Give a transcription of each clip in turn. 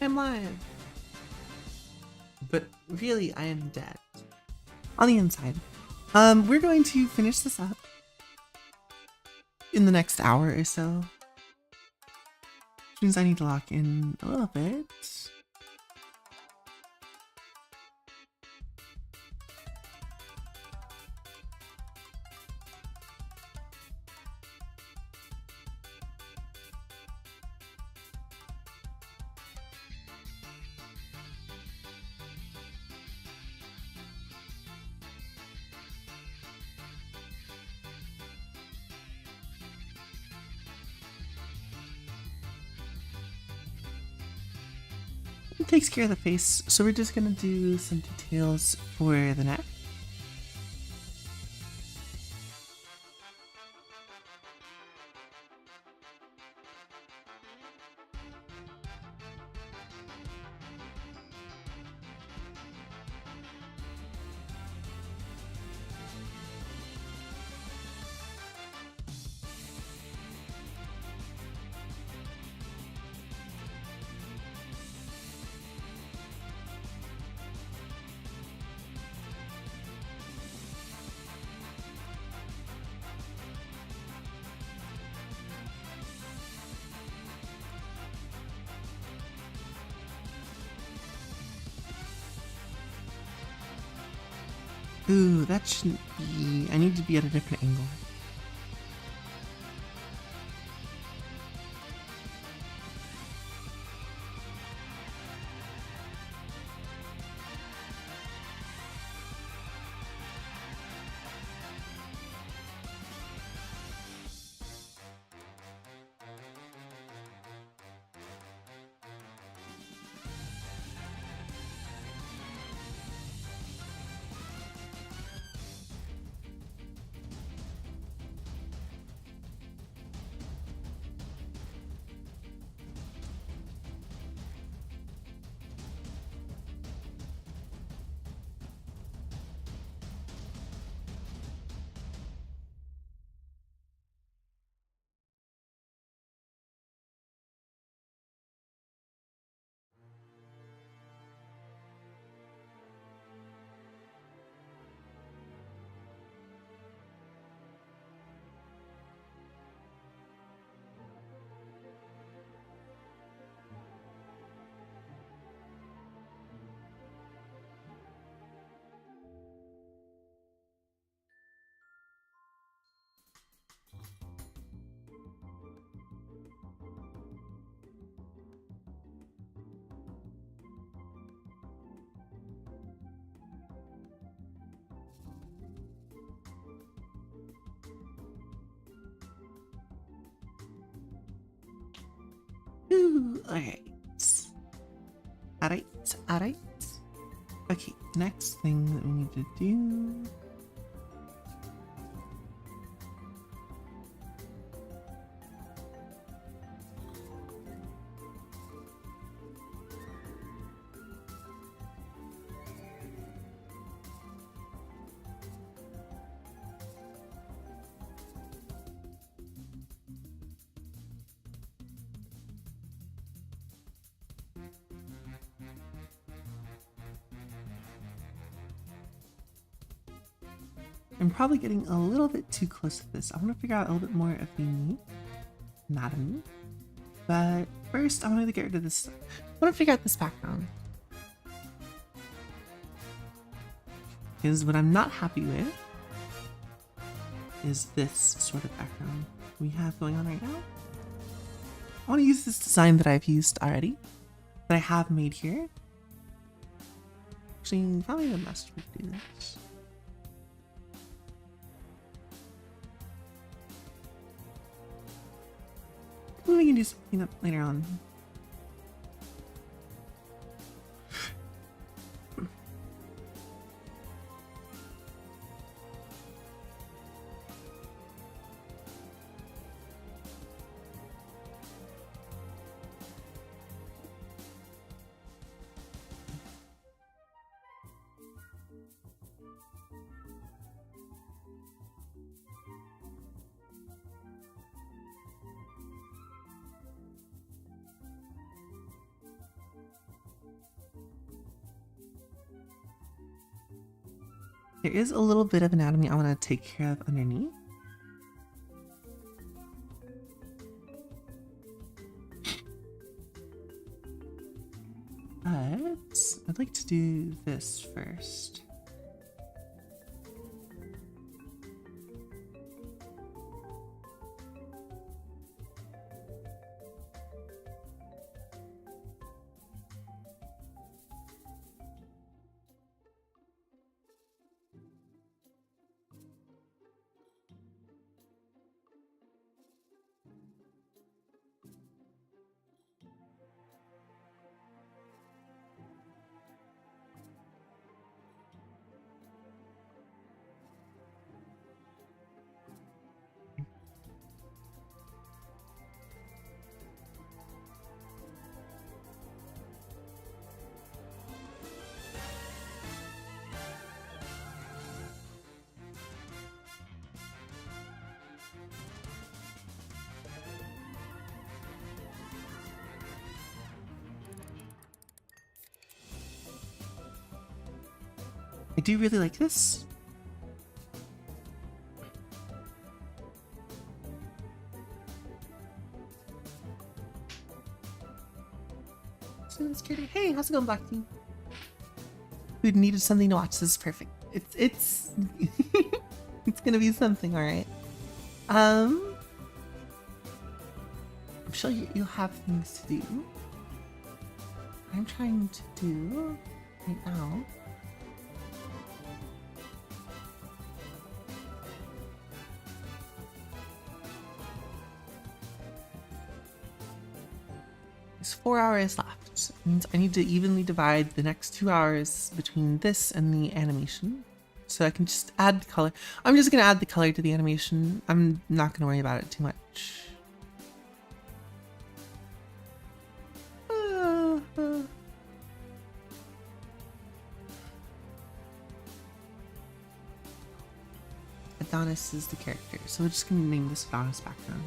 I'm live. But really, I am dead. On the inside. We're going to finish this up in the next hour or so. Which means I need to lock in a little bit. It takes care of the face, so we're just gonna do some details for the neck. Ooh, that shouldn't be... I need to be at a different angle. Ooh, alright. Alright. Okay, next thing that we need to do... I'm probably getting a little bit too close to this. I want to figure out a little bit more of the anatomy. But first, I want to get rid of this. I want to figure out this background. Because what I'm not happy with is this sort of background we have going on right now. I want to use this design that I've used already, that I have made here. Actually, probably the best way to do this. We can do something up later on. There is a little bit of anatomy I want to take care of underneath. But I'd like to do this first. I do really like this. Hey, how's it going, Black Team? Who needed something to watch? This is perfect. It's it's gonna be something, all right. I'm sure you'll have things to do. I'm trying to do right now. There's 4 hours left. It means I need to evenly divide the next 2 hours between this and the animation. So I can just add color. I'm just gonna add the color to the animation. I'm not gonna worry about it too much. Adonis is the character, so we're just gonna name this Adonis background.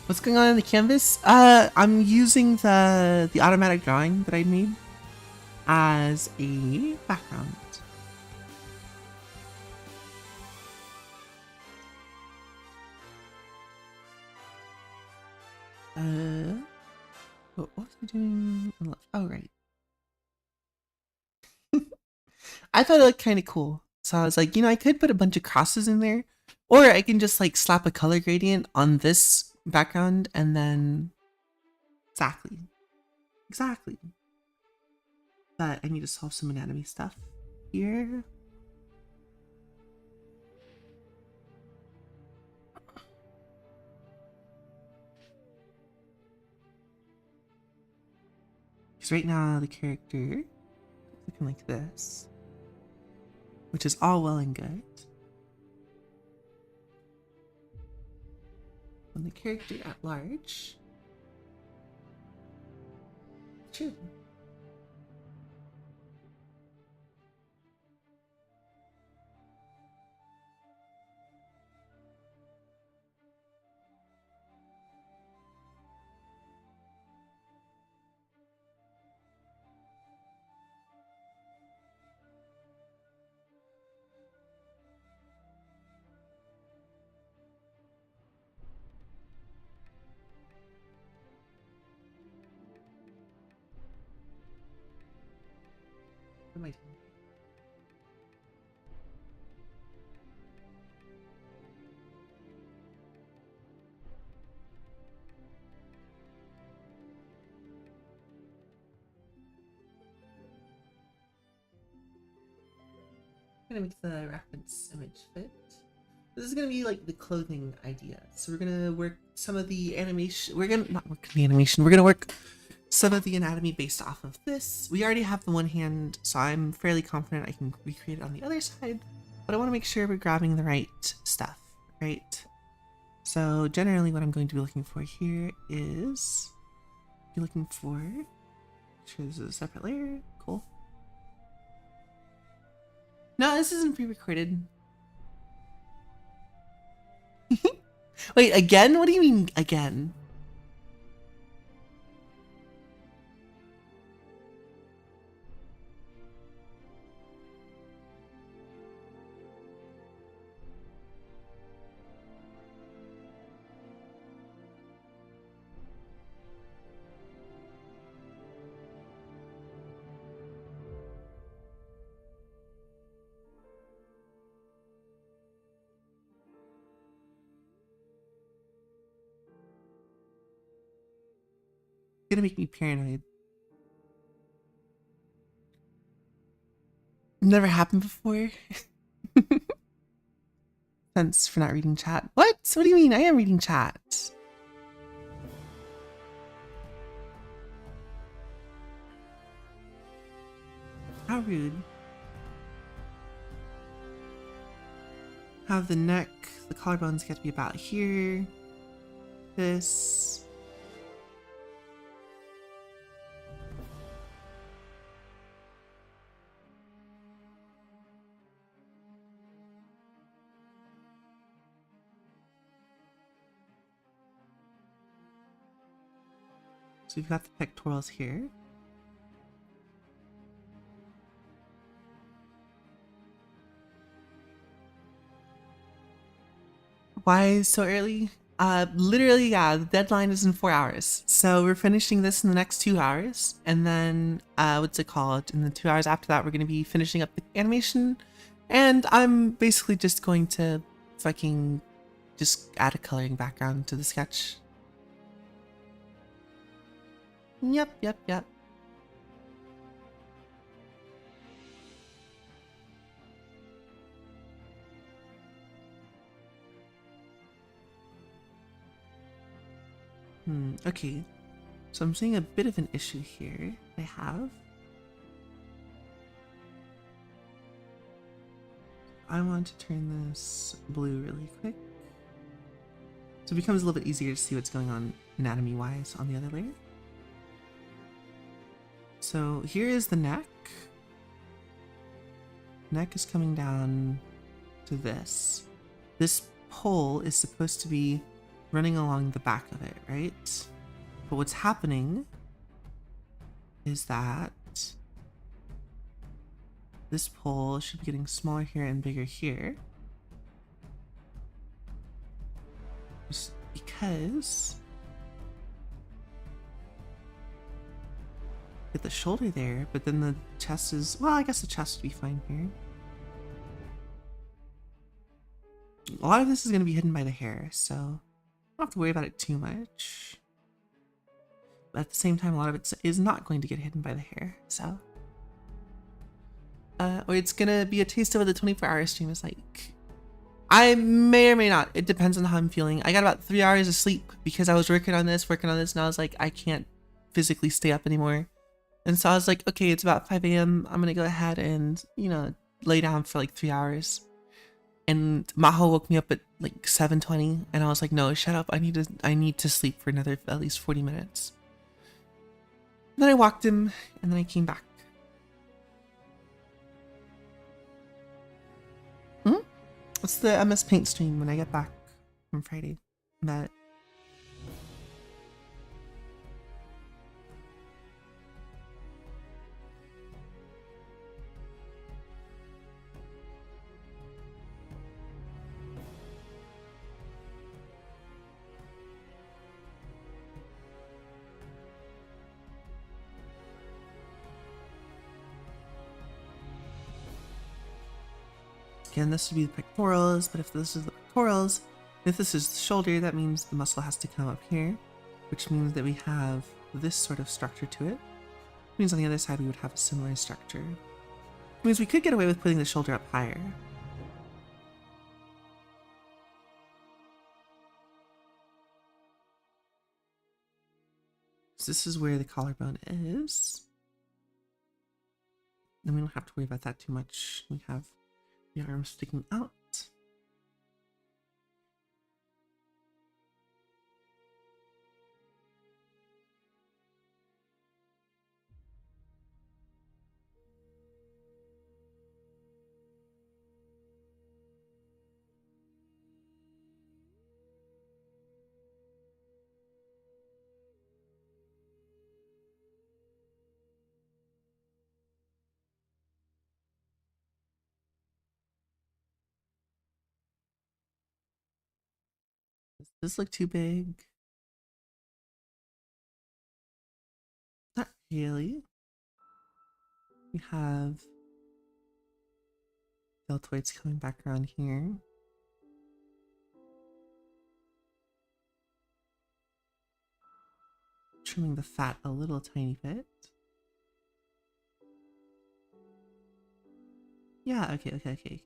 What's going on in the canvas? I'm using the automatic drawing that I made as a background. What was I doing on the left? Oh, right. I thought it looked kind of cool. So I was like, you know, I could put a bunch of crosses in there, or I can just like slap a color gradient on this background and then exactly. But I need to solve some anatomy stuff here. Because right now the character is looking like this, which is all well and good. When the character at large, true. What am I doing? I'm gonna make the reference image fit. This is gonna be like the clothing idea. So we're gonna work some of the animation. We're gonna not work the animation. We're gonna work some of the anatomy based off of this. We already have the one hand, so I'm fairly confident I can recreate it on the other side. But I want to make sure we're grabbing the right stuff, right? So generally, what I'm going to be looking for here is you're looking for. Sure, this is a separate layer. Cool. No, this isn't pre-recorded. Wait, again? What do you mean again? gonna make me paranoid. Never happened before. Thanks for not reading chat. What? What do you mean? I am reading chat. How rude. Have the neck, the collarbones get to be about here. This. So we've got the pectorals here. Why so early? Literally, yeah, the deadline is in 4 hours. So we're finishing this in the next 2 hours. And then, what's it called? In the 2 hours after that, we're going to be finishing up the animation. And I'm basically just going to fucking just add a coloring background to the sketch. Yep. Okay. So I'm seeing a bit of an issue here. I have. I want to turn this blue really quick. So it becomes a little bit easier to see what's going on anatomy-wise on the other layer. So here is the neck. Neck is coming down to this. This pole is supposed to be running along the back of it, right? But what's happening is that this pole should be getting smaller here and bigger here. Just because get the shoulder there, but then the chest is, well, I guess the chest would be fine here. A lot of this is going to be hidden by the hair, so I don't have to worry about it too much. But at the same time, a lot of it is not going to get hidden by the hair, so. Or it's going to be a taste of what the 24-hour stream is like. I may or may not. It depends on how I'm feeling. I got about 3 hours of sleep because I was working on this, and I was like, I can't physically stay up anymore. And so I was like, okay, it's about 5 a.m. I'm going to go ahead and, you know, lay down for like 3 hours. And Maho woke me up at like 7:20 and I was like, no, shut up. I need to sleep for another at least 40 minutes. And then I walked him and then I came back. What's the MS Paint stream when I get back from Friday? But again, this would be the pectorals, but if this is the pectorals, if this is the shoulder, that means the muscle has to come up here, which means that we have this sort of structure to it. It means on the other side we would have a similar structure. It means we could get away with putting the shoulder up higher. So this is where the collarbone is. And we don't have to worry about that too much. We have the arm sticking out. Does this look too big? Not really. We have deltoids coming back around here. trimming the fat a little tiny bit. Yeah, okay.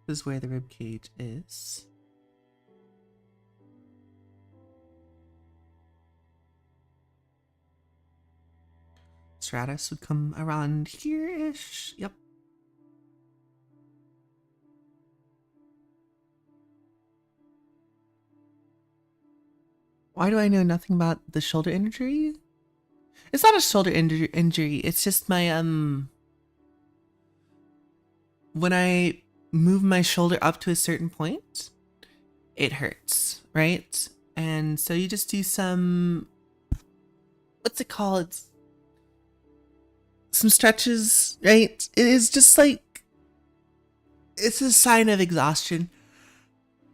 This is where the rib cage is. Stratus would come around here-ish. Yep. Why do I know nothing about the shoulder injury? It's not a shoulder injury. It's just my, when I move my shoulder up to a certain point, it hurts, right? And so you just do some, what's it called? Some stretches, right? It is just like, it's a sign of exhaustion.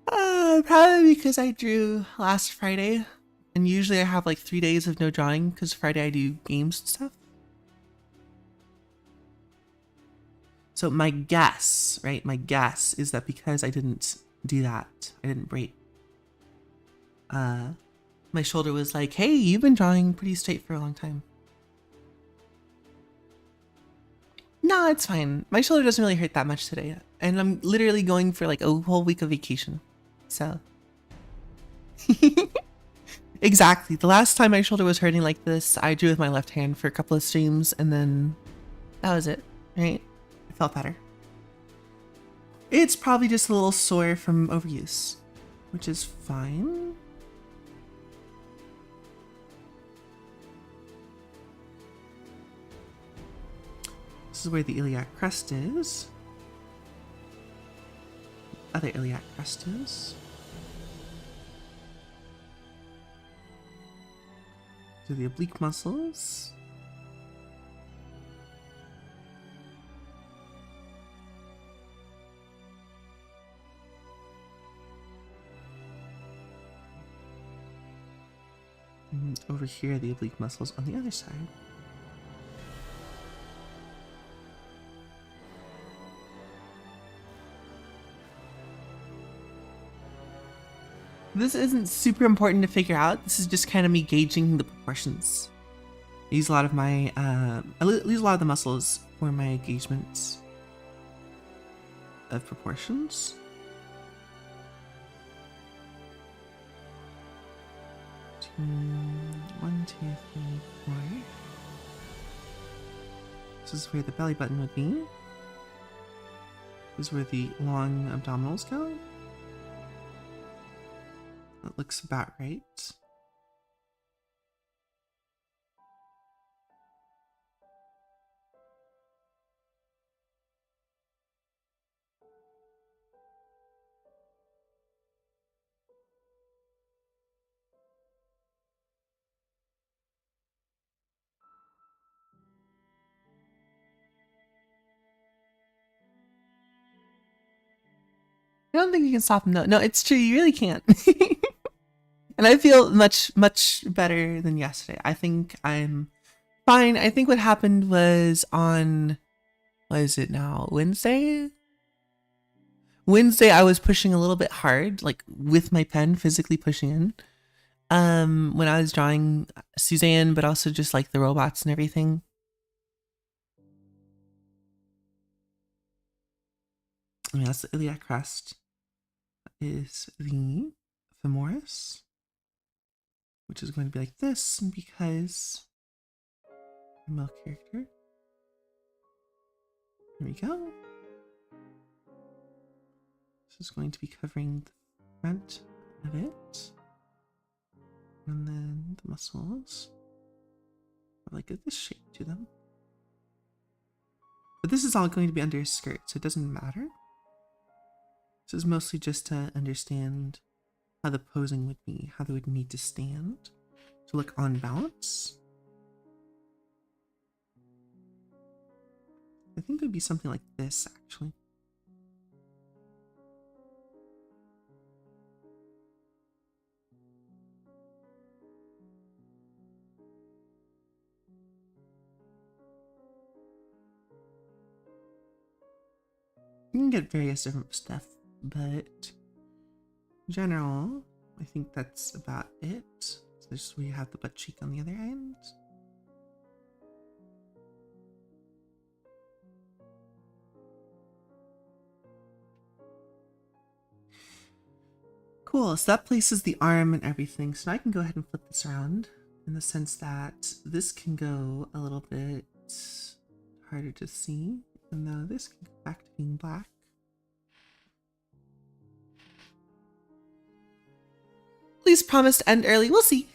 Probably because I drew last Friday, and usually I have like 3 days of no drawing because Friday I do games and stuff. So my guess, right? My guess is that because I didn't do that, I didn't break. My shoulder was like, hey, you've been drawing pretty straight for a long time. No, it's fine. My shoulder doesn't really hurt that much today. And I'm literally going for like a whole week of vacation. So. Exactly. The last time my shoulder was hurting like this, I drew with my left hand for a couple of streams and then that was it, right? It felt better. It's probably just a little sore from overuse, which is fine. This is where the iliac crest is. Other iliac crest is. To the oblique muscles. And over here, the oblique muscles on the other side. This isn't super important to figure out. This is just kind of me gauging the proportions. I use a lot of my, I use a lot of the muscles for my engagements of proportions. One, two, three, four. This is where the belly button would be. This is where the long abdominals go. That looks about right. I don't think you can stop him though. No, it's true. You really can't. And I feel much better than yesterday. I think I'm fine. I think what happened was on, what is it now? Wednesday? Wednesday, I was pushing a little bit hard, like with my pen, physically pushing in. When I was drawing Suzanne, but also just like the robots and everything. I mean, that's the iliac crest. That is the femoris, which is going to be like this because I'm a male character. There we go. This is going to be covering the front of it. And then the muscles have like this shape to them. But this is all going to be under a skirt, so it doesn't matter. This is mostly just to understand how the posing would be, how they would need to stand to look on balance. I think it would be something like this, actually. You can get various different stuff, but general, I think that's about it. So just we have the butt cheek on the other end. Cool, so that places the arm and everything. So now I can go ahead and flip this around in the sense that this can go a little bit harder to see, even though this can go back to being black. Please promise to end early. We'll see.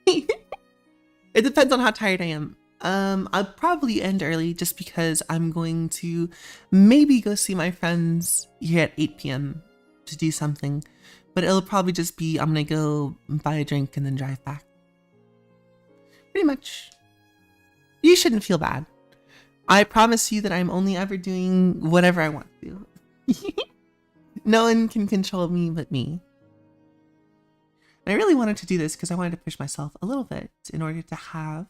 It depends on how tired I am. I'll probably end early just because I'm going to maybe go see my friends here at 8 p.m. to do something. But it'll probably just be I'm gonna go buy a drink and then drive back. Pretty much. You shouldn't feel bad. I promise you that I'm only ever doing whatever I want to do. No one can control me but me. And I really wanted to do this because I wanted to push myself a little bit in order to have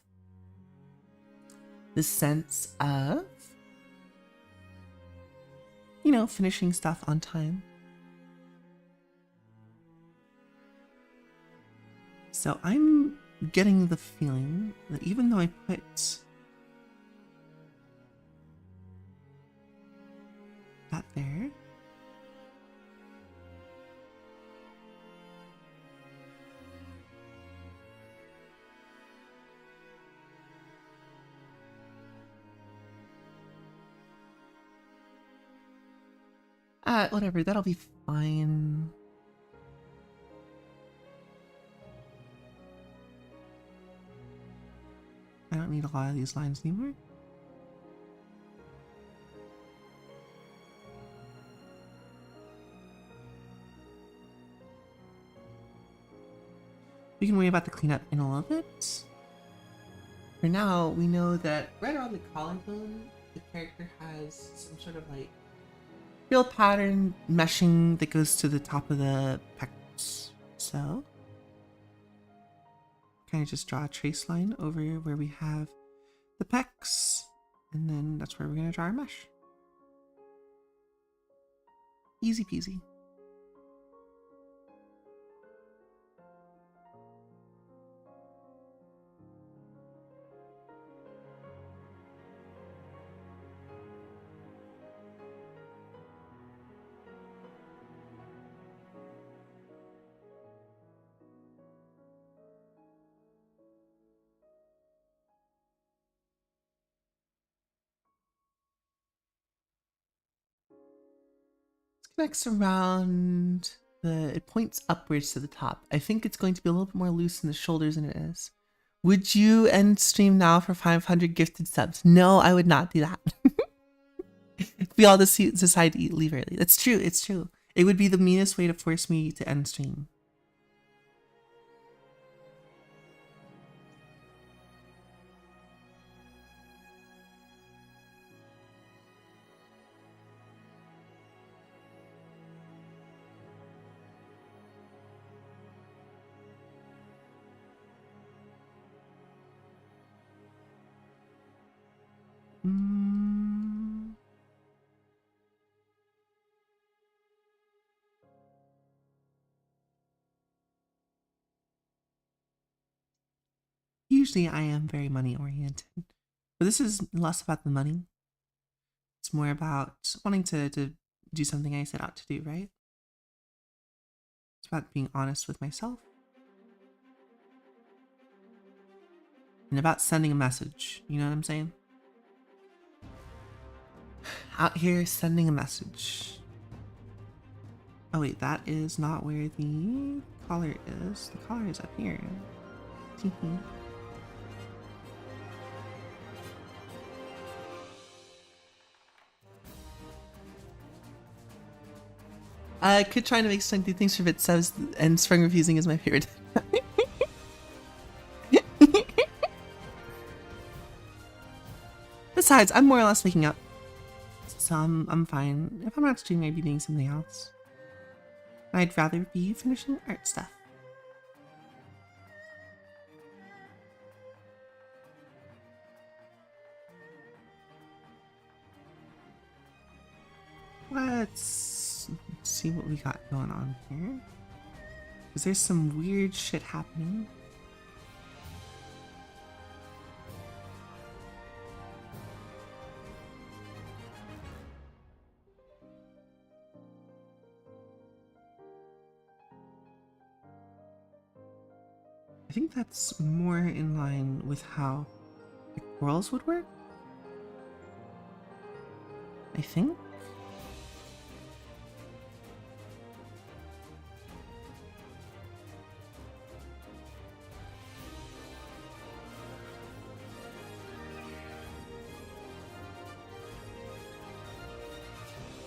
this sense of, you know, finishing stuff on time. So I'm getting the feeling that even though I put that there, whatever, that'll be fine. I don't need a lot of these lines anymore. We can worry about the cleanup in a little bit. For now, we know that right around the collarbone, the character has some sort of like real pattern meshing that goes to the top of the pecs. So kind of just draw a trace line over where we have the pecs, and then that's where we're going to draw our mesh. Easy peasy. Connects around it points upwards to the top. I think it's going to be a little bit more loose in the shoulders than it is. Would you end stream now for 500 gifted subs? No, I would not do that. We all decide to leave early. That's true, it's true. It would be the meanest way to force me to end stream. Usually I am very money oriented, but this is less about the money. It's more about wanting to do something I set out to do, right? It's about being honest with myself. And about sending a message, you know what I'm saying? Out here sending a message. Oh wait, that is not where the collar is. The collar is up here. I could try to make strengthy things for bit subs, and sprung refusing is my favorite. Besides, I'm more or less waking up, so I'm fine. If I'm not streaming, I'd be doing something else. I'd rather be finishing art stuff. Let's see what we got going on here. Because there's some weird shit happening. I think that's more in line with how the corals would work. I think.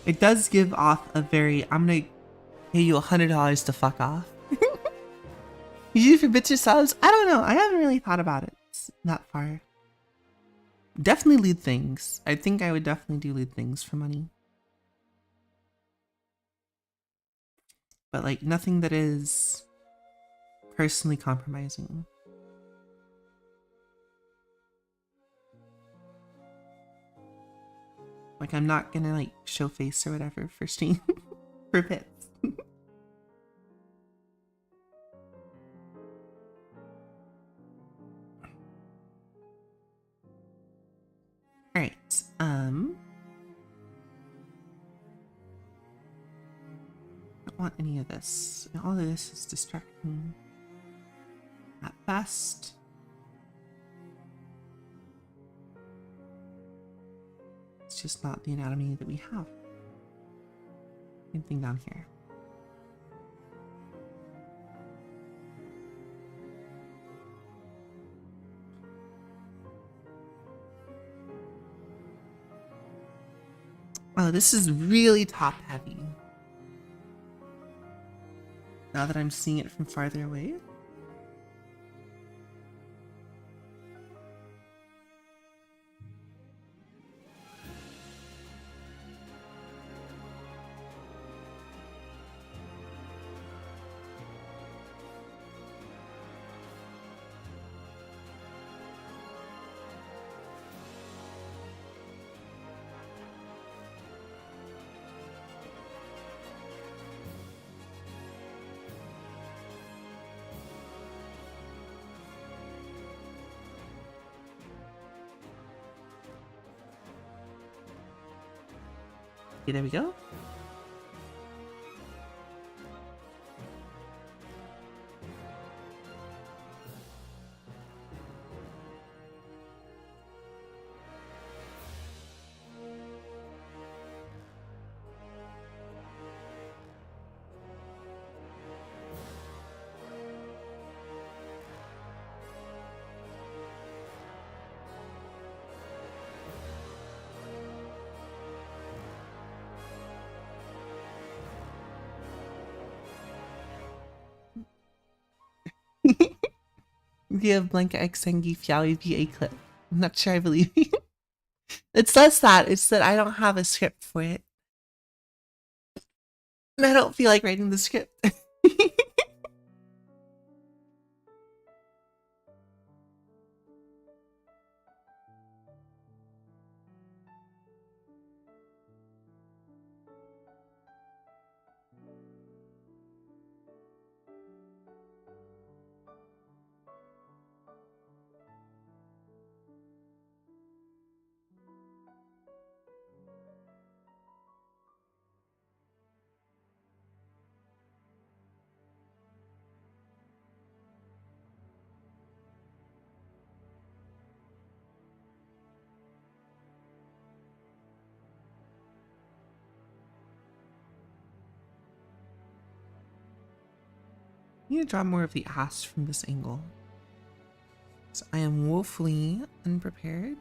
It does give off a very, I'm gonna pay you $100 to fuck off. You for bits or subs? I don't know. I haven't really thought about it that far. Definitely lead things. I think I would definitely do lead things for money. But like nothing that is personally compromising. Like I'm not gonna like show face or whatever for stream for bits. Alright, don't want any of this. All of this is distracting at best. It's just not the anatomy that we have. Same thing down here. Oh, this is really top heavy. Now that I'm seeing it from farther away. Okay, there we go. Give Blanca Xengi Fiawi VA clip. I'm not sure I believe you. It's less that, it's that I don't have a script for it. And I don't feel like writing the script. I need to draw more of the ass from this angle. So I am woefully unprepared.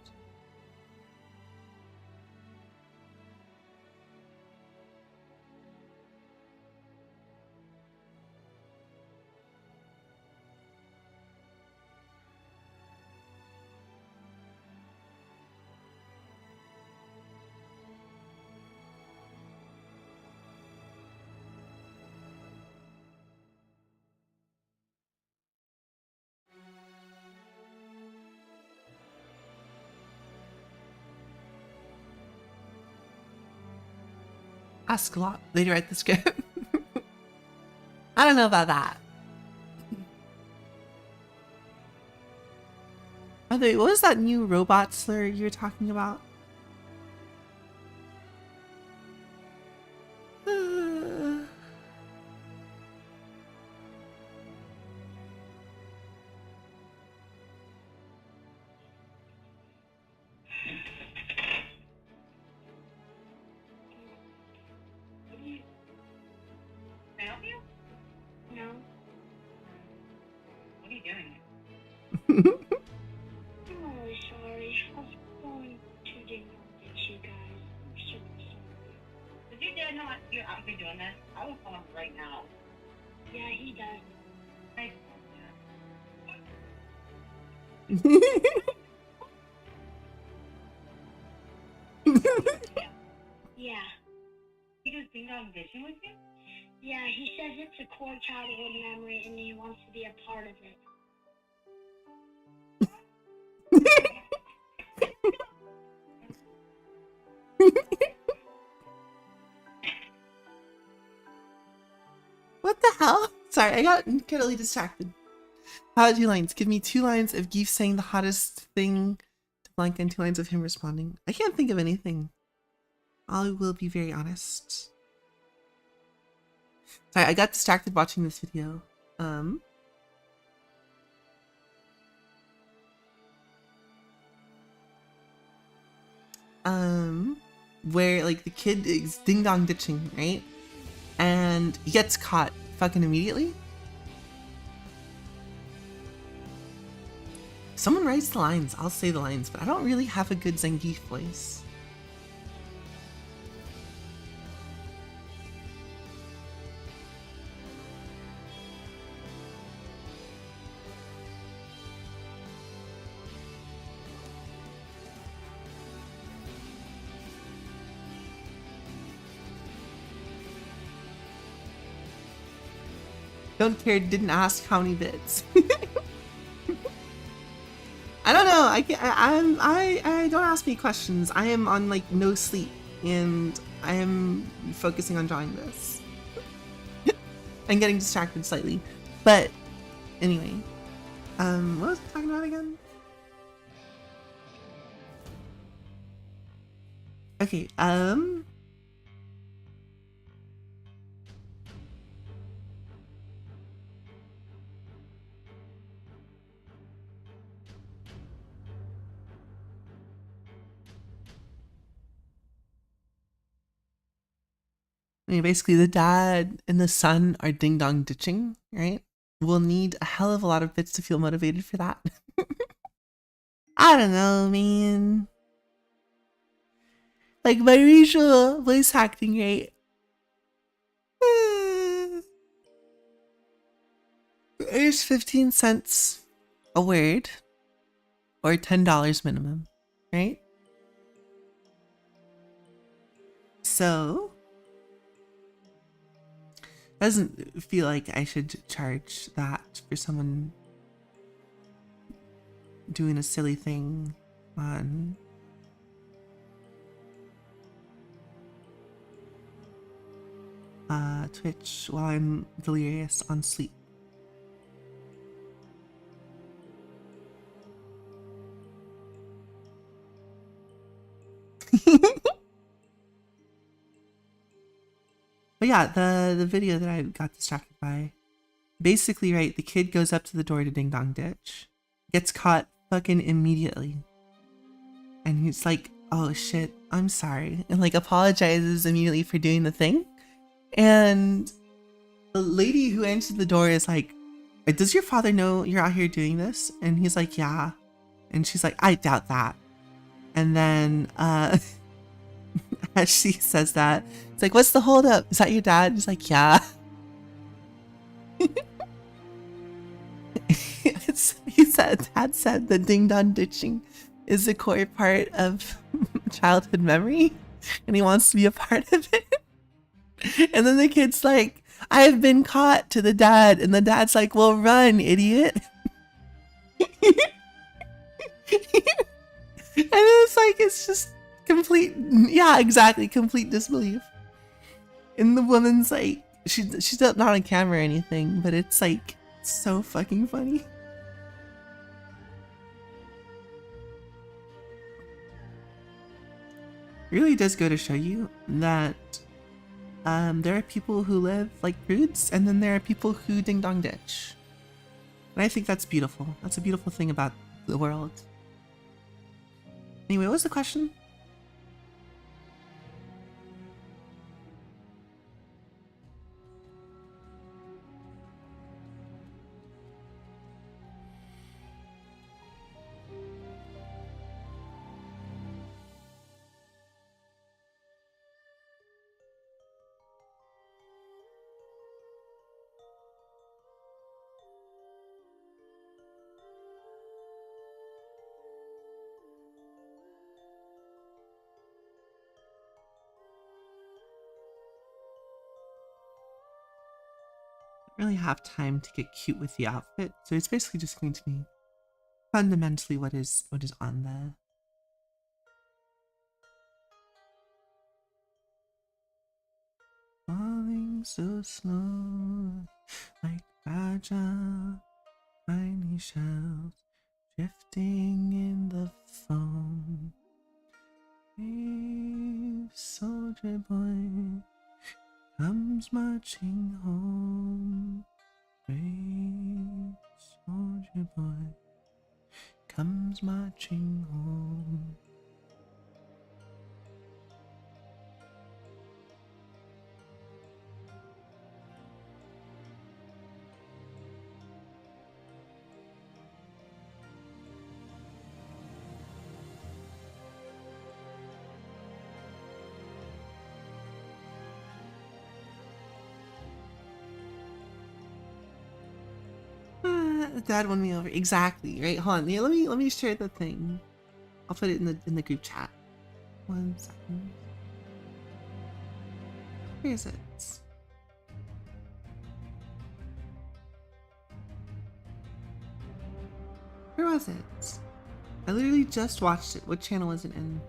Ask a lot. They write the script. I don't know about that. By the way, what was that new robot slur you were talking about? I'm really sorry. I was going to dig you guys. I'm super sorry. Does your dad know you're out here doing this? I will call him right now. Yeah, he does. I Yeah. He goes ding dong ditching with you? Yeah, he says it's a core childhood memory and he wants to be a part of it. What the hell? Sorry, I got incredibly distracted. How about 2 lines? Give me 2 lines of Geef saying the hottest thing to Blanca and 2 lines of him responding. I can't think of anything. I will be very honest. Sorry, I got distracted watching this video. Where like the kid is ding dong ditching, right? And he gets caught fucking immediately. Someone writes the lines, I'll say the lines, but I don't really have a good Zangief voice. Don't care, didn't ask how many bits. I don't know. I don't ask me questions. I am on like no sleep and I am focusing on drawing this. I'm getting distracted slightly. But anyway. What was I talking about again? Okay, basically the dad and the son are ding dong ditching, right? We'll need a hell of a lot of bits to feel motivated for that. I don't know, man. Like my usual voice acting rate. There's 15 cents a word or $10 minimum, right? So doesn't feel like I should charge that for someone doing a silly thing on Twitch while I'm delirious on sleep. But yeah, the video that I got distracted by, basically, right, the kid goes up to the door to Ding Dong Ditch, gets caught fucking immediately. And he's like, oh shit, I'm sorry. And like apologizes immediately for doing the thing. And the lady who answered the door is like, does your father know you're out here doing this? And he's like, yeah. And she's like, I doubt that. And then as she says that, it's like, what's the holdup? Is that your dad? He's like, yeah. Dad said the ding dong ditching is a core part of childhood memory and he wants to be a part of it. And then the kid's like, I have been caught to the dad. And the dad's like, well, run, idiot. And it's like, it's just complete, yeah, exactly, complete disbelief. And the woman's like, she's not on camera or anything, but it's like so fucking funny. really does go to show you that there are people who live like prudes, and then there are people who ding dong ditch. And I think that's beautiful. That's a beautiful thing about the world. Anyway, what was the question? Really have time to get cute with the outfit, so it's basically just going to be fundamentally what is on there. Falling so slow, like fragile, tiny shells drifting in the foam. Brave soldier boy comes marching home. Brave soldier boy comes marching home. Dad won me over. Exactly, right? Hold on. Yeah, let me share the thing. I'll put it in the group chat. 1 second. Where is it? Where was it? I literally just watched it. What channel was it in?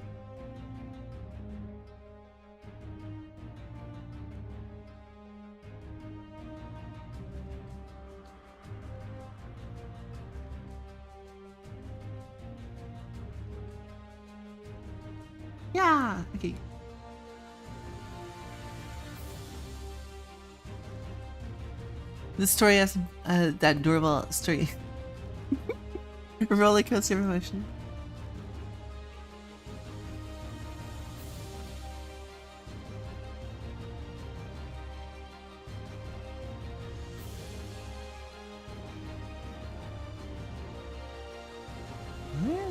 Yeah, okay. The story has that durable story. Roller coaster of emotion. What?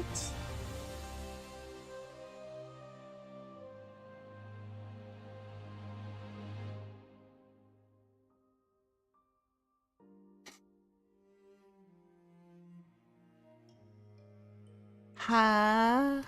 Ha.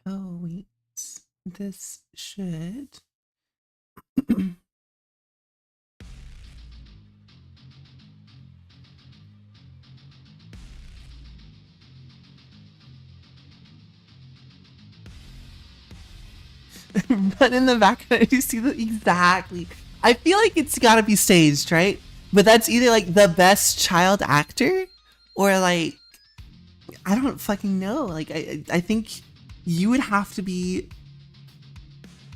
Oh wait. This should but in the background you see the exactly. I feel like it's gotta be staged, right? But that's either like the best child actor or like I don't fucking know. Like I think you would have to be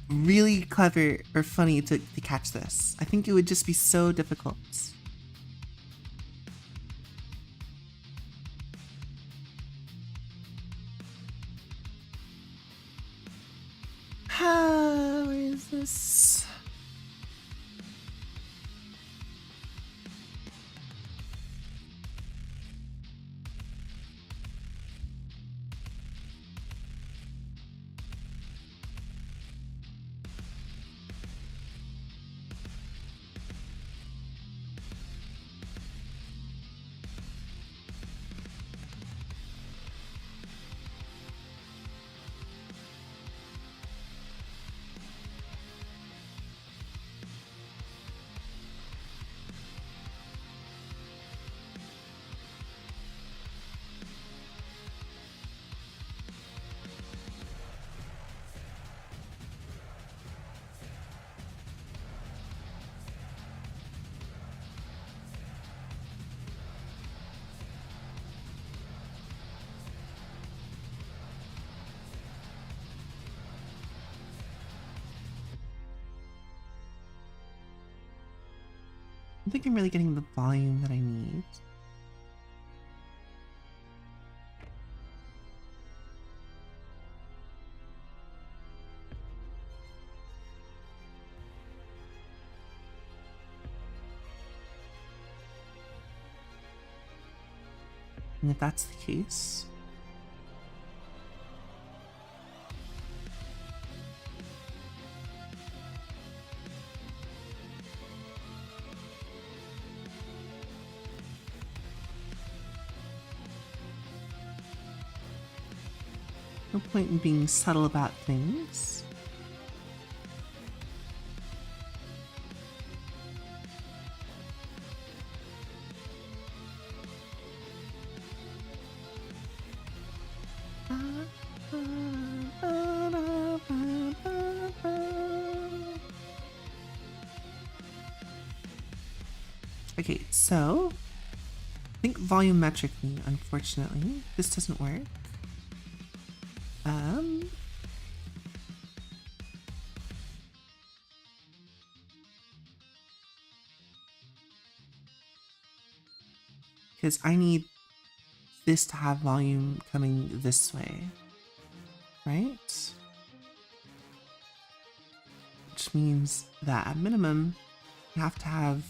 really clever or funny to catch this. I think it would just be so difficult. Where is don't think I'm really getting the volume that I need. And if that's the case, no point in being subtle about things. Okay, so I think volumetrically, unfortunately, this doesn't work. Because I need this to have volume coming this way, right? Which means that at minimum, you have to have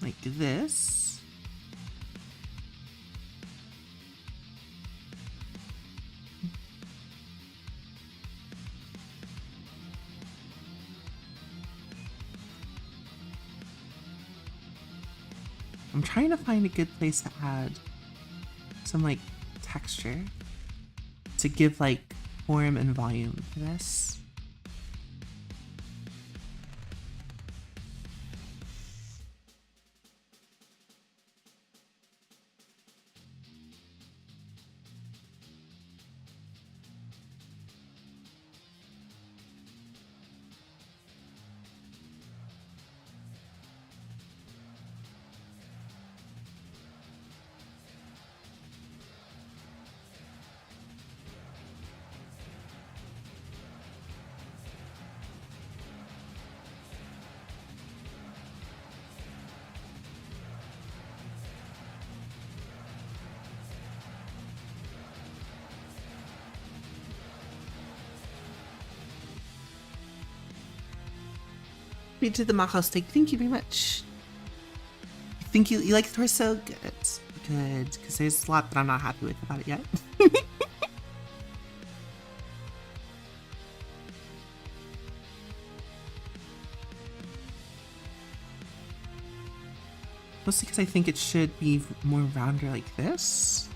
like this. I'm trying to find a good place to add some like texture to give like form and volume to this. We did the Macho steak. Thank you very much. I think you like the torso? Good. Good. Because there's a lot that I'm not happy with about it yet. Mostly because I think it should be more rounder like this.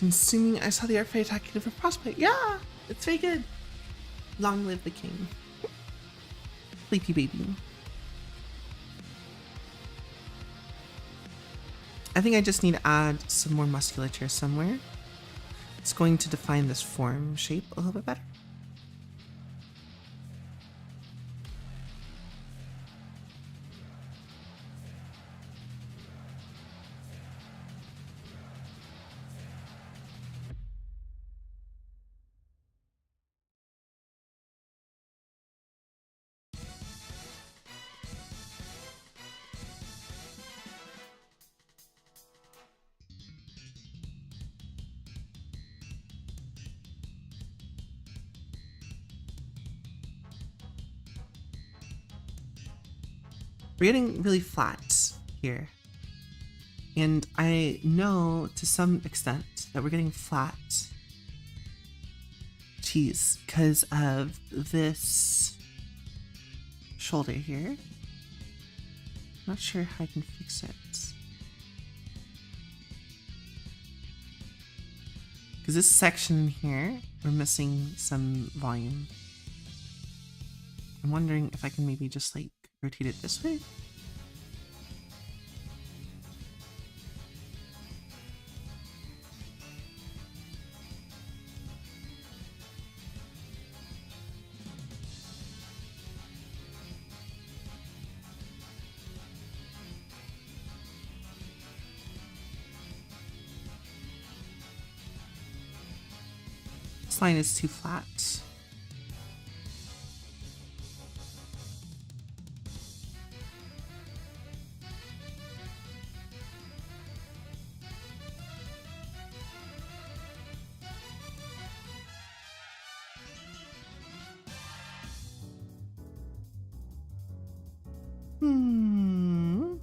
I'm assuming I saw the airfare attacking for Frostbite. Yeah, it's very good. Long live the king. Sleepy baby. I think I just need to add some more musculature somewhere. It's going to define this form shape a little bit better. We're getting really flat here. And I know to some extent that we're getting flat cheese because of this shoulder here. Not sure how I can fix it. Because this section here, we're missing some volume. I'm wondering if I can maybe just like rotate it this way. This line is too flat. Hmm.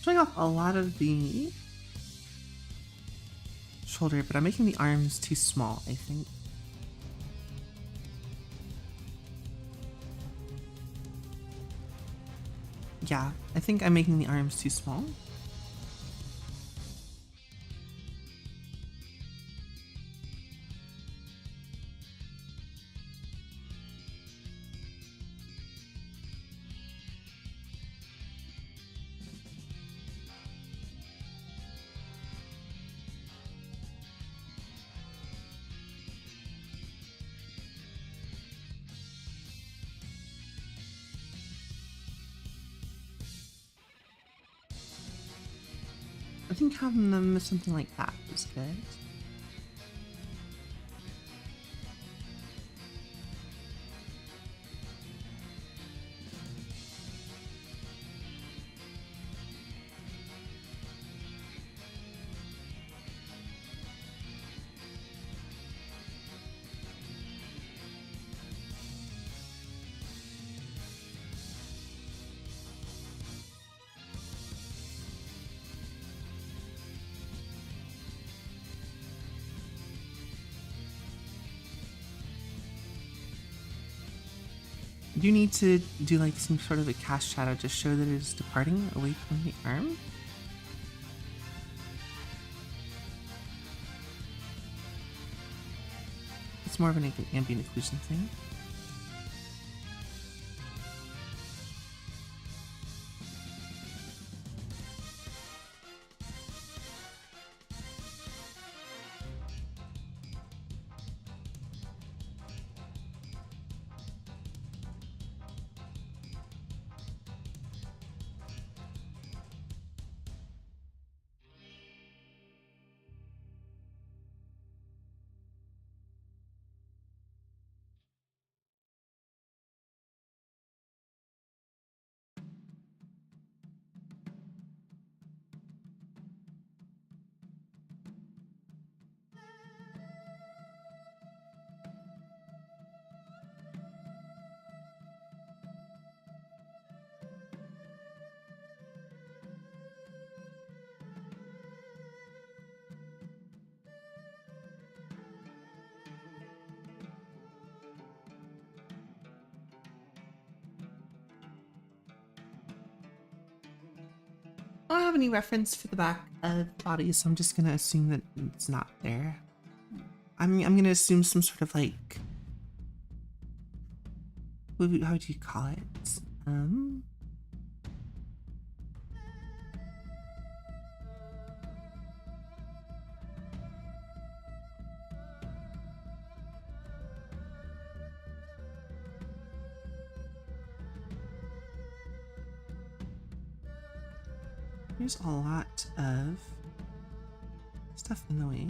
Showing off a lot of the shoulder, but I'm making the arms too small, I think. Yeah, I think I'm making the arms too small. I think having them something like that is good. Do you need to do like some sort of a cast shadow to show that it is departing away from the arm? It's more of an ambient occlusion thing. I don't have any reference for the back of the body, so I'm just gonna assume that it's not there. I'm gonna assume some sort of like, how would you call it? There's a lot of stuff in the way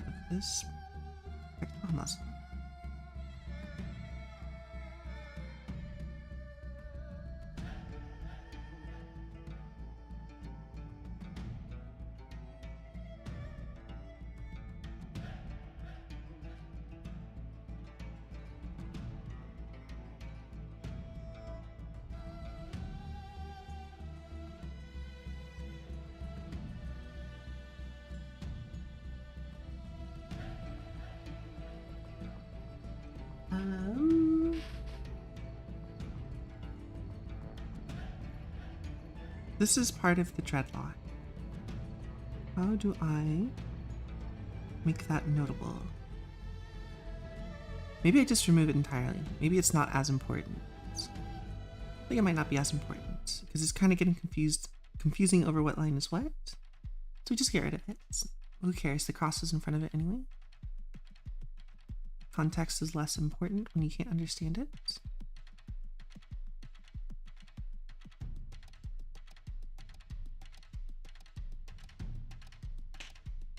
of this pectoral muscle. This is part of the dreadlock. How do I make that notable? Maybe I just remove it entirely. Maybe it's not as important. think it might not be as important because it's kind of getting confusing over what line is what. So we just get rid of it. Who cares? The cross is in front of it anyway. Context is less important when you can't understand it.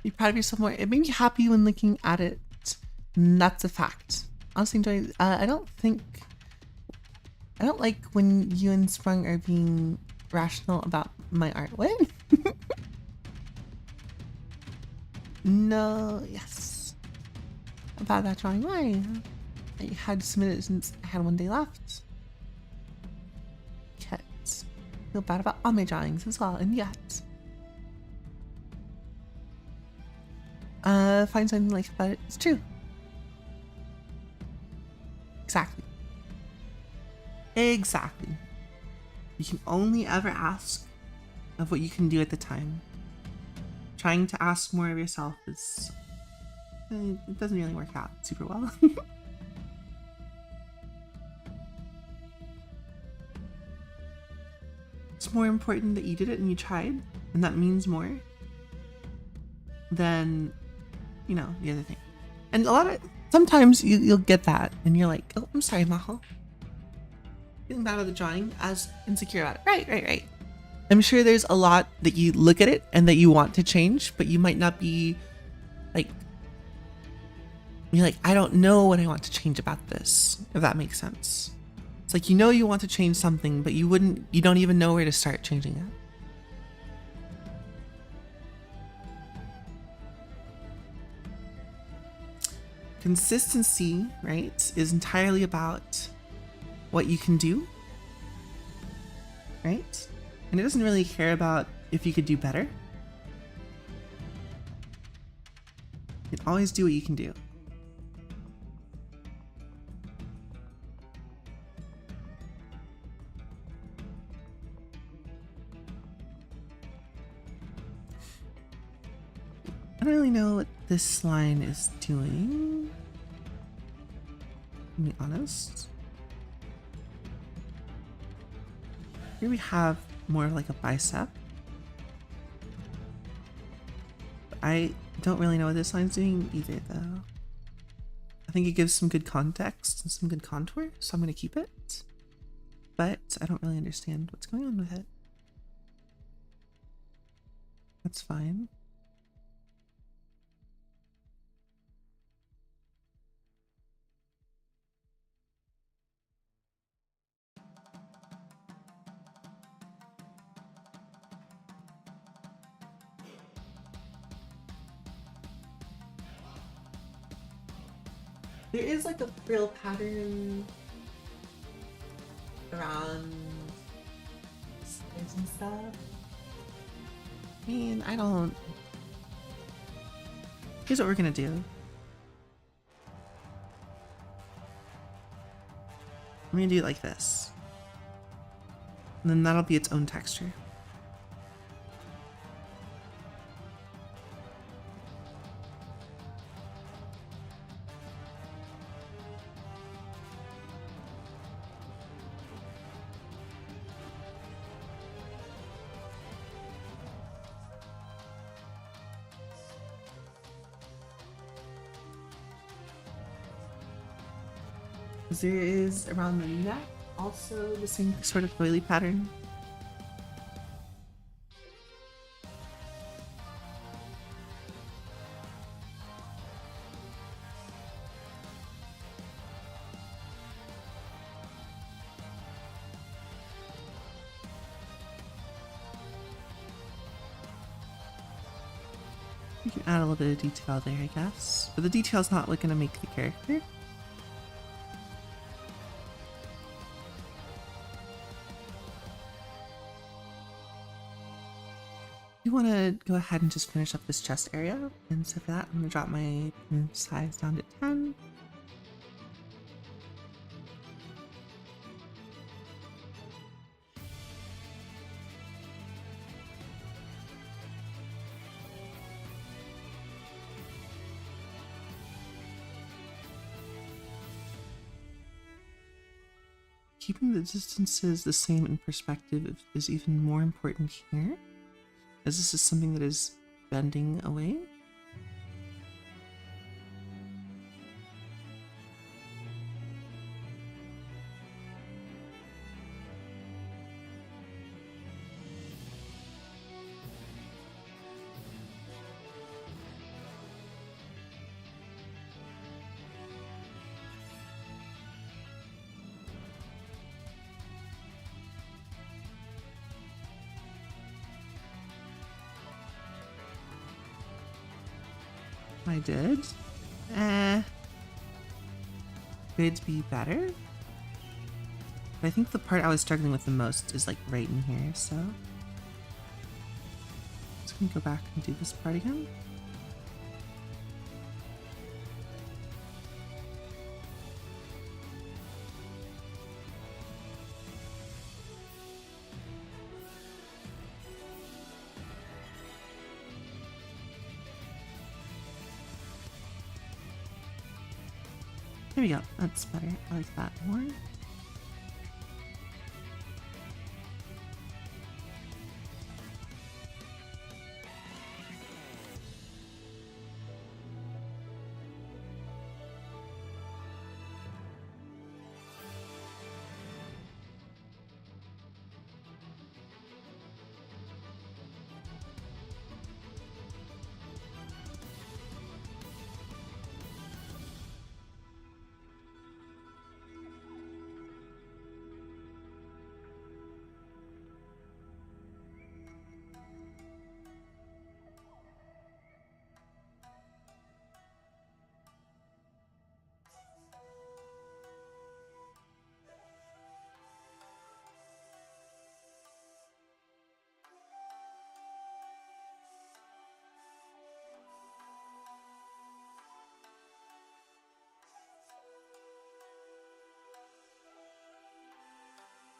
Be proud of yourself more. It made me happy when looking at it. And that's a fact. Honestly, enjoy. I don't like when you and Sprung are being rational about my art. What? No, yes. About that drawing, why? I had submitted it since I had 1 day left. Yet. Feel bad about all my drawings as well, and yet. Find something like about it. It's true. Exactly. Exactly. You can only ever ask of what you can do at the time. Trying to ask more of yourself is... it doesn't really work out super well. It's more important that you did it and you tried, and that means more than, you know, the other thing. And sometimes you'll get that and you're like, oh, I'm sorry, Maho. Feeling bad about the drawing, as insecure about it. Right. I'm sure there's a lot that you look at it and that you want to change, but you might not be like, you're like, I don't know what I want to change about this, if that makes sense. It's like, you know, you want to change something, but you don't even know where to start changing it. Consistency, right, is entirely about what you can do, right? And it doesn't really care about if you could do better. You can always do what you can do. I don't really know what this line is doing, to be honest. Here we have more of like a bicep. I don't really know what this line's doing either, though. I think it gives some good context and some good contour, so I'm going to keep it. But I don't really understand what's going on with it. That's fine. There is like a frill pattern around stairs and stuff. I mean, here's what we're gonna do. I'm gonna do it like this. And then that'll be its own texture. There is around the neck also the same sort of coily pattern. You can add a little bit of detail there, I guess, but the detail's not going to make the character. You want to go ahead and just finish up this chest area, and so for that I'm going to drop my size down to 10. keeping the distances the same in perspective is even more important here, as this is something that is bending away. I did. Could be better. But I think the part I was struggling with the most is like right in here, so. Just gonna go back and do this part again. There we go. That's better. I like that more.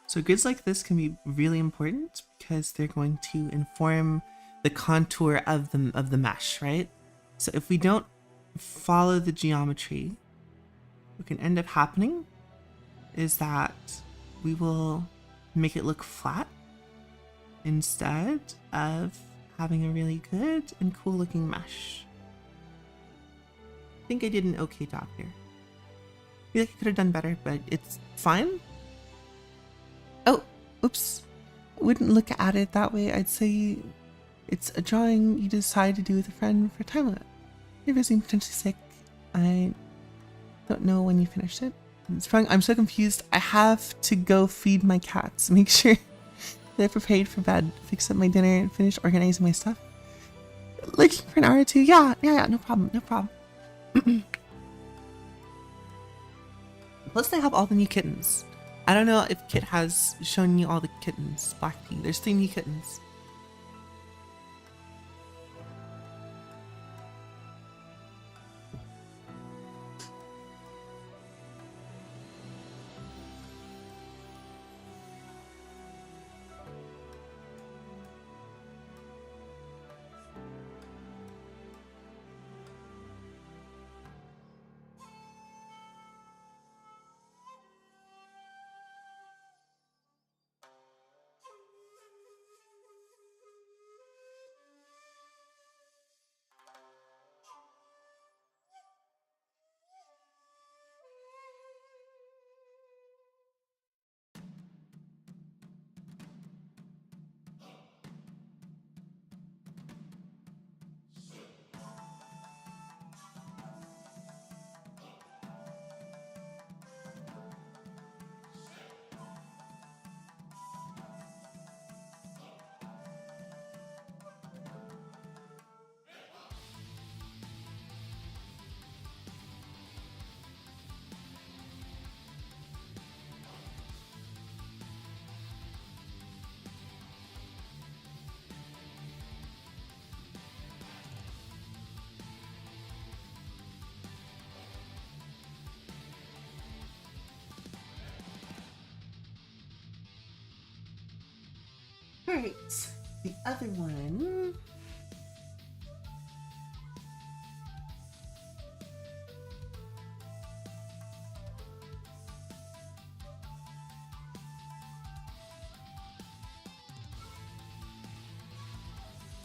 So grids like this can be really important because they're going to inform the contour of the mesh, right? So if we don't follow the geometry, what can end up happening is that we will make it look flat instead of having a really good and cool looking mesh. I think I did an okay job here. I feel like I could have done better, but it's fine. Oh, oops. I wouldn't look at it that way. I'd say it's a drawing you decide to do with a friend for time limit. You're visiting potentially sick. I don't know when you finished it. It's fine. I'm so confused. I have to go feed my cats. Make sure they're prepared for bed. Fix up my dinner and finish organizing my stuff. Looking for an hour or two? Yeah, no problem. Plus they have all the new kittens. I don't know if Kit has shown you all the kittens. Black Tea. There's 3 new kittens. Alright, the other one.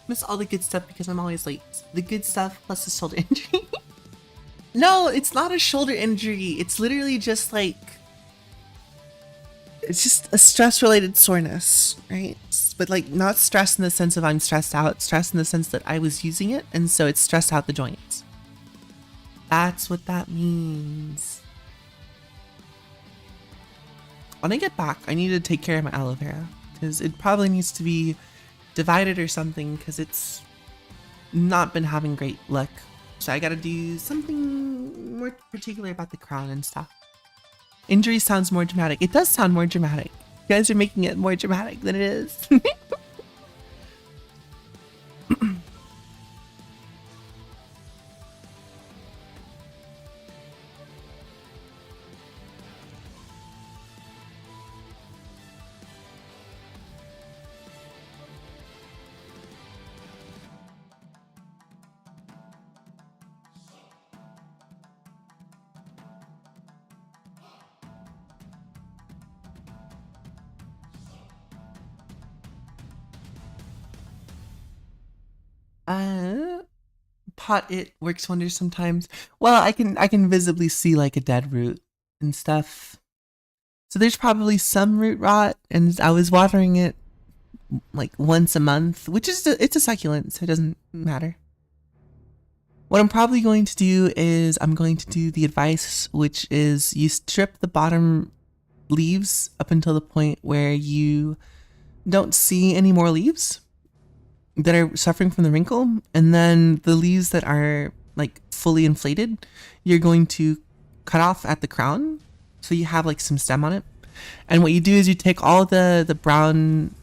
Miss all the good stuff because I'm always late. The good stuff plus the shoulder injury. No, it's not a shoulder injury. It's literally just like, it's just a stress related soreness, right? But like not stress in the sense of I'm stressed out, stress in the sense that I was using it and so it's stressed out the joints. That's what that means. When I get back, I need to take care of my aloe vera because it probably needs to be divided or something because it's not been having great luck. So I gotta do something more particular about the crown and stuff. Injury sounds more dramatic. It does sound more dramatic. You guys are making it more dramatic than it is. Pot it works wonders sometimes. Well, I can visibly see like a dead root and stuff. So there's probably some root rot, and I was watering it like once a month, which is it's a succulent, so it doesn't matter. What I'm probably going to do is I'm going to do the advice, which is you strip the bottom leaves up until the point where you don't see any more leaves that are suffering from the wrinkle, and then the leaves that are like fully inflated, you're going to cut off at the crown so you have like some stem on it. And what you do is you take all the brown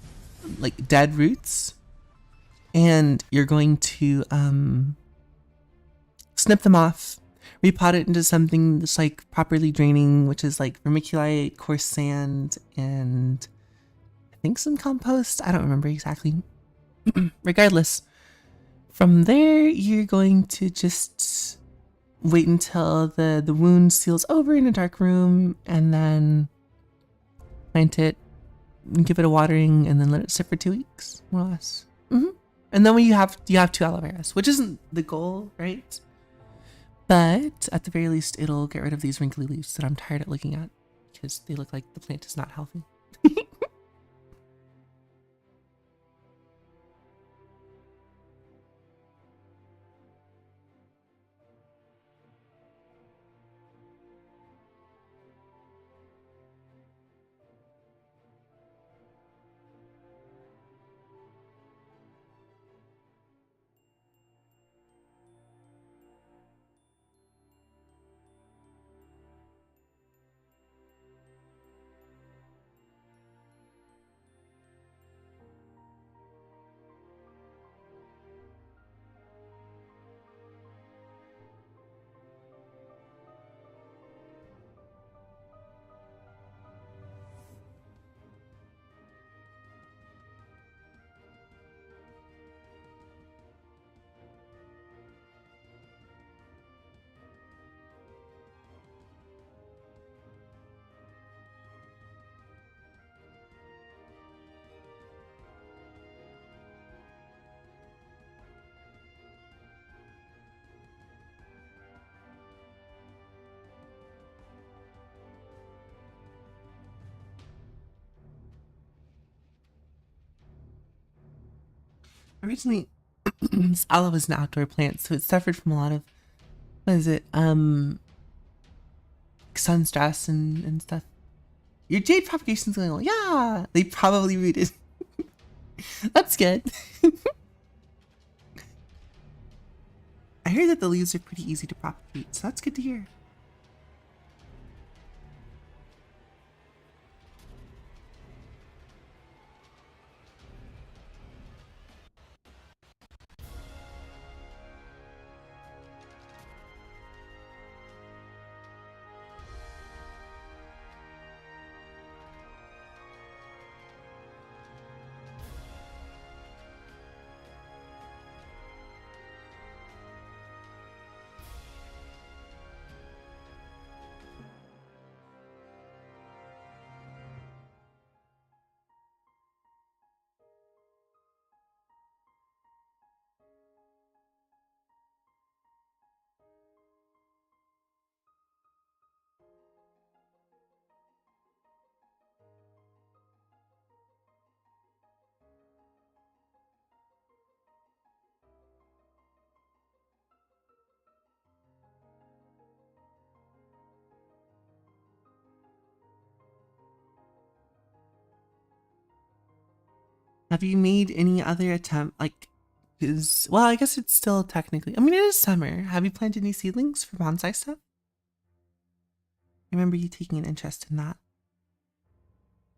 like dead roots and you're going to snip them off, repot it into something that's like properly draining, which is like vermiculite, coarse sand, and I think some compost. I don't remember exactly. Regardless, from there you're going to just wait until the wound seals over in a dark room, and then plant it, give it a watering, and then let it sit for 2 weeks, more or less. And then when you have 2 aloe veras, which isn't the goal, right? But at the very least, it'll get rid of these wrinkly leaves that I'm tired of looking at because they look like the plant is not healthy. Originally, this aloe was an outdoor plant, so it suffered from a lot of, what is it, sun stress and stuff. Your jade propagation's going well. Yeah, they probably rooted. That's good. I heard that the leaves are pretty easy to propagate, so that's good to hear. Have you made any other attempt, like, is, well, I guess it's still technically, I mean, it is summer. Have you planted any seedlings for bonsai stuff? I remember you taking an interest in that.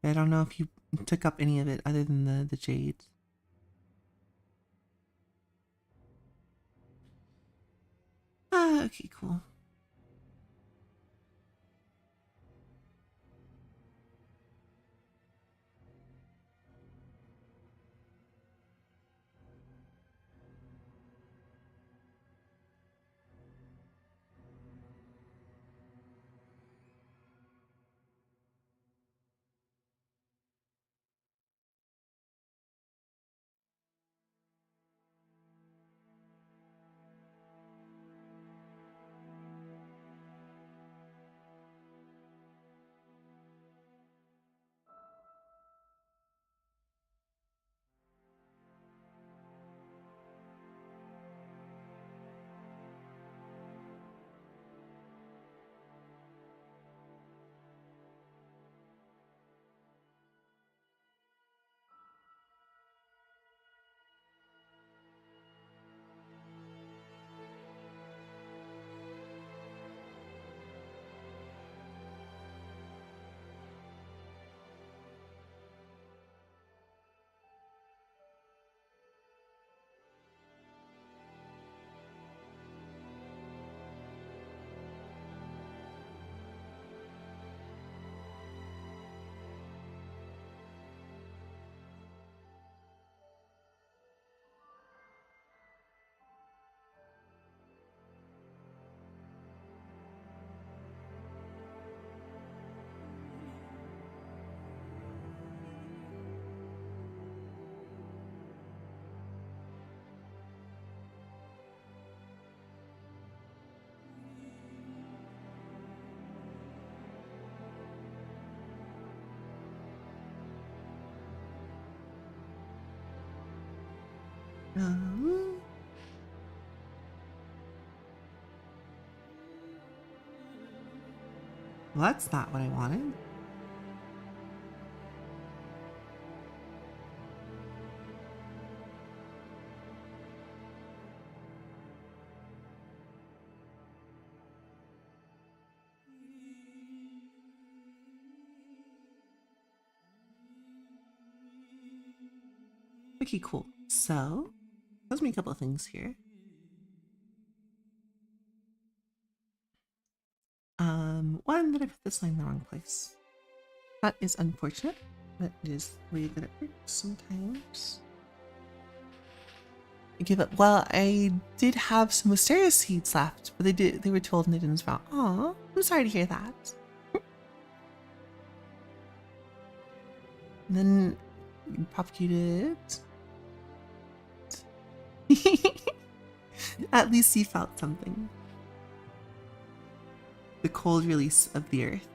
I don't know if you took up any of it other than the jades. Ah, okay, cool. Um, well, that's not what I wanted. Okay, cool. So, let's make a couple of things here. One, that I put this line in the wrong place. That is unfortunate, but it is the way that it works sometimes. I give up. Well, I did have some wisteria seeds left, but they were told and they didn't sprout. Aw, I'm sorry to hear that. And then you propagated. At least you felt something. The cold release of the earth.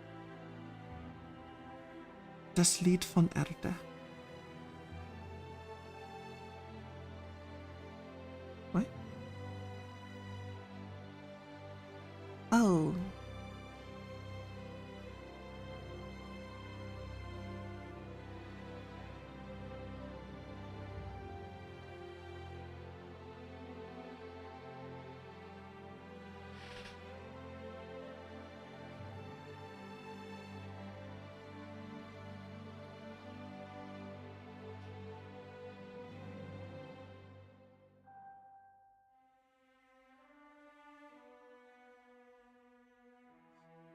Das Lied von Erde. What? Oh.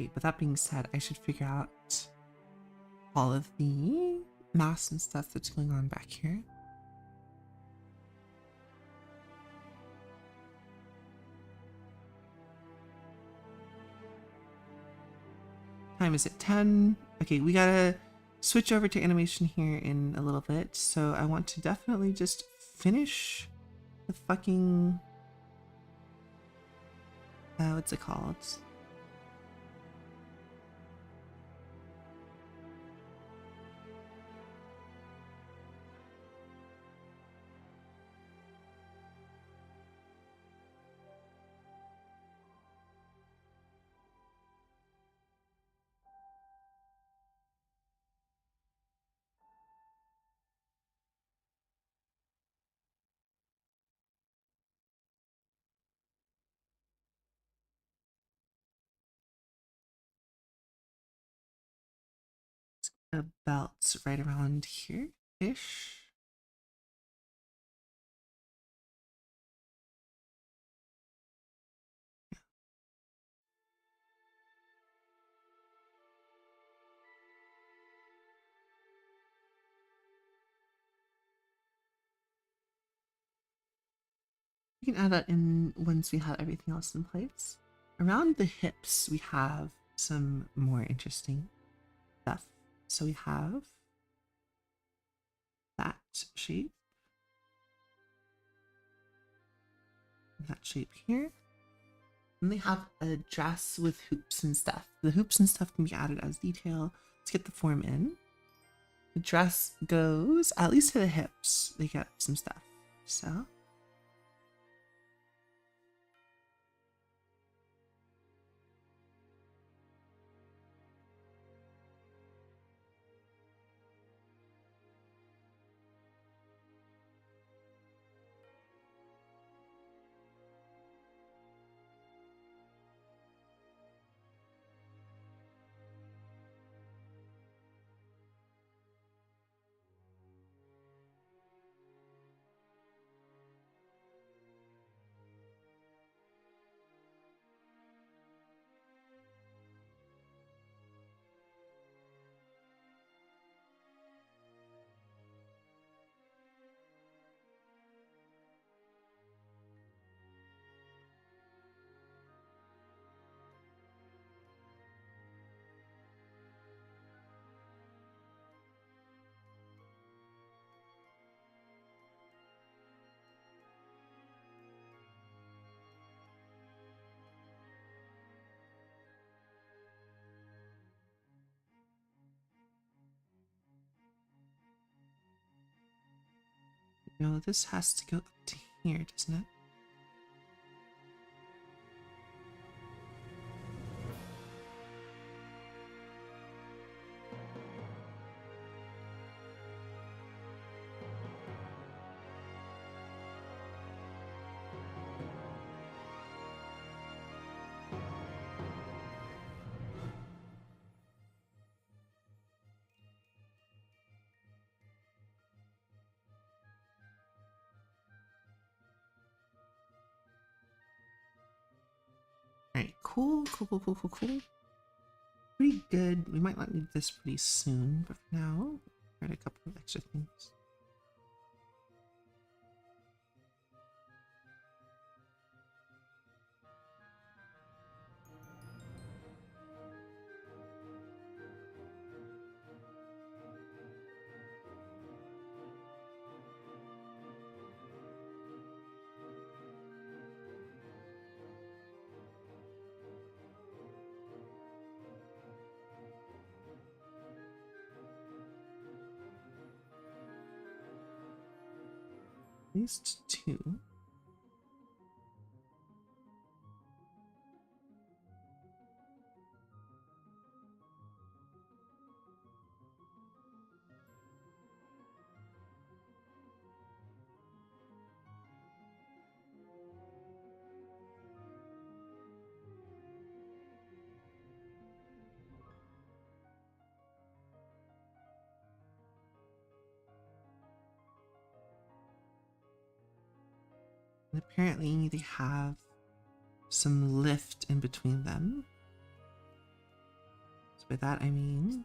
Wait, but that being said, I should figure out all of the mass and stuff that's going on back here. Time is at 10. Okay, we gotta switch over to animation here in a little bit. So I want to definitely just finish the fucking... what's it called? about right around here-ish. We can add that in once we have everything else in place. Around the hips, we have some more interesting stuff. So we have that shape, that shape here. And they have a dress with hoops and stuff. The hoops and stuff can be added as detail. Let's get the form in. The dress goes at least to the hips. They get some stuff. So this has to go up to here, doesn't it? Alright, cool. Pretty good. We might not need this pretty soon, but for now, add a couple of extra things. At least two. And apparently they have some lift in between them. So by that I mean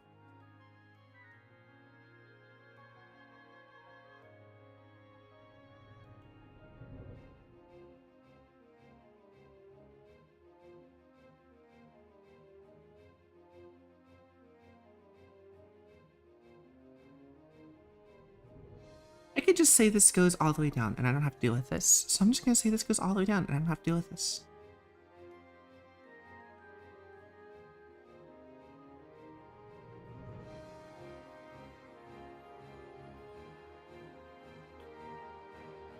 I could just say this goes all the way down and I don't have to deal with this. So I'm just gonna say this goes all the way down and I don't have to deal with this.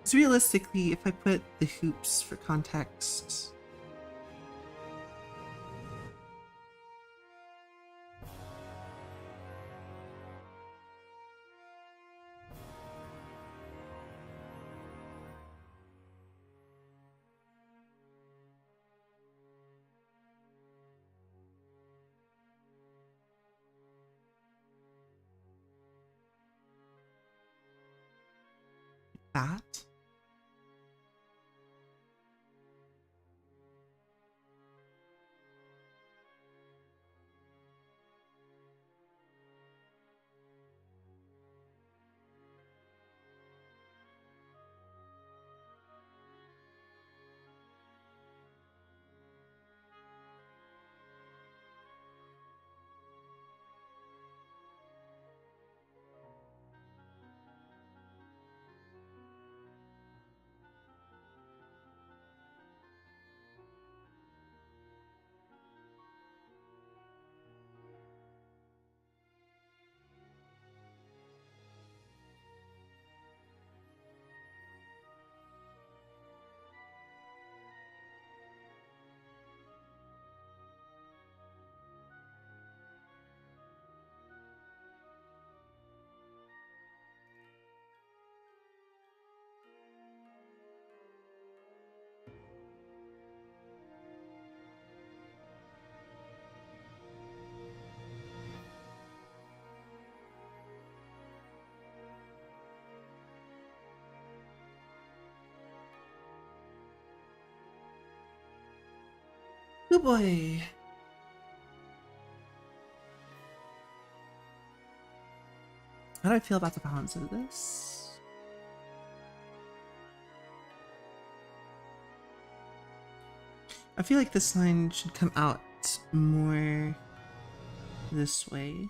So realistically, if I put the hoops for context, that. Oh boy. How do I feel about the balance of this? I feel like this line should come out more this way.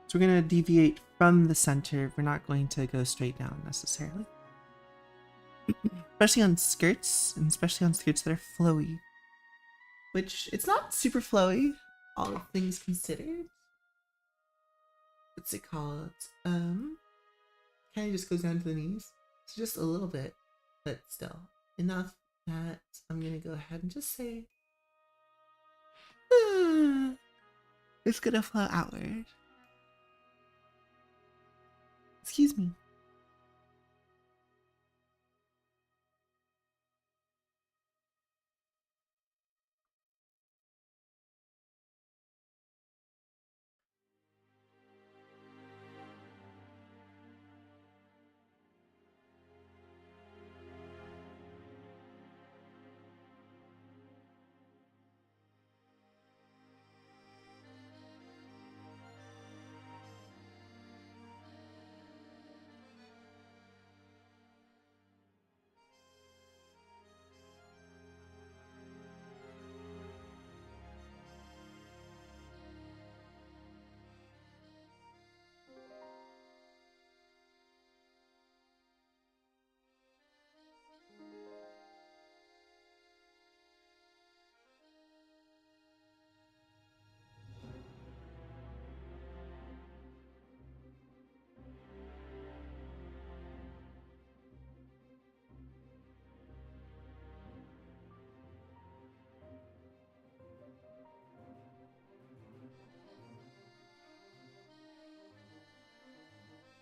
So we're going to deviate from the center. We're not going to go straight down necessarily. Especially on skirts, and especially on skirts that are flowy. Which, it's not super flowy, all things considered. What's it called? Kind of just goes down to the knees. So just a little bit, but still enough that I'm going to go ahead and just say, it's going to flow outward. Excuse me.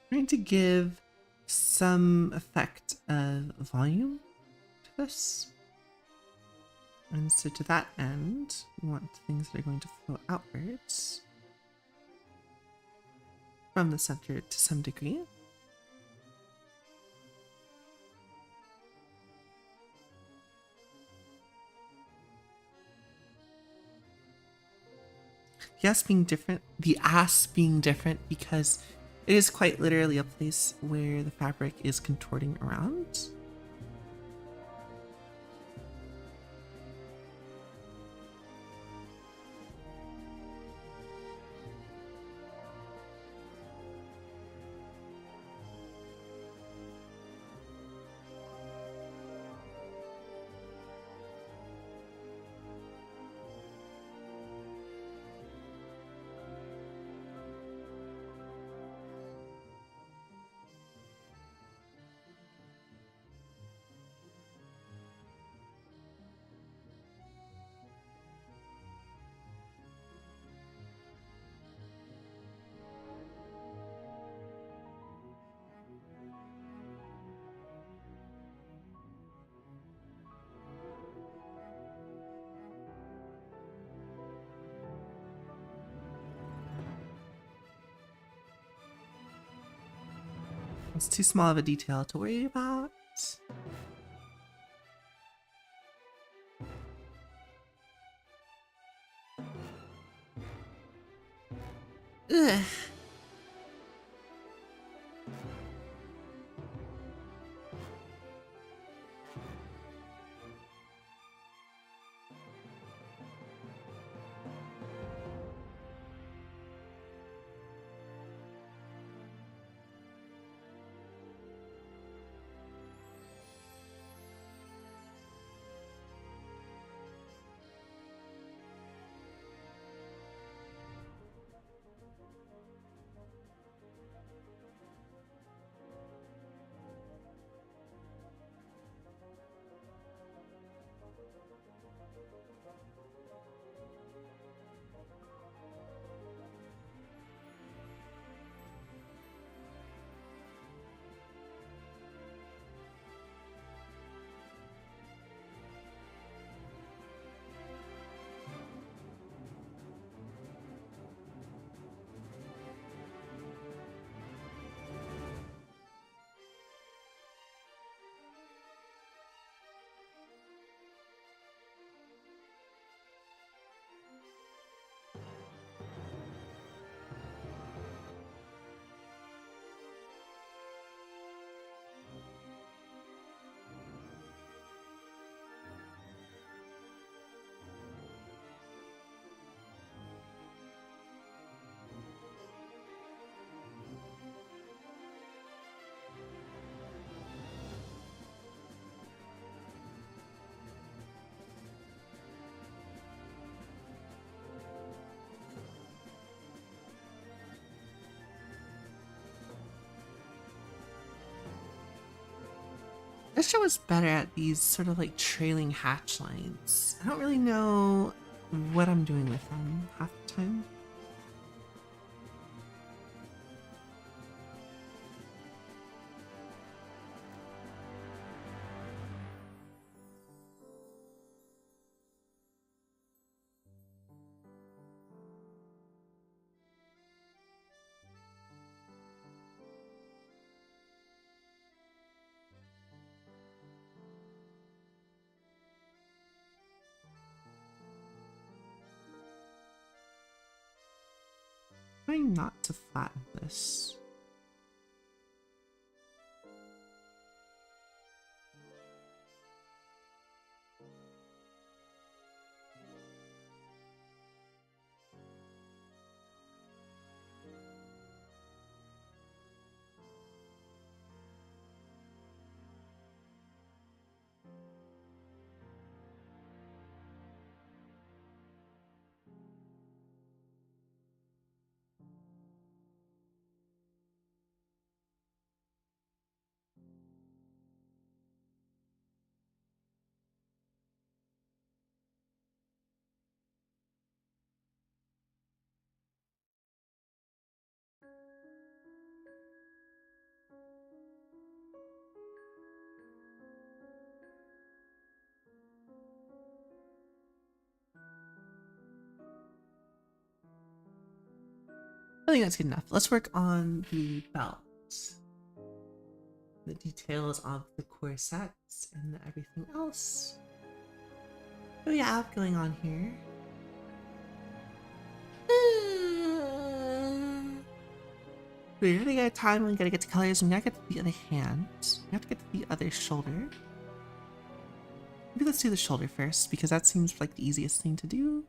Trying to give some effect of volume to this. And so to that end, we want things that are going to flow outwards from the center to some degree. The ass being different because it is quite literally a place where the fabric is contorting around. It's too small of a detail to worry about. Ugh. This show is better at these sort of like trailing hatch lines. I don't really know what I'm doing with them half the time. Trying not to flatten this. I think that's good enough. Let's work on the belt. The details of the corsets and everything else. What do we have going on here? We gotta get time, we gotta get to colors, and we gotta get to the other hand. We have to get to the other shoulder. Maybe let's do the shoulder first, because that seems like the easiest thing to do.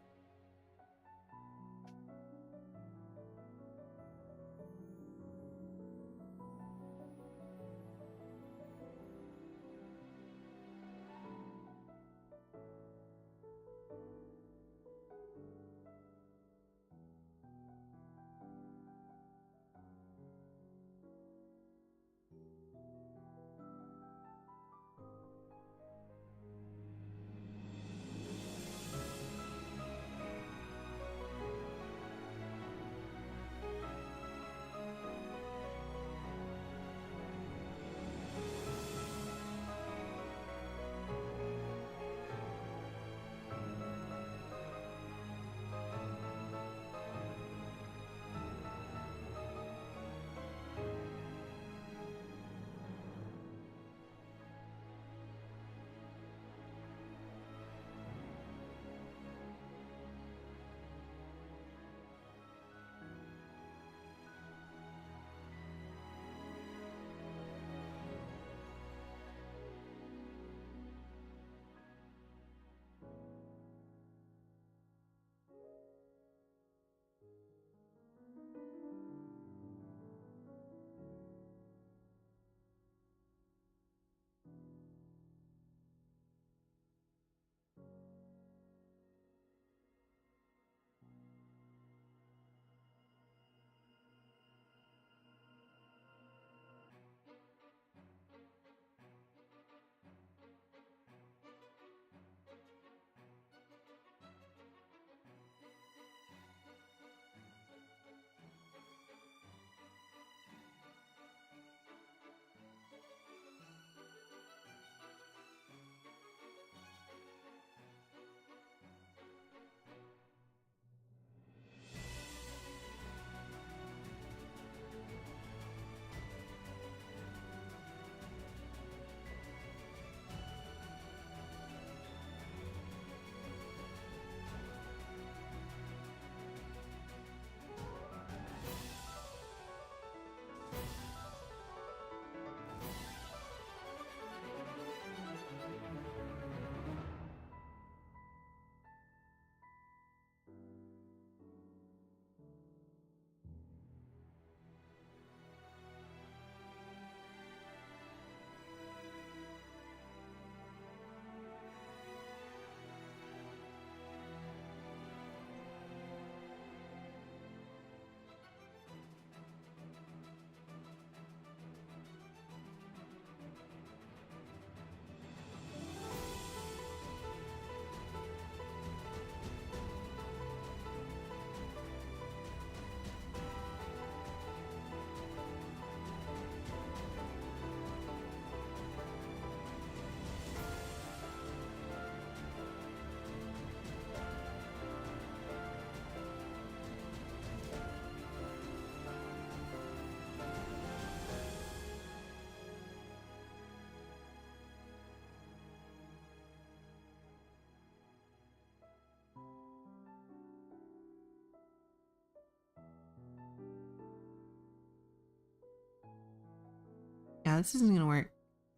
Yeah, this isn't gonna work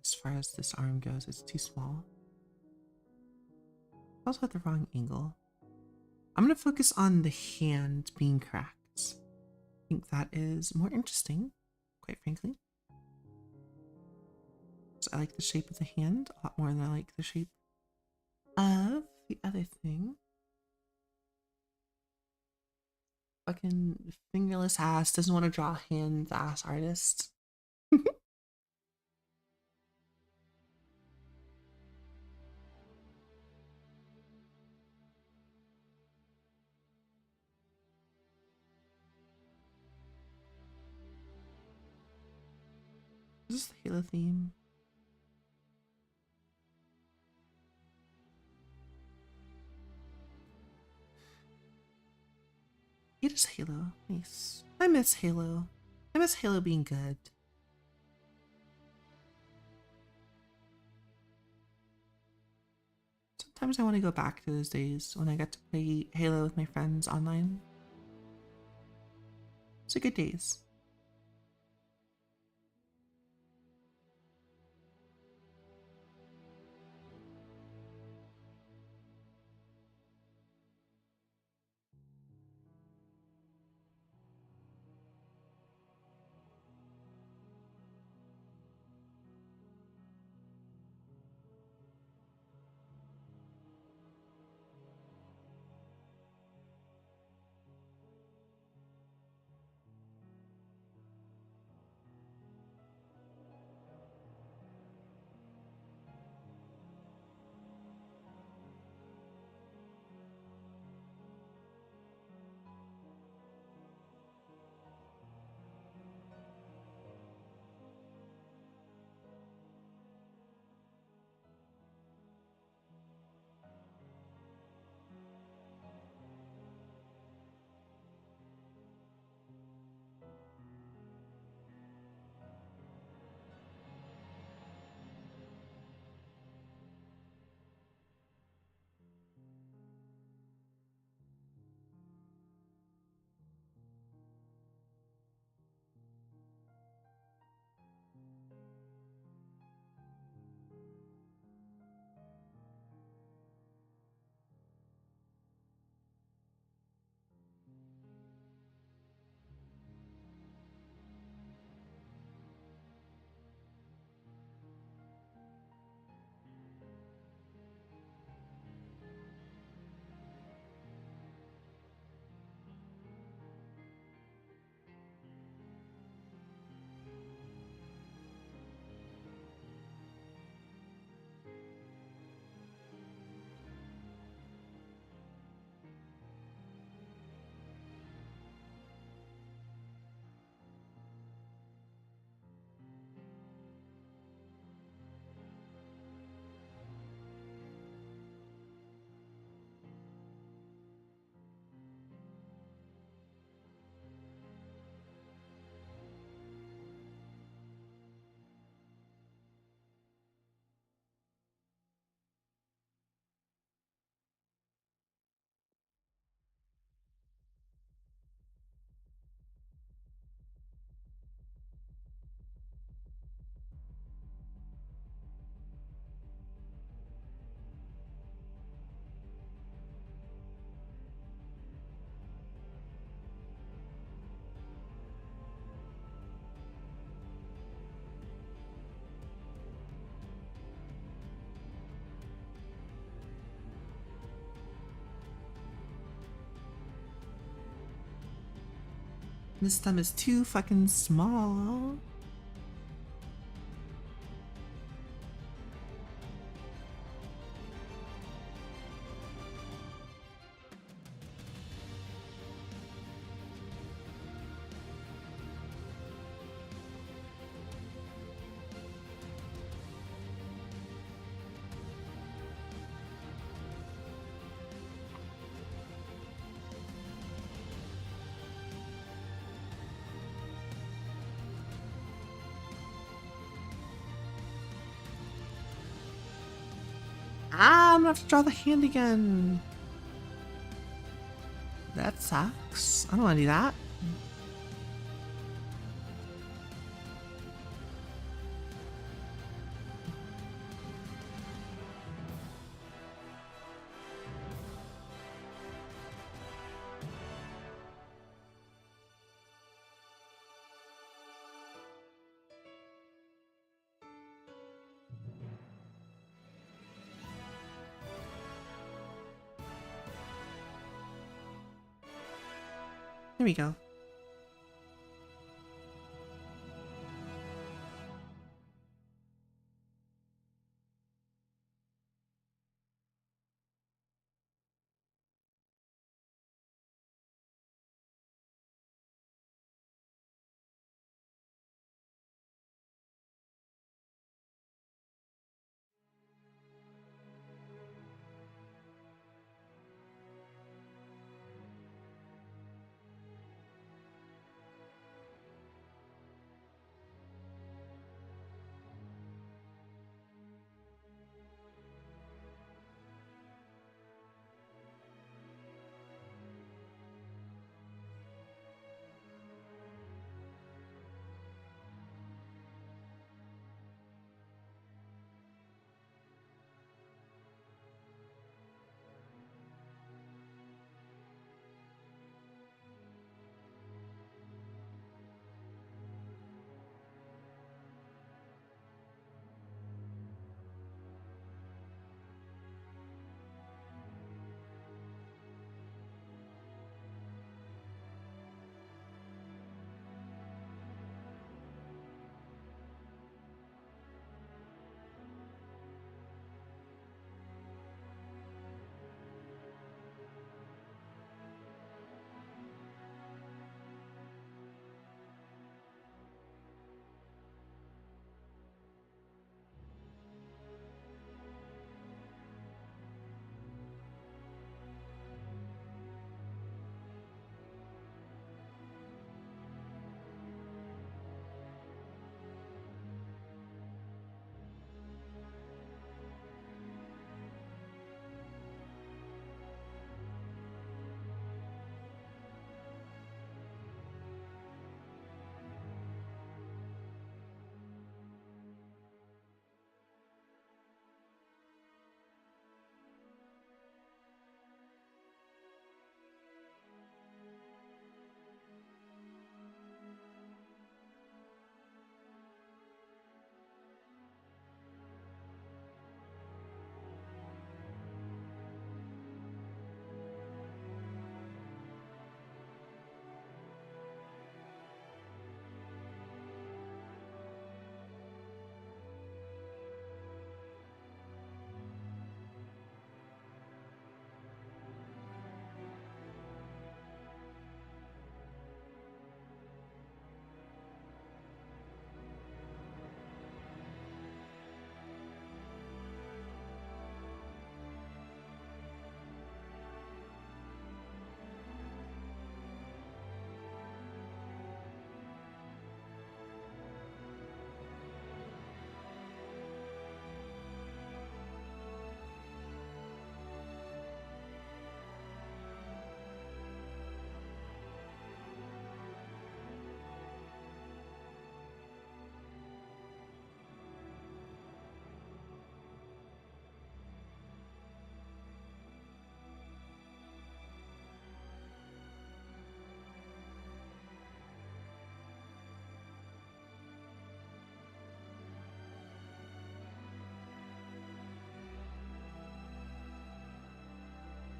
as far as this arm goes. It's too small. Also at the wrong angle. I'm gonna focus on the hand being cracked. I think that is more interesting, quite frankly. So I like the shape of the hand a lot more than I like the shape of the other thing. Fucking fingerless ass doesn't want to draw hands ass artist. This is the Halo theme. It is Halo. Nice. I miss Halo. I miss Halo being good. Sometimes I want to go back to those days when I got to play Halo with my friends online. It's a good days. This thumb is too fucking small. Ah, I'm gonna have to draw the hand again. That sucks. I don't wanna do that. There we go.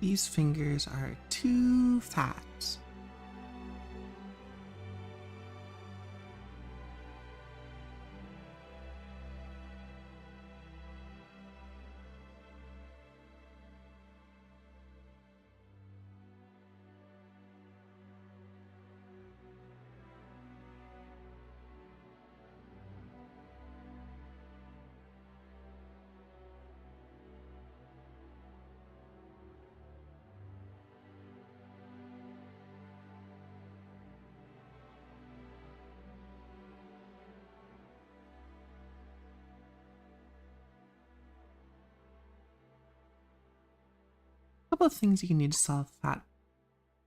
These fingers are too fat. A couple of things you can do to solve fat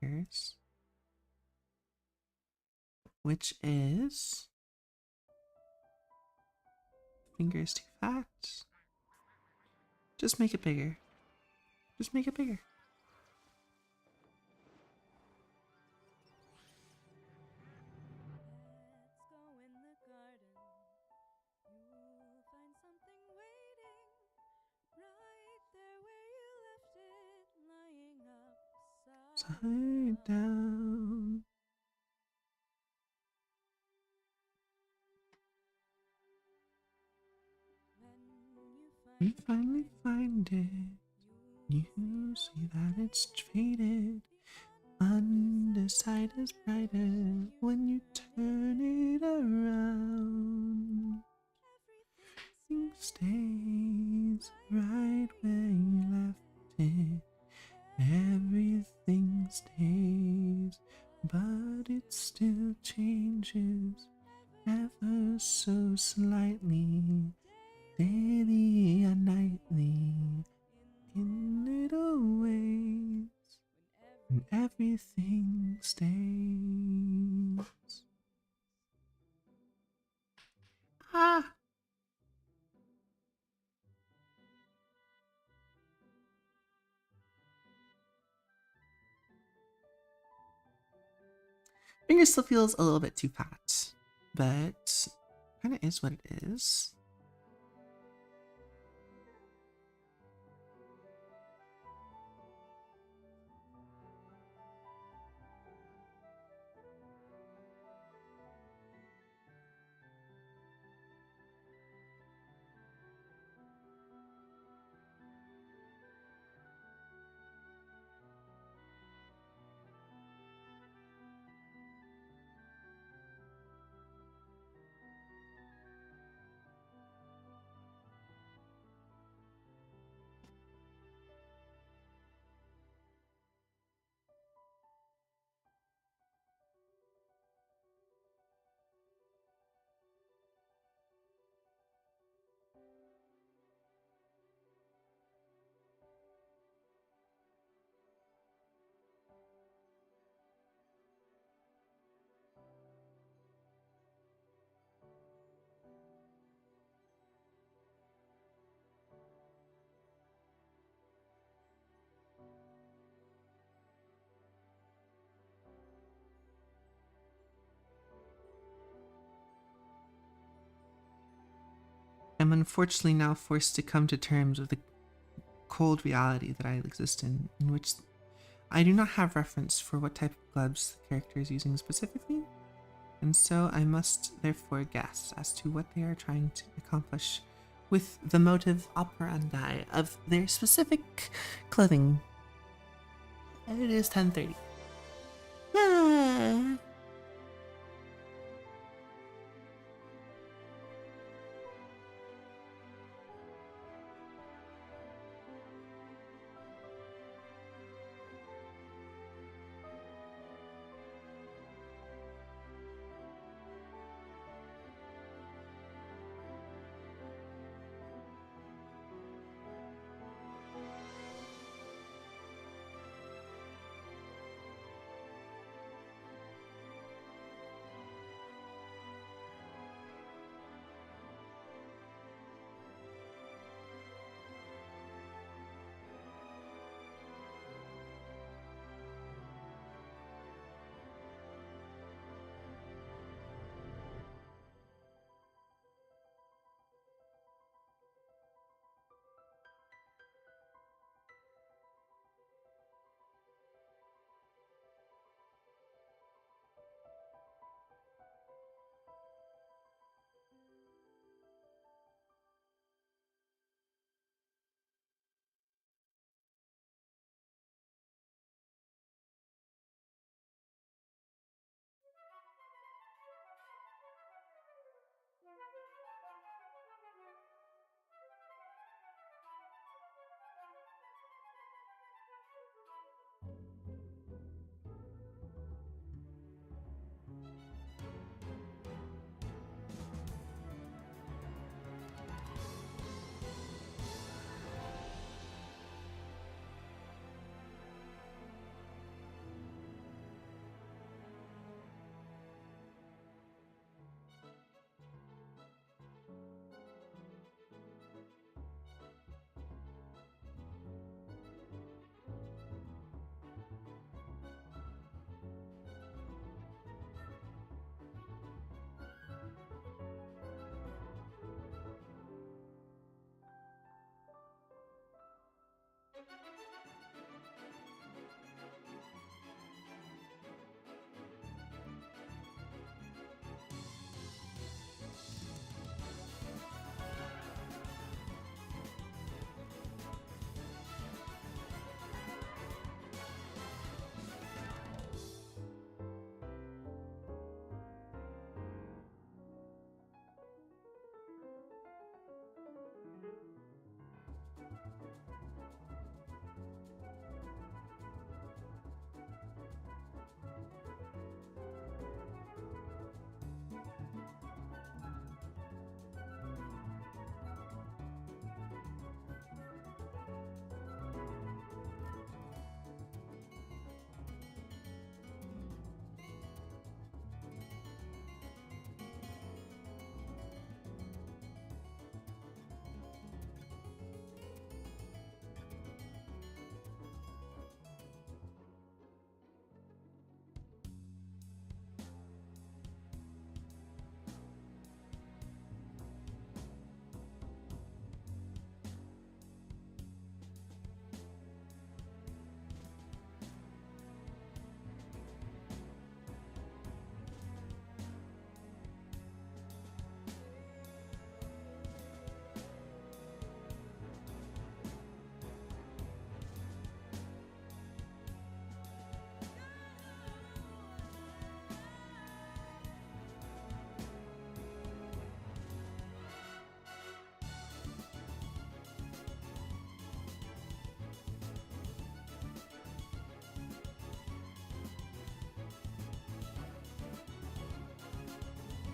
fingers, which is fingers too fat. Just make it bigger. Just make it bigger. Let's go in the garden. You'll find something waiting right there where you left it, lying upside Side down. you finally find it, you see that it's faded. Underside is brighter when you turn it around. Everything stays right where you left it. Everything stays, but it still changes ever so slightly, daily and nightly, in little ways, and everything stays. Ah! Finger still feels a little bit too fat, but kind of is what it is. I'm unfortunately now forced to come to terms with the cold reality that I exist in which I do not have reference for what type of gloves the character is using specifically, and so I must therefore guess as to what they are trying to accomplish with the motive operandi of their specific clothing. It is 10:30. Ah.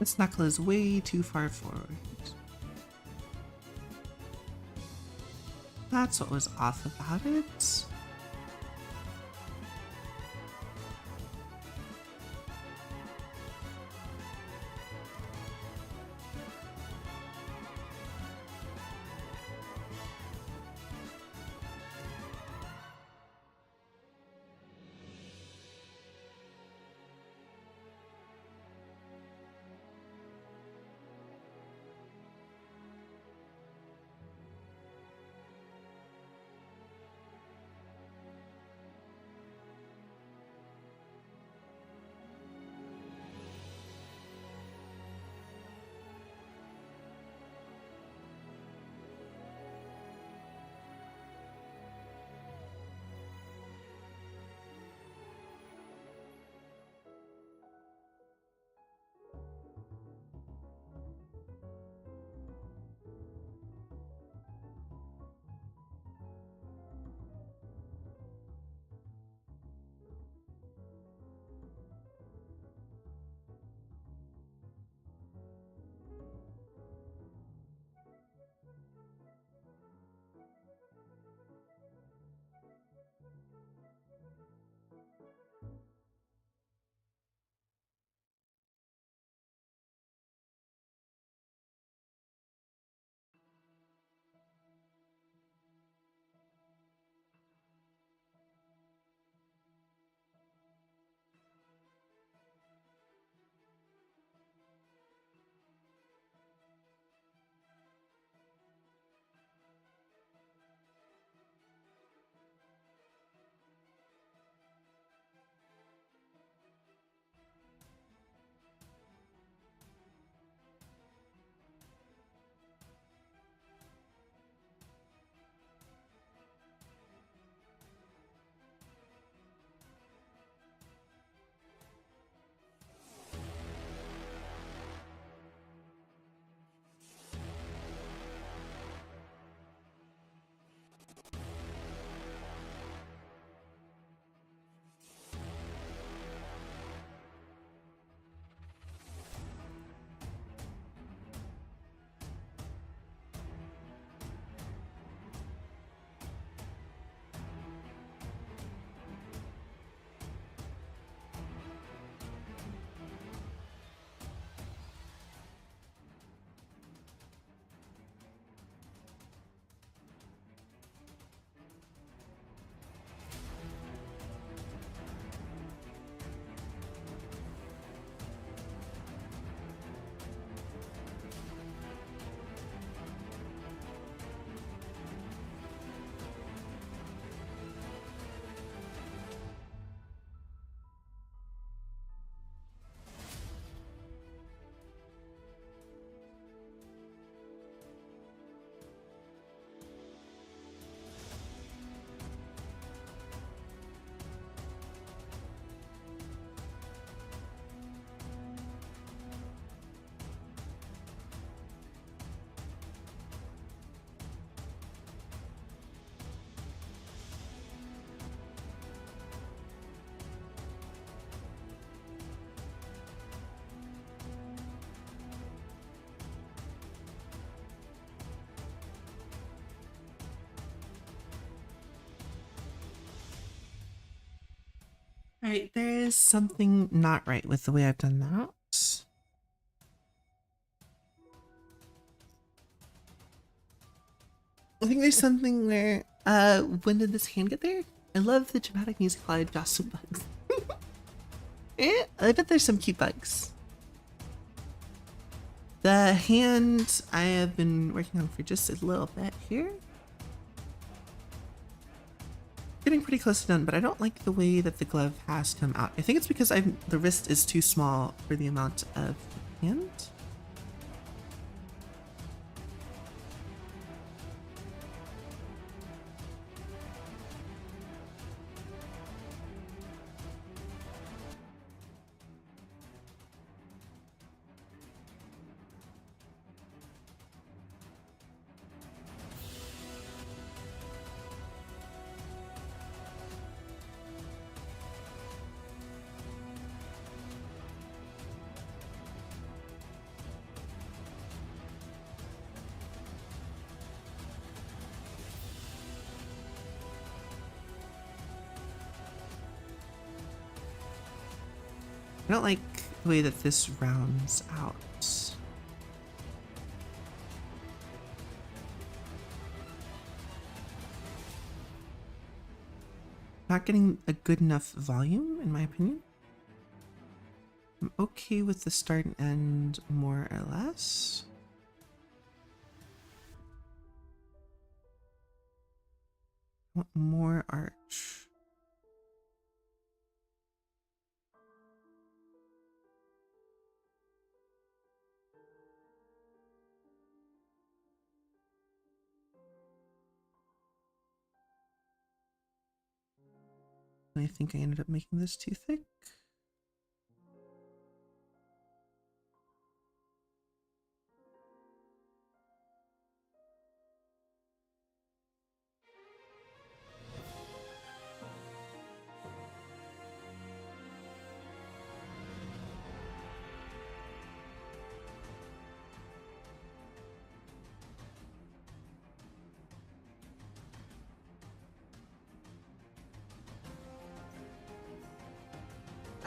This knuckle is way too far forward. That's what was off about it. All right, there is something not right with the way I've done that. I think there's something where, when did this hand get there? I love the dramatic music while I adjust some bugs. Yeah, I bet there's some cute bugs. The hand I have been working on for just a little bit here. Getting pretty close to done, but I don't like the way that the glove has come out. I think it's because the wrist is too small for the amount of hand. I don't like the way that this rounds out. Not getting a good enough volume, in my opinion. I'm okay with the start and end, more or less. I want more arch. And I think I ended up making this too thick.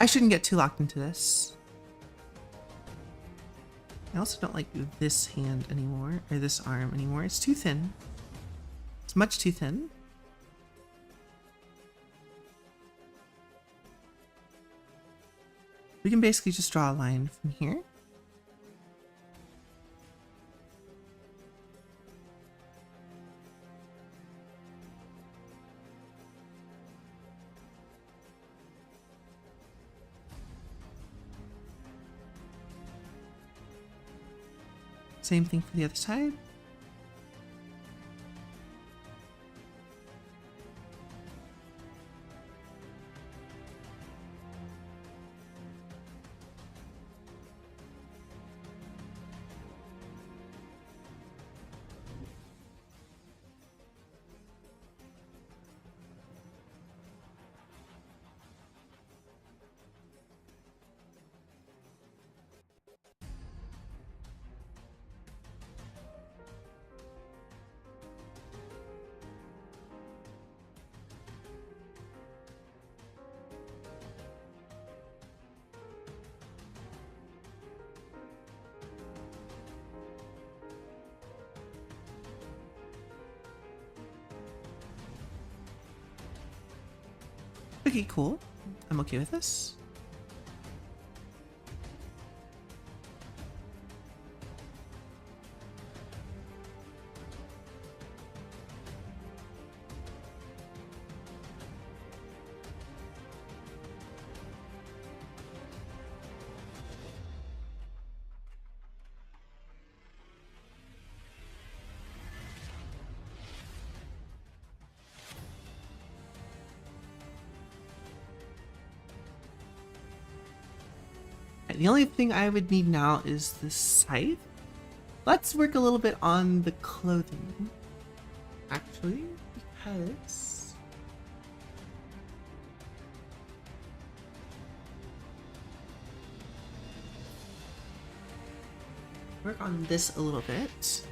I shouldn't get too locked into this. I also don't like this hand anymore, or this arm anymore. It's too thin. It's much too thin. We can basically just draw a line from here. Same thing for the other side. Okay, cool. I'm okay with this. The only thing I would need now is the scythe. Let's work a little bit on the clothing, actually, because work on this a little bit.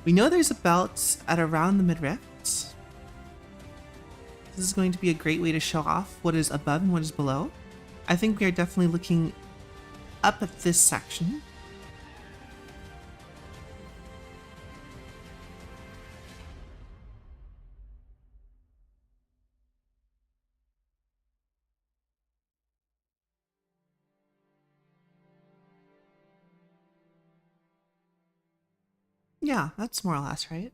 We know there's a belt at around the midriff. This is going to be a great way to show off what is above and what is below. I think we are definitely looking up at this section. Yeah, that's more or less right.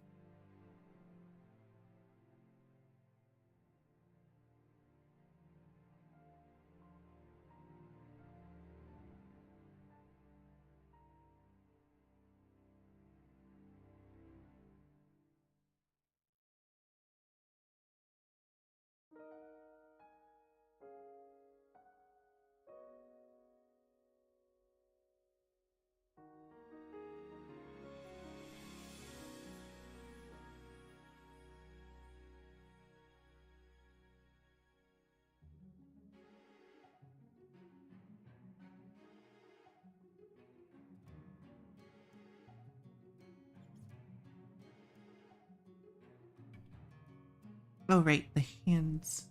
Oh, right, the hands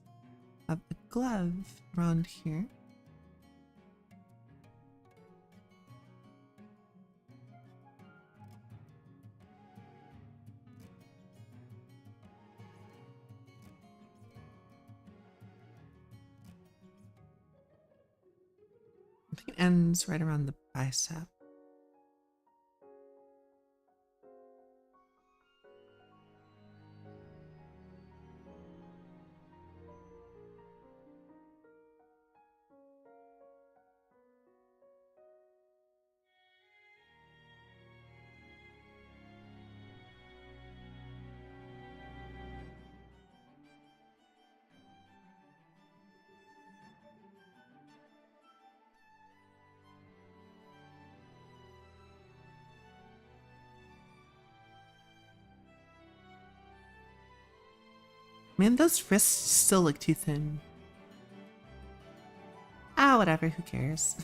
of the glove around here. I think it ends right around the bicep. Man, those wrists still look too thin. Ah, whatever, who cares?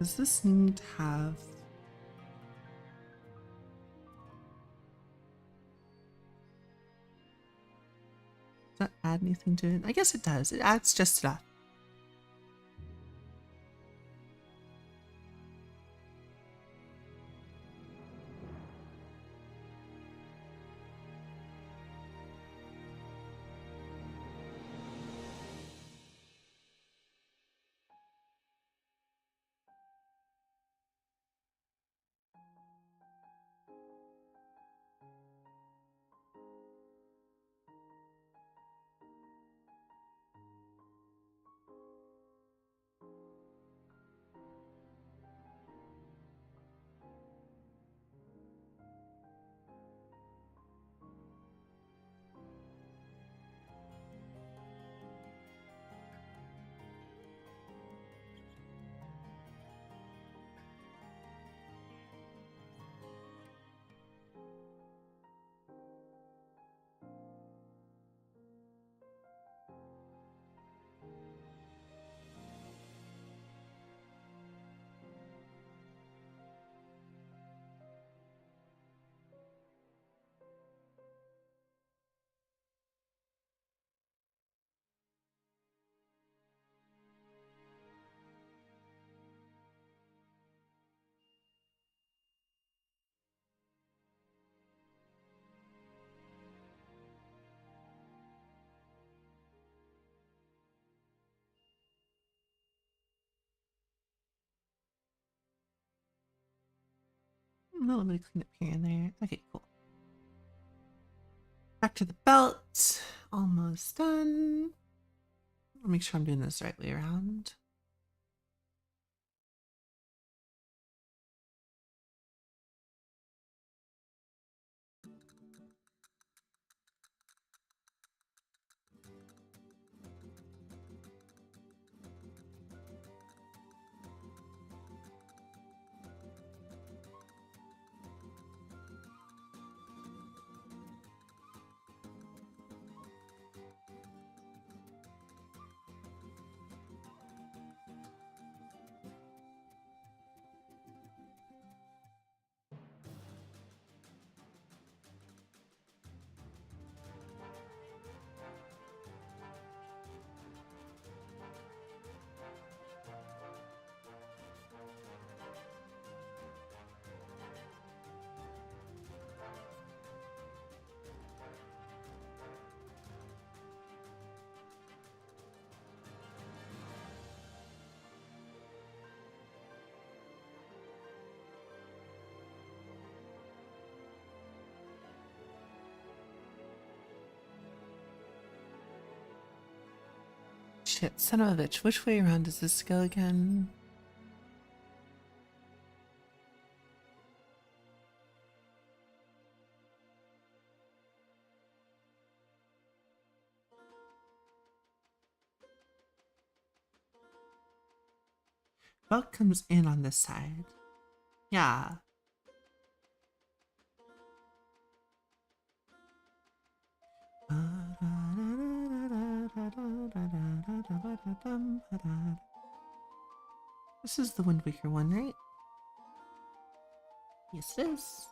Does this need to have... Does that add anything to it? I guess it does. It adds just enough. A little bit of cleanup here and there. Okay, cool. Back to the belt. Almost done. I'll make sure I'm doing this the right way around. Shit, son of a bitch. Which way around does this go again? Buck comes in on this side. Yeah. This is the Wind Waker one, right? Yes, it is.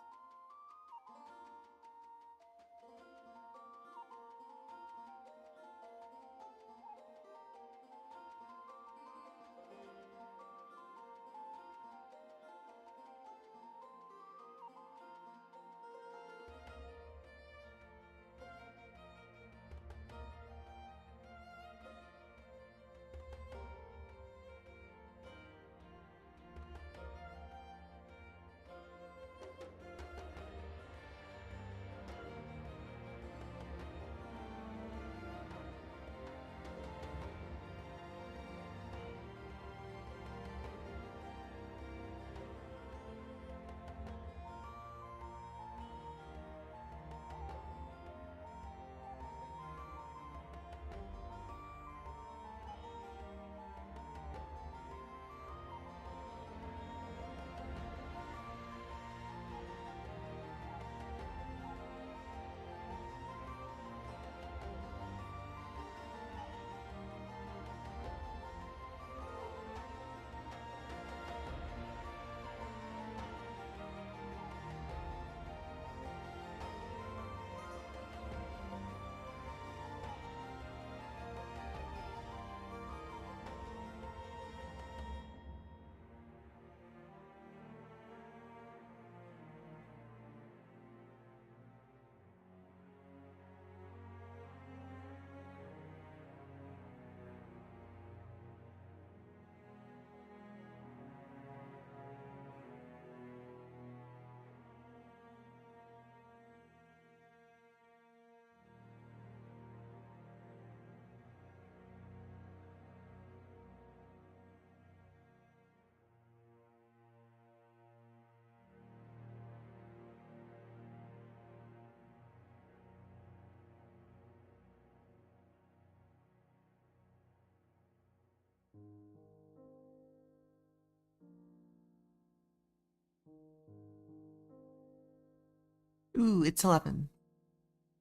Ooh, it's 11.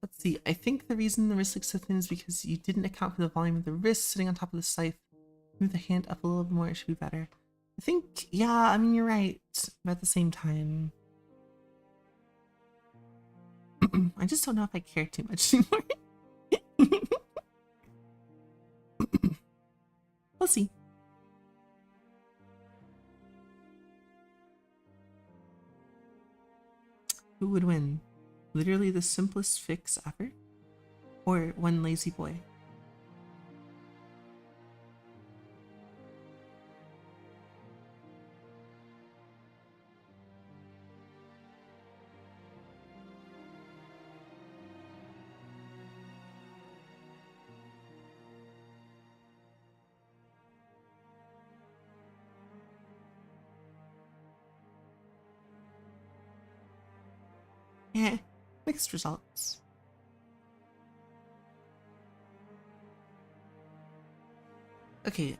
Let's see. I think the reason the wrist looks so thin is because you didn't account for the volume of the wrist sitting on top of the scythe. Move the hand up a little bit more, it should be better. I think, yeah, I mean, you're right. But at the same time, I just don't know if I care too much anymore. We'll see. Who would win? Literally the simplest fix ever? Or one lazy boy? Yeah, mixed results. Okay,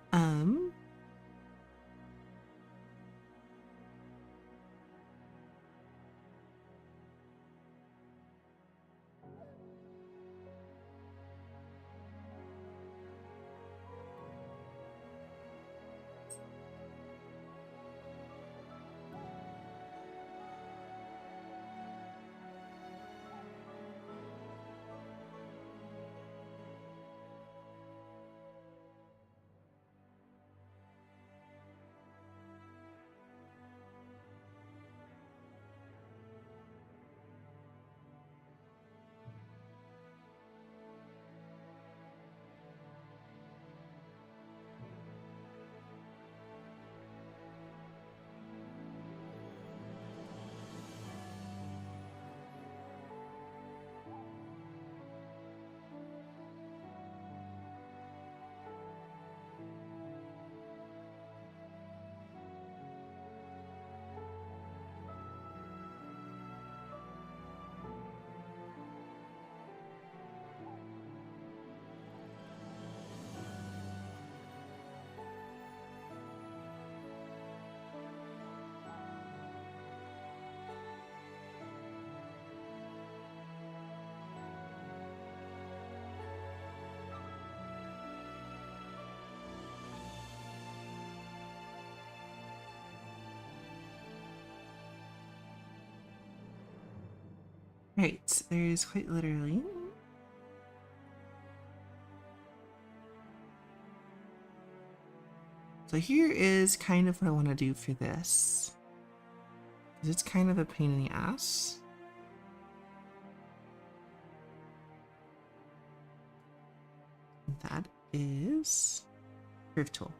Right, there's quite literally. So here is kind of what I want to do for this. Because it's kind of a pain in the ass. That is Curve Tool.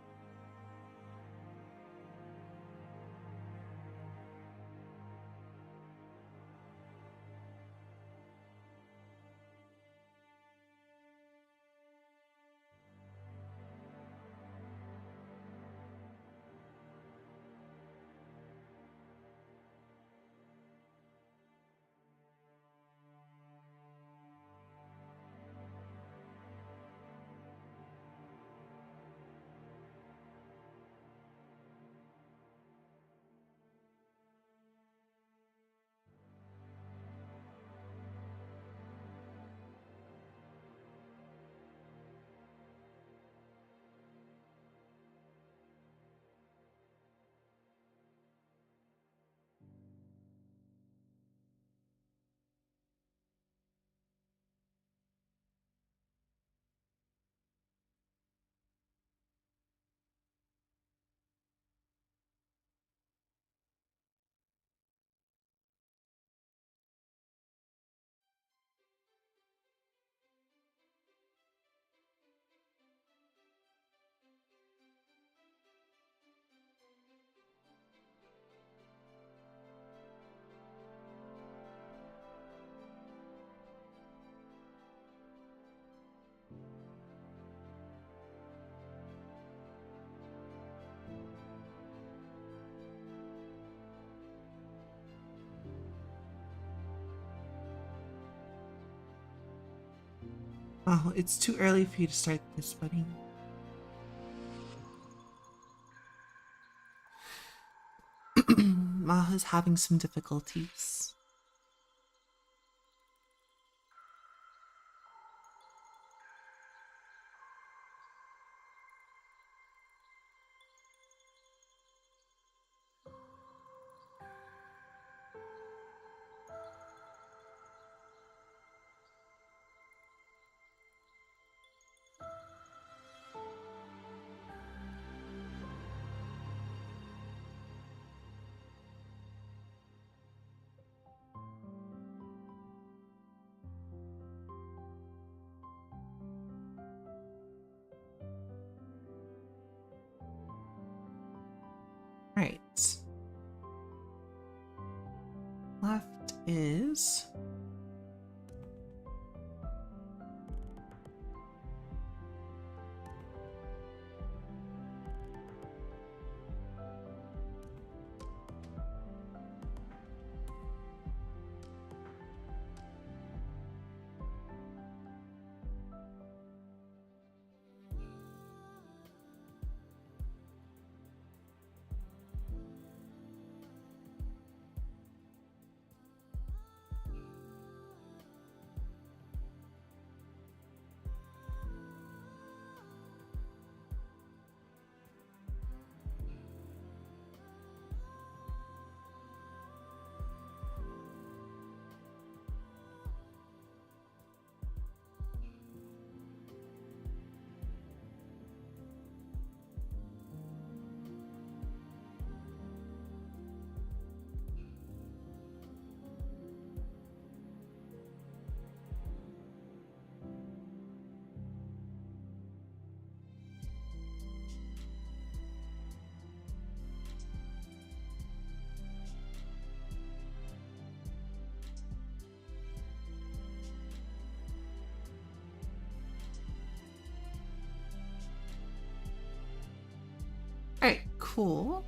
Oh, it's too early for you to start this, buddy. Maha's having some difficulties. Right. Left is... Alright, cool.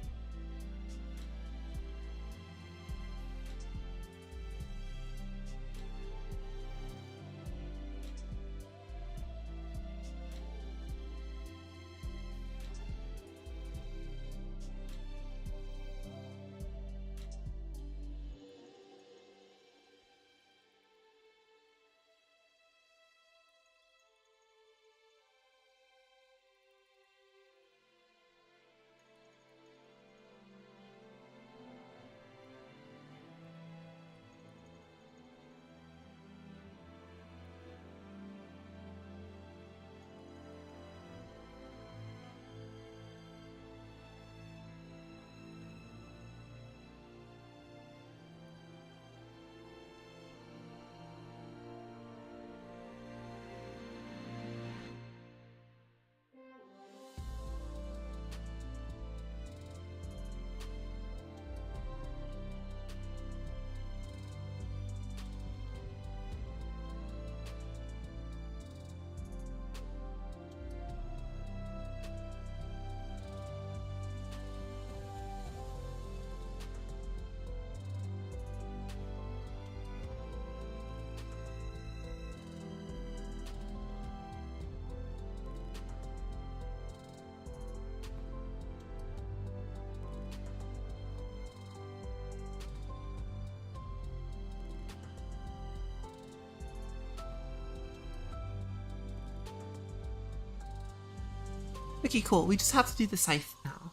Okay, cool. We just have to do the scythe now.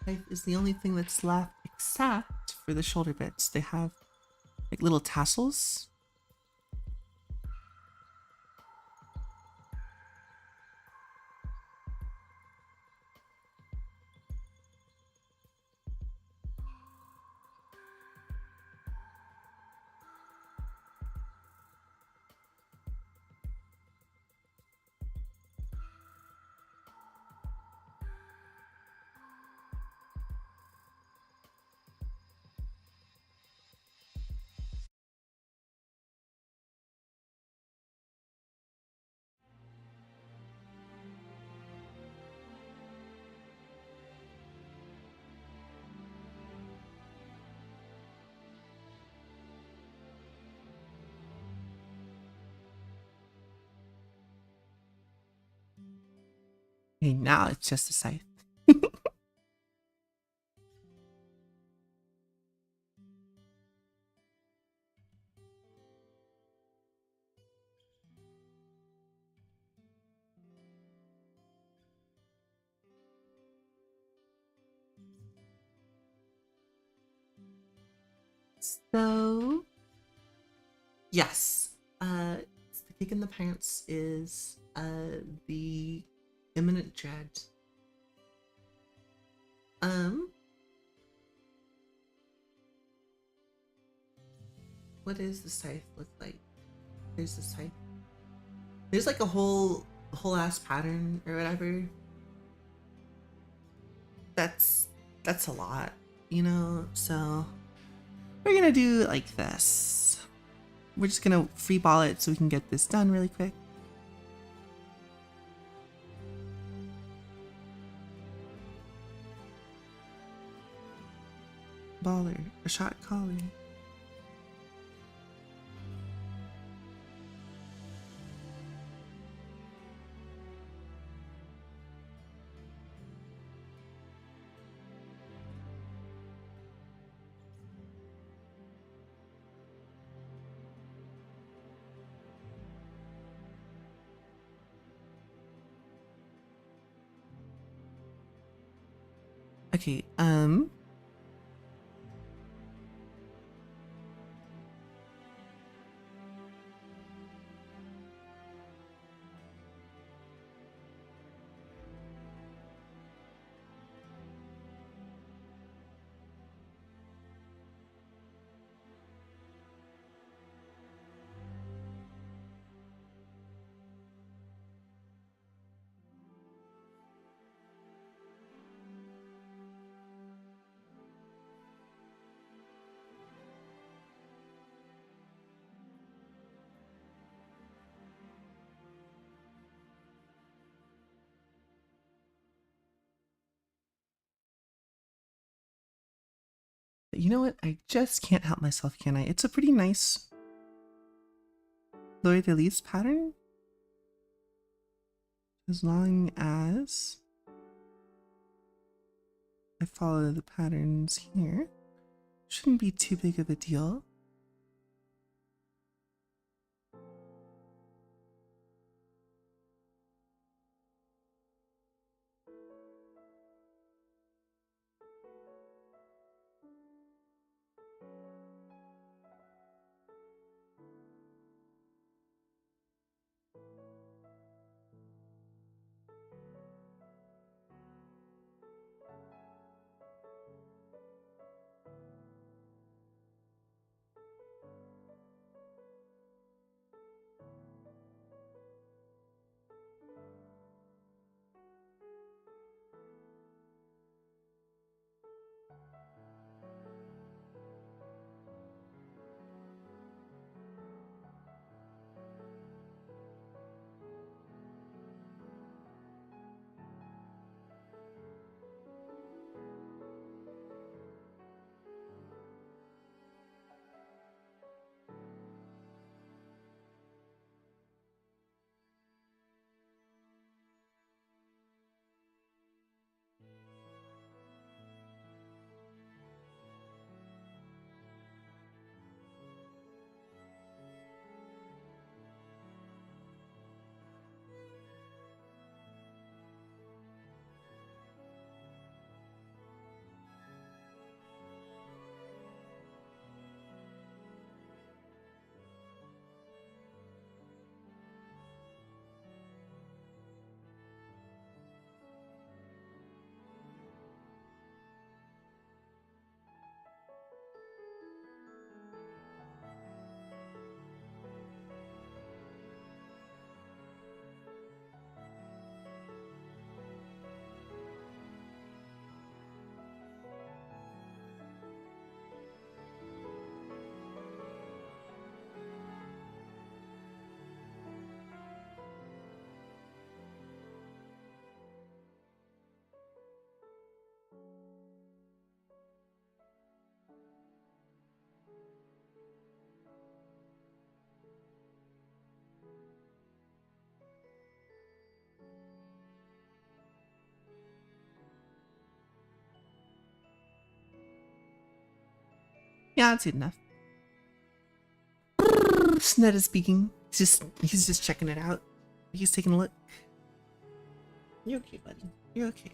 Scythe is the only thing that's left except for the shoulder bits. They have like little tassels. Okay, now it's just a scythe. So, yes, the kick in the pants is the imminent dread. What does the scythe look like? There's the scythe. There's like a whole ass pattern or whatever. That's a lot, you know. So we're gonna do it like this. We're just gonna free ball it so we can get this done really quick. Baller, a shot caller. Okay, you know what? I just can't help myself, can I? It's a pretty nice Fleur de Lis pattern. As long as I follow the patterns here, shouldn't be too big of a deal. Yeah, that's good enough. Sned is speaking. He's just checking it out. He's taking a look. You're okay, buddy. You're okay.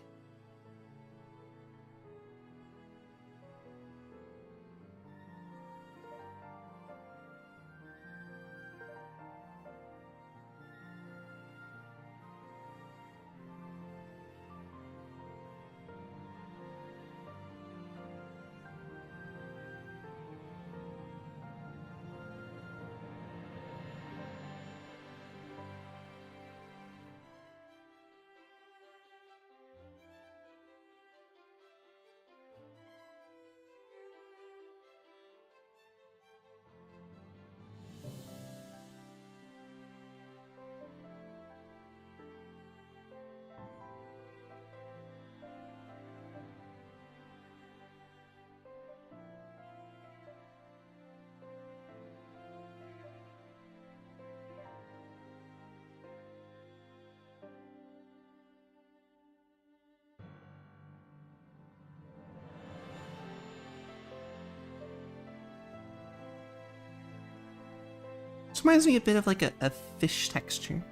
This reminds me a bit of like a fish texture.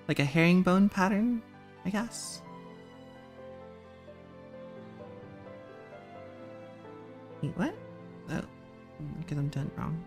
Like a herringbone pattern, I guess. Wait, what? Oh, because I'm done wrong.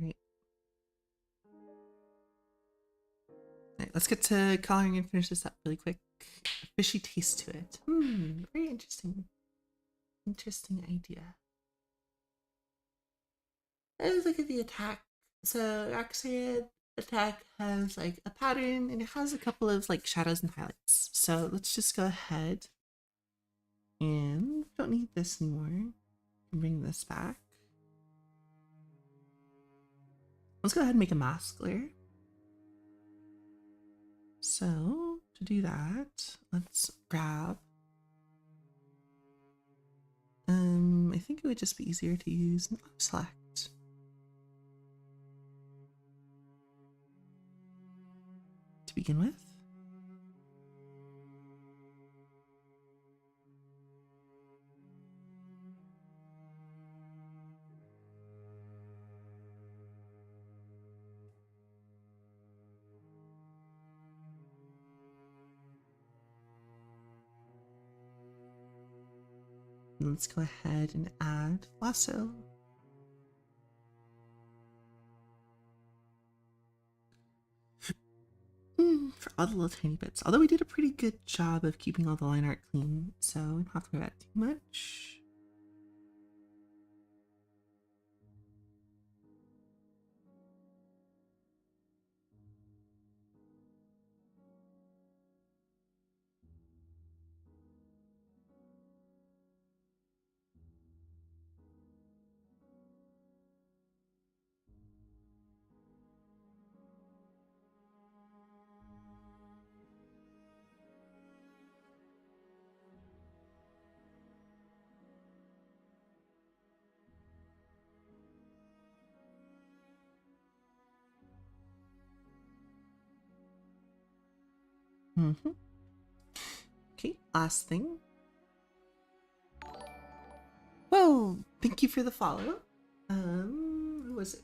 Right. Alright, let's get to coloring and finish this up really quick. A fishy taste to it. Very interesting. Interesting idea. Let's look at the attack. So Roxanne attack has like a pattern and it has a couple of like shadows and highlights. So let's just go ahead and don't need this anymore. Bring this back. Let's go ahead and make a mask layer. So to do that, let's grab. I think it would just be easier to use an select. To begin with. Let's go ahead and add lasso. For all the little tiny bits. Although we did a pretty good job of keeping all the line art clean, so we don't have to worry about too much. Okay, last thing. Whoa! Thank you for the follow. Who was it?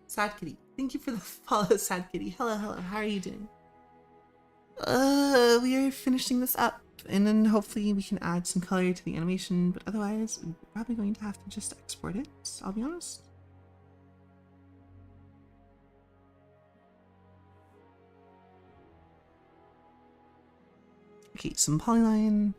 Sad Kitty. Thank you for the follow, Sad Kitty. Hello, hello. How are you doing? We are finishing this up, and then hopefully we can add some color to the animation. But otherwise, we're probably going to have to just export it. I'll be honest. Okay, some polyline.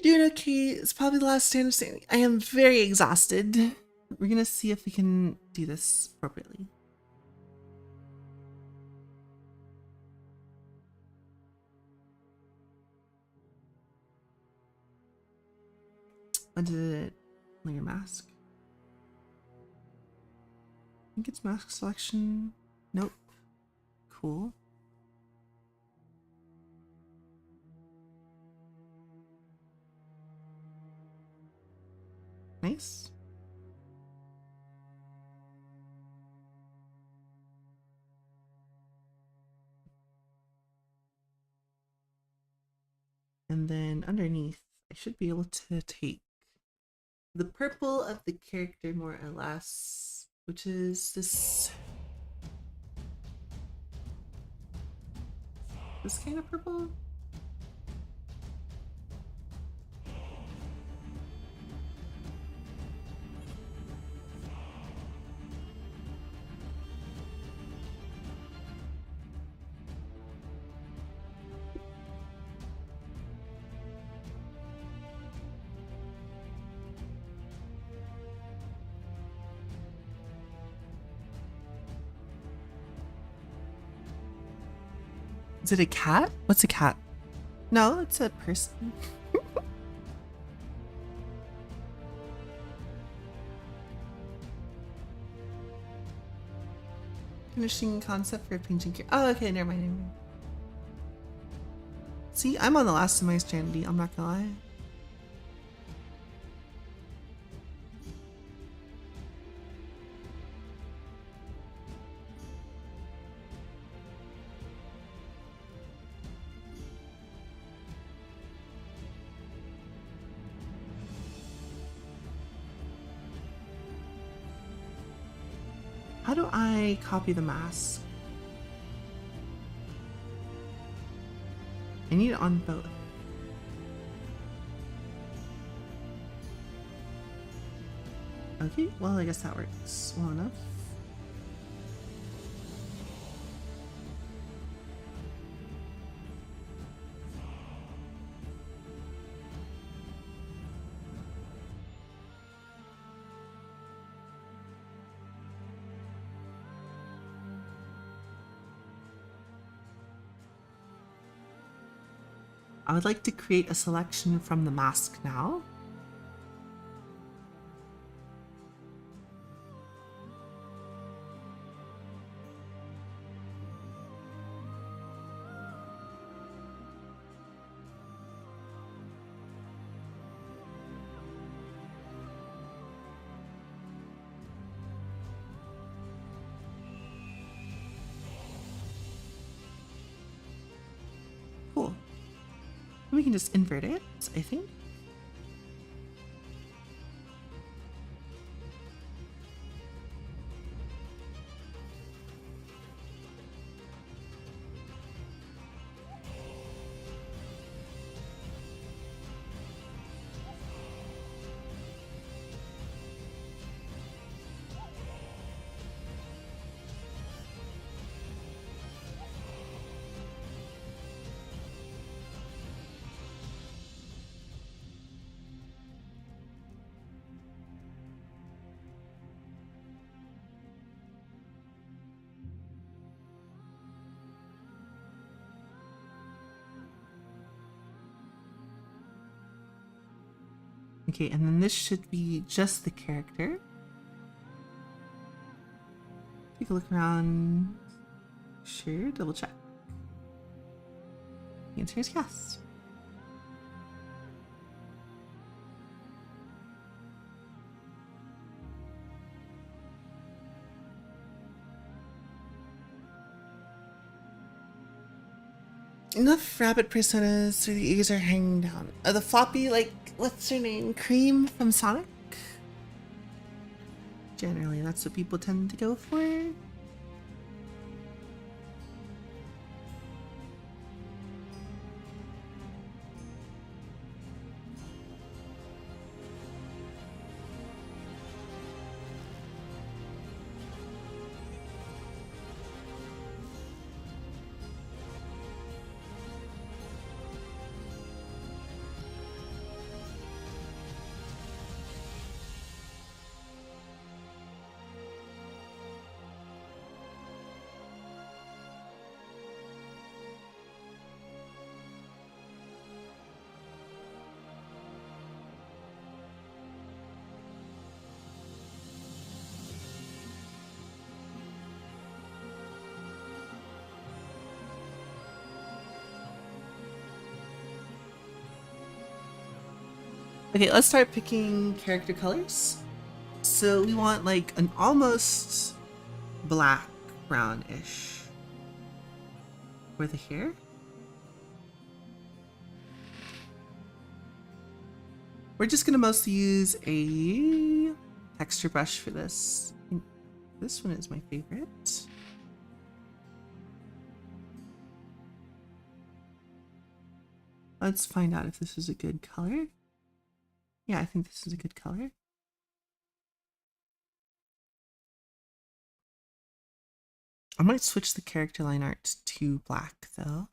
doing okay. It's probably the last stand of standing. I am very exhausted. We're gonna see if we can do this appropriately. When did it leave your mask? I think it's mask selection. Nope. Cool. Nice. And then underneath, I should be able to take the purple of the character more or less, which is this kind of purple. Is it a cat? What's a cat? No, it's a person. Finishing concept for a painting care. Oh, okay, never mind, never mind. See, I'm on the last of my sanity, I'm not gonna lie. How do I copy the mask? I need it on both. Okay, well, I guess that works well enough. I would like to create a selection from the mask now. Cool. We can just invert it, I think. Okay, and then this should be just the character. Take a look around. Sure, double check. The answer is yes. Enough rabbit personas so the ears are hanging down. The floppy, like, what's her name? Cream from Sonic? Generally, that's what people tend to go for. Okay, let's start picking character colors. So we want like an almost black brownish for the hair. We're just gonna mostly use a texture brush for this. I think this one is my favorite. Let's find out if this is a good color. Yeah, I think this is a good color. I might switch the character line art to black though.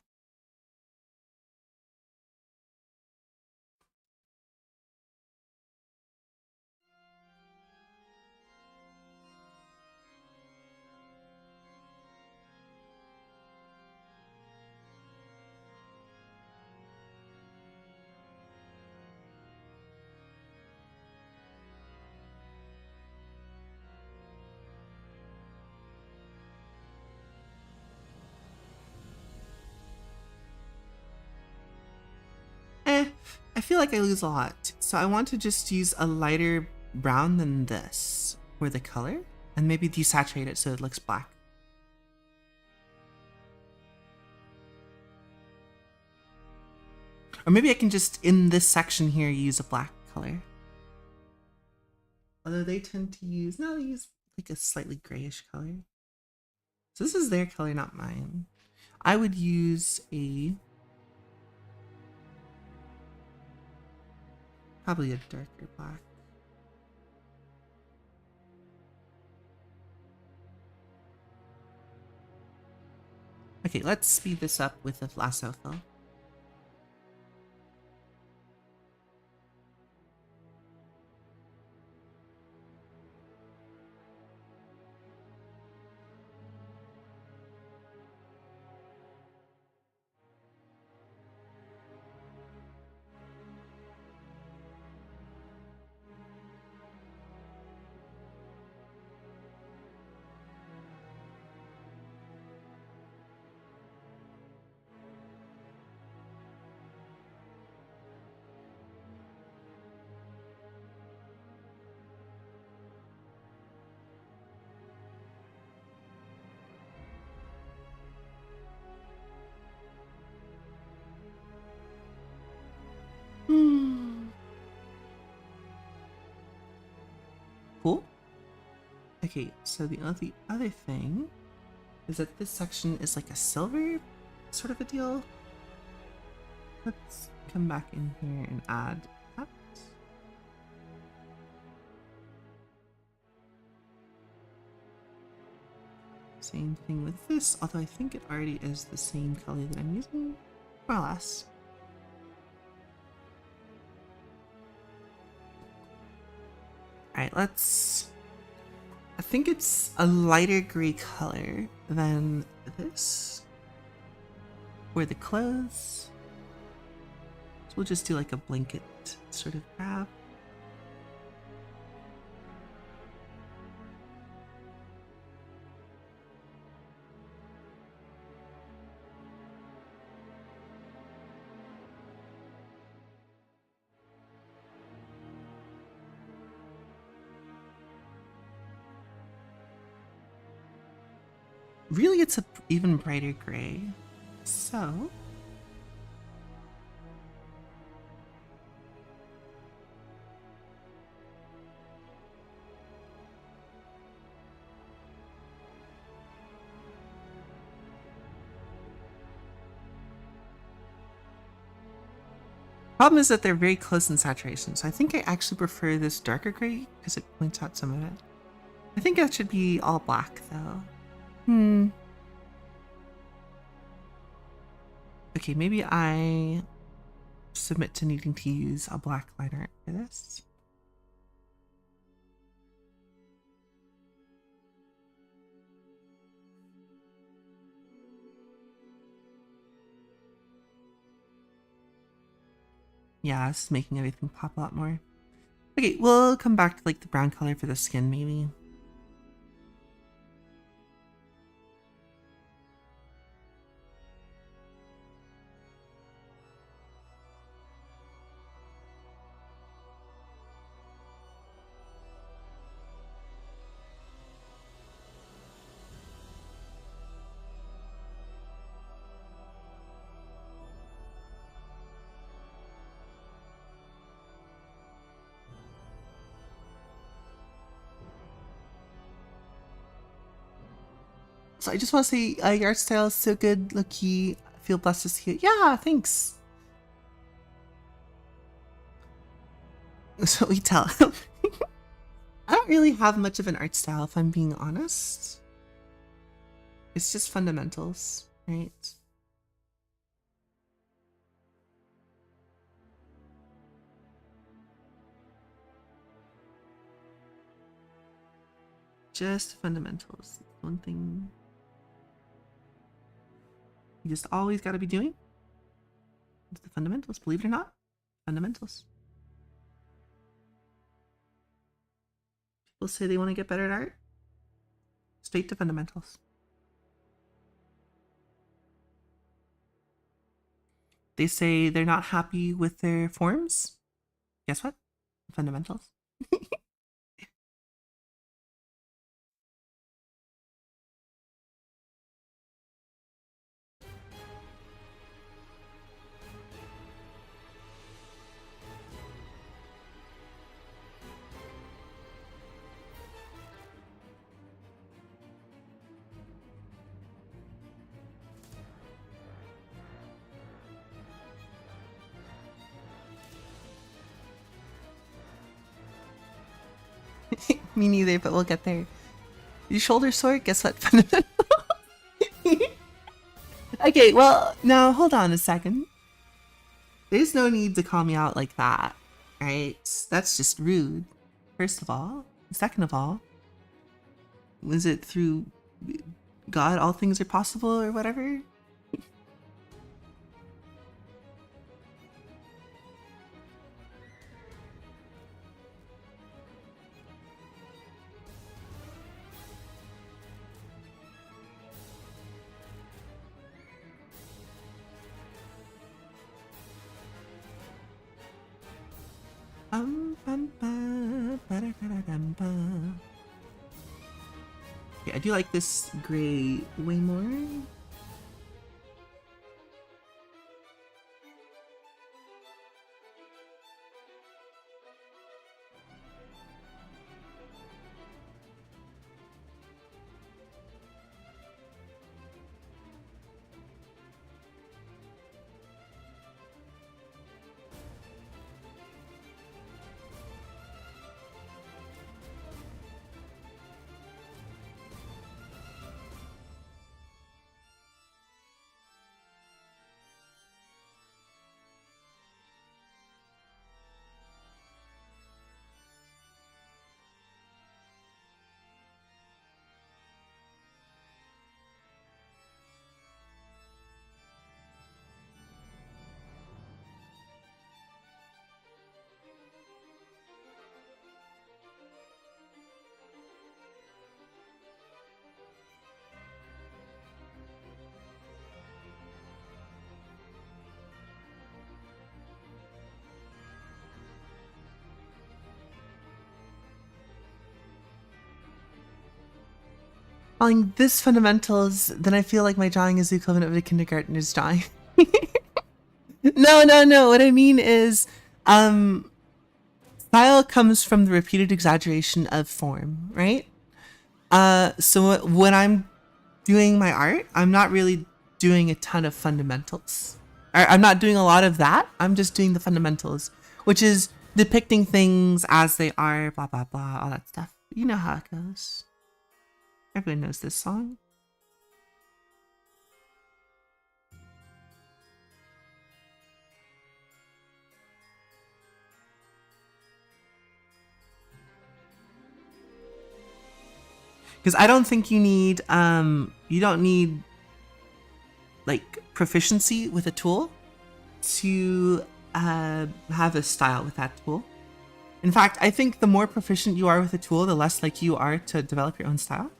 I feel like I lose a lot. So I want to just use a lighter brown than this for the color and maybe desaturate it so it looks black. Or maybe I can just, in this section here, use a black color. Although they tend to use, no, they use like a slightly grayish color. So this is their color, not mine. I would use probably a darker black. Okay, let's speed this up with the lasso fill. Cool. Okay, so the other thing is that this section is like a silver sort of a deal. Let's come back in here and add that. Same thing with this, although I think it already is the same color that I'm using, more or less. Alright, I think it's a lighter gray color than this for the clothes. So we'll just do like a blanket sort of grab. Really, it's a even brighter gray. So problem is that they're very close in saturation. So I think I actually prefer this darker gray because it points out some of it. I think that should be all black though. Okay, maybe I submit to needing to use a black line art for this. Yeah, this is making everything pop a lot more. Okay, we'll come back to like the brown color for the skin maybe. So I just want to say your art style is so good, Loki. I feel blessed to see it. Yeah, thanks. So we tell. I don't really have much of an art style, if I'm being honest. It's just fundamentals, right? Just fundamentals. One thing you just always got to be doing. It's the fundamentals, believe it or not. Fundamentals. People say they want to get better at art. Straight to fundamentals. They say they're not happy with their forms. Guess what? Fundamentals. Me neither, but we'll get there. Your shoulder sore? Guess what? Fundamental. Okay, well, now hold on a second. There's no need to call me out like that, right? That's just rude, first of all. Second of all, was it through God all things are possible or whatever? Yeah, I do like this gray way more. Following this fundamentals, then I feel like my drawing is the equivalent of a kindergartner's drawing. No. What I mean is, style comes from the repeated exaggeration of form, right? So when I'm doing my art, I'm not really doing a ton of fundamentals. I'm not doing a lot of that. I'm just doing the fundamentals, which is depicting things as they are, blah, blah, blah, all that stuff. You know how it goes. Everyone knows this song. Because I don't think you need, you don't need like proficiency with a tool to have a style with that tool. In fact, I think the more proficient you are with a tool, the less like you are to develop your own style.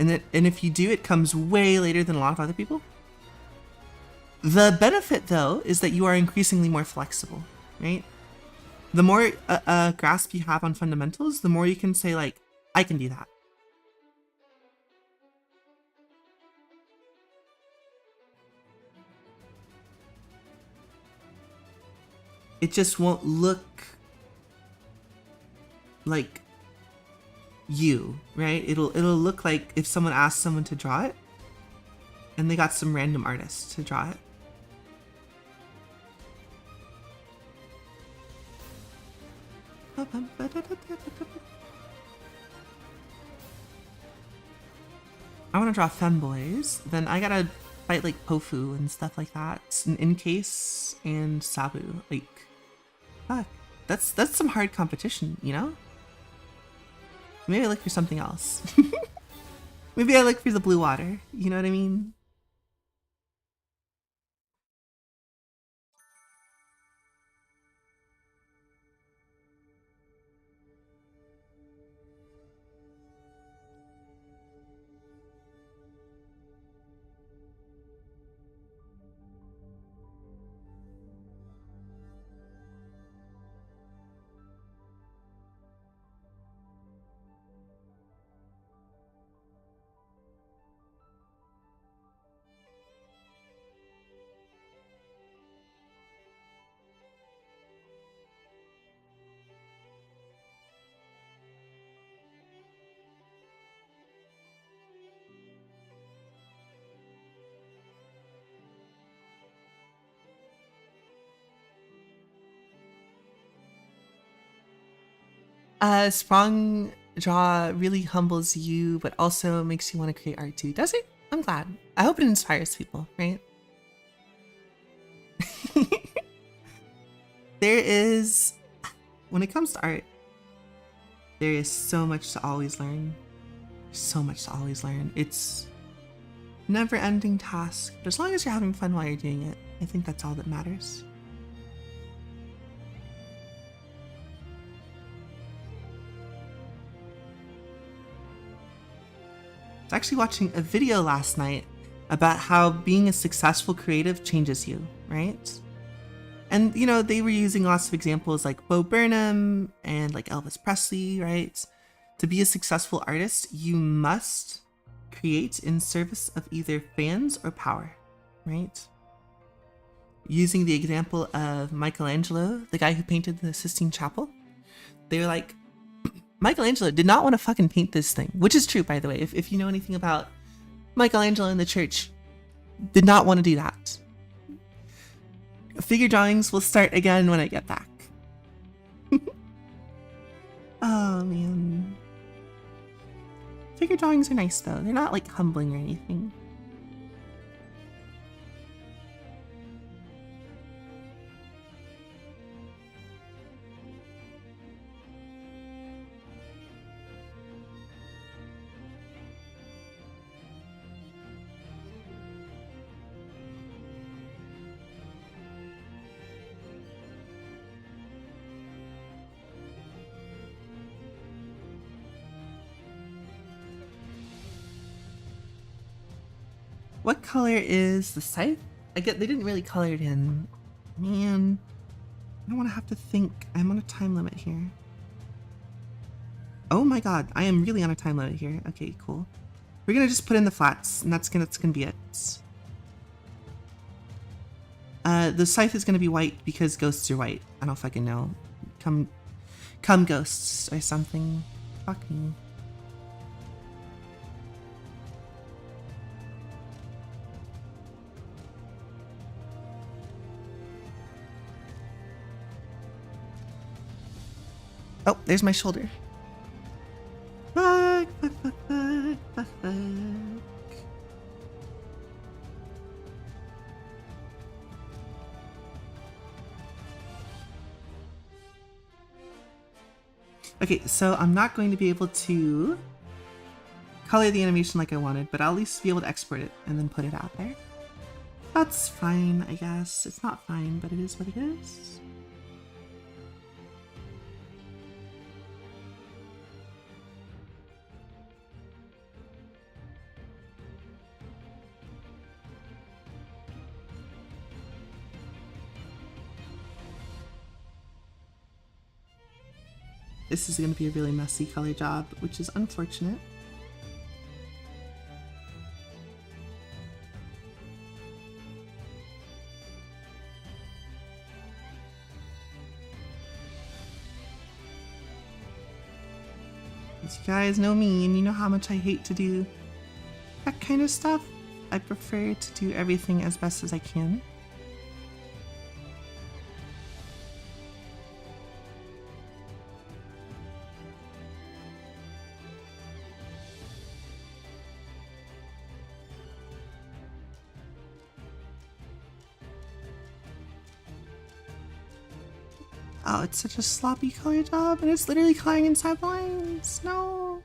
And if you do, it comes way later than a lot of other people. The benefit, though, is that you are increasingly more flexible, right? The more grasp you have on fundamentals, the more you can say, like, I can do that. It just won't look like you, right? It'll look like if someone asked someone to draw it, and they got some random artist to draw it. I want to draw femboys. Then I gotta fight like Pofu and stuff like that. And Incase and Sabu. Like, fuck. That's some hard competition, you know? Maybe I look for something else. Maybe I look for the blue water. You know what I mean? Sprung draw really humbles you, but also makes you want to create art too. Does it? I'm glad. I hope it inspires people, right? There is, when it comes to art, there is so much to always learn. So much to always learn. It's never-ending task. But as long as you're having fun while you're doing it, I think that's all that matters. I was actually watching a video last night about how being a successful creative changes you, right? And, you know, they were using lots of examples like Bo Burnham and like Elvis Presley, right? To be a successful artist, you must create in service of either fans or power, right? Using the example of Michelangelo, the guy who painted the Sistine Chapel, they were like, Michelangelo did not want to fucking paint this thing, which is true, by the way. If you know anything about Michelangelo in the church, did not want to do that. Figure drawings will start again when I get back. Oh, man. Figure drawings are nice, though. They're not, like, humbling or anything. What color is the scythe? They didn't really color it in. Man, I don't want to have to think. I'm on a time limit here. Oh my god, I am really on a time limit here. Okay, cool. We're gonna just put in the flats, and that's gonna be it. The scythe is gonna be white because ghosts are white. I don't fucking know. Come ghosts or something. Fuck me. Oh, there's my shoulder. Fuck. Okay, so I'm not going to be able to color the animation like I wanted, but I'll at least be able to export it and then put it out there. That's fine, I guess. It's not fine, but it is what it is. This is going to be a really messy color job, which is unfortunate. As you guys know me and you know how much I hate to do that kind of stuff. I prefer to do everything as best as I can. Oh, it's such a sloppy color job, and it's literally coloring inside the lines. No.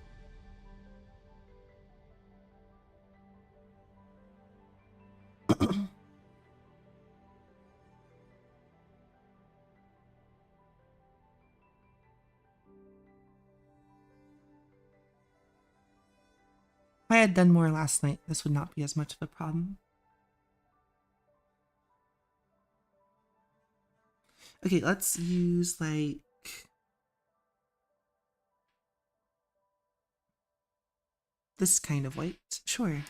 If I had done more last night, this would not be as much of a problem. Okay, let's use like this kind of white. Sure.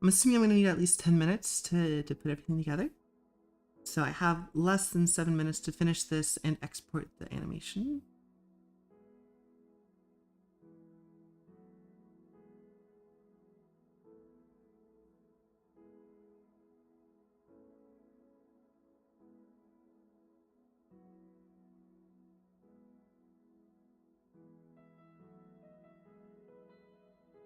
I'm assuming I'm going to need at least 10 minutes to put everything together. So I have less than 7 minutes to finish this and export the animation.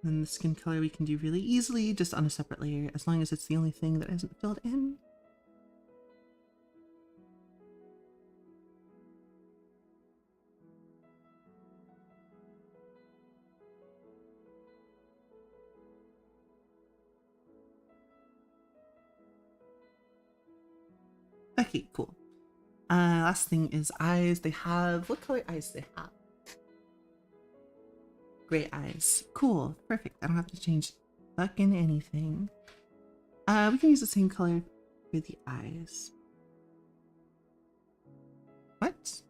And the skin color we can do really easily, just on a separate layer, as long as it's the only thing that isn't filled in. Okay, cool. Last thing is eyes. They have, what color eyes do they have? Gray eyes. Cool, perfect. I don't have to change fucking anything. We can use the same color for the eyes. What?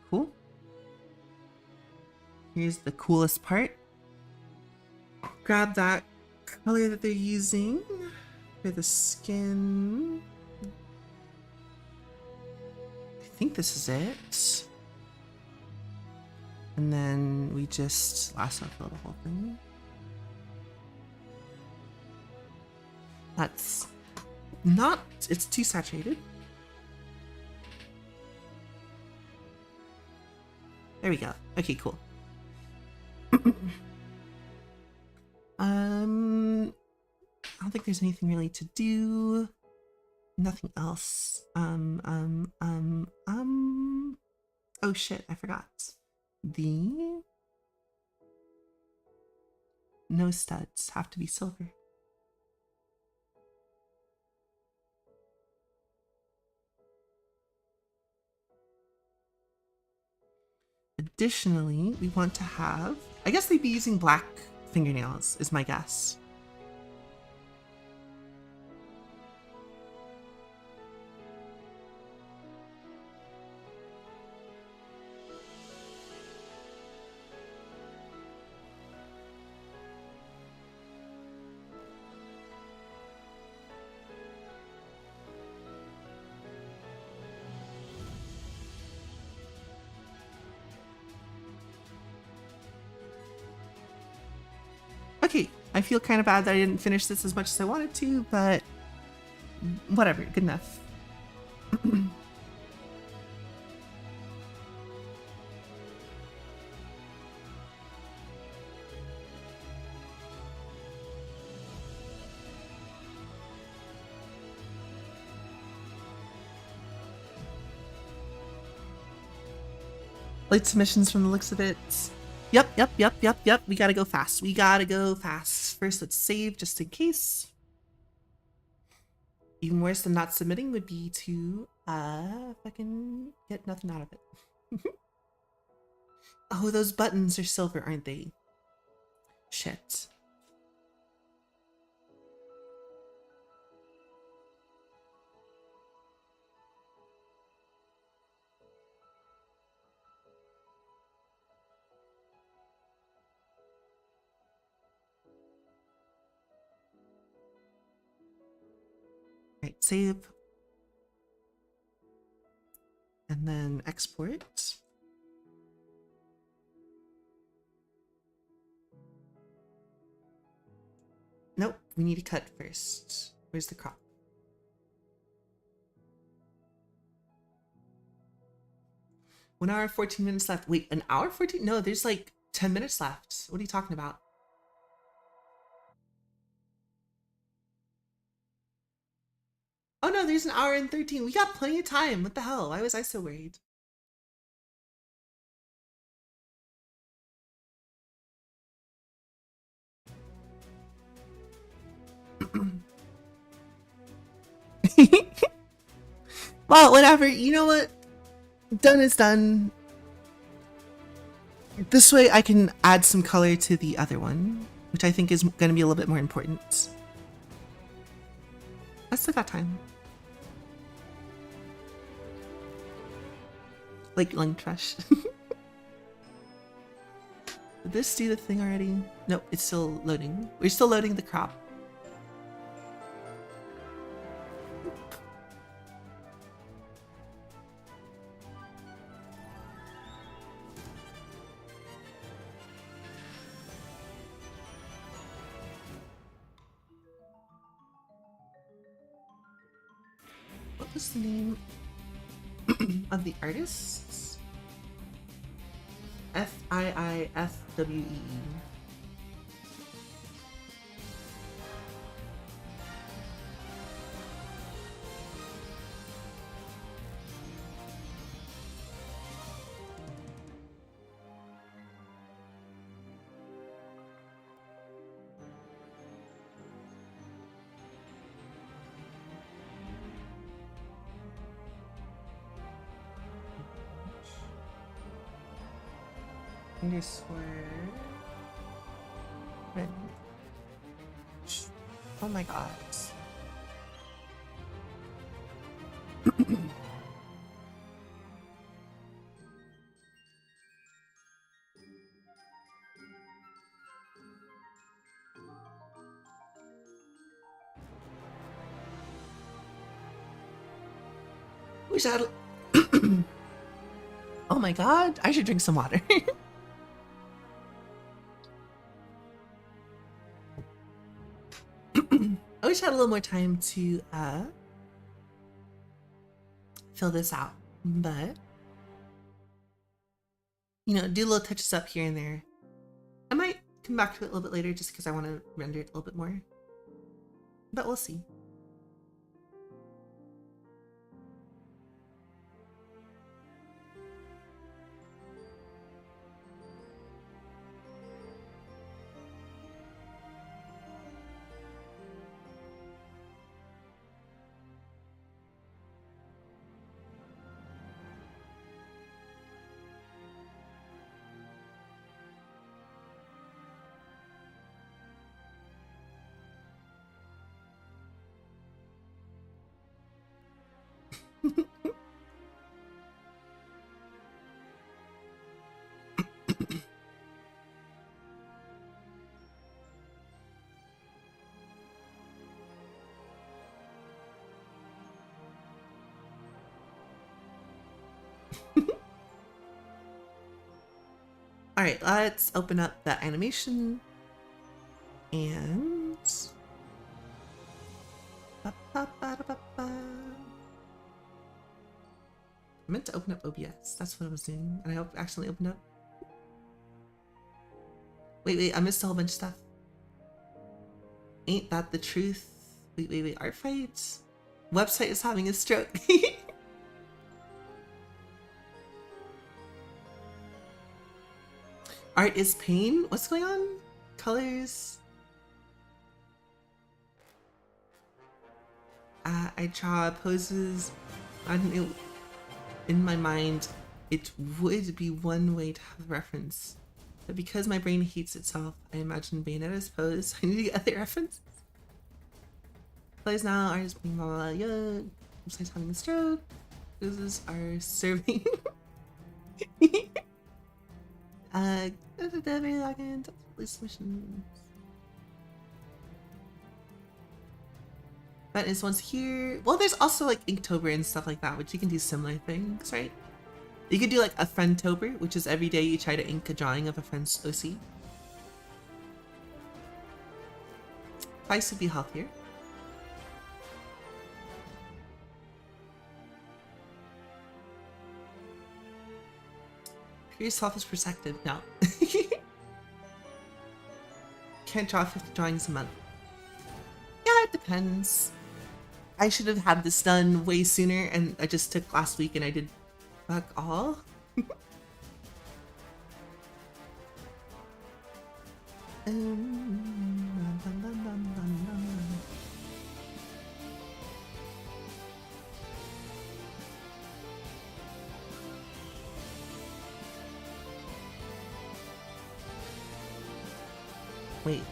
Cool. Here's the coolest part. Grab that color that they're using for the skin. I think this is it. And then we just lasso fill the whole thing. That's not, it's too saturated. There we go. Okay, cool. I don't think there's anything really to do. Nothing else. Oh shit, I forgot. The nose studs have to be silver. Additionally, we want to have, I guess they'd be using black fingernails, is my guess. Okay, I feel kind of bad that I didn't finish this as much as I wanted to, but whatever, good enough. Late submissions from the looks of it. Yep. We gotta go fast. First, let's save just in case. Even worse than not submitting would be to fucking get nothing out of it. Oh, those buttons are silver, aren't they? Shit. Right, save. And then export. Nope, we need to cut first. Where's the crop? One hour, 14 minutes left. Wait, an hour, 14? No, there's like 10 minutes left. What are you talking about? Oh no, there's an hour and 13. We got plenty of time. What the hell? Why was I so worried? Well, whatever. You know what? Done is done. This way I can add some color to the other one, which I think is going to be a little bit more important. I still got time. Like lung trash. Did this do the thing already? Nope, it's still loading. We're still loading the crop. What was the name of the artists? FIIFWEE. Underscore. Red. Oh my god. Wish I had. Oh my god, I should drink some water. I wish I had a little more time to fill this out, but you know, do little touches up here and there. I might come back to it a little bit later just because I want to render it a little bit more, but we'll see. All right, let's open up that animation and I meant to open up OBS. That's what I was doing, and I accidentally opened up. Wait, I missed a whole bunch of stuff. Ain't that the truth? Wait, art fights? Website is having a stroke. Art is pain? What's going on? Colors? I draw poses. I don't know. In my mind, it would be one way to have a reference. But because my brain hates itself, I imagine Bayonetta's pose. I need to get other references. Plays now, artists being blah blah yeah. Besides having a stroke. Poses are serving. Very login, submissions. That is once here. Well, there's also like Inktober and stuff like that, which you can do similar things, right? You could do like a Friendtober, which is every day you try to ink a drawing of a friend's OC. Price would be healthier. Yourself is protected. No. Can't draw 50 drawings a month. Yeah, it depends. I should have had this done way sooner, and I just took last week and I did fuck all. Wait.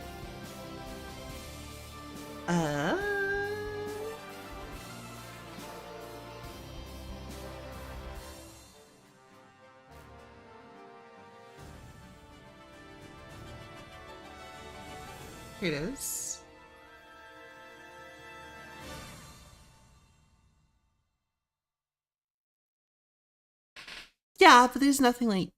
Here it is. Yeah, but there's nothing like...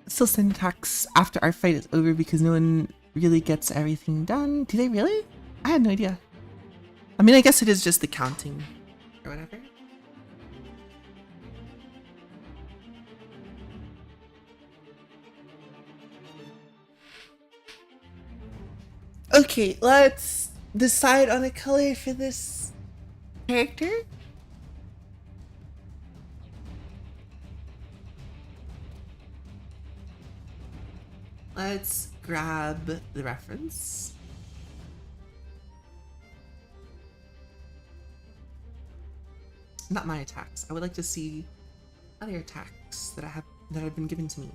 Still send attacks after our fight is over because no one really gets everything done. Do they really? I had no idea. I mean, I guess it is just the counting or whatever. Okay, let's decide on a color for this character. Let's grab the reference. Not my attacks. I would like to see other attacks that have been given to me.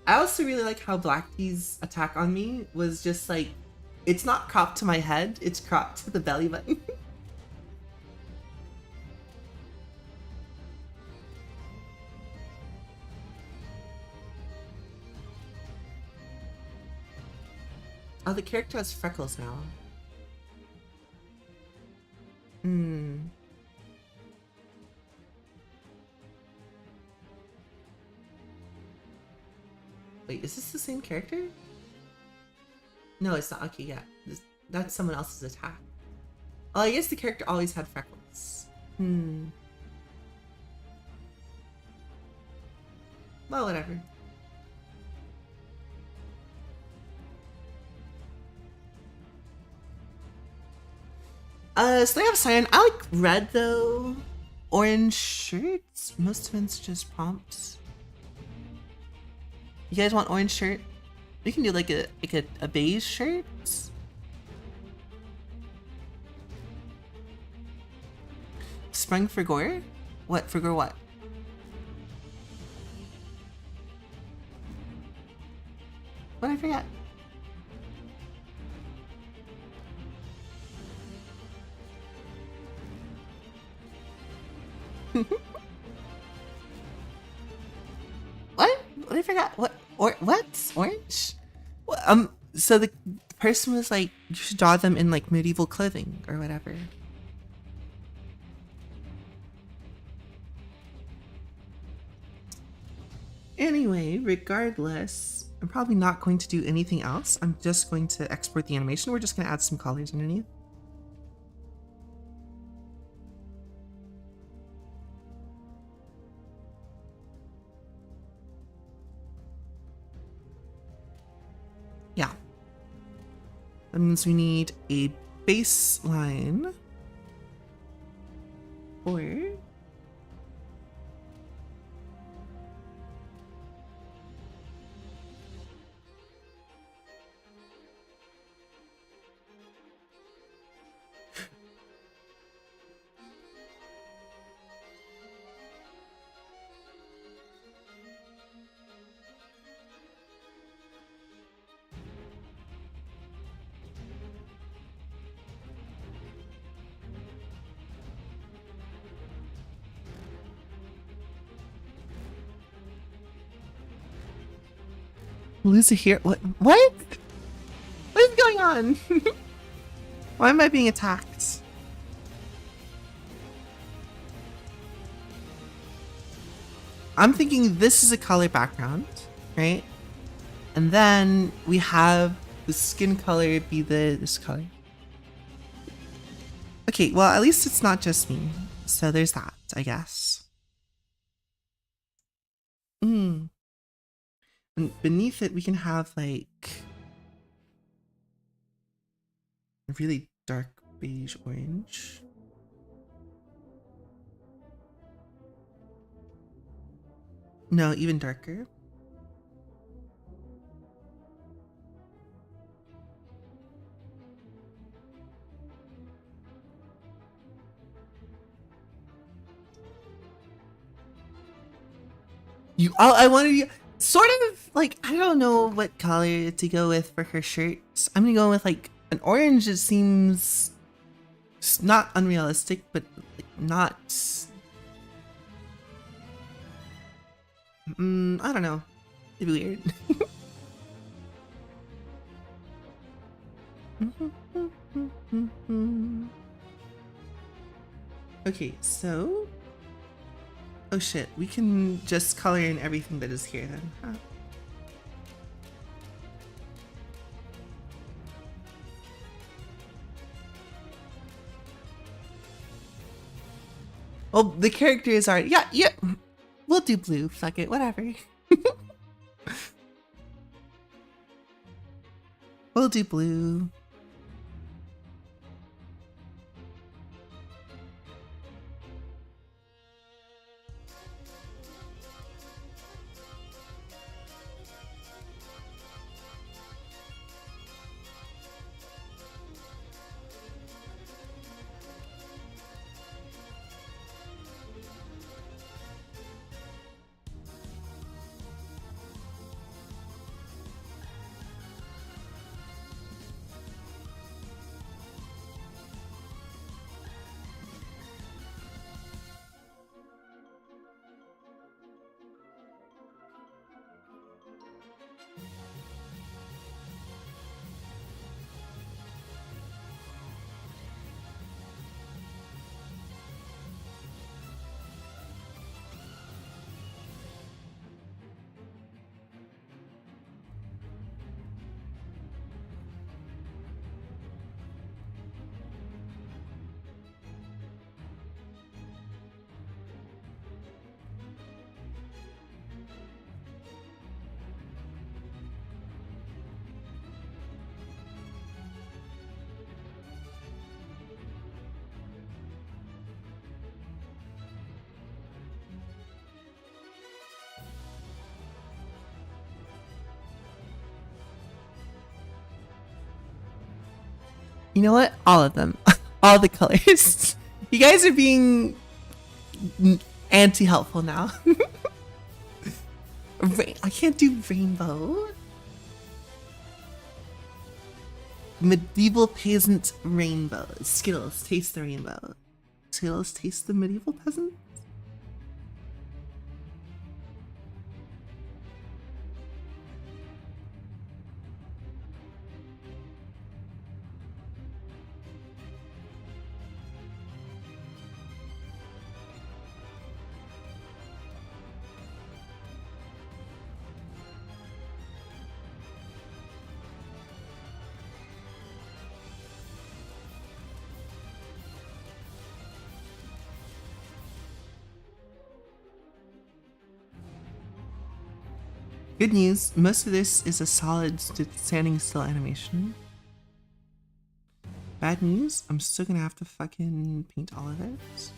I also really like how Black Tea's attack on me was just like, it's not cropped to my head, it's cropped to the belly button. Oh, the character has freckles now. Wait, is this the same character? No, it's not. Okay, yeah. That's someone else's attack. Oh, I guess the character always had freckles. Well, whatever. So they have cyan. I like red though. Orange shirts. Most of it's just prompts. You guys want orange shirt? We can do like a beige shirt. Sprung for gore? What for gore? What? What I forget? What? What I forgot? What? Or what? Orange? Well, so the person was like, you should draw them in like medieval clothing or whatever. Anyway, regardless, I'm probably not going to do anything else. I'm just going to export the animation. We're just going to add some colors underneath. Yeah. That means we need a baseline for Lose a hero. What? What? What is going on? Why am I being attacked? I'm thinking this is a color background, right? And then we have the skin color be this color. Okay, well, at least it's not just me. So there's that, I guess. And beneath it, we can have like a really dark beige orange. No, even darker. I wanted you sort of like, I don't know what color to go with for her shirts. I'm gonna go with like an orange. It seems not unrealistic, but not. I don't know. It'd be weird. Okay, so. Oh shit, we can just color in everything that is here then, huh? Well, the characters are, yeah, we'll do blue, fuck it, whatever. We'll do blue. You know what? All of them. All the colors. You guys are being anti-helpful now. I can't do rainbow. Medieval peasant rainbow. Skittles, taste the rainbow. Skittles, taste the medieval peasant? Good news, most of this is a solid standing still animation. Bad news, I'm still gonna have to fucking paint all of it.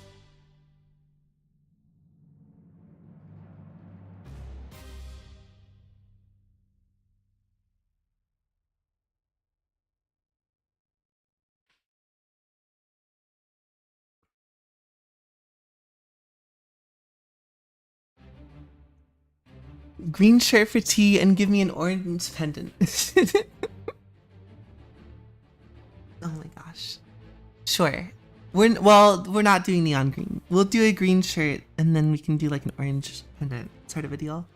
Green shirt for tea and give me an orange pendant. Oh my gosh. Sure. We're not doing neon green. We'll do a green shirt and then we can do like an orange pendant sort of a deal.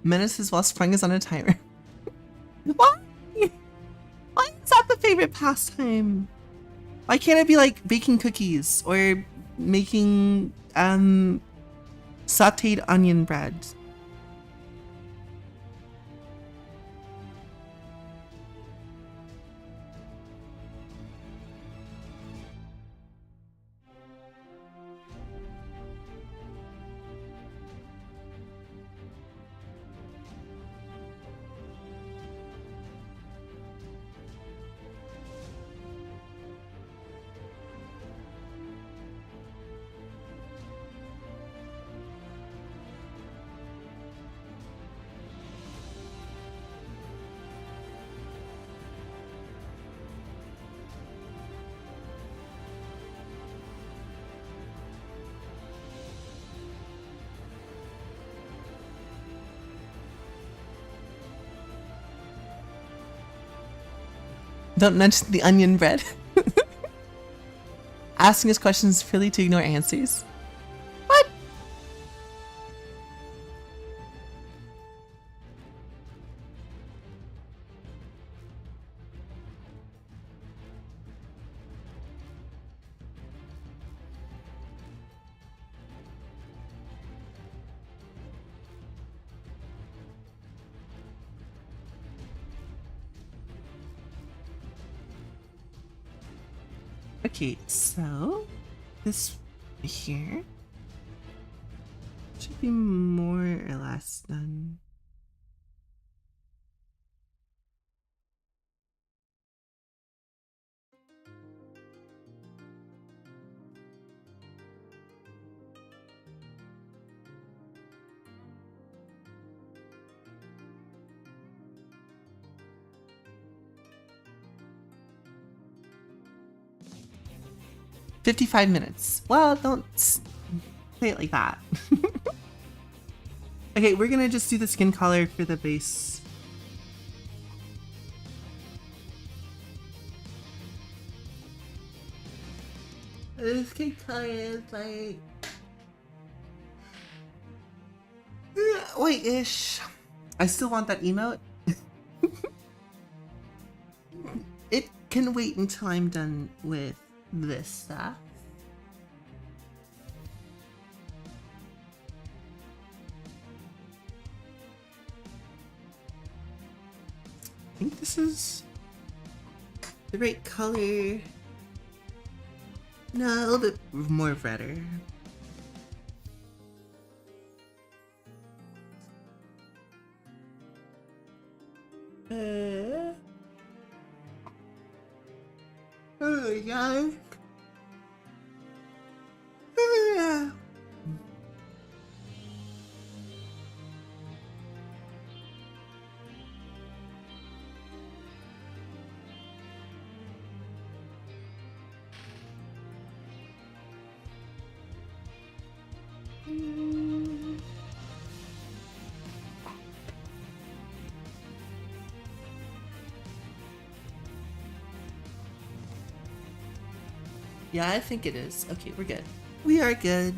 Menaces while Sprung is on a timer. Why? Why is that the favorite pastime? Why can't it be like baking cookies or making sauteed onion bread? Don't mention the onion bread. Asking us questions purely to ignore answers. What? Okay, so this here should be more or less done. "55 minutes. Well, don't say it like that. Okay, we're gonna just do the skin color for the base. The skin color is like white-ish. I still want that emote. It can wait until I'm done with this stuff. I think this is the right color. No, a little bit more redder. Oh my god. Yeah, I think it is. Okay, we're good. We are good.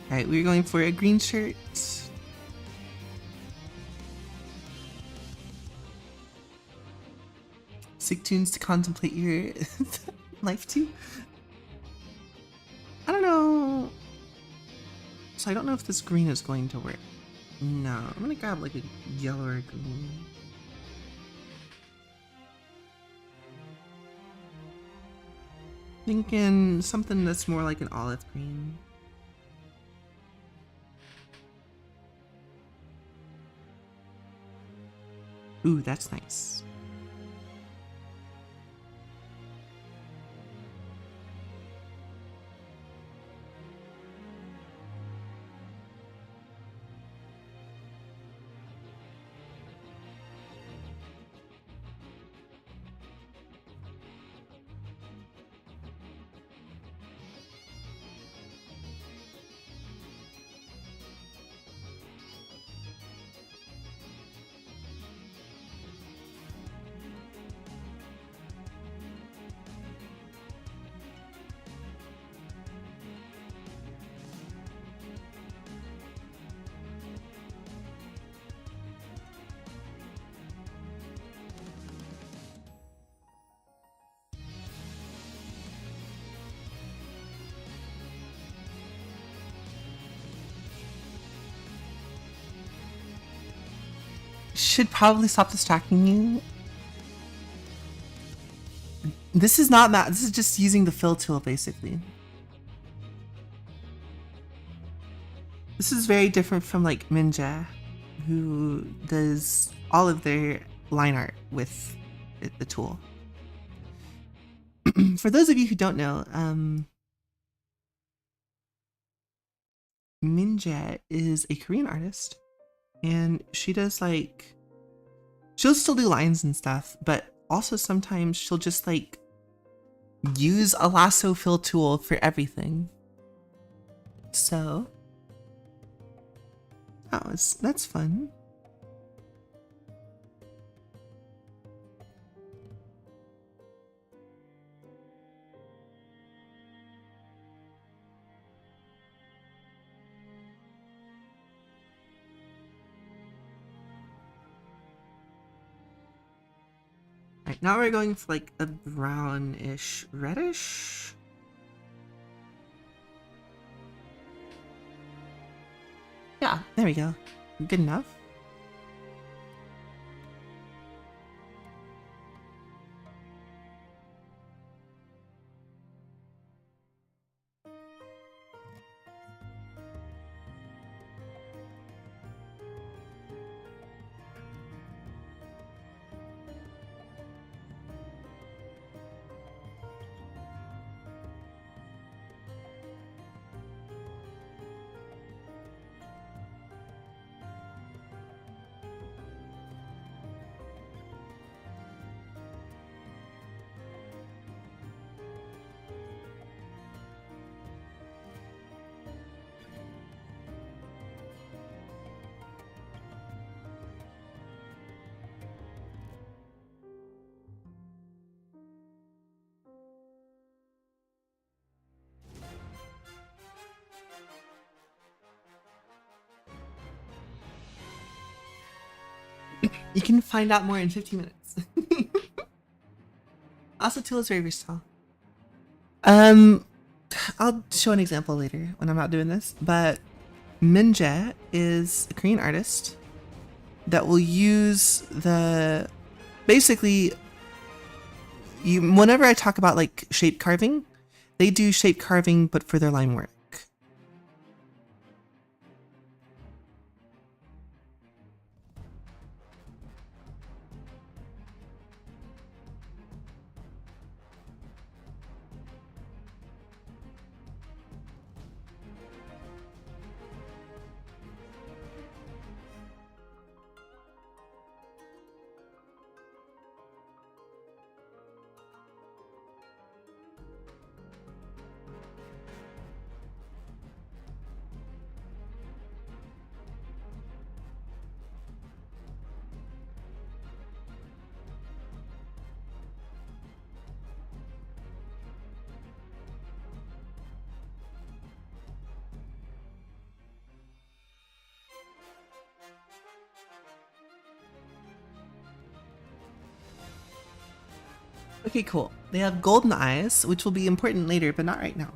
Alright, we're going for a green shirt. Sick tunes to contemplate your life to. I don't know. So I don't know if this green is going to work. No, I'm gonna grab like a yellow or green. Thinking something that's more like an olive green. Ooh, that's nice. should probably stop distracting you. This is not that. This is just using the fill tool, basically. This is very different from like Minja, who does all of their line art with the tool. For those of you who don't know, Minja is a Korean artist, and she does like, she'll still do lines and stuff, but also sometimes she'll just like use a lasso fill tool for everything. So that's fun. Alright, now we're going for like a brownish, reddish. Yeah, there we go. Good enough. You can find out more in 15 minutes. Also, tool is very versatile. I'll show an example later when I'm not doing this, but Minja is a Korean artist that will use the, basically, whenever I talk about like shape carving, they do shape carving but for their line work. Okay, cool. They have golden eyes, which will be important later, but not right now.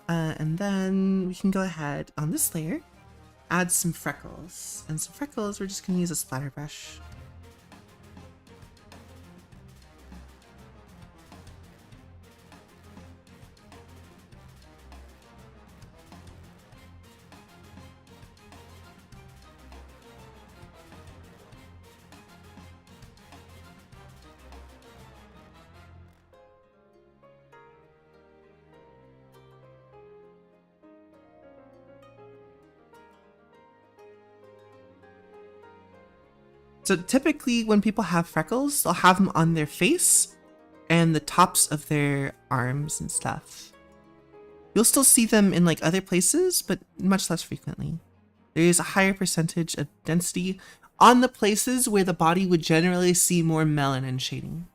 And then we can go ahead on this layer, add some freckles. And some freckles, we're just gonna use a splatter brush. So typically when people have freckles, they'll have them on their face and the tops of their arms and stuff. You'll still see them in like other places, but much less frequently. There is a higher percentage of density on the places where the body would generally see more melanin shading.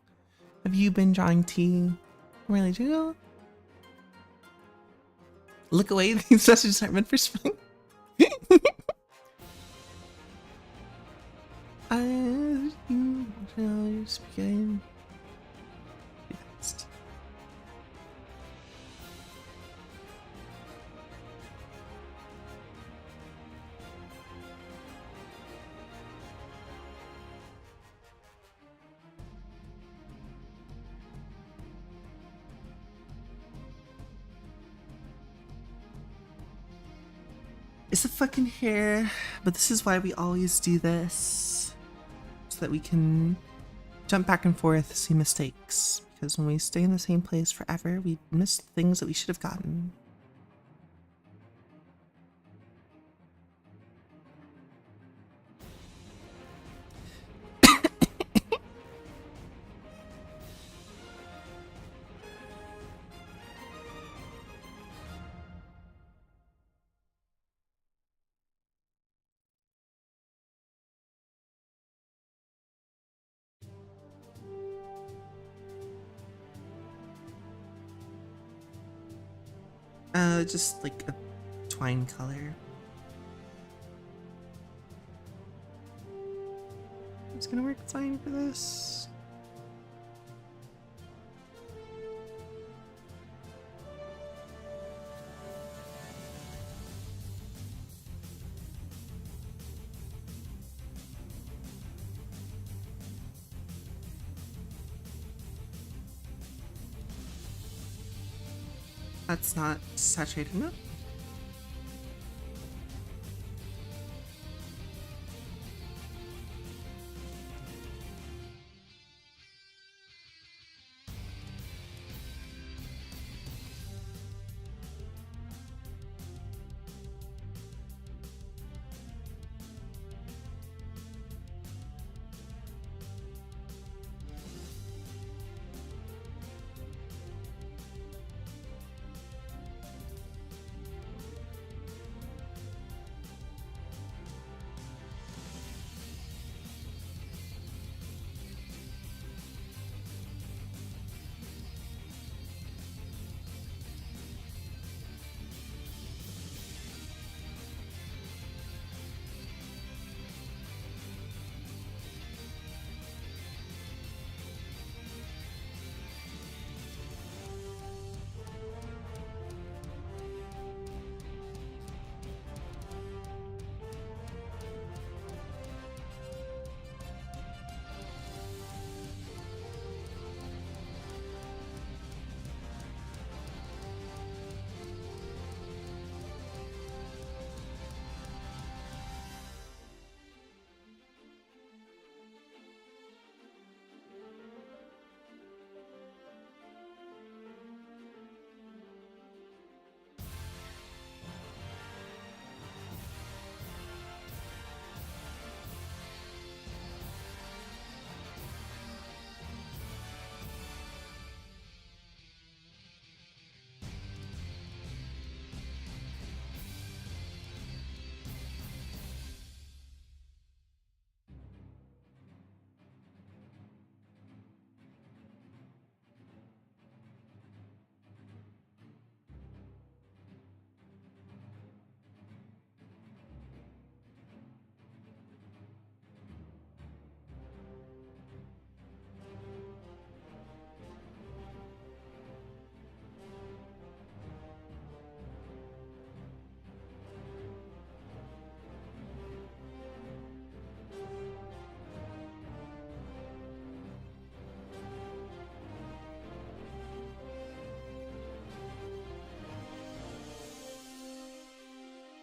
Have you been drawing tea? Really, do you know? Look away, these messages aren't meant for spring. Speaking. It's a fucking hair, but this is why we always do this. So that we can jump back and forth, see mistakes. Because when we stay in the same place forever, we miss things that we should have gotten. Just like a twine color. It's gonna work fine for this. That's not saturated enough.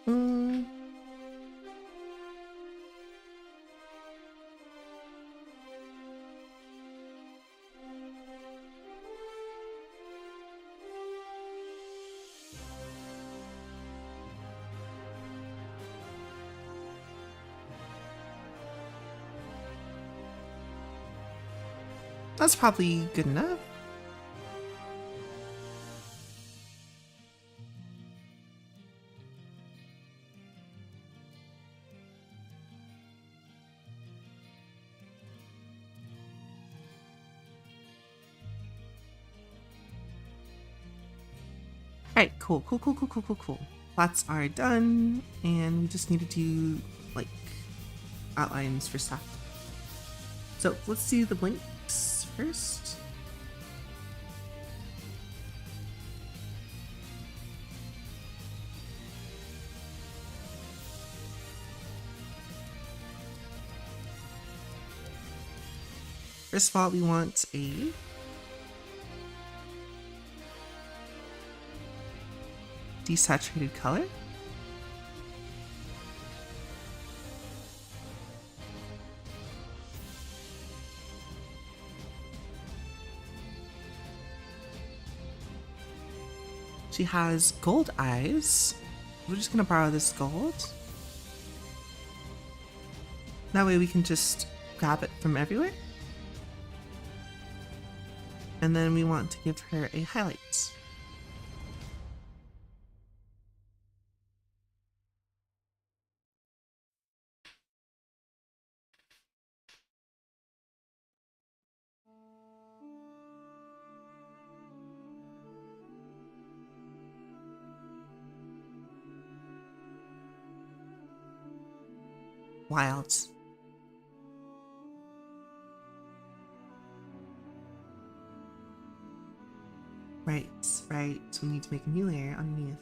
Mm. That's probably good enough. Alright, cool. Plots are done, and we just need to do, like, outlines for stuff. So, let's do the blinks first. First of all, we want a desaturated color. She has gold eyes. We're just gonna borrow this gold. That way we can just grab it from everywhere. And then we want to give her a highlight. Wild. Right, right. So we need to make a new layer underneath.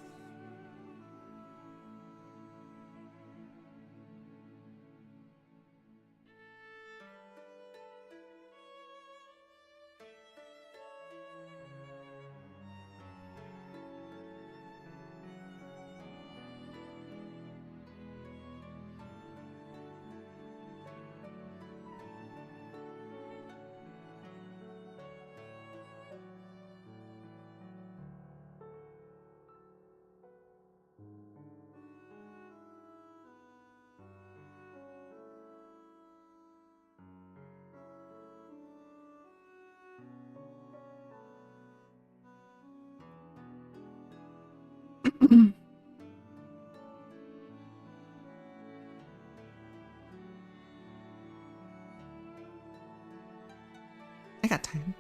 I got time.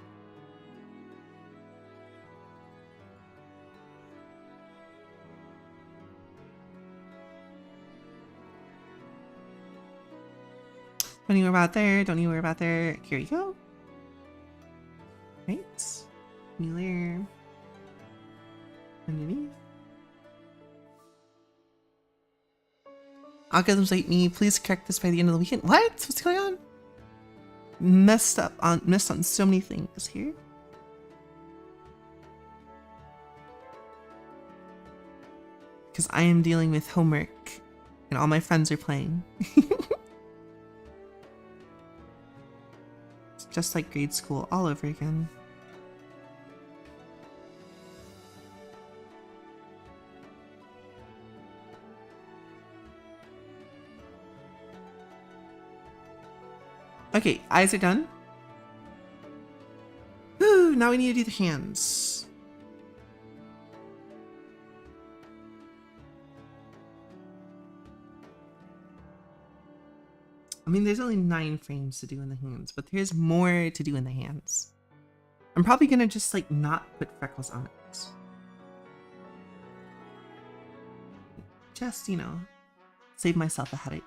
Don't you worry about there. Don't you worry about there. Here you go. Right. New layer. Underneath. Algorithms hate me. Please correct this by the end of the weekend. What? What's going on? Missed on so many things here. Because I am dealing with homework and all my friends are playing. It's just like grade school all over again. Okay, eyes are done. Woo, now we need to do the hands. I mean, there's only 9 frames to do in the hands, but there's more to do in the hands. I'm probably gonna just like not put freckles on it. Just, you know, save myself a headache.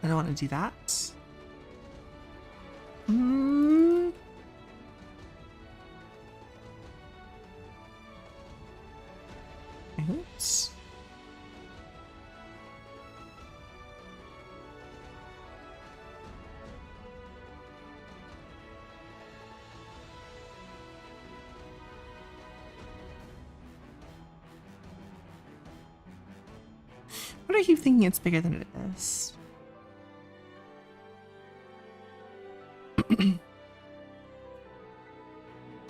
I don't want to do that. Oops. What do I keep thinking it's bigger than it is?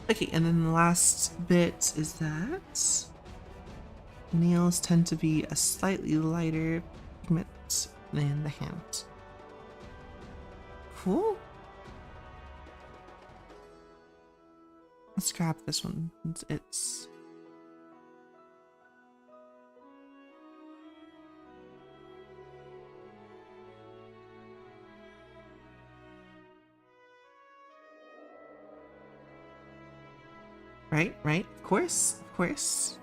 Okay, and then the last bit is that nails tend to be a slightly lighter pigment than the hand. Cool. Let's grab this one. It's right, of course, of course.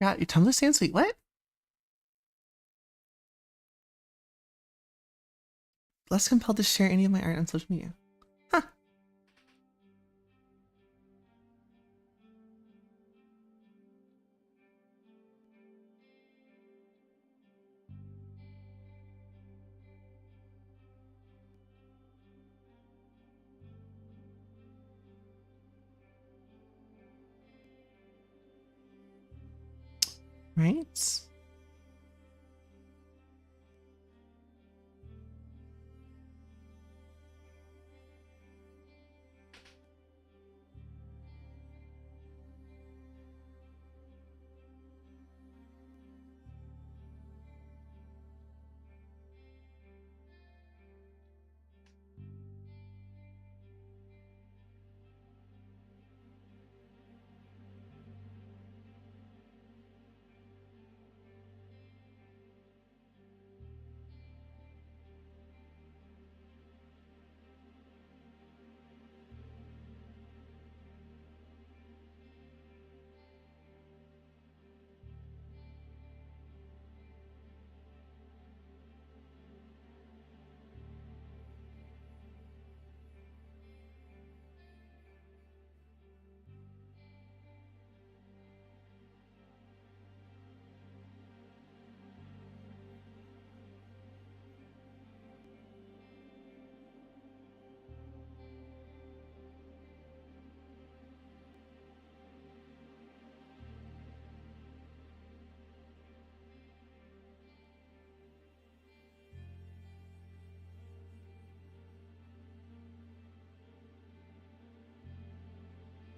Got your Tumblr stand? Sweet, what? Less compelled to share any of my art on social media. Huh. Right?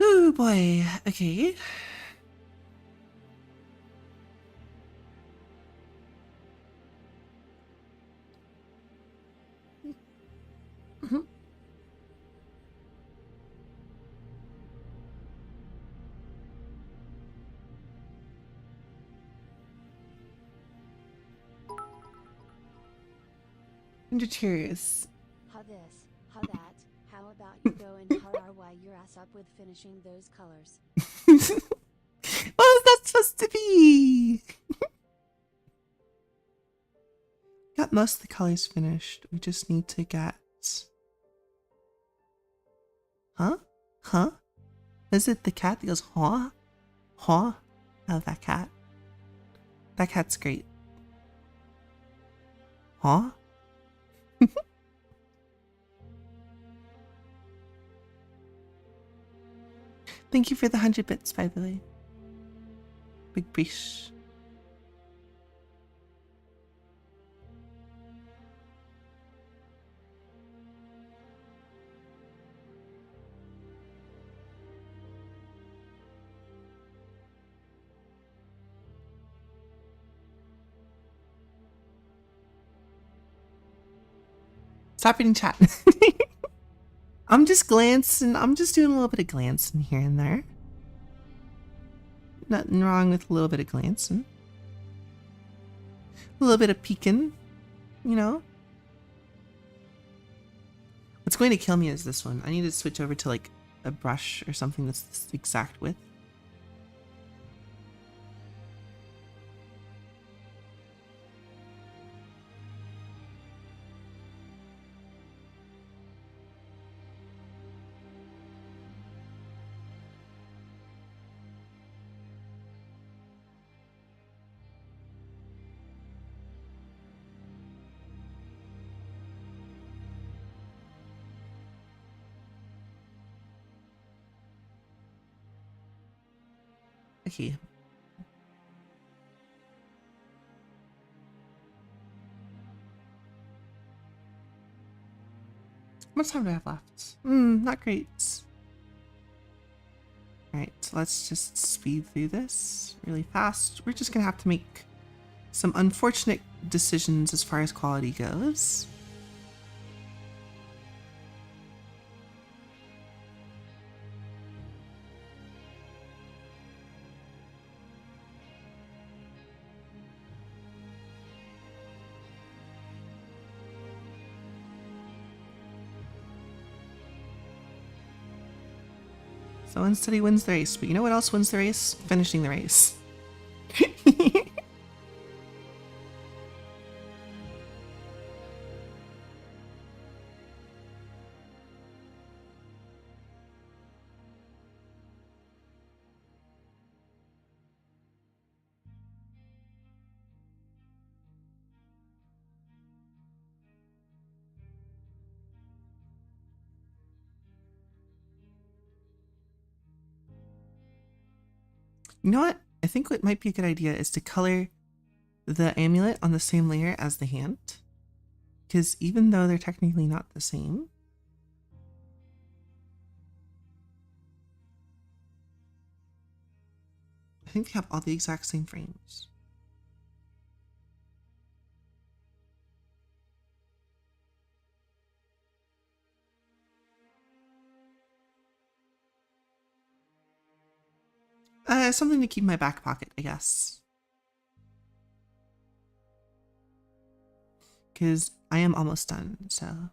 Ooh boy. Okay. Mhm. Interiors. How this, how that, how about you go and RY your ass up with finishing those colors? What was that supposed to be? Got most of the colors finished. We just need to get... Huh? Huh? Is it the cat that goes, huh? Huh? Oh, that cat. That cat's great. Huh? Thank you for the 100 bits, by the way. Big breach. Stop reading chat. I'm just glancing. I'm just doing a little bit of glancing here and there. Nothing wrong with a little bit of glancing. A little bit of peeking, you know. What's going to kill me is this one. I need to switch over to like a brush or something that's this exact width. Okay. How much time do I have left? Not great. Alright, so let's just speed through this really fast. We're just gonna have to make some unfortunate decisions as far as quality goes. So unsteady wins the race, but you know what else wins the race? Finishing the race. You know what? I think what might be a good idea is to color the amulet on the same layer as the hand. Because even though they're technically not the same, I think they have all the exact same frames. Something to keep in my back pocket, I guess. Because I am almost done, so.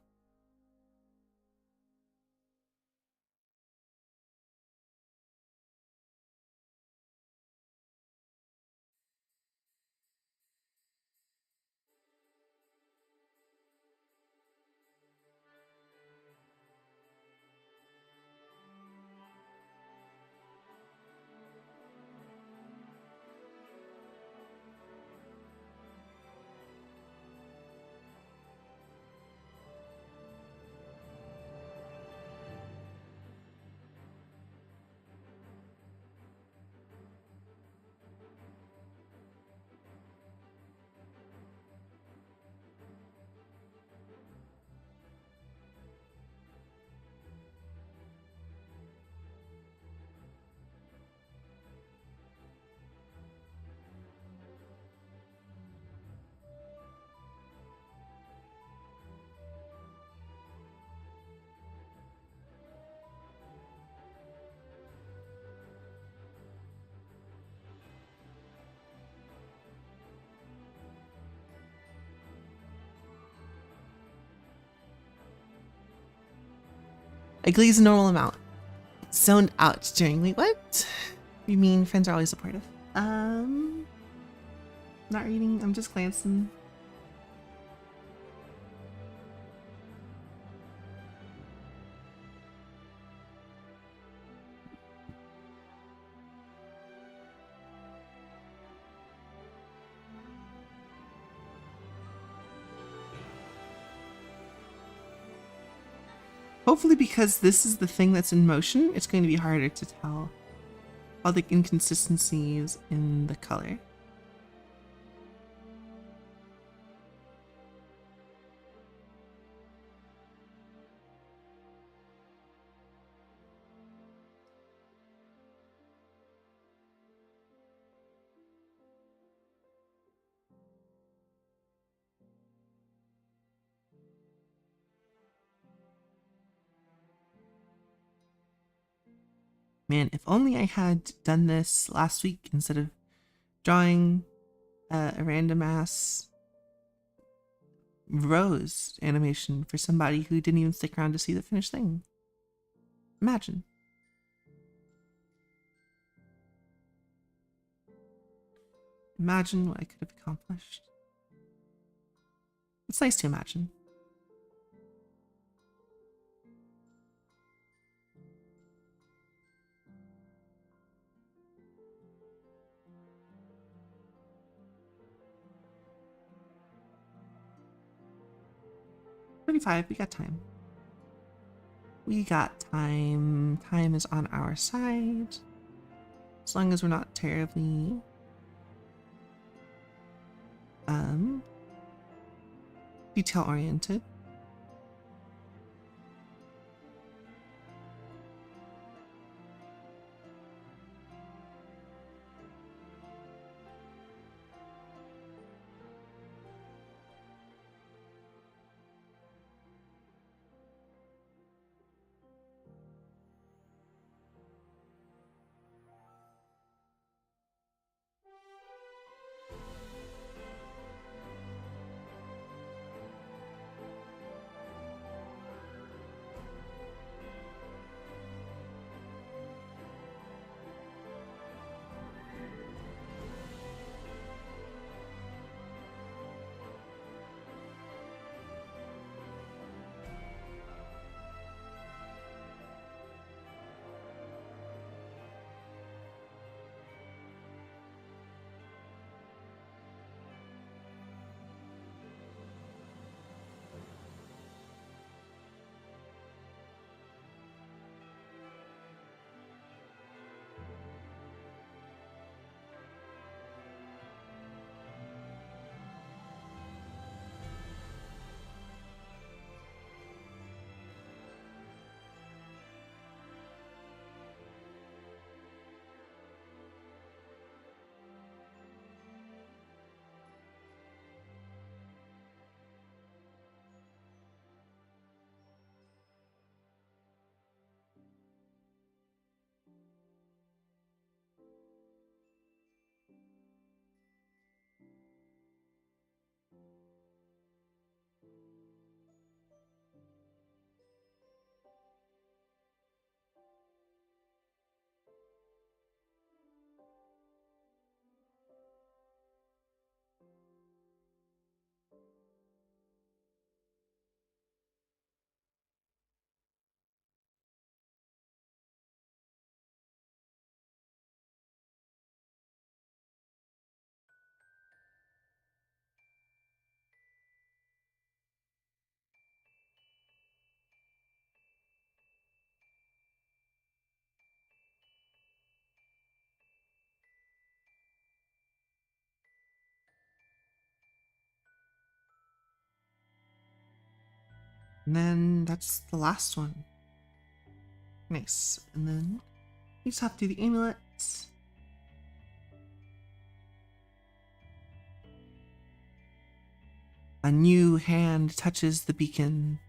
I glaze a normal amount. Zoned out during, wait, what? You mean friends are always supportive? Not reading, I'm just glancing. Hopefully because this is the thing that's in motion, it's going to be harder to tell all the inconsistencies in the color. Man, if only I had done this last week instead of drawing a random ass rose animation for somebody who didn't even stick around to see the finished thing. Imagine. Imagine what I could have accomplished. It's nice to imagine. "35, we got time. We got time. Time is on our side. As long as we're not terribly detail oriented. And then that's the last one. Nice. And then you just have to do the amulets. A new hand touches the beacon.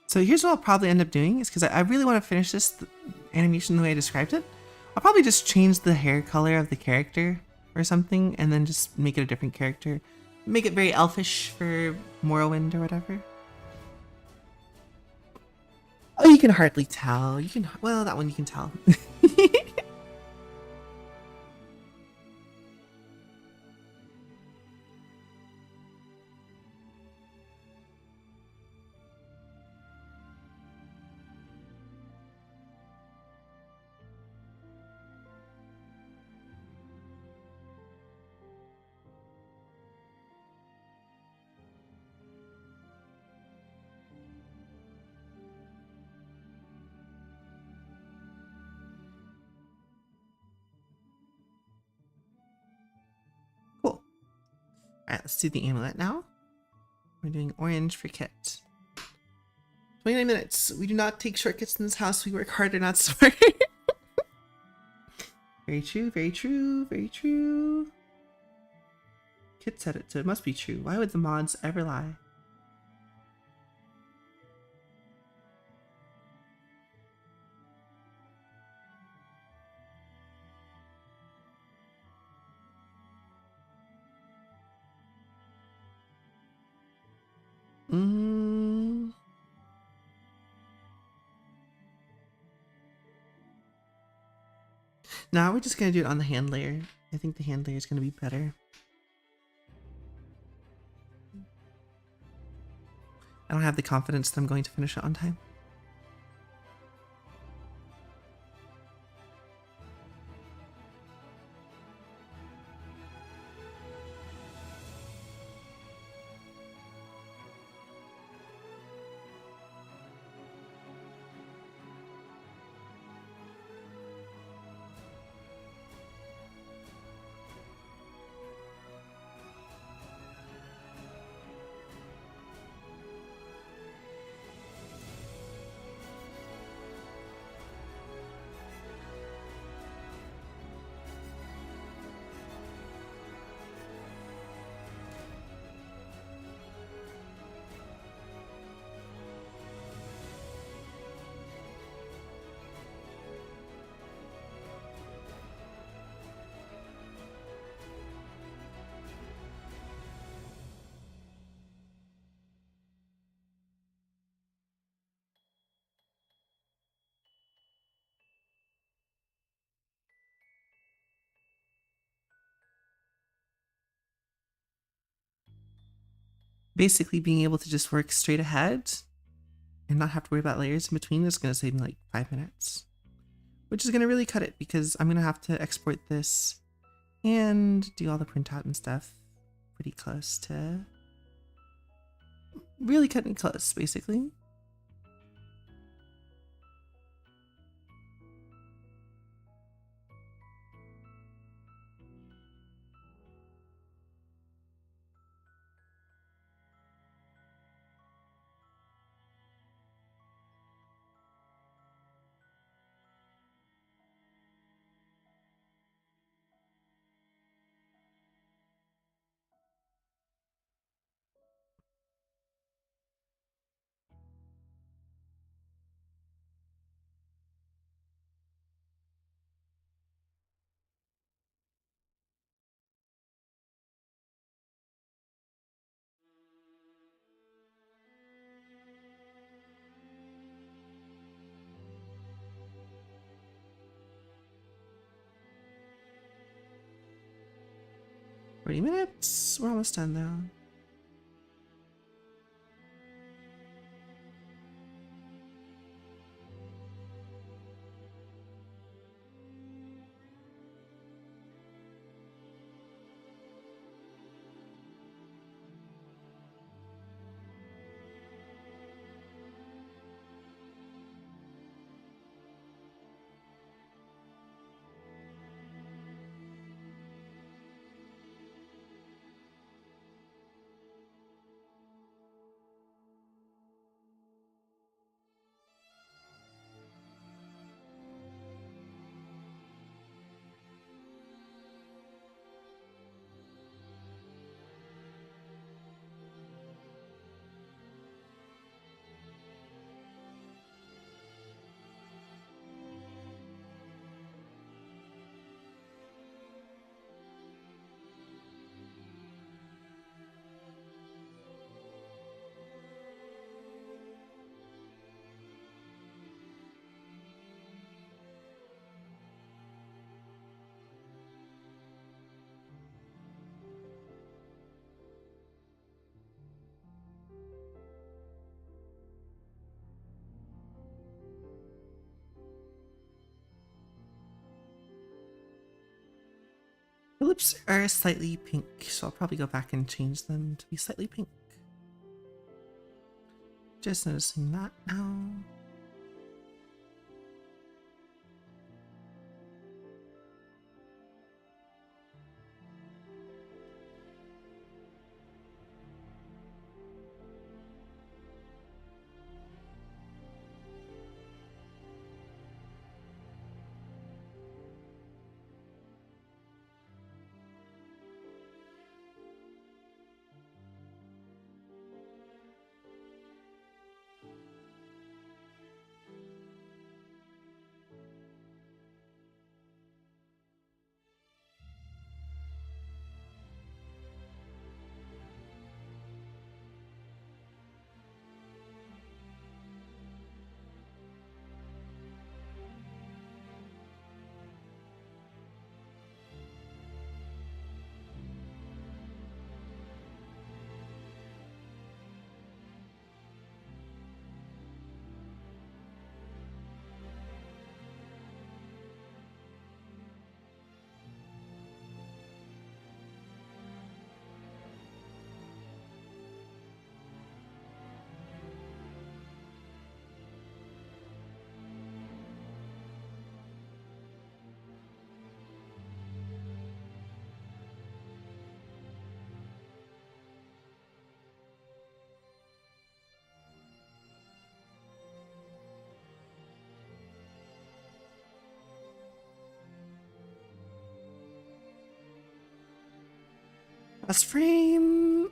So here's what I'll probably end up doing is because I really want to finish this animation the way I described it. I'll probably just change the hair color of the character or something and then just make it a different character. Make it very elfish for Morrowind or whatever. Oh, you can hardly tell. You can, well, that one you can tell. Alright, let's do the amulet now. We're doing orange for Kit. 29 minutes. We do not take shortcuts in this house. We work hard and not smart. Very true, very true, very true. Kit said it, so it must be true. Why would the mods ever lie? Now we're just gonna do it on the hand layer. I think the hand layer is gonna be better. I don't have the confidence that I'm going to finish it on time. Basically being able to just work straight ahead and not have to worry about layers in between is going to save me like 5 minutes, which is going to really cut it because I'm going to have to export this and do all the printout and stuff pretty close to really cutting it close, basically. Minutes. We're almost done though. The lips are slightly pink, so I'll probably go back and change them to be slightly pink. Just noticing that now. Last frame.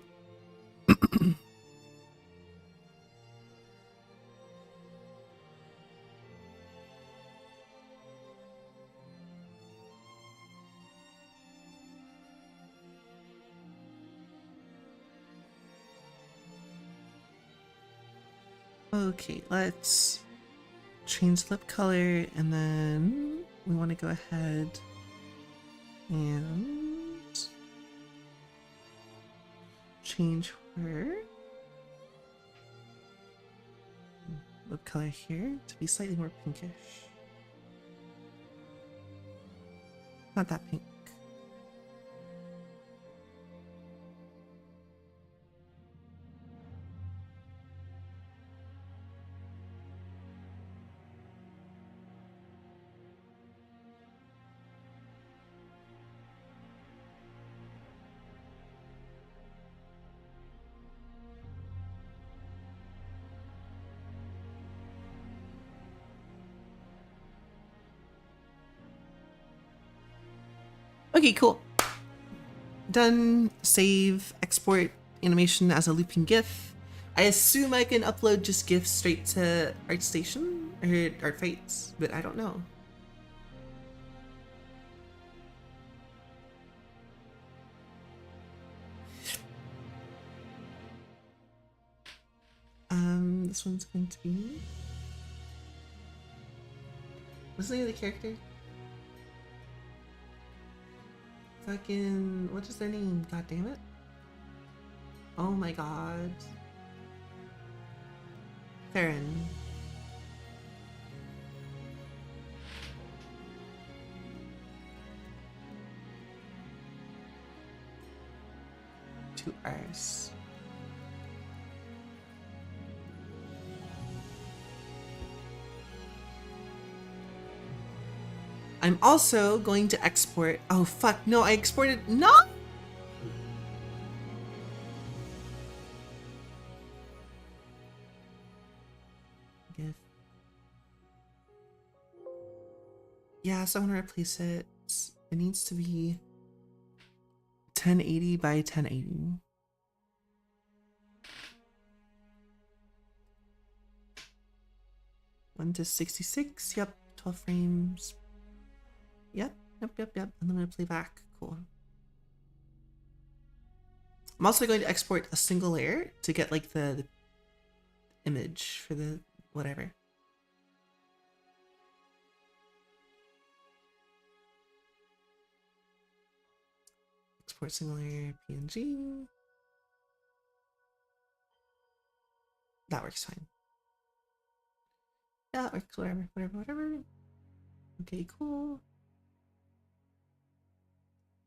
Okay, let's change the lip color, and then we want to go ahead and change her lip color here to be slightly more pinkish. Not that pink. Okay, cool. Done. Save, export animation as a looping GIF. I assume I can upload just GIFs straight to ArtStation or Artfights, but I don't know. This one's going to be. What's the name of the character? Fucking, what is their name? God damn it. Oh my god. Theron. Two R's. I'm also going to export. Oh fuck, no, I exported. No! GIF. Yeah, so I'm gonna replace it. It needs to be 1080 by 1080. One to 66. Yep, 12 frames. Yep. And then I'm gonna play back. Cool. I'm also going to export a single layer to get like the image for the whatever. Export single layer PNG. That works fine. Yeah, that works. Whatever. Okay, cool.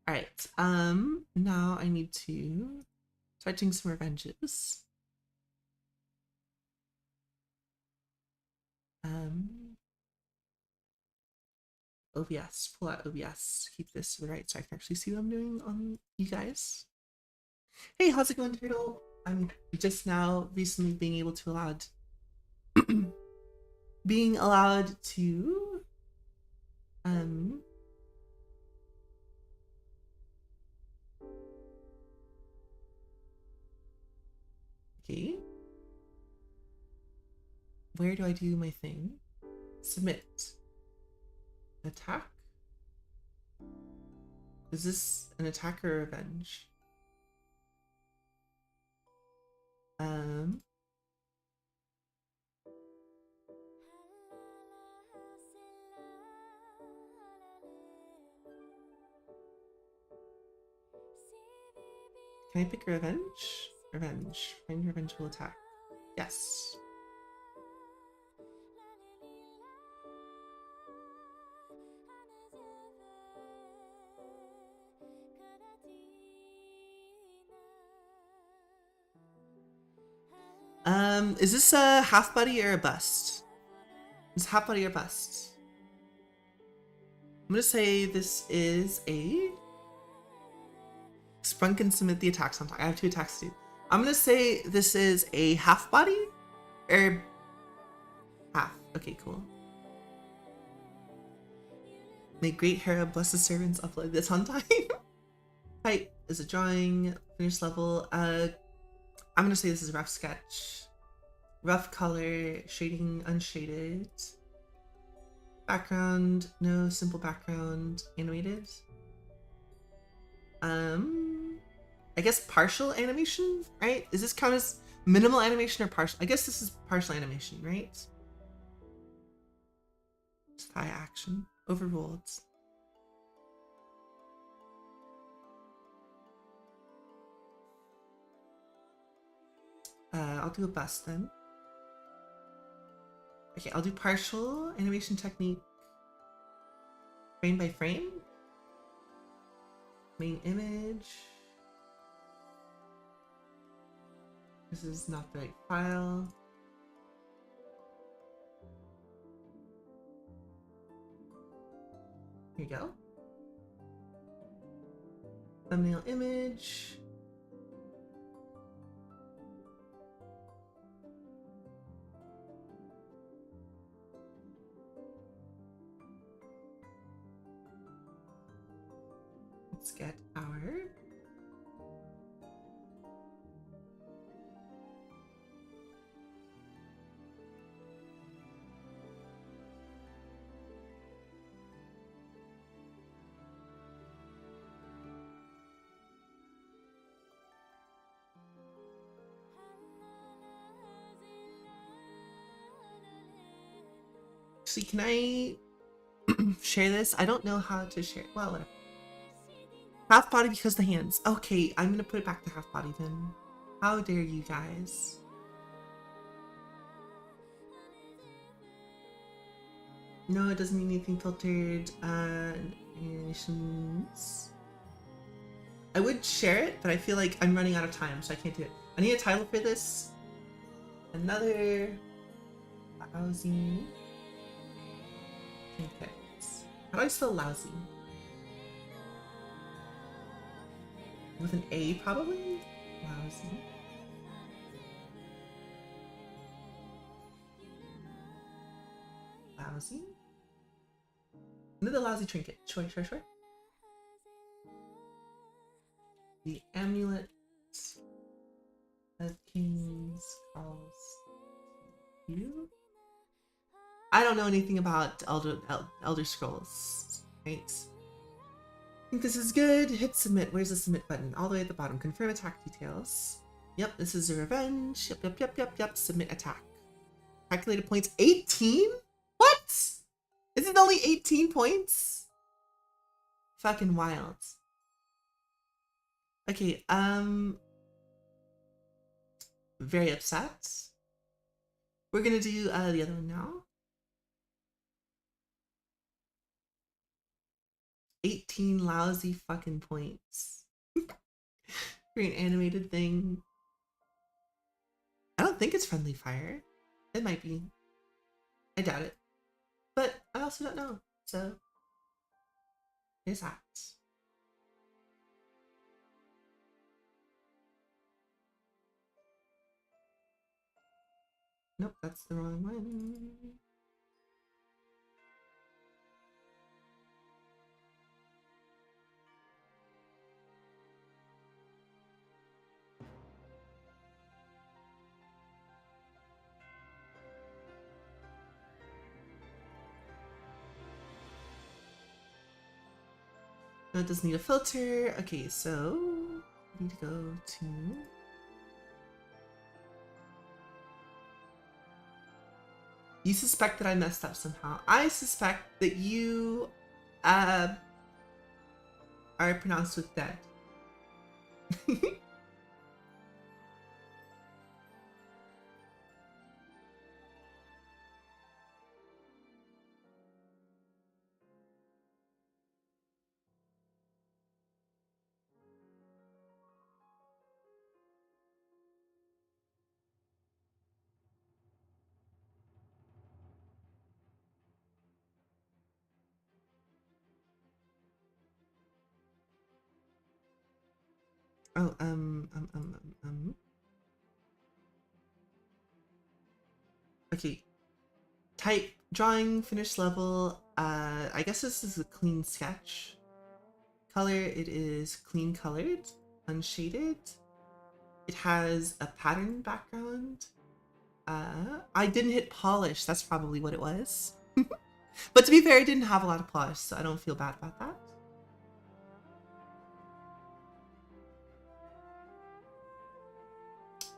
All right. Now I need to start doing some revenges. OBS, pull out OBS, keep this to the right so I can actually see what I'm doing on you guys. Hey, how's it going, Turtle? I'm just now recently being able to being allowed to okay. Where do I do my thing? Submit. Attack? Is this an attack or revenge? Can I pick revenge? Revenge. Find revengeful attack. Yes. Is this a half body or a bust? Is it half body or bust? I'm gonna say this is a Sprung can submit the attacks on top. I have 2 attacks to do. I'm gonna say this is a half body or half. Okay, cool. May great Hera bless the servants upload this on time. Hi, is a drawing. Finish level. I'm gonna say this is a rough sketch. Rough color, shading unshaded. Background, no. Simple background, animated. I guess partial animation, right? Does this count as minimal animation or partial? I guess this is partial animation, right? High action, overruled. I'll do a bust then. Okay, I'll do partial animation technique. Frame by frame. Main image. This is not the right file. Here you go. Thumbnail image. Let's get our actually, can I share this? I don't know how to share. Well, whatever. Half body because the hands. Okay, I'm gonna put it back to half body then. How dare you guys? No, it doesn't need anything filtered. Animations. I would share it, but I feel like I'm running out of time, so I can't do it. I need a title for this. Another lousy trinkets. How do I spell lousy? With an A, probably? Lousy. Lousy? Another lousy trinket. Sure. The amulet of kings calls you. I don't know anything about Elder Scrolls, right? I think this is good. Hit submit. Where's the submit button? All the way at the bottom. Confirm attack details. Yep, this is a revenge. Yep. Submit attack. Calculated points 18? What? Is it only 18 points? Fucking wild. Okay, very upset. We're gonna do the other one now. 18 lousy fucking points. For an animated thing. I don't think it's friendly fire. It might be. I doubt it. But I also don't know. So there's that. Nope, that's the wrong one. No, it doesn't need a filter. Okay, so I need to go to you suspect that I messed up somehow. I suspect that you are pronounced with dead. Oh, okay. Type drawing, finish level. I guess this is a clean sketch. Color, it is clean colored. unshaded. It has a pattern background. I didn't hit polish. That's probably what it was. But to be fair, it didn't have a lot of polish, so I don't feel bad about that.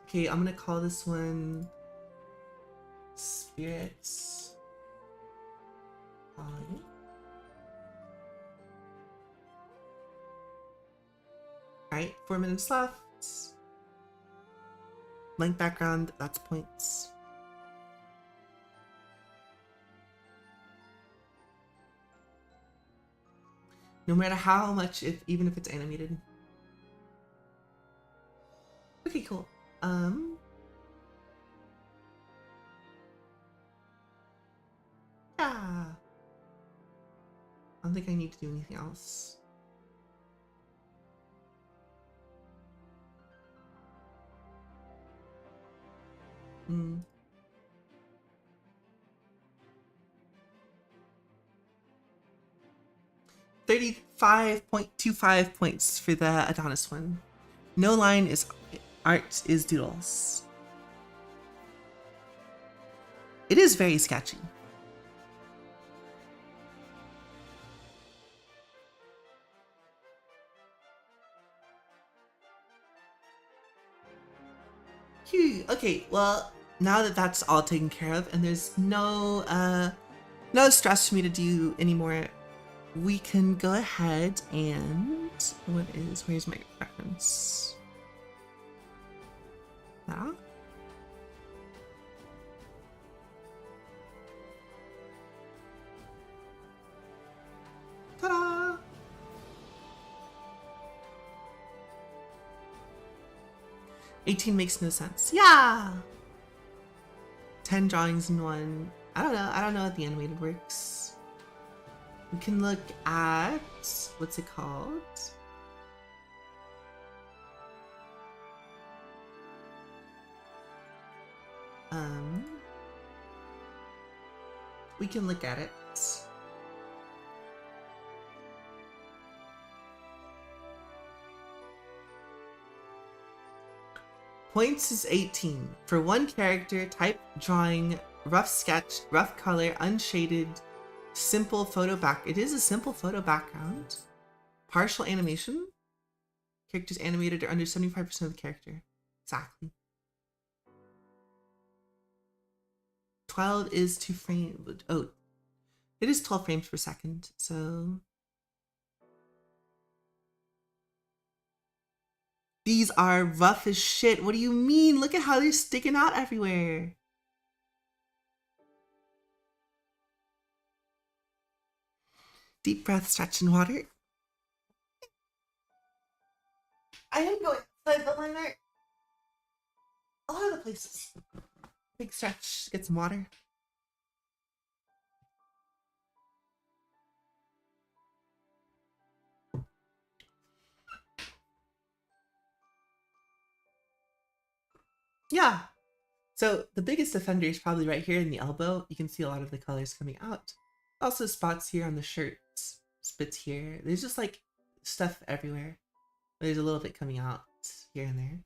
Okay, I'm gonna call this one Spirits on. Alright, 4 minutes left. Blank background, that's points. No matter how much, even if it's animated. Okay, cool. Yeah. I don't think I need to do anything else. Hmm. 35.25 points for the Adonis one. No line is art is doodles. It is very sketchy. Phew. Okay, well, now that that's all taken care of and there's no stress for me to do anymore, we can go ahead and where's my reference? Now? Ta-da! $18 makes no sense. Yeah! 10 drawings in one. I don't know how the animated works. We can look at, what's it called? We can look at it. Points is 18. For one character, type drawing, rough sketch, rough color, unshaded, simple photo back. It is a simple photo background. Partial animation. Characters animated are under 75% of the character. Exactly. 12 is 2 frames. Oh, it is 12 frames per second. So these are rough as shit. What do you mean? Look at how they're sticking out everywhere. Deep breath, stretch in water. I am going outside the liner. A lot of the places. Big stretch, get some water. Yeah. So the biggest offender is probably right here in the elbow. You can see a lot of the colors coming out. Also spots here on the shirts, spits here. There's just like stuff everywhere. There's a little bit coming out here and there.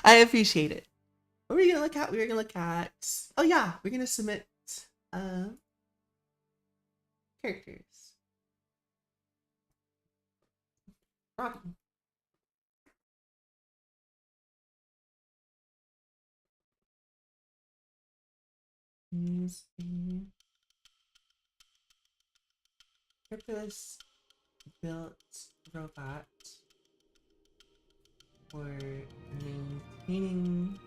I appreciate it. What were we gonna look at? We were gonna look at, oh yeah, we're gonna submit characters. Robbie. Use the purpose built robot for maintaining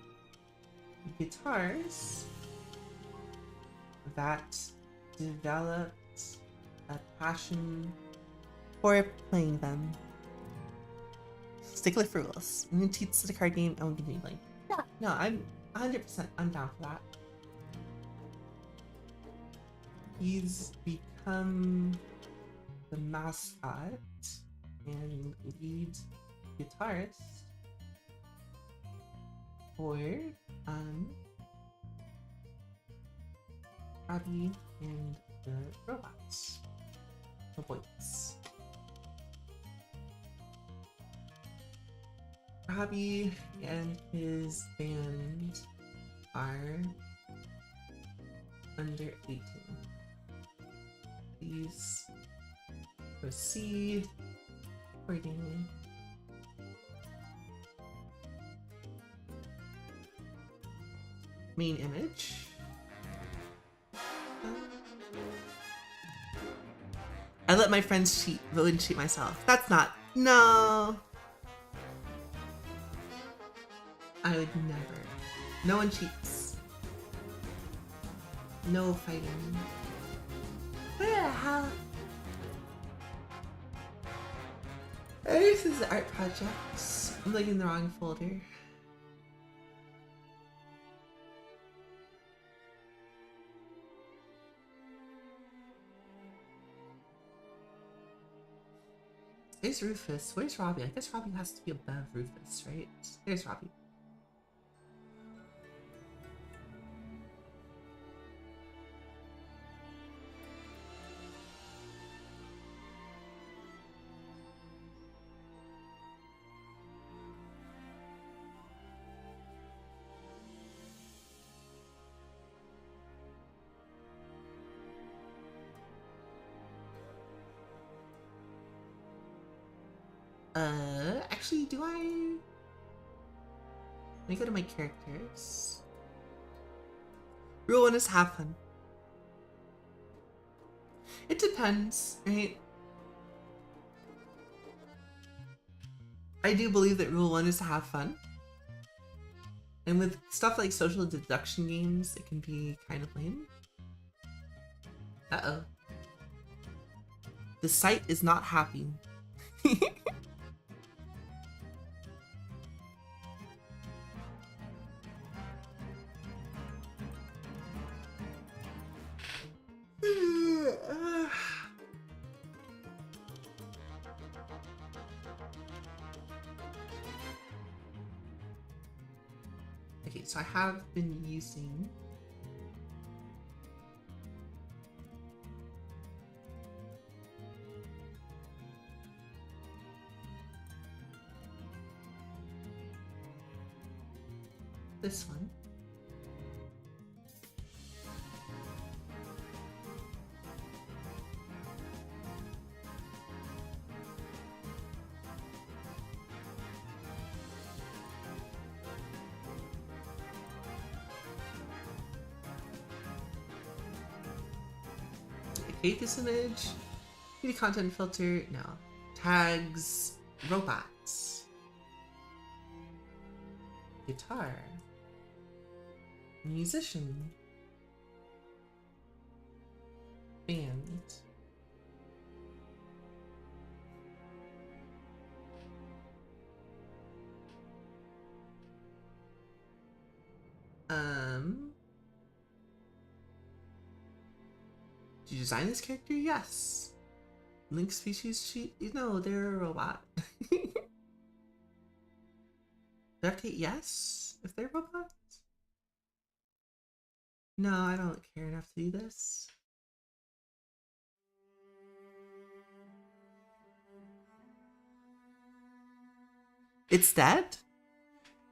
guitars that developed a passion for playing them. Stickler for rules. I'm gonna teach the card game. I won't give you like. Yeah, no, I'm 100%. I'm down for that. He's become the mascot and lead guitarist for Robbie and the robots. The boys. Robbie and his band are under 18. Please proceed accordingly. Main image. I let my friends cheat, but wouldn't cheat myself. That's not. No. I would never. No one cheats. No fighting. Where the hell? This is art projects. I'm looking in the wrong folder. There's Rufus. Where's Robbie? I guess Robbie has to be above Rufus, right? There's Robbie. Actually, do I? Let me go to my characters. Rule 1 is have fun. It depends, right? I do believe that rule 1 is to have fun. And with stuff like social deduction games, it can be kind of lame. Uh-oh. The site is not happy. Okay, so I have been using this one. Hate this image. Need a content filter. No. Tags. Robots. Guitar. Musician. Band. Did you design this character? Yes. Link species cheat? No, they're a robot. Replicate? Yes? If they're robots? No, I don't care enough to do this. It's dead?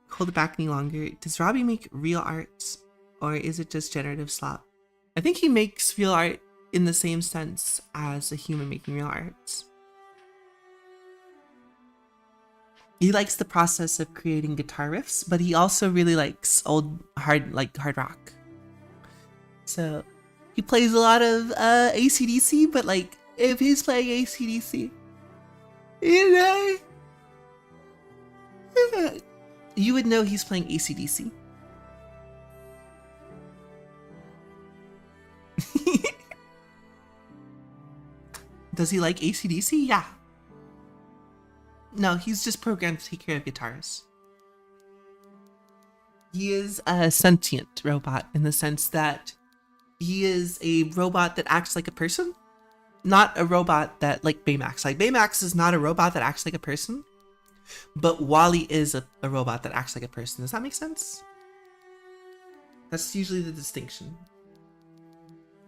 Hold it back any longer. Does Robbie make real art, or is it just generative slop? I think he makes real art in the same sense as a human making real art. He likes the process of creating guitar riffs, but he also really likes old hard rock. So he plays a lot of AC/DC, but like if he's playing AC/DC, you know, you would know he's playing AC/DC. Does he like AC/DC? Yeah. No, he's just programmed to take care of guitars. He is a sentient robot in the sense that he is a robot that acts like a person, not a robot that like Baymax. Like Baymax is not a robot that acts like a person. but Wally is a robot that acts like a person. Does that make sense? That's usually the distinction.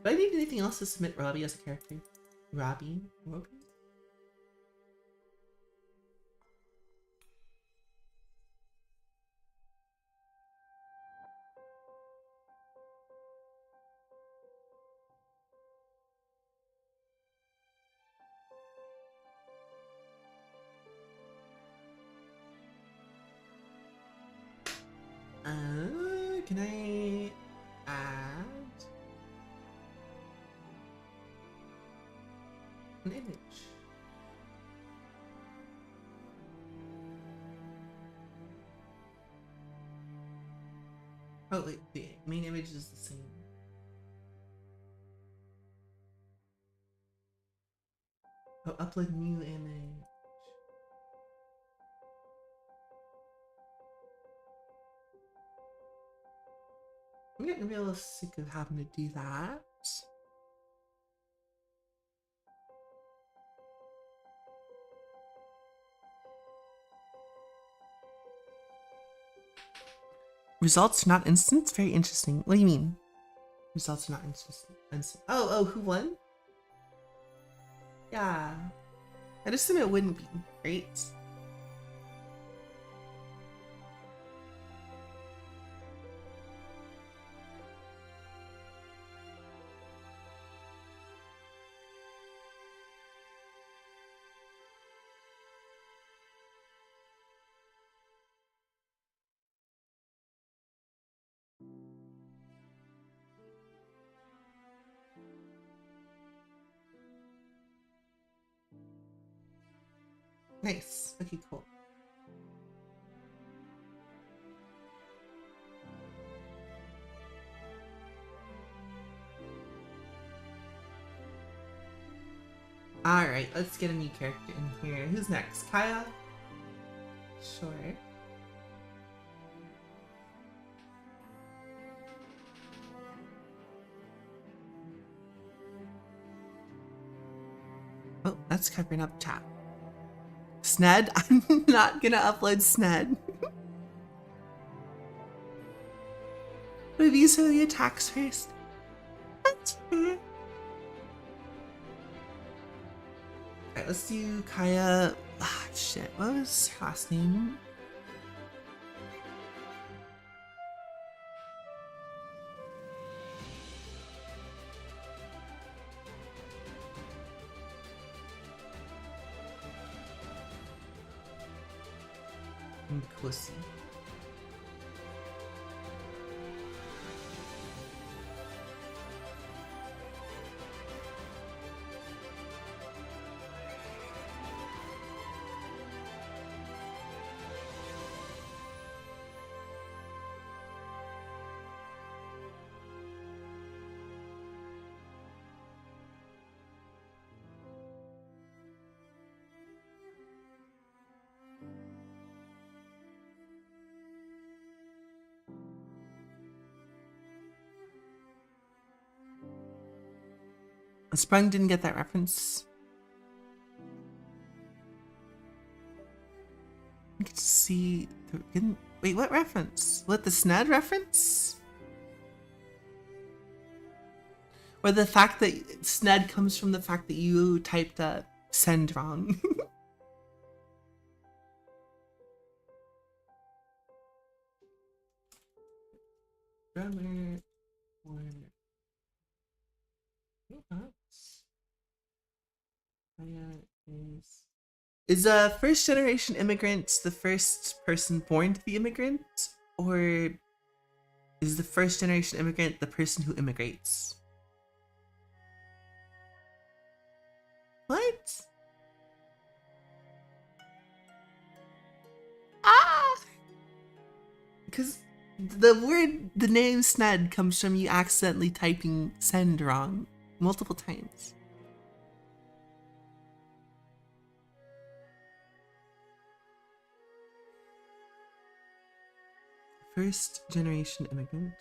Do I need anything else to submit Robbie as a character? Robbie? Robbie? Can I add an image? Oh wait, the main image is the same. Oh, upload new image. I'm getting real sick of having to do that. Results not instant? Very interesting. What do you mean? Results are not instant. Oh, who won? Yeah. I'd assume it wouldn't be, right? Nice. Okay, cool. Alright, let's get a new character in here. Who's next? Kaya? Sure. Oh, that's covering up chat. Sned? I'm not gonna upload Sned. Maybe some of the attacks first. That's fair. Alright, let's do Kaya. Ah, shit. What was her last name? Pussy. Sprung didn't get that reference. You can see the, wait, what reference? What, the Sned reference? Or the fact that Sned comes from the fact that you typed send wrong? Grammar or is a first generation immigrant the first person born to be immigrant, or is the first generation immigrant the person who immigrates? What? Ah! Because the name Sned comes from you accidentally typing send wrong multiple times. First generation immigrant.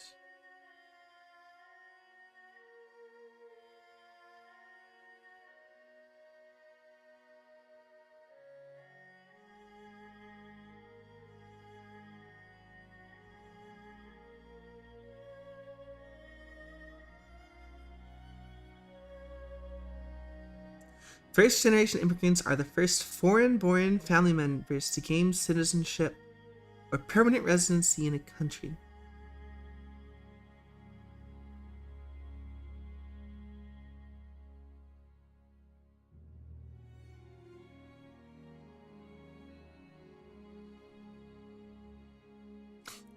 First generation immigrants are the first foreign born family members to gain citizenship or permanent residency in a country.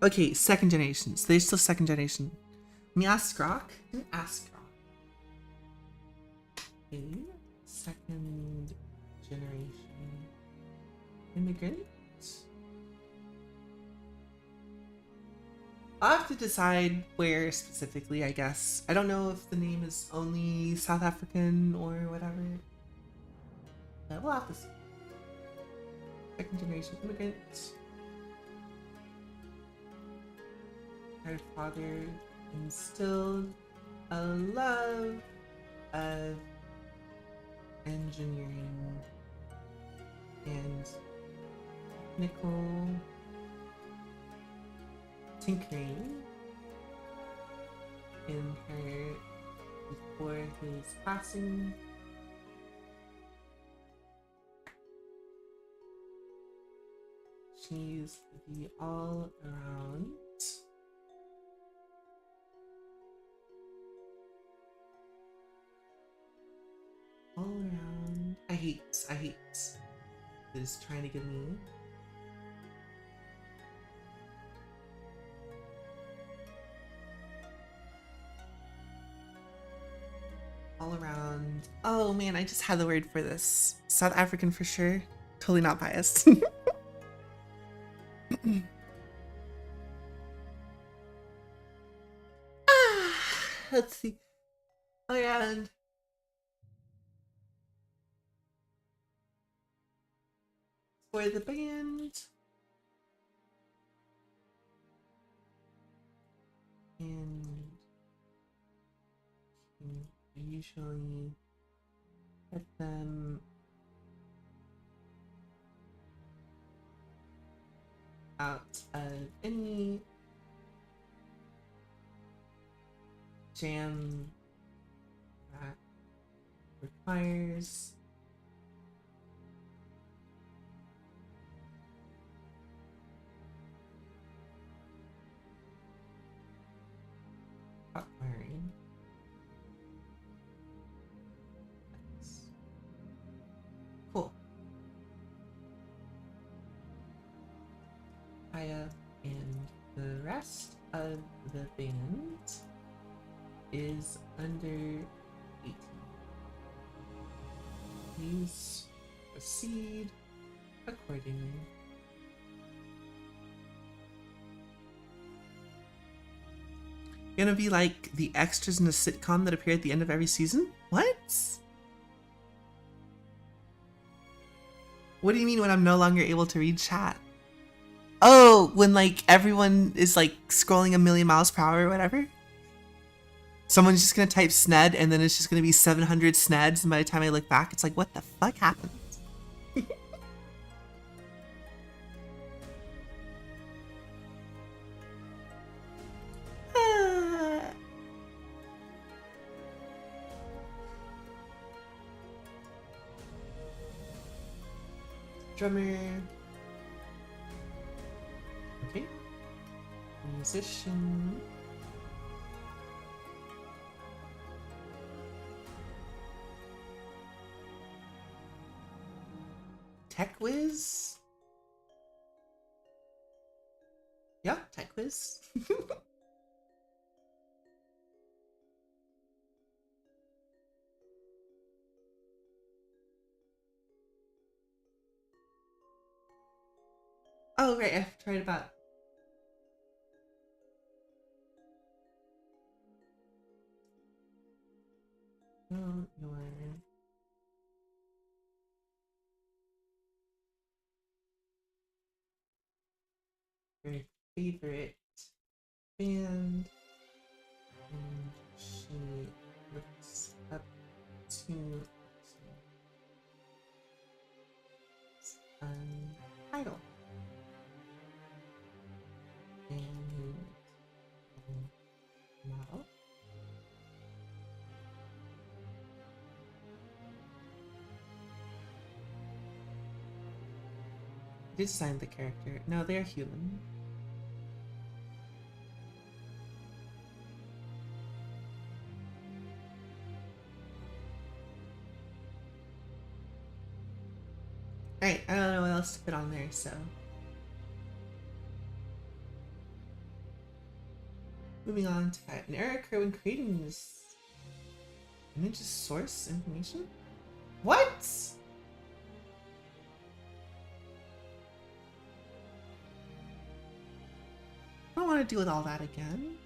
Okay, second generation. So they're still second generation. Miaskrok? Askrok. Okay, second generation immigrant. I'll have to decide where specifically, I guess. I don't know if the name is only South African or whatever. But we'll have to see. Second generation immigrant. Her father instilled a love of engineering and technical tinkering in her before his passing. She's the all-around I hate this trying to get me. All around. Oh man, I just had the word for this. South African for sure. Totally not biased. Let's see. Oh yeah, and for the band. And usually get them out of any jam that requires hot wiring. Nice. Cool. Kaya and the rest of the band is under 18. Please proceed accordingly. Gonna be like the extras in a sitcom that appear at the end of every season? What? What do you mean when I'm no longer able to read chat? Oh, when like everyone is like scrolling a million miles per hour or whatever? Someone's just gonna type SNED and then it's just gonna be 700 SNEDs, and by the time I look back, it's like, what the fuck happened? Drummer. Okay. Musician. Tech whiz? Yeah, tech whiz. Oh, right, I've tried about. Oh, your favorite band, and she looks up to an idol. And model. I did design the character. No, they're human. Alright, I don't know what else to put on there, so. Moving on to that. An error occurred when creating this image source information? What? I don't want to deal with all that again.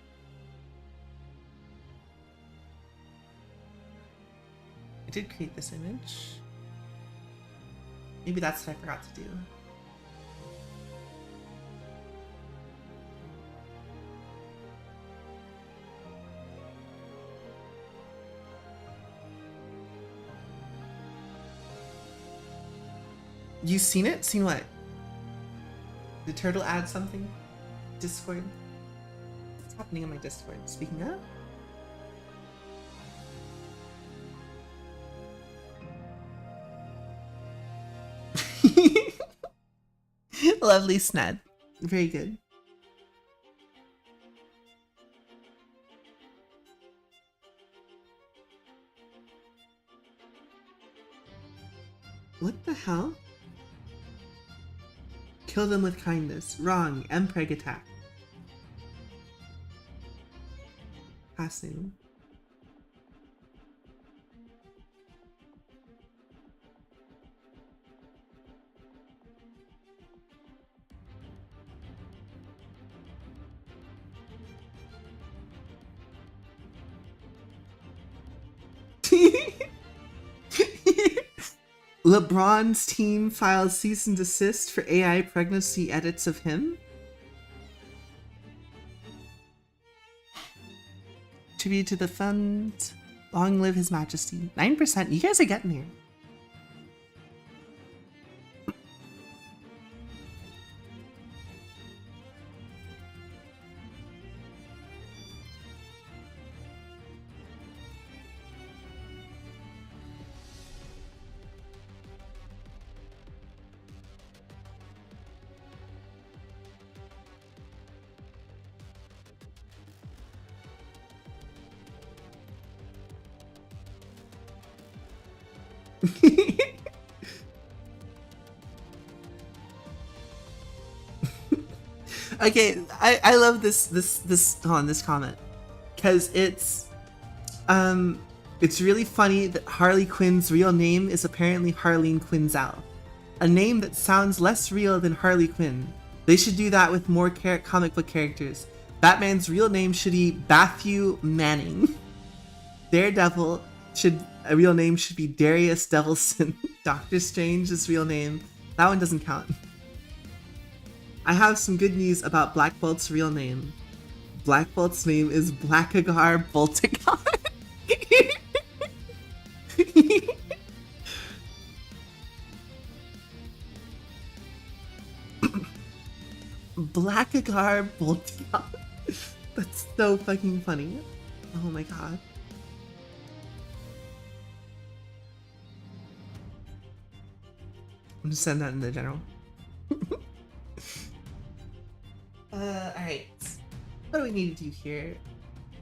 I did create this image. Maybe that's what I forgot to do. You seen it? Seen what? Did Turtle add something? Discord? What's happening on my Discord? Speaking of? Lovely Sned. Very good. What the hell? Kill them with kindness. Wrong. Mpreg attack. Fascinating. LeBron's team files cease and desist for AI pregnancy edits of him. Tribute to the fund. Long live His Majesty. 9%. You guys are getting there. Okay, I love this comment because it's really funny that Harley Quinn's real name is apparently Harleen Quinzel, a name that sounds less real than Harley Quinn. They should do that with more comic book characters. Batman's real name should be Matthew Manning. Daredevil real name should be Darius Devilson. Doctor Strange's real name, that one doesn't count. I have some good news about Black Bolt's real name. Black Bolt's name is Blackagar Boltagar. Blackagar Boltagar. That's so fucking funny. Oh my god. I'm just sending that in the general. Alright. What do we need to do here?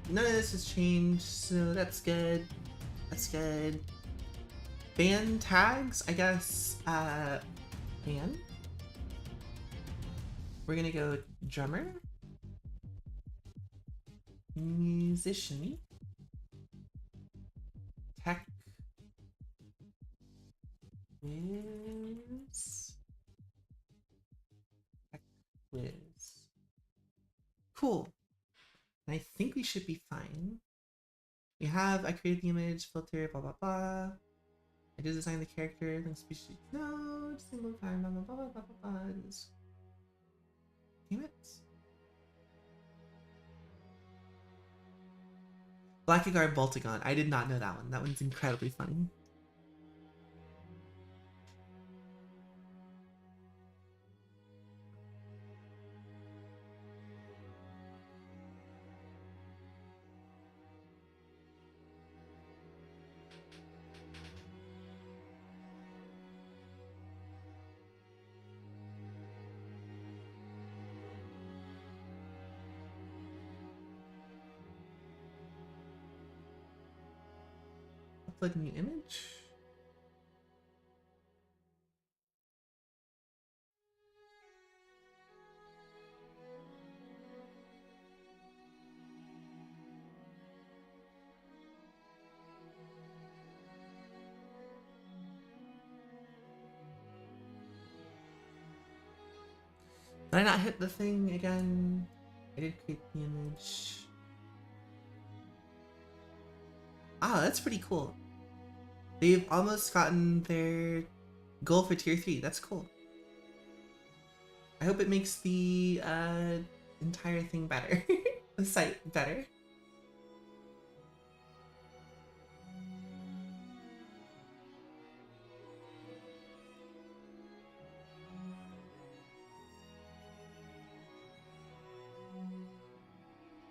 None of this has changed, so that's good. That's good. Band tags, I guess, band. We're gonna go drummer. Musician. Tech. Quiz. Tech quiz. Cool. And I think we should be fine. I created the image, filter, blah blah blah. I did design the character, then species node, single time, blah blah blah blah blah blah. Damn it. Blackagar Boltagon. I did not know that one. That one's incredibly funny. Upload a new image. Did I not hit the thing again? I did create the image. Ah, that's pretty cool. They've almost gotten their goal for tier 3. That's cool. I hope it makes the entire thing better. The site better.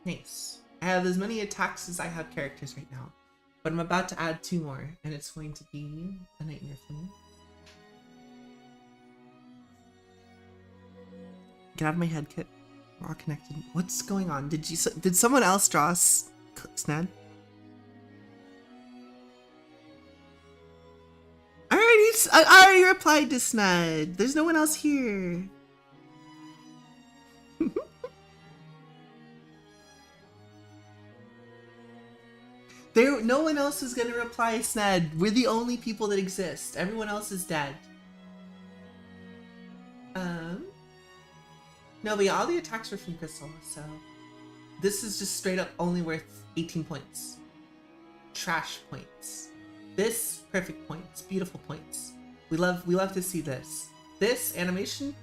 Nice. I have as many attacks as I have characters right now. But I'm about to add 2 more, and it's going to be a nightmare for me. Get out of my head, Kit. We're all connected. What's going on? Did someone else draw Sned? I already replied to Sned. There's no one else here. No one else is gonna reply, Sned. We're the only people that exist. Everyone else is dead. No, but yeah, all the attacks were from Crystal, so this is just straight up only worth 18 points. Trash points. This, perfect points. Beautiful points. We love to see this. This animation,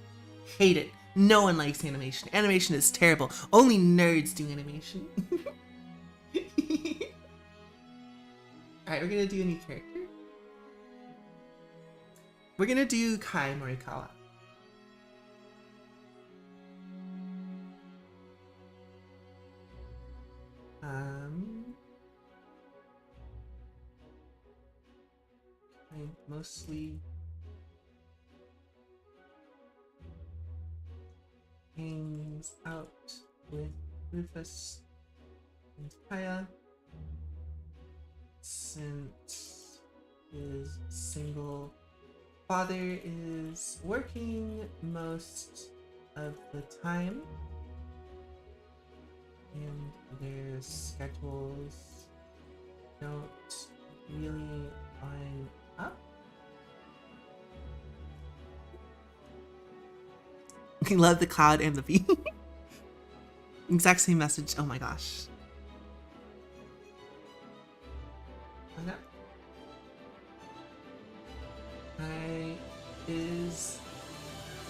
hate it. No one likes animation. Animation is terrible. Only nerds do animation. Alright, we're gonna do a new character. We're gonna do Kai Morikawa. I mostly hangs out with Rufus and Kaya since his single father is working most of the time and their schedules don't really line up. I love the cloud and the bee. Exact same message. Oh my gosh. Okay. I is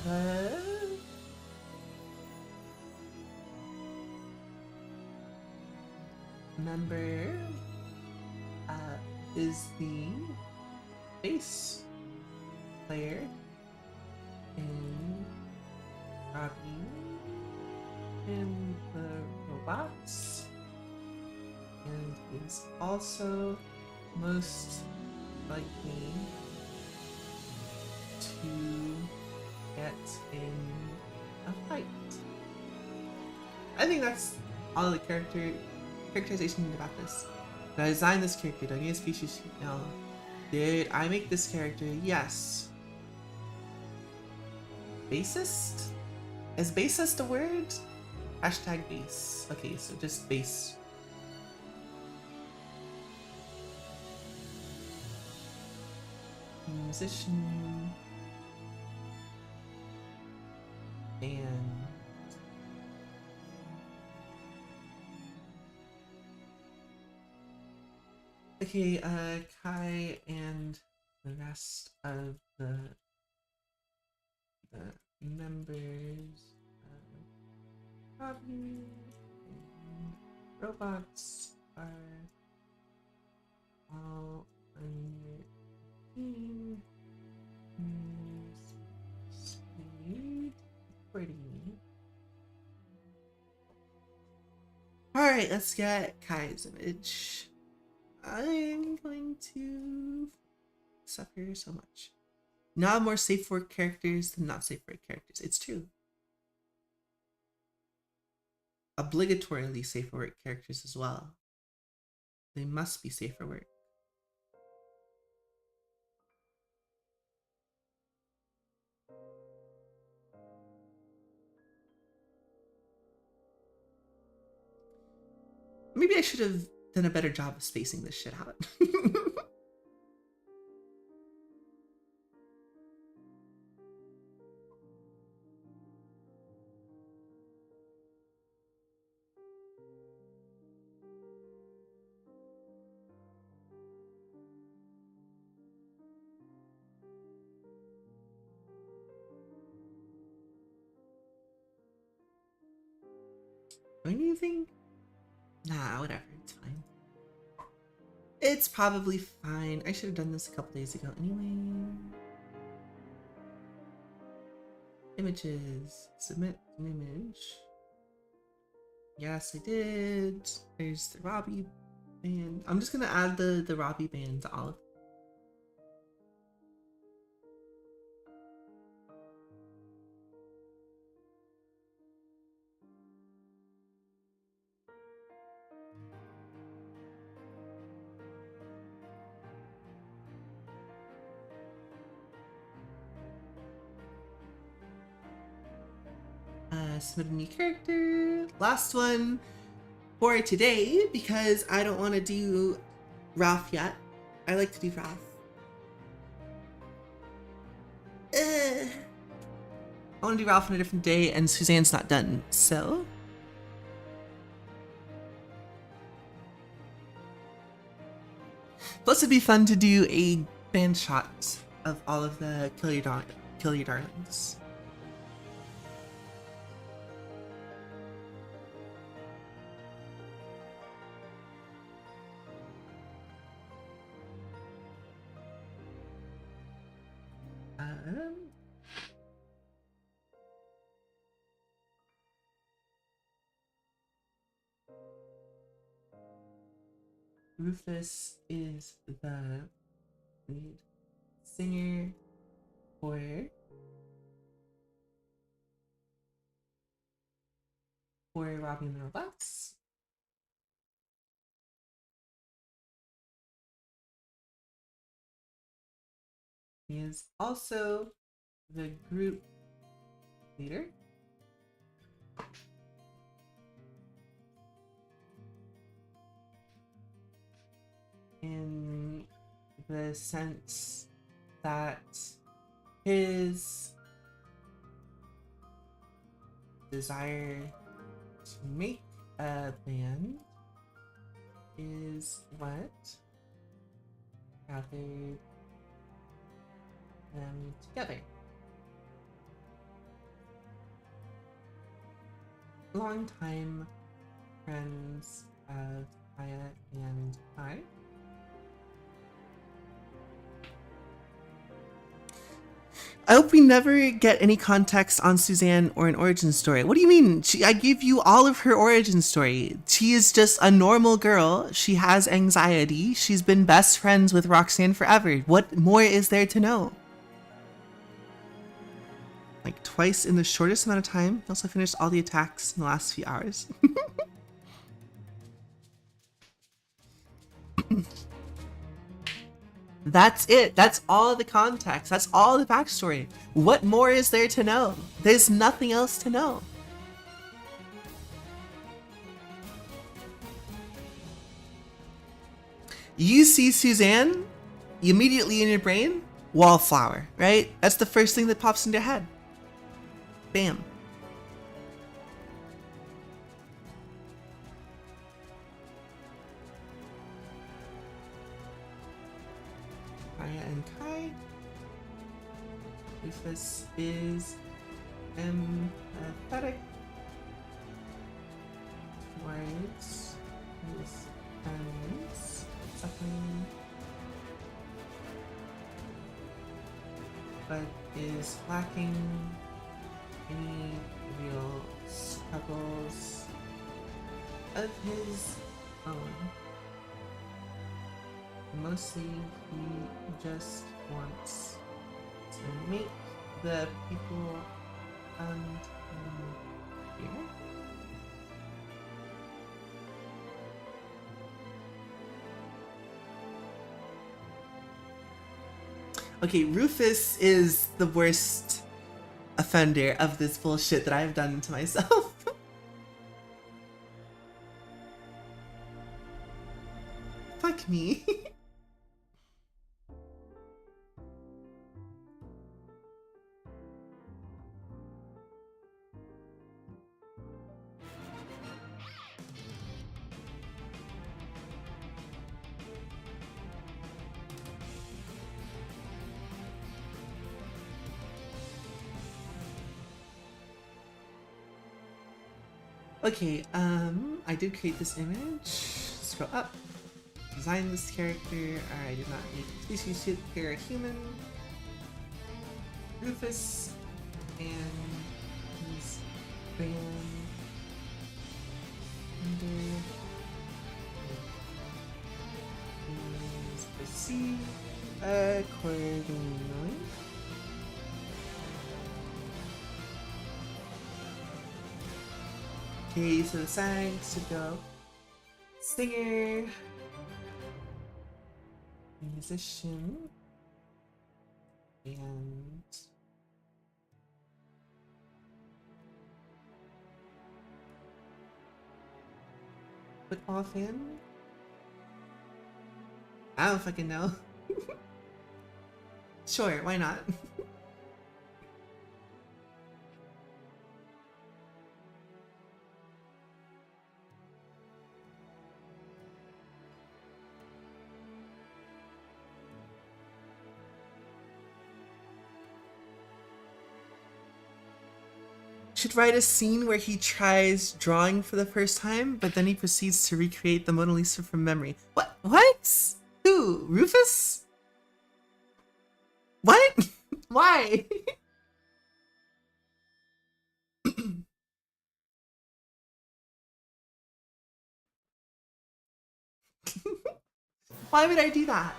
the member is the bass player in Robbie in the Robots and is also most likely to get in a fight. I think that's all the characterization about this. Did I design this character? Do I need a species? No. Did I make this character? Yes. Bassist? Is bassist a word? Hashtag bass. Okay, so just bass. Musician. And okay, Kai and the rest of the members of Robbie and Robots are all on your team. Speed pretty. Alright, let's get Kai's image. I'm going to suffer so much. Not more safe word characters than not safe word characters. It's true. Obligatorily safe word characters as well. They must be safer word. Maybe I should have done a better job of spacing this shit out. Anything? Nah, whatever. It's fine. It's probably fine. I should have done this a couple days ago anyway. Images. Submit an image. Yes, I did. There's the Robbie band. I'm just gonna add the Robbie band to all of them. Submit a new character. Last one for today because I don't want to do Ralph yet. I like to do Ralph. I want to do Ralph on a different day and Suzanne's not done, so. Plus it'd be fun to do a band shot of all of the Kill Your Darlings. Rufus is the lead singer for Robbie and the Robots. He is also the group leader. In the sense that his desire to make a band is what gathered them together. Longtime friends of Kaya and I. I hope we never get any context on Suzanne or an origin story. What do you mean? I gave you all of her origin story. She is just a normal girl. She has anxiety. She's been best friends with Roxanne forever. What more is there to know? Like twice in the shortest amount of time. Also finished all the attacks in the last few hours. That's it. That's all the context. That's all the backstory. What more is there to know? There's nothing else to know. You see Suzanne, immediately in your brain, wallflower, right? That's the first thing that pops into your head. Bam. And Kai. Rufus is empathetic towards his friends suffering, but is lacking any real struggles of his own. Mostly, he just wants to make the people around him here. Okay, Rufus is the worst offender of this bullshit that I've done to myself. like me. Okay, I did create this image. Scroll up. Design this character. I did not need species to here a human. Rufus and his grand is proceed accordingly. Okay, so the songs to go singer, musician, and football fan? I don't fucking know. Sure, why not? Should write a scene where he tries drawing for the first time, but then he proceeds to recreate the Mona Lisa from memory. What? What? Who? Rufus? What? Why? Why would I do that?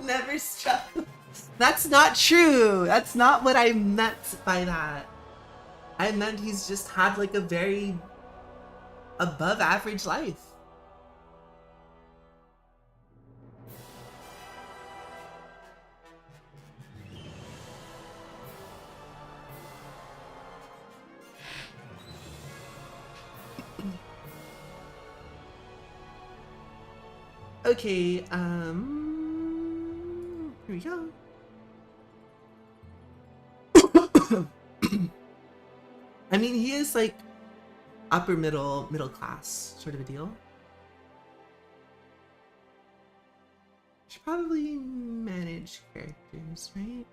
Never struck. That's not true. That's not what I meant by that. I meant he's just had like a very above average life. Okay, here we go. I mean, he is like upper middle class sort of a deal. Should probably manage characters, right?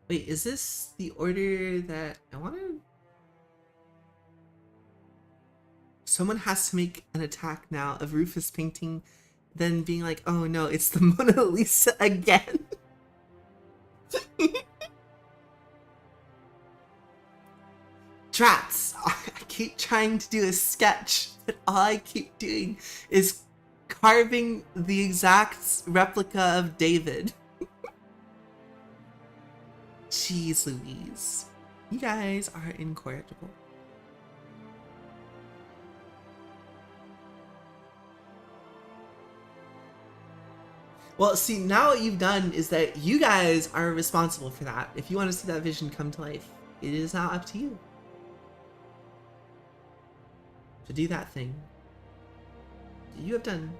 Wait, is this the order that I wanted? Someone has to make an attack now of Rufus painting, then being like, oh no, it's the Mona Lisa again. Drats! I keep trying to do a sketch, but all I keep doing is carving the exact replica of David. Jeez Louise. You guys are incorrigible. Well, see, now what you've done is that you guys are responsible for that. If you want to see that vision come to life, it is now up to you to do that thing you have done.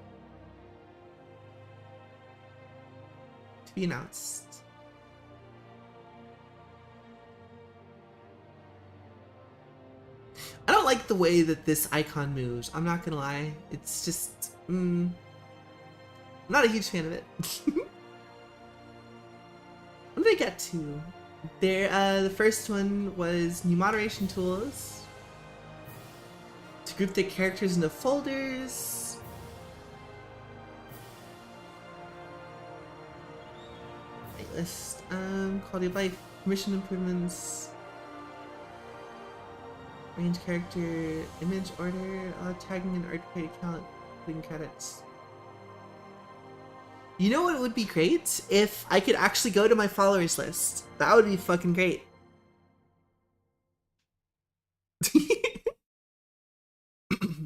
To be announced. I don't like the way that this icon moves. I'm not gonna lie. It's just, I'm not a huge fan of it. What did I get to? There, the first one was new moderation tools. To group the characters into folders. Playlist, quality of life. Mission improvements. Range character, image order, tagging an arcade account, including credits. You know what would be great? If I could actually go to my followers list. That would be fucking great.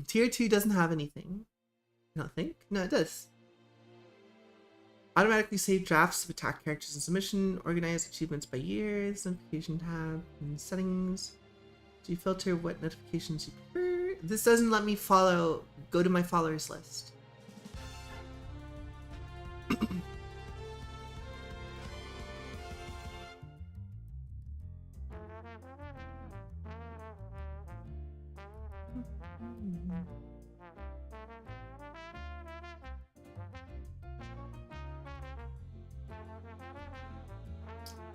Tier 2 doesn't have anything. I don't think. No, it does. Automatically save drafts of attack characters in submission. Organize achievements by years. Notification tab. And settings. Do you filter what notifications you prefer? This doesn't let me go to my followers list.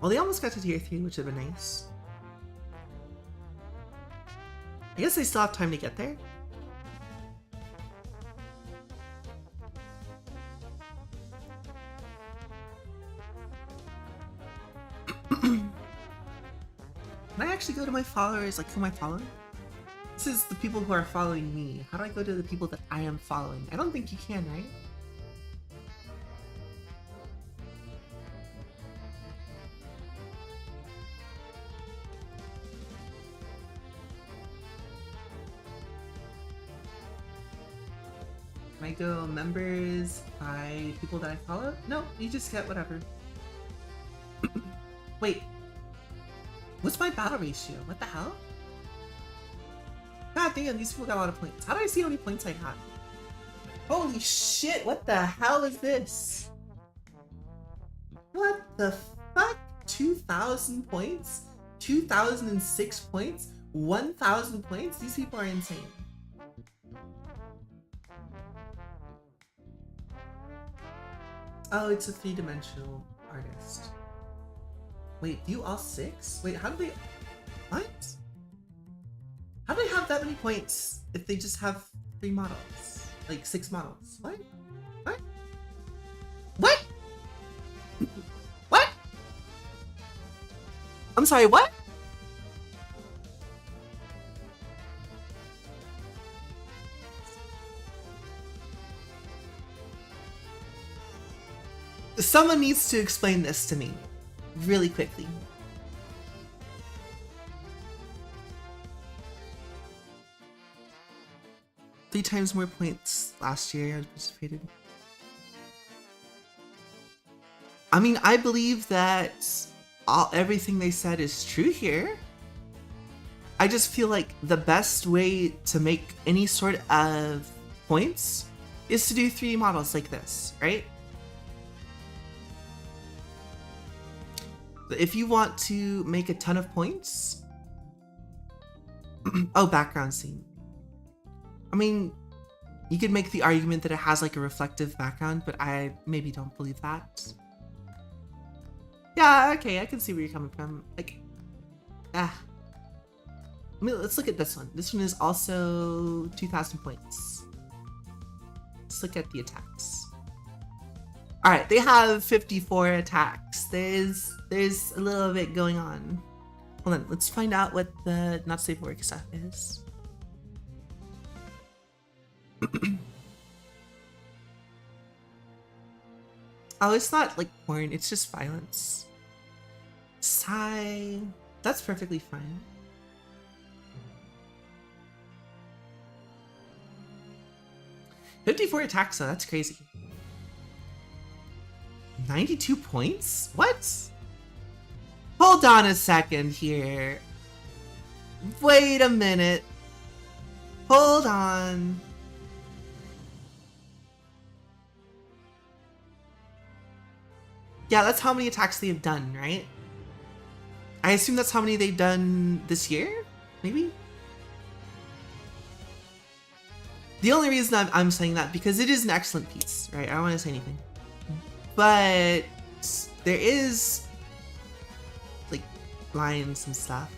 Well, they almost got to tier 3, which would have been nice. I guess they still have time to get there. Can I actually go to my followers, like who am I following? This is the people who are following me. How do I go to the people that I am following? I don't think you can, right? Can I go members by people that I follow? No, you just get whatever. Wait. What's my battle ratio? What the hell? God damn, these people got a lot of points. How do I see how many points I got? Holy shit, what the hell is this? What the fuck? 2,000 points? 2,006 points? 1,000 points? These people are insane. Oh, it's a 3-dimensional artist. Wait, view all 6? Wait, how do they... What? How do they have that many points if they just have 3 models? Like 6 models? What? What? What? What? I'm sorry, what? Someone needs to explain this to me really quickly. Three times more points last year I participated. I mean, I believe that everything they said is true here. I just feel like the best way to make any sort of points is to do 3 models like this, right? If you want to make a ton of points... Oh, background scene. I mean, you could make the argument that it has like a reflective background, but I maybe don't believe that. Yeah, okay, I can see where you're coming from. Like, I mean, let's look at this one. This one is also 2,000 points. Let's look at the attacks. All right, they have 54 attacks. There's a little bit going on. Hold on, let's find out what the not safe for work stuff is. Oh, it's not like porn, it's just violence. Sigh. That's perfectly fine. $54 attacks though, that's crazy. 92 points? What? Hold on a second here. Wait a minute. Hold on. Yeah, that's how many attacks they've done, right? I assume that's how many they've done this year? Maybe? The only reason I'm saying that, because it is an excellent piece, right? I don't want to say anything. But there is like lines and stuff.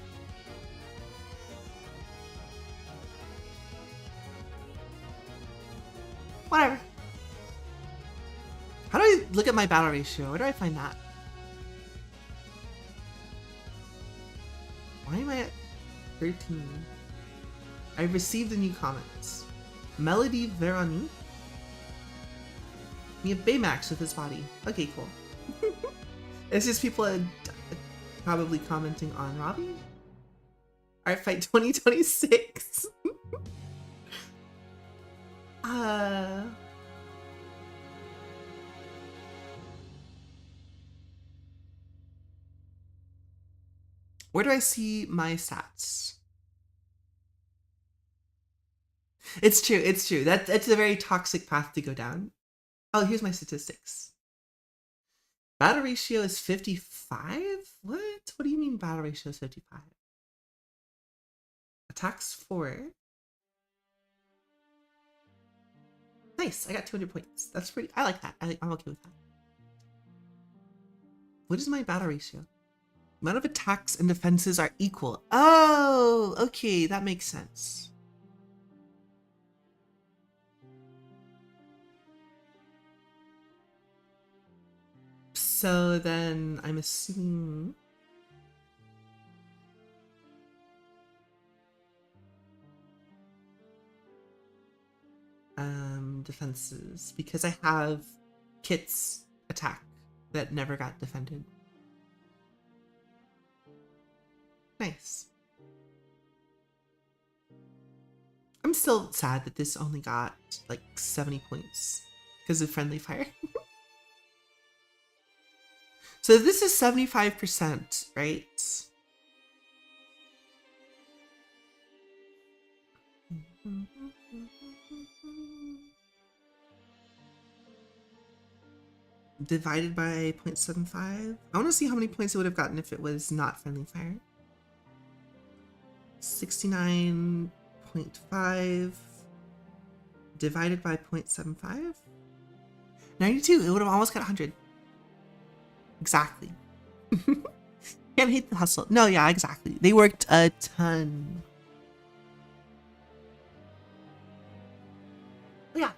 Whatever. How do I look at my battle ratio? Where do I find that? 13. I've received the new comments. Melody Veronique. We have Baymax with his body. Okay, cool. It's just people probably commenting on Robbie. Art Fight 2026. Where do I see my stats? It's true, it's true. That's a very toxic path to go down. Oh, here's my statistics. Battle ratio is 55? What? What do you mean battle ratio is 55? Attacks 4. Nice, I got 200 points. That's pretty, I like that. I'm okay with that. What is my battle ratio? Amount of attacks and defenses are equal. Oh, okay, that makes sense. So then I'm assuming defenses, because I have Kit's attack that never got defended. Nice. I'm still sad that this only got like 70 points because of friendly fire. So this is 75%, right? Divided by 0.75. I want to see how many points it would have gotten if it was not friendly fire. 69.5 divided by 0.75. 92. It would have almost got 100. Exactly. Can't hate the hustle. No, yeah, exactly. They worked a ton. Oh, yeah.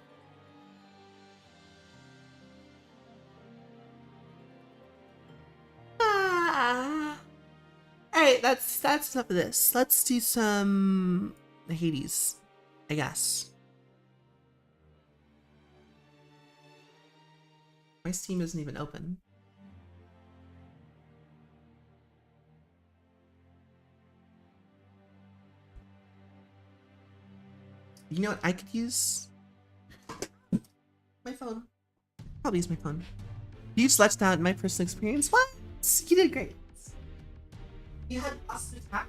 Alright, that's enough of this. Let's do some Hades, I guess. My Steam isn't even open. You know what I could use? My phone. Probably use my phone. You just let down my personal experience. What? You did great. You had awesome attack.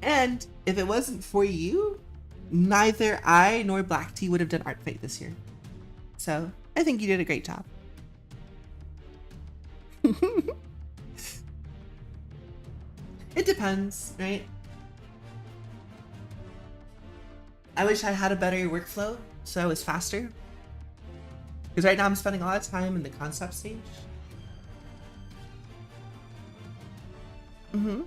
And if it wasn't for you, neither I nor Black Tea would have done Art Fight this year. So I think you did a great job. It depends, right? I wish I had a better workflow so I was faster. Because right now I'm spending a lot of time in the concept stage. Mm-hmm.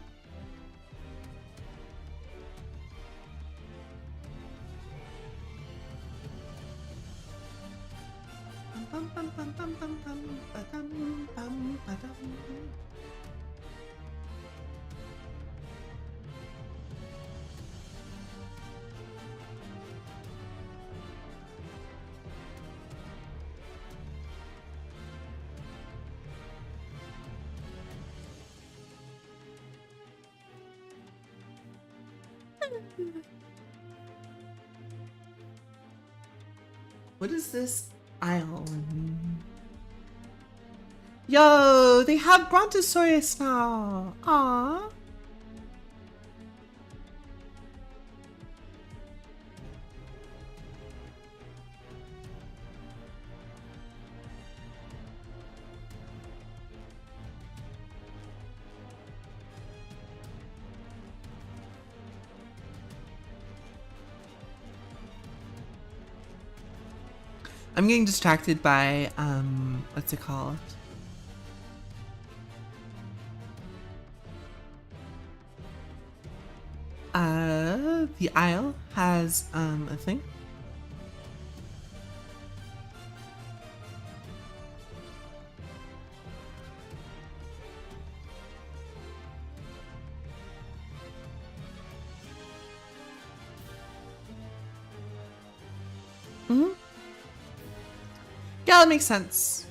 What is this aisle? Yo, they have Brontosaurus now. Aww. I'm getting distracted by, what's it called? The aisle has, a thing. Mm-hmm. Yeah, that makes sense.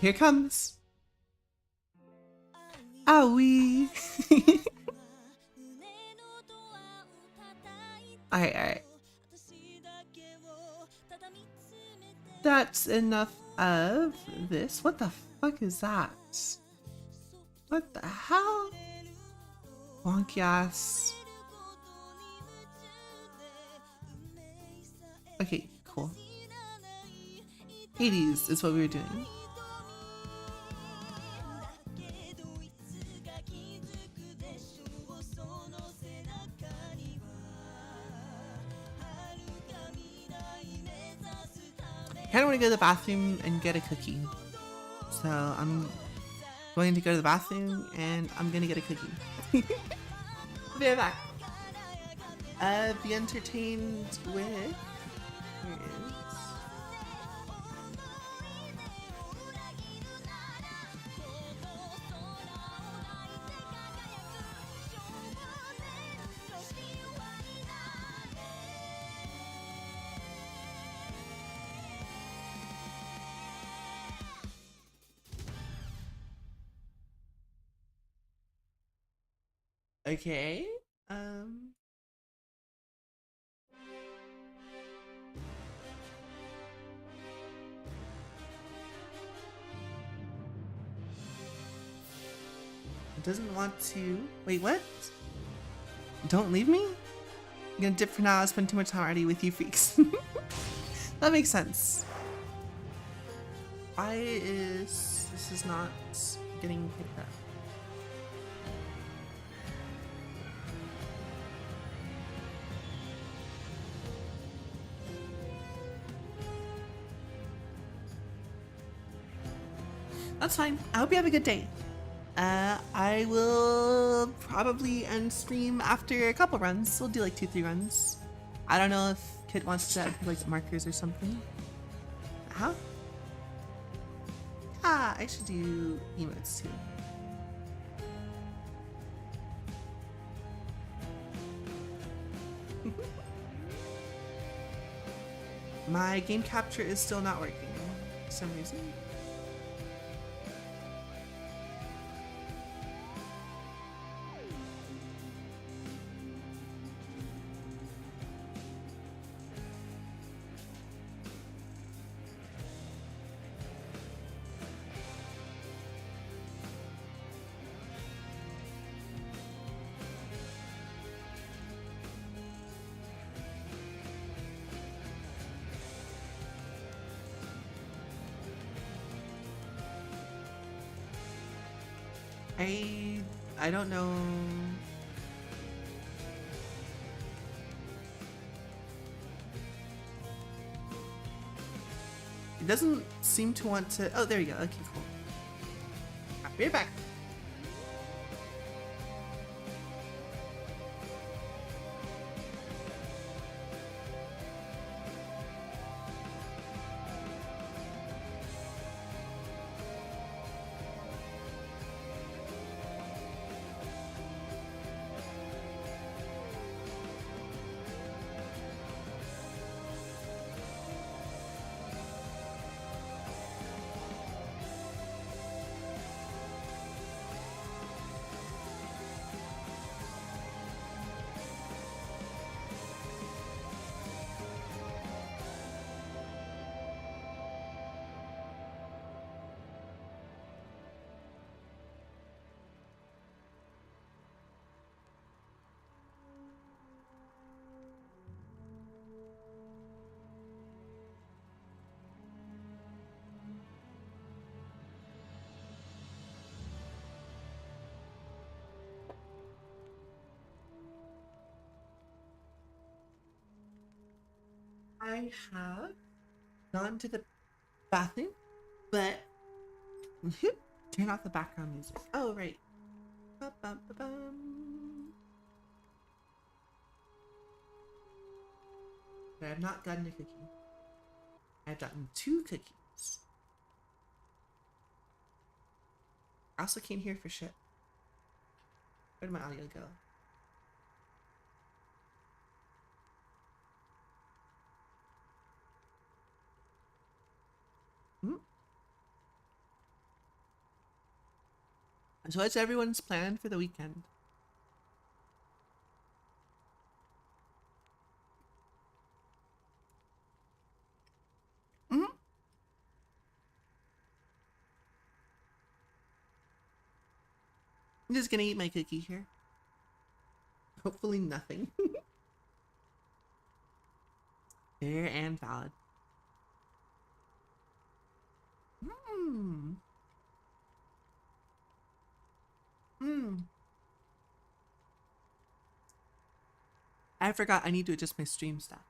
Here it comes. Owie. Alright. That's enough of this. What the fuck is that? What the hell? Wonky ass. Okay, cool. Hades is what we were doing. I kind of want to go to the bathroom and get a cookie. So I'm going to go to the bathroom and I'm going to get a cookie. I'll be right back. Be entertained with... Here it is. Okay. It doesn't want to. Wait, what? Don't leave me? I'm gonna dip for now. I spent too much time already with you freaks. That makes sense. Why is this not getting picked up? That's fine. I hope you have a good day. I will probably end stream after a couple runs. We'll do like 2-3 runs. I don't know if Kit wants to add like markers or something. How? Ah, I should do emotes too. My game capture is still not working for some reason. I don't know. It doesn't seem to want to. Oh, there you go. Okay, cool. I'll be right back. I have gone to the bathroom, but turn off the background music. Oh, right. Ba-bum-ba-bum. but I have not gotten a cookie. I've gotten 2 cookies. I also came here for shit. Where did my audio go? So what's everyone's plan for the weekend? I'm just gonna eat my cookie here. Hopefully nothing. Fair and valid. I forgot I need to adjust my stream stuff.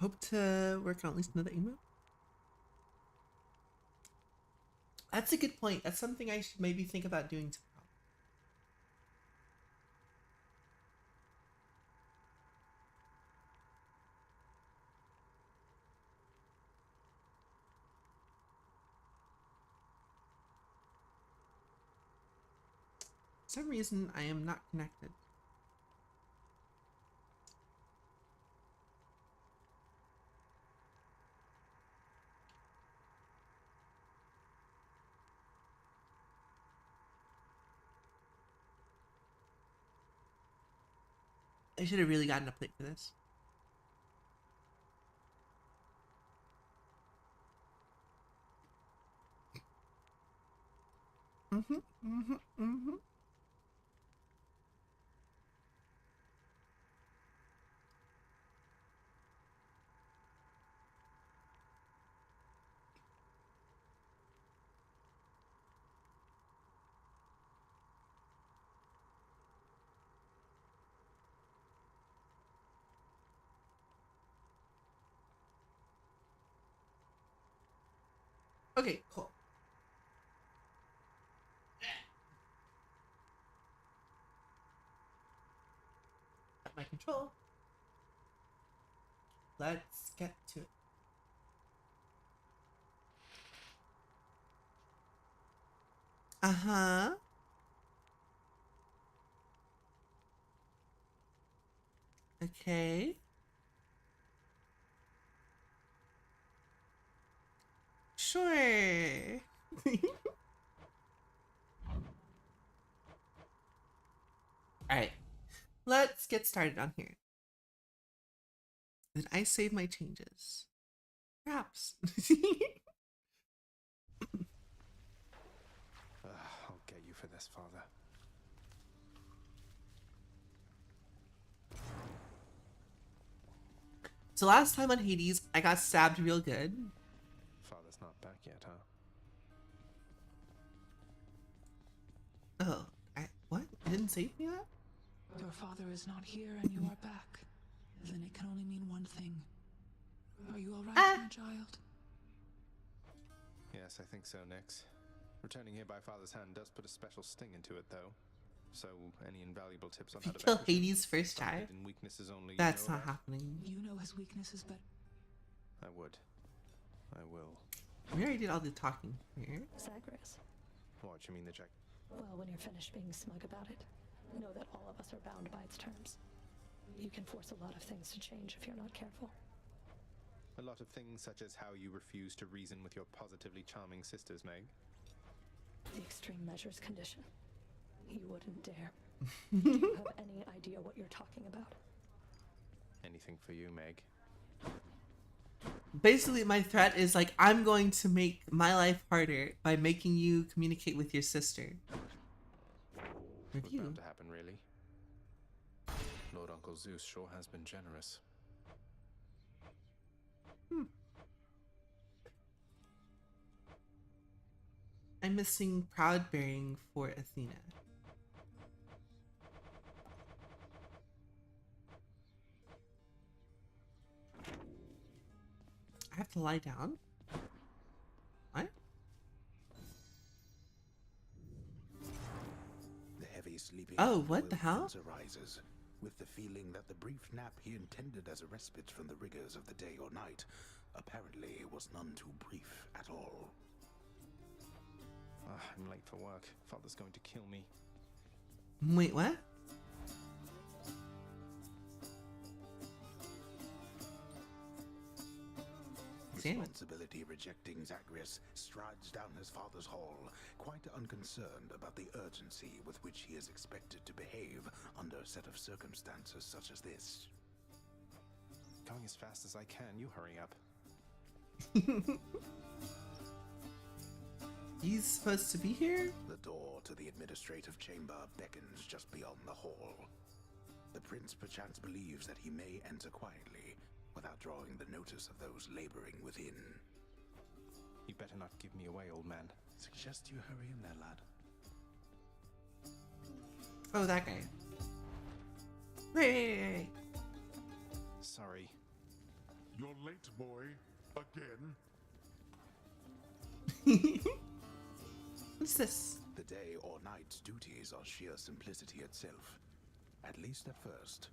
Hope to work on at least another email. That's a good point. That's something I should maybe think about doing tomorrow. For some reason, I am not connected. I should have really gotten a plate for this. Okay, cool. Got my control. Let's get to it. Uh-huh. Okay. Sure. Alright. Let's get started on here. Did I save my changes? Perhaps. I'll get you for this, Father. So last time on Hades, I got stabbed real good. Father's not back yet, huh? Oh, what? You didn't save me that? Your father is not here and you are back. Then it can only mean one thing. Are you alright, my child? Yes, I think so, Nix. Returning here by Father's hand does put a special sting into it, though. So, any invaluable tips on how to Kill vanquish Hades first try? hidden weaknesses only you That's know not about? happening. You know his weaknesses, but I would. I will. We already did all the talking here. Zagreus. What, you mean the check? Well, when you're finished being smug about it, know that all of us are bound by its terms. You can force a lot of things to change if you're not careful. A lot of things such as how you refuse to reason with your positively charming sisters, Meg. The extreme measures condition. You wouldn't dare. Do you have any idea what you're talking about? Anything for you, Meg. Basically, my threat is like, I'm going to make my life harder by making you communicate with your sister. Was Review. bound to happen, really. Lord Uncle Zeus sure has been generous. I'm missing proud bearing for Athena. to lie down? What? The heavy sleeping Oh, of what royal the hell? prince arises, with the feeling that the brief nap he intended as a respite from the rigors of the day or night apparently was none too brief at all. I'm late for work. Father's going to kill me. Wait, what? Damn it. Responsibility rejecting Zagreus strides down his father's hall, quite unconcerned about the urgency with which he is expected to behave under a set of circumstances such as this. Going as fast as I can. You hurry up. He's supposed to be here? The door to the administrative chamber beckons just beyond the hall. The prince perchance believes that he may enter quietly, without drawing the notice of those laboring within. You better not give me away, old man. Suggest you hurry in there, lad. Oh, that guy. Wait. Sorry. You're late, boy. Again? What's this? The day or night's duties are sheer simplicity itself. At least at first,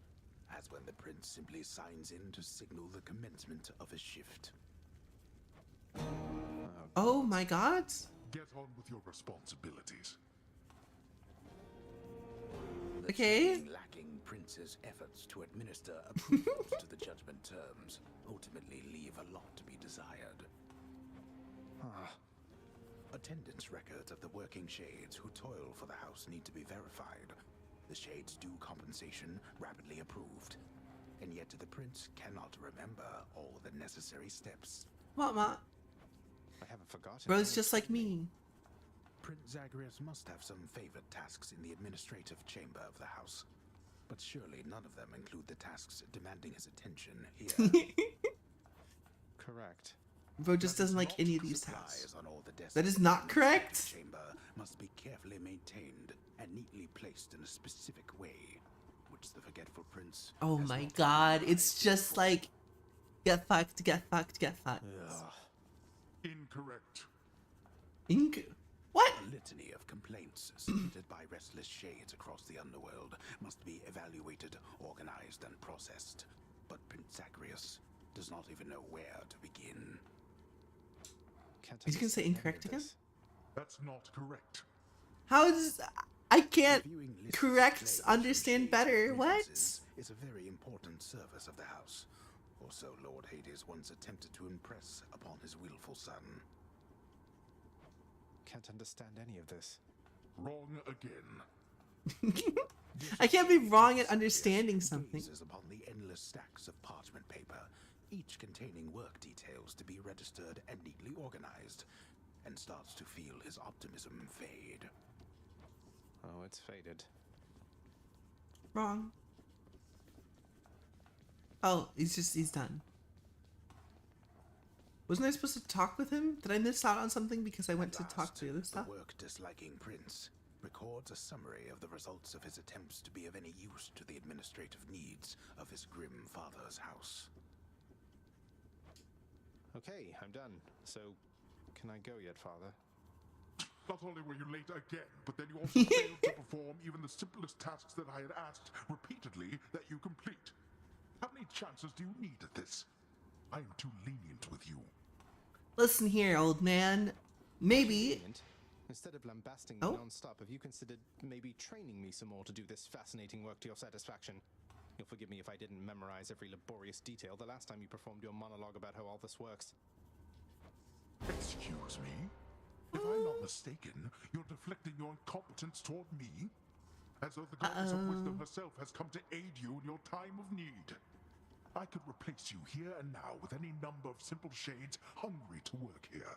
as when the prince simply signs in to signal the commencement of his shift. Oh my god. Get on with your responsibilities. The Okay. training lacking prince's efforts to administer approvals to the judgment terms ultimately leave a lot to be desired. Attendance records of the working shades who toil for the house need to be verified. The shades' due compensation rapidly approved. And yet the prince cannot remember all the necessary steps. Mama. I haven't forgotten. Bro's just like me. Prince Zagreus must have some favored tasks in the administrative chamber of the house. But surely none of them include the tasks demanding his attention here. Correct. Bro just doesn't like any of these Supplies tasks. on all the desks That is in not the correct. administrative chamber must be carefully maintained and neatly placed in a specific way, which the forgetful prince. Oh has my not god, recognized it's just before. like get fucked, get fucked, get fucked. Incorrect. What? A litany of complaints submitted by restless shades across the underworld must be evaluated, organized, and processed. But Prince Zagreus does not even know where to begin. Can't Is he gonna say understand any incorrect of again? this. That's not correct. How is I can't Reviewing lists of correct claims from understand shades better. and What? grievances is a very important service of the house. Or so Lord Hades once attempted to impress upon his willful son. Can't understand any of this. Wrong again. I can't be wrong at understanding Zagreus something. gazes upon the endless stacks of parchment paper, each containing work details to be registered and neatly organized, and starts to feel his optimism fade. Oh, it's faded. Wrong. Oh, he's done. Wasn't I supposed to talk with him? Did I miss out on something because I went to At talk last, to the other stuff? work-disliking prince records a summary of the results of his attempts to be of any use to the administrative needs of his grim father's house. Okay, I'm done. So, can I go yet, Father? Not only were you late again, but then you also failed to perform even the simplest tasks that I had asked repeatedly that you complete. How many chances do you need at this? I am too lenient with you. Listen here, old man. Maybe. Brilliant. Instead of lambasting Oh. me non-stop, have you considered maybe training me some more to do this fascinating work to your satisfaction? You'll forgive me if I didn't memorize every laborious detail the last time you performed your monologue about how all this works. Excuse me? If I'm not mistaken, you're deflecting your incompetence toward me? As though the goddess of wisdom herself has come to aid you in your time of need. I could replace you here and now with any number of simple shades hungry to work here.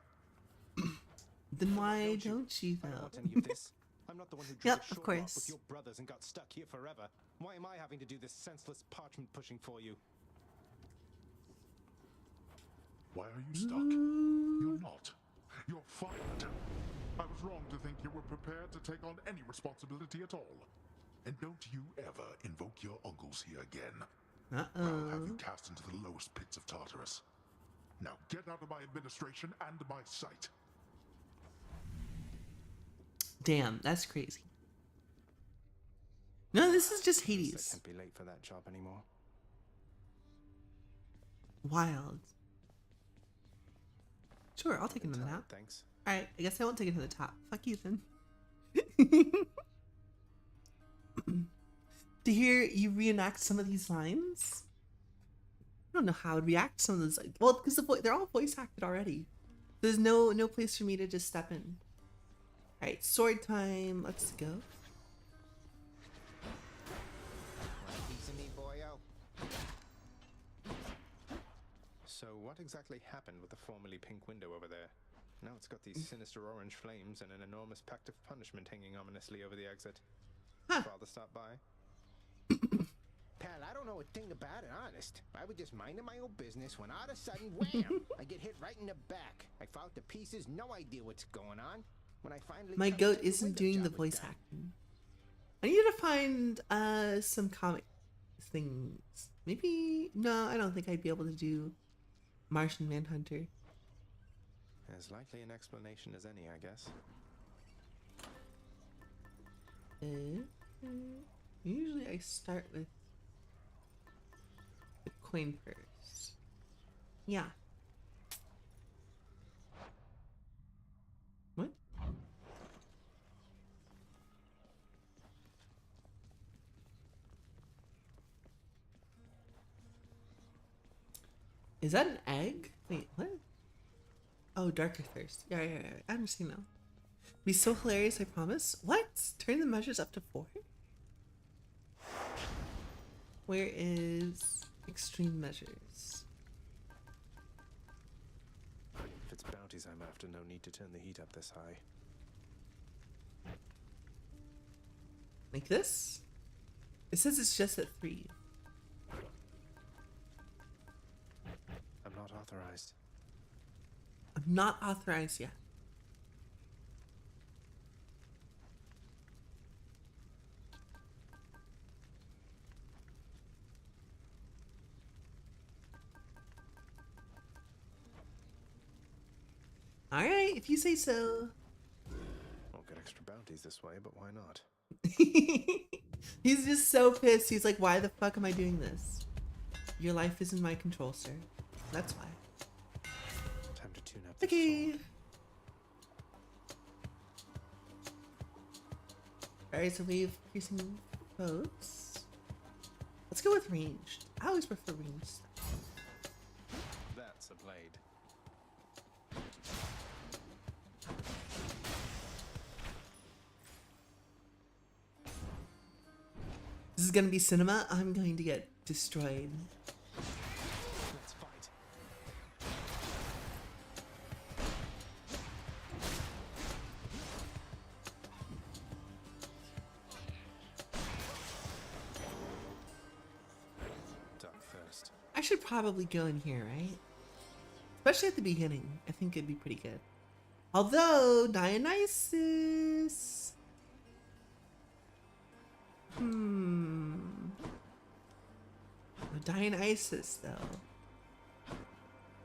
Then why don't you I don't though? want any of this. I'm not the one who drew Yep, the of short walk course. with your brothers and got stuck here forever. Why am I having to do this senseless parchment pushing for you? Why are you stuck? You're not. You're fired. I was wrong to think you were prepared to take on any responsibility at all. And don't you ever invoke your uncles here again. I'll have you cast into the lowest pits of Tartarus. Now get out of my administration and my sight. Damn, that's crazy. No, this is just I Hades. can't be late for that job anymore. Wild. Sure, I'll take it to the Tired, top. thanks. Alright, I guess I won't take it to the top. Fuck you then. To hear you reenact some of these lines, I don't know how I'd react to some of those. Well, because they're all voice acted already. There's no place for me to just step in. All right, sword time. Let's go. Want a piece of me, boyo? So what exactly happened with the formerly pink window over there? Now it's got these sinister orange flames and an enormous pact of punishment hanging ominously over the exit. Huh. Father stop by? Pal, I don't know a thing about it, honest. I was just minding my own business when all of a sudden, wham! I get hit right in the back. I fall to pieces, no idea what's going on. When I finally My come goat to, the isn't window doing job the was voice done. acting. I need to find some comic things. Maybe no, I don't think I'd be able to do Martian Manhunter. As likely an explanation as any, I guess. Usually I start with the coin purse. Yeah. What? Is that an egg? Wait, what? Oh, Darker Thirst. Yeah. I understand now. Be so hilarious, I promise. What? Turn the measures up to 4? Where is extreme measures? If it's bounties I'm after, no need to turn the heat up this high. Like this? It says it's just at 3. I'm not authorized. I'm not authorized yet. Alright, if you say so. Won't get extra bounties this way, but why not? He's just so pissed. He's like, why the fuck am I doing this? Your life is in my control, sir. That's why. Time to tune up this Okay. sword. Alright, so we have piercing boats. Let's go with ranged. I always prefer ranged stuff. That's a blade. This is gonna be cinema. I'm going to get destroyed. Let's fight. Dark Thirst. I should probably go in here, right? Especially at the beginning. I think it'd be pretty good. Although, Dionysus... Dionysus, though,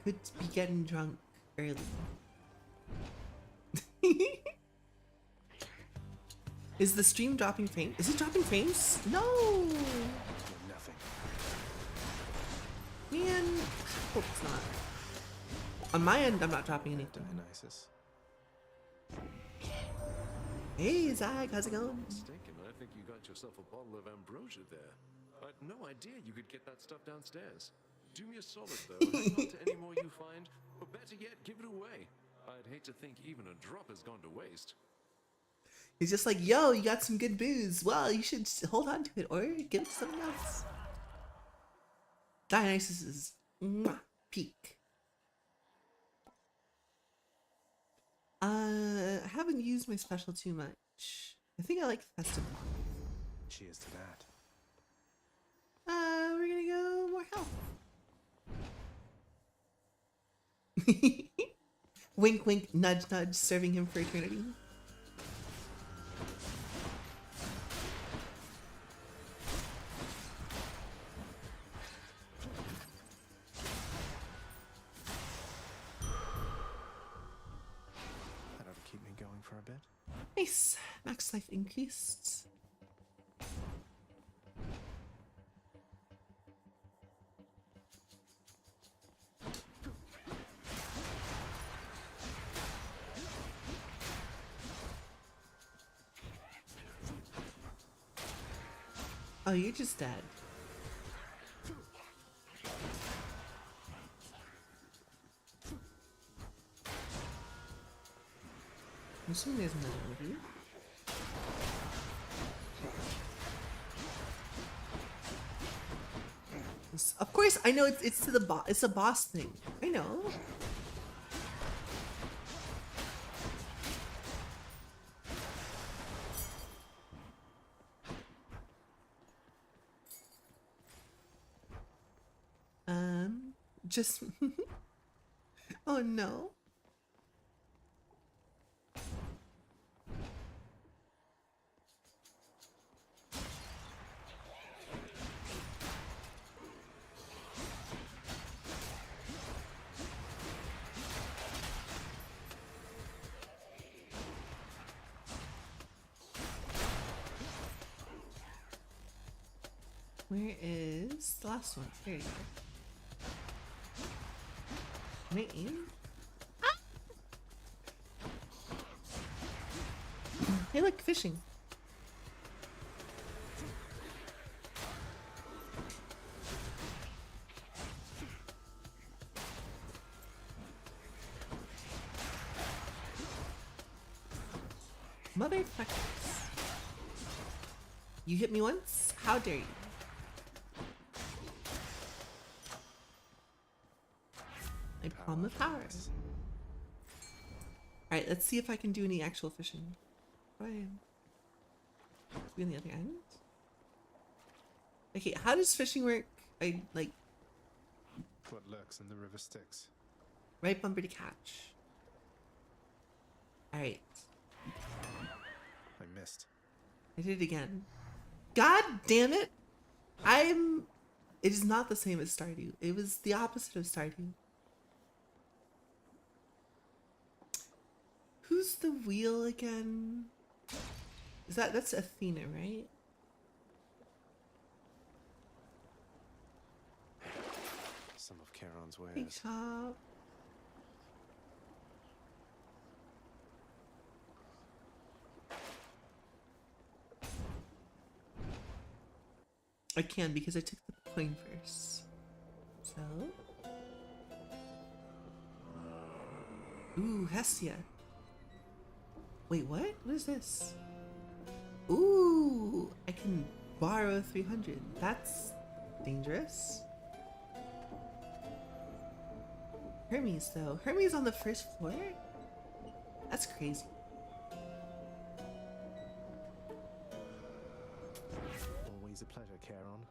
could be getting drunk early. Is the stream dropping frames? Is it dropping frames? No! Nothing. Man, I hope it's not. On my end, I'm not dropping anything. Dionysus. Hey, Zach, how's it going? Mistaken, I think you got yourself a bottle of ambrosia there. I had no idea you could get that stuff downstairs. Do me a solid though, hang on to any more you find, or better yet, give it away. I'd hate to think even a drop has gone to waste. He's just like, yo, you got some good booze. Well, you should hold on to it or give it to someone else. Dionysus is peak. I haven't used my special too much. I think I like festive. Cheers to that. We're gonna go more health. Wink, wink, nudge, nudge, serving him for eternity. bit. Nice. Max life increased. Oh, you're just dead. I'm assuming there's another one of you. Of course, I know it's to the boss. It's a boss thing. I know. Just. Oh no. Where is the last one? There you go. Can I aim? Ah! Hey, look, fishing. Motherfuckers. You hit me once? How dare you? I palm the power. Alright, let's see if I can do any actual fishing. Right. Be on the other end? Okay, how does fishing work? I like What lurks in the river Styx. right bumper to catch. Alright. I missed. I did it again. God damn it! It is not the same as Stardew. It was the opposite of Stardew. Who's the wheel again? That's Athena, right? Some of Charon's wares. Hey, Chop. I can because I took the coin first. So. Ooh, Hestia. Wait, what? What is this? Ooh, I can borrow 300. That's dangerous. Hermes, though. Hermes on the first floor? That's crazy. Always a pleasure, Charon.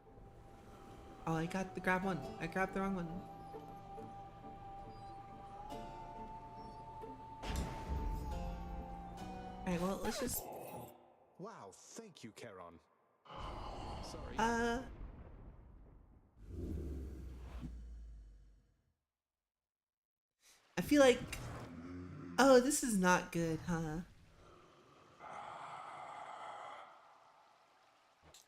Oh, I got the grab one. I grabbed the wrong one. Alright, well, let's just... Wow, thank you, Charon. Sorry. I feel like... Oh, this is not good, huh?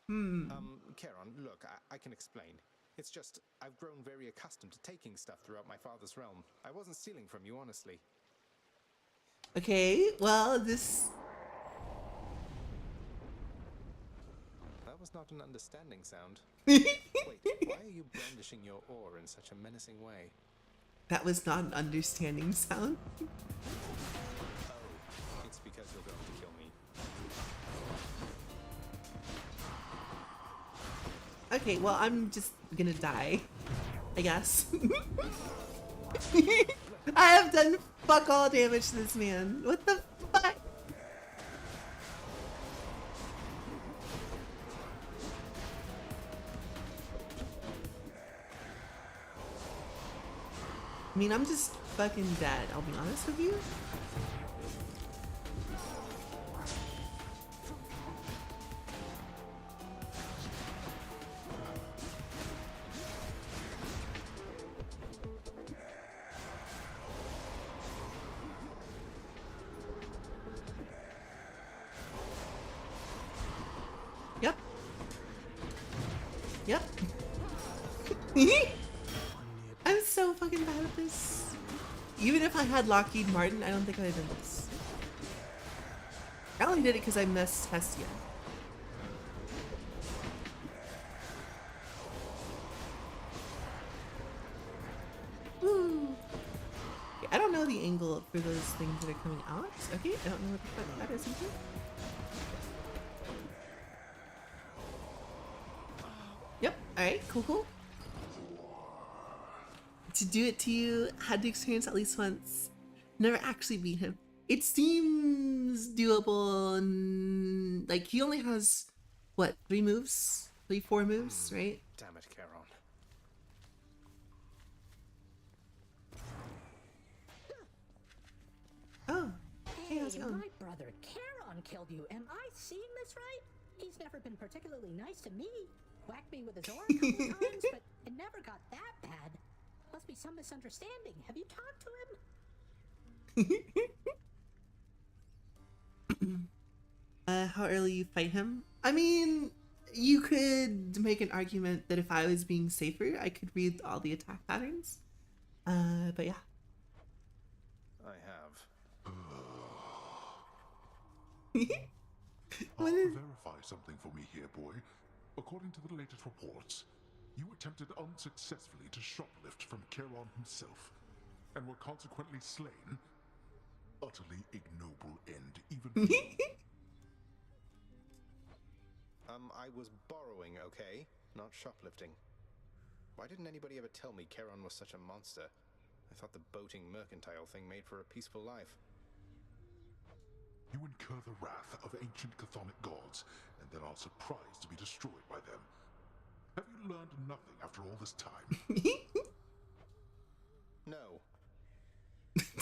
Charon, look, I can explain. It's just, I've grown very accustomed to taking stuff throughout my father's realm. I wasn't stealing from you, honestly. Okay, well, this... That was not an understanding sound. Wait, why are you brandishing your oar in such a menacing way? That was not an understanding sound. Oh, it's because you're going to kill me. Okay, well, I'm just gonna die, I guess. I have done fuck all damage to this man. What the fuck? I mean, I'm just fucking dead, I'll be honest with you. I'm so fucking bad at this. Even if I had Lockheed Martin, I don't think I'd have done this. I only did it because I missed Hestia. Woo. Okay, I don't know the angle for those things that are coming out. Okay, I don't know what the fuck that is either. Yep, alright, cool. To do it to you, had to experience at least once. Never actually beat him. It seems doable. And, like, he only has, what, 4 moves, right? Damn it, Charon. Oh, hey, Hey, how's it going? my brother Charon killed you. Am I seeing this right? He's never been particularly nice to me. Whacked me with his oar a couple times, but it never got that bad. Must be some misunderstanding. Have you talked to him? How early you fight him? I mean, you could make an argument that if I was being safer, I could read all the attack patterns. But yeah. I have. Verify something for me here, boy. According to the latest reports, you attempted unsuccessfully to shoplift from Charon himself, and were consequently slain. Utterly ignoble end, even for you. I was borrowing, okay? Not shoplifting. Why didn't anybody ever tell me Charon was such a monster? I thought the boating mercantile thing made for a peaceful life. You incur the wrath of ancient chthonic gods, and then are surprised to be destroyed by them. Have you learned nothing after all this time? No.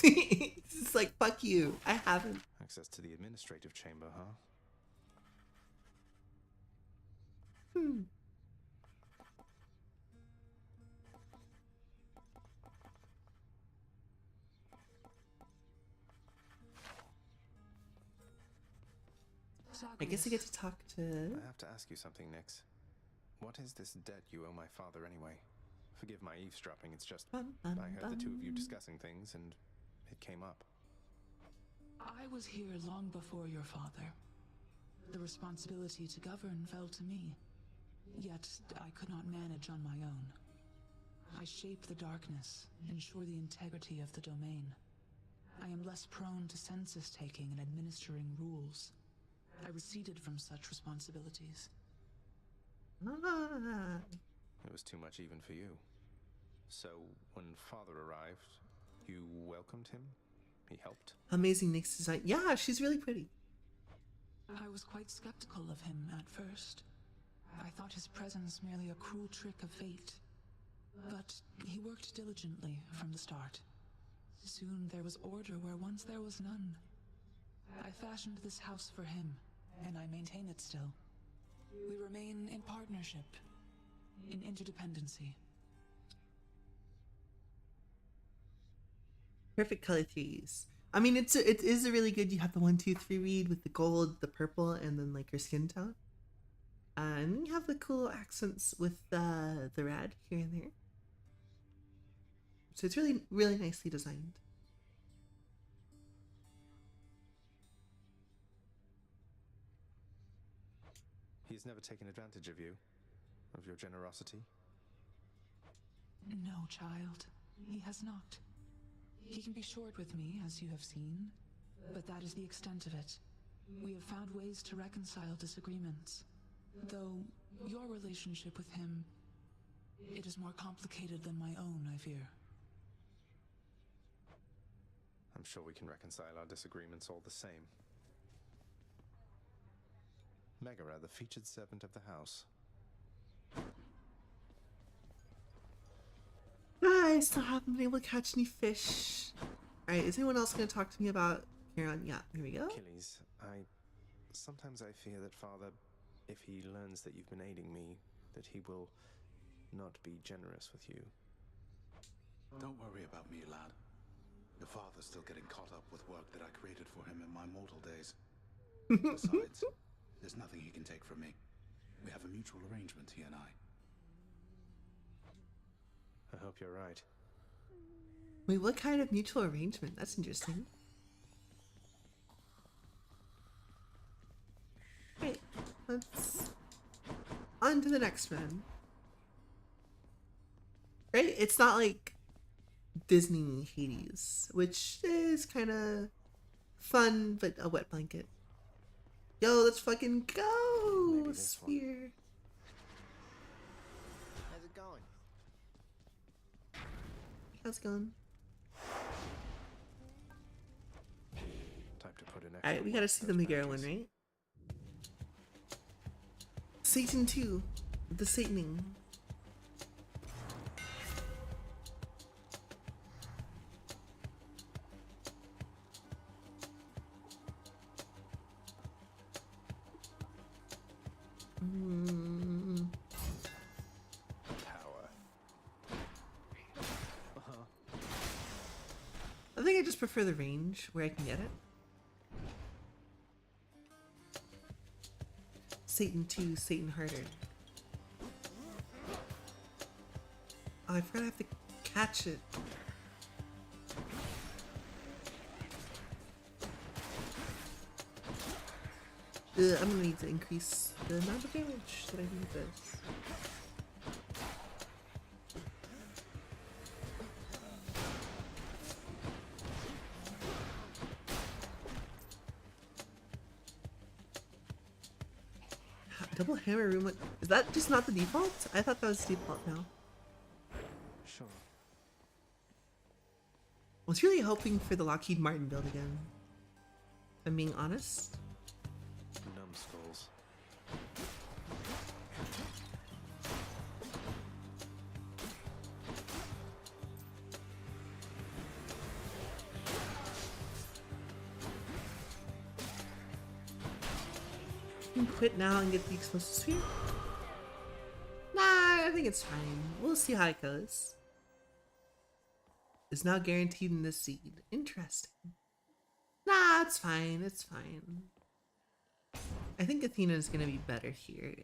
It's just like, fuck you. I haven't. Access to the administrative chamber, huh? I guess I get to talk to... I have to ask you something, Nyx. What is this debt you owe my father anyway? Forgive my eavesdropping, it's just... I heard the two of you discussing things, and it came up. I was here long before your father. The responsibility to govern fell to me. Yet, I could not manage on my own. I shape the darkness, ensure the integrity of the domain. I am less prone to census-taking and administering rules. I receded from such responsibilities. It was too much even for you. So, when father arrived, you welcomed him? He helped? Amazing Nyx design. Yeah, she's really pretty. I was quite skeptical of him at first. I thought his presence merely a cruel trick of fate. But he worked diligently from the start. Soon there was order where once there was none. I fashioned this house for him, and I maintain it still. We remain in partnership, in interdependency. Perfect color threes. I mean, it is a really good. You have the 1, 2, 3 read with the gold, the purple, and then like your skin tone. And then you have the cool accents with the red here and there. So it's really, really nicely designed. He's never taken advantage of you? Of your generosity? No, child. He has not. He can be short with me, as you have seen, but that is the extent of it. We have found ways to reconcile disagreements. Though, your relationship with him, it is more complicated than my own, I fear. I'm sure we can reconcile our disagreements all the same. Megara, the featured servant of the house. I still haven't been able to catch any fish. Alright, is anyone else going to talk to me about Charon? Yeah, here we go. Achilles, sometimes I fear that father, if he learns that you've been aiding me, that he will not be generous with you. Don't worry about me, lad. Your father's still getting caught up with work that I created for him in my mortal days. Besides, there's nothing he can take from me. We have a mutual arrangement, he and I. I hope you're right. Wait, what kind of mutual arrangement? That's interesting. Right, let's on to the next one. Right? It's not like Disney Hades, which is kind of fun, but a wet blanket. Yo, let's fucking go! Sphere. How's it going? How's it going? Time to put in Alright, we gotta see the Megara one, right? Satan 2, the Sataning. Power. I think I just prefer the range where I can get it. Satan 2, Satan harder. Oh, I forgot I have to catch it. I'm gonna need to increase the amount of damage that I do with this. Double hammer room. Is that just not the default? I thought that was default now. Sure. I was really hoping for the Lockheed Martin build again. If I'm being honest. Numbskulls. You can quit now and get the explosive sphere? Nah, I think it's fine. We'll see how it goes. It's now guaranteed in this seed. Interesting. Nah, it's fine. It's fine. I think Athena is gonna be better here.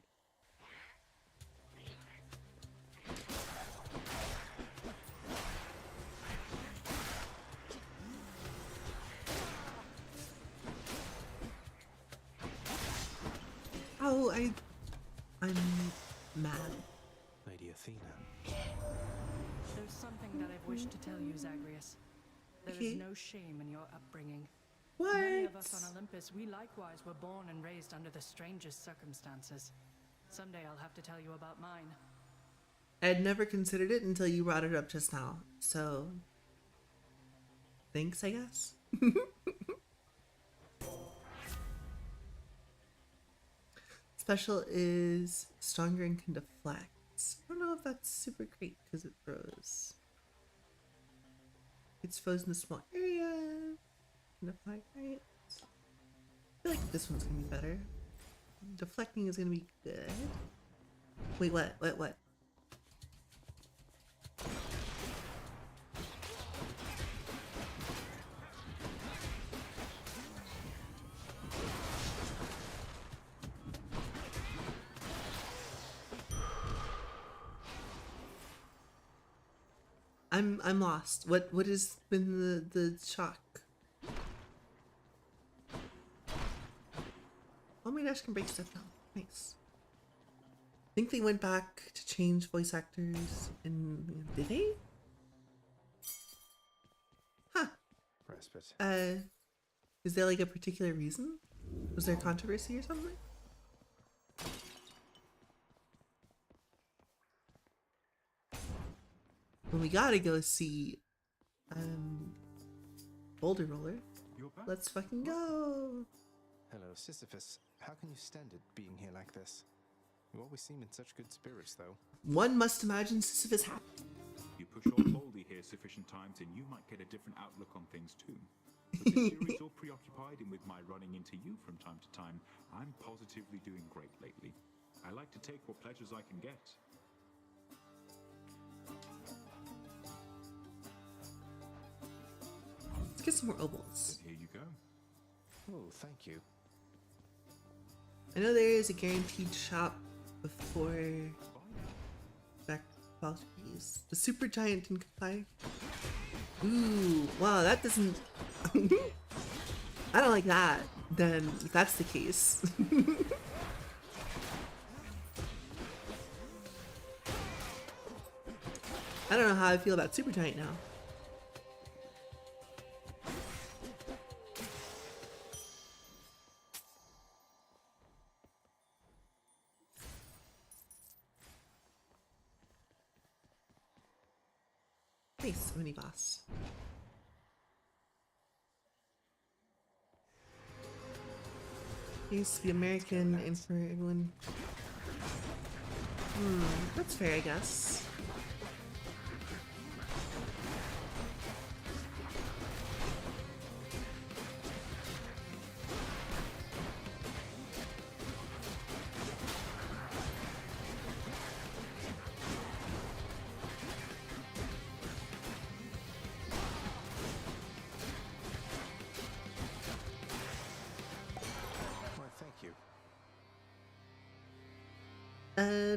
Oh, I'm mad. Lady Athena. There's something that I've wished to tell you, Zagreus. There is no shame in your upbringing. Many of us on Olympus, we likewise were born and raised under the strangest circumstances. Someday I'll have to tell you about mine. I had never considered it until you brought it up just now. So, thanks, I guess. Special is stronger and can deflect. I don't know if that's super great because it throws. It's frozen in a small area. Can deflect, right? I feel like this one's gonna be better. Deflecting is gonna be good. Wait, what? What? I'm lost. What has been the shock? Oh, my dash can break stuff now. Nice. I think they went back to change voice actors, and did they? Huh. Respite. Is there like a particular reason? Was there controversy or something? Well, we gotta go see Boulder Roller. Let's fucking go. Hello, Sisyphus. How can you stand it being here like this? You always seem in such good spirits, though. One must imagine Sisyphus happy. You push on boldly here sufficient times and you might get a different outlook on things too. With the series all preoccupied and with my running into you from time to time, I'm positively doing great lately. I like to take what pleasures I can get. Let's get some more obols. Here you go. Oh, thank you. I know there is a guaranteed shop before back Valkyries. The super giant didn't comply. Ooh, wow, that doesn't... I don't like that. Then, if that's the case. I don't know how I feel about super giant now. Nice, mini boss. He used to be American and for everyone. That's fair, I guess.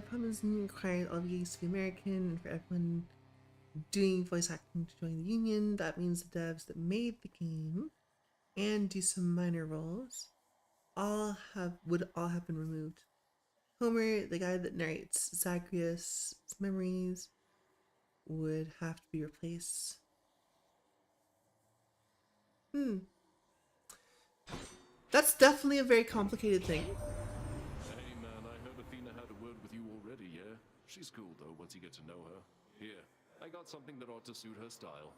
Problem is required all VAs to be American, and for everyone doing voice acting to join the union, that means the devs that made the game and do some minor roles would all have been removed. Homer, the guy that narrates Zagreus' memories, would have to be replaced. That's definitely a very complicated thing. Hey man, I heard Athena had a word with you already, yeah? She's cool though once you get to know her. Here, I got something that ought to suit her style.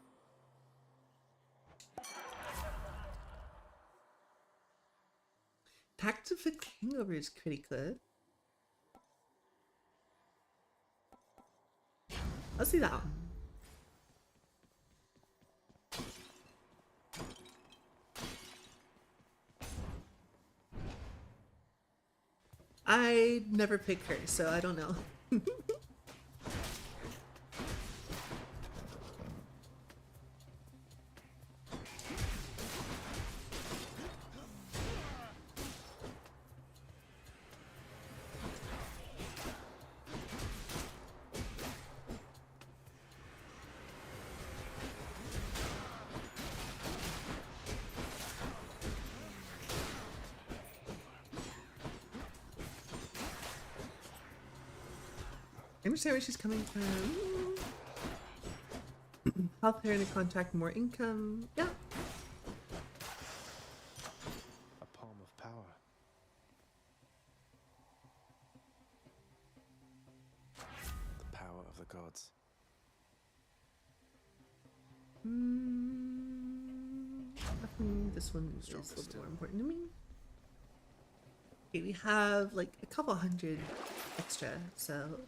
Tactific Hangover is pretty good. Let's see that one. I never pick her, so I don't know. I understand where she's coming from. Help her to contract more income. Yeah. A palm of power. The power of the gods. Definitely this one is a little bit more important to me. Okay, we have like a couple hundred extra, so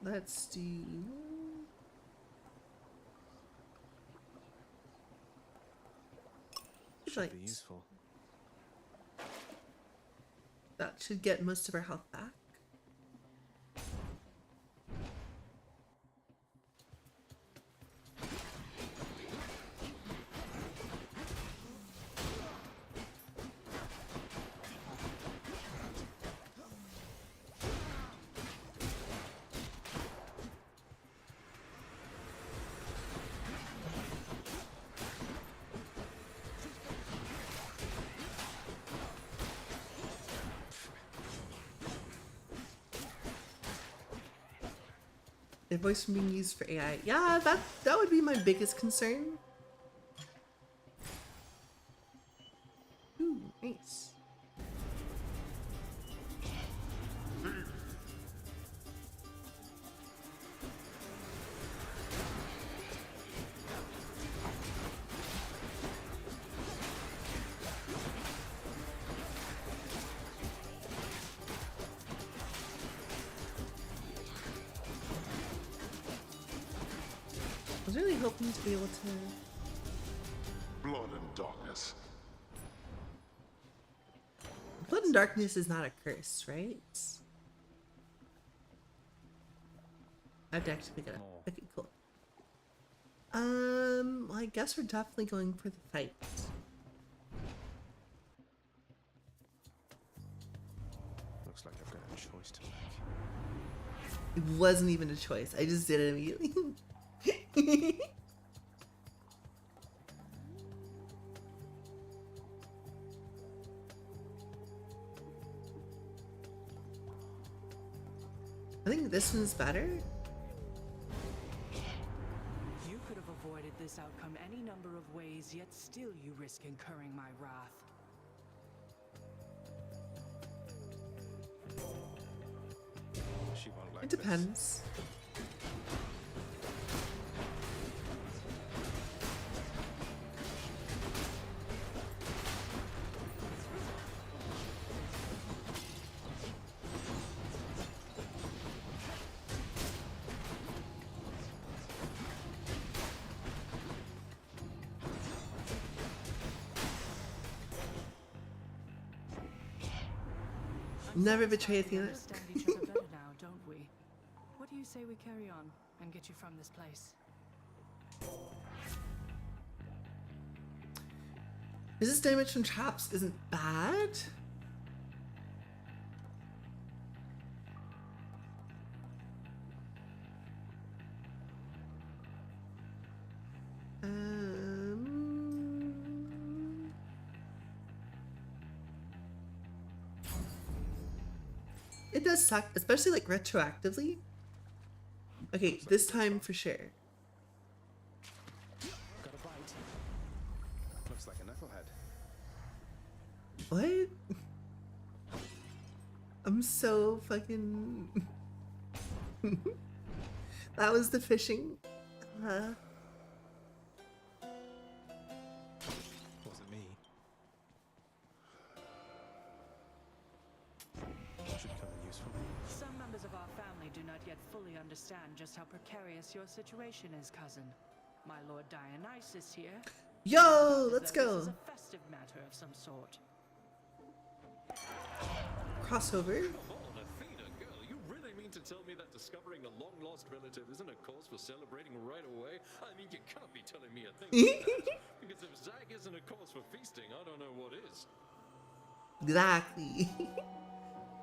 let's do Should be useful. That should get most of our health back. Their voice from being used for AI. Yeah, that would be my biggest concern. Ooh, nice. I was really hoping to be able to... Blood and darkness. Blood and darkness is not a curse, right? I have to actually pick it up. Okay, cool. Well, I guess we're definitely going for the fight. Looks like I've got a choice to make. It wasn't even a choice. I just did it immediately. I think this one's better. You could have avoided this outcome any number of ways, yet still you risk incurring my wrath. She won't like It depends. Never betray Athena. We understand each other better now, don't we? What do you say we carry on and get you from this place? Resist damage from traps isn't bad. It does suck, especially like retroactively. Okay, this time for sure. Got a bite. Looks like a knucklehead. What? I'm so fucking... That was the fishing. Wasn't me. Should come in useful. Some members of our family do not yet fully understand just how precarious your situation is, cousin. My Lord Dionysus here. Yo, let's This go. is a festive matter of some sort. Crossover. Come on, Athena, girl, you really mean to tell me that discovering a long-lost relative isn't a cause for celebrating right away? I mean, you can't be telling me a thing like that. Because if Zag isn't a cause for feasting, I don't know what is. Exactly.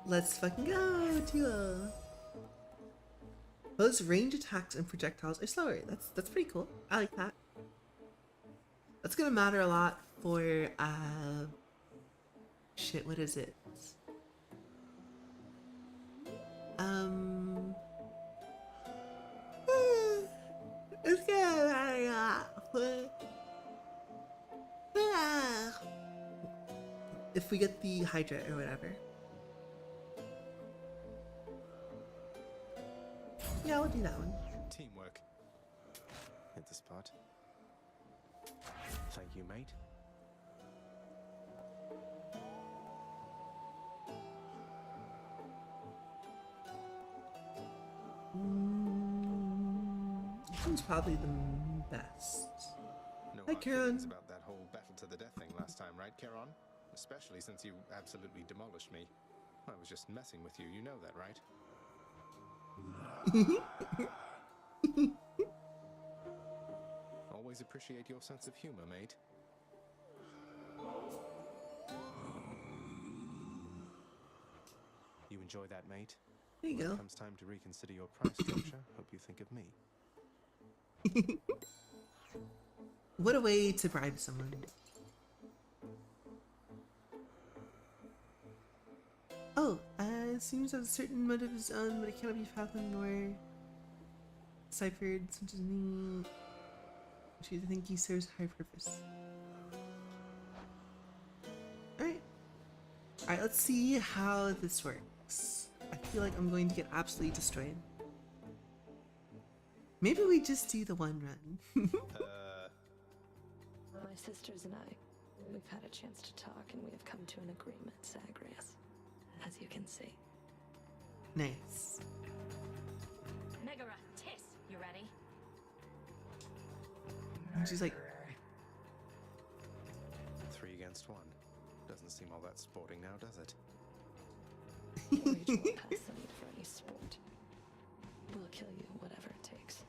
Let's fucking go, Tio. Those range attacks and projectiles are slower. That's pretty cool. I like that. That's gonna matter a lot for shit, what is it? It's gonna matter a lot for if we get the Hydra or whatever. Yeah, we'll do that one. Teamwork. Hit the spot. Thank you, mate. This one's probably the best. No Hi, hard Karen. feelings about that whole battle to the death thing last time, right, Charon? Especially since you absolutely demolished me. I was just messing with you, you know that, right? Always appreciate your sense of humor, mate. You enjoy that, mate? There you When go. it comes time to reconsider your price structure, hope you think of me. What a way to bribe someone. Oh, it seems that certain motives but it cannot be fathomed nor deciphered, such as me. Which I think he serves a high purpose. Alright. Alright, let's see how this works. I feel like I'm going to get absolutely destroyed. Maybe we just do the one run. My sisters and I, we've had a chance to talk and we have come to an agreement, Zagreus. As you can see. Nice. Megara, Tiss, you ready? And she's like, 3 against 1. Doesn't seem all that sporting now, does it? Rage won't pass the need for any sport. We'll kill you, whatever it takes.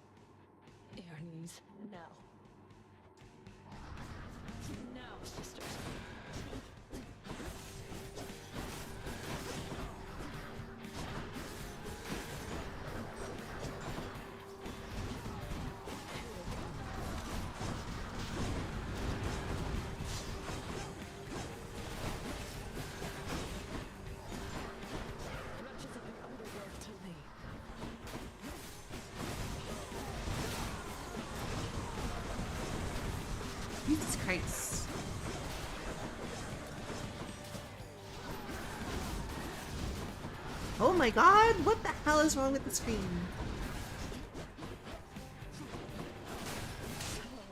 Airnes, no. No, sisters. Christ. Oh my god, what the hell is wrong with the screen?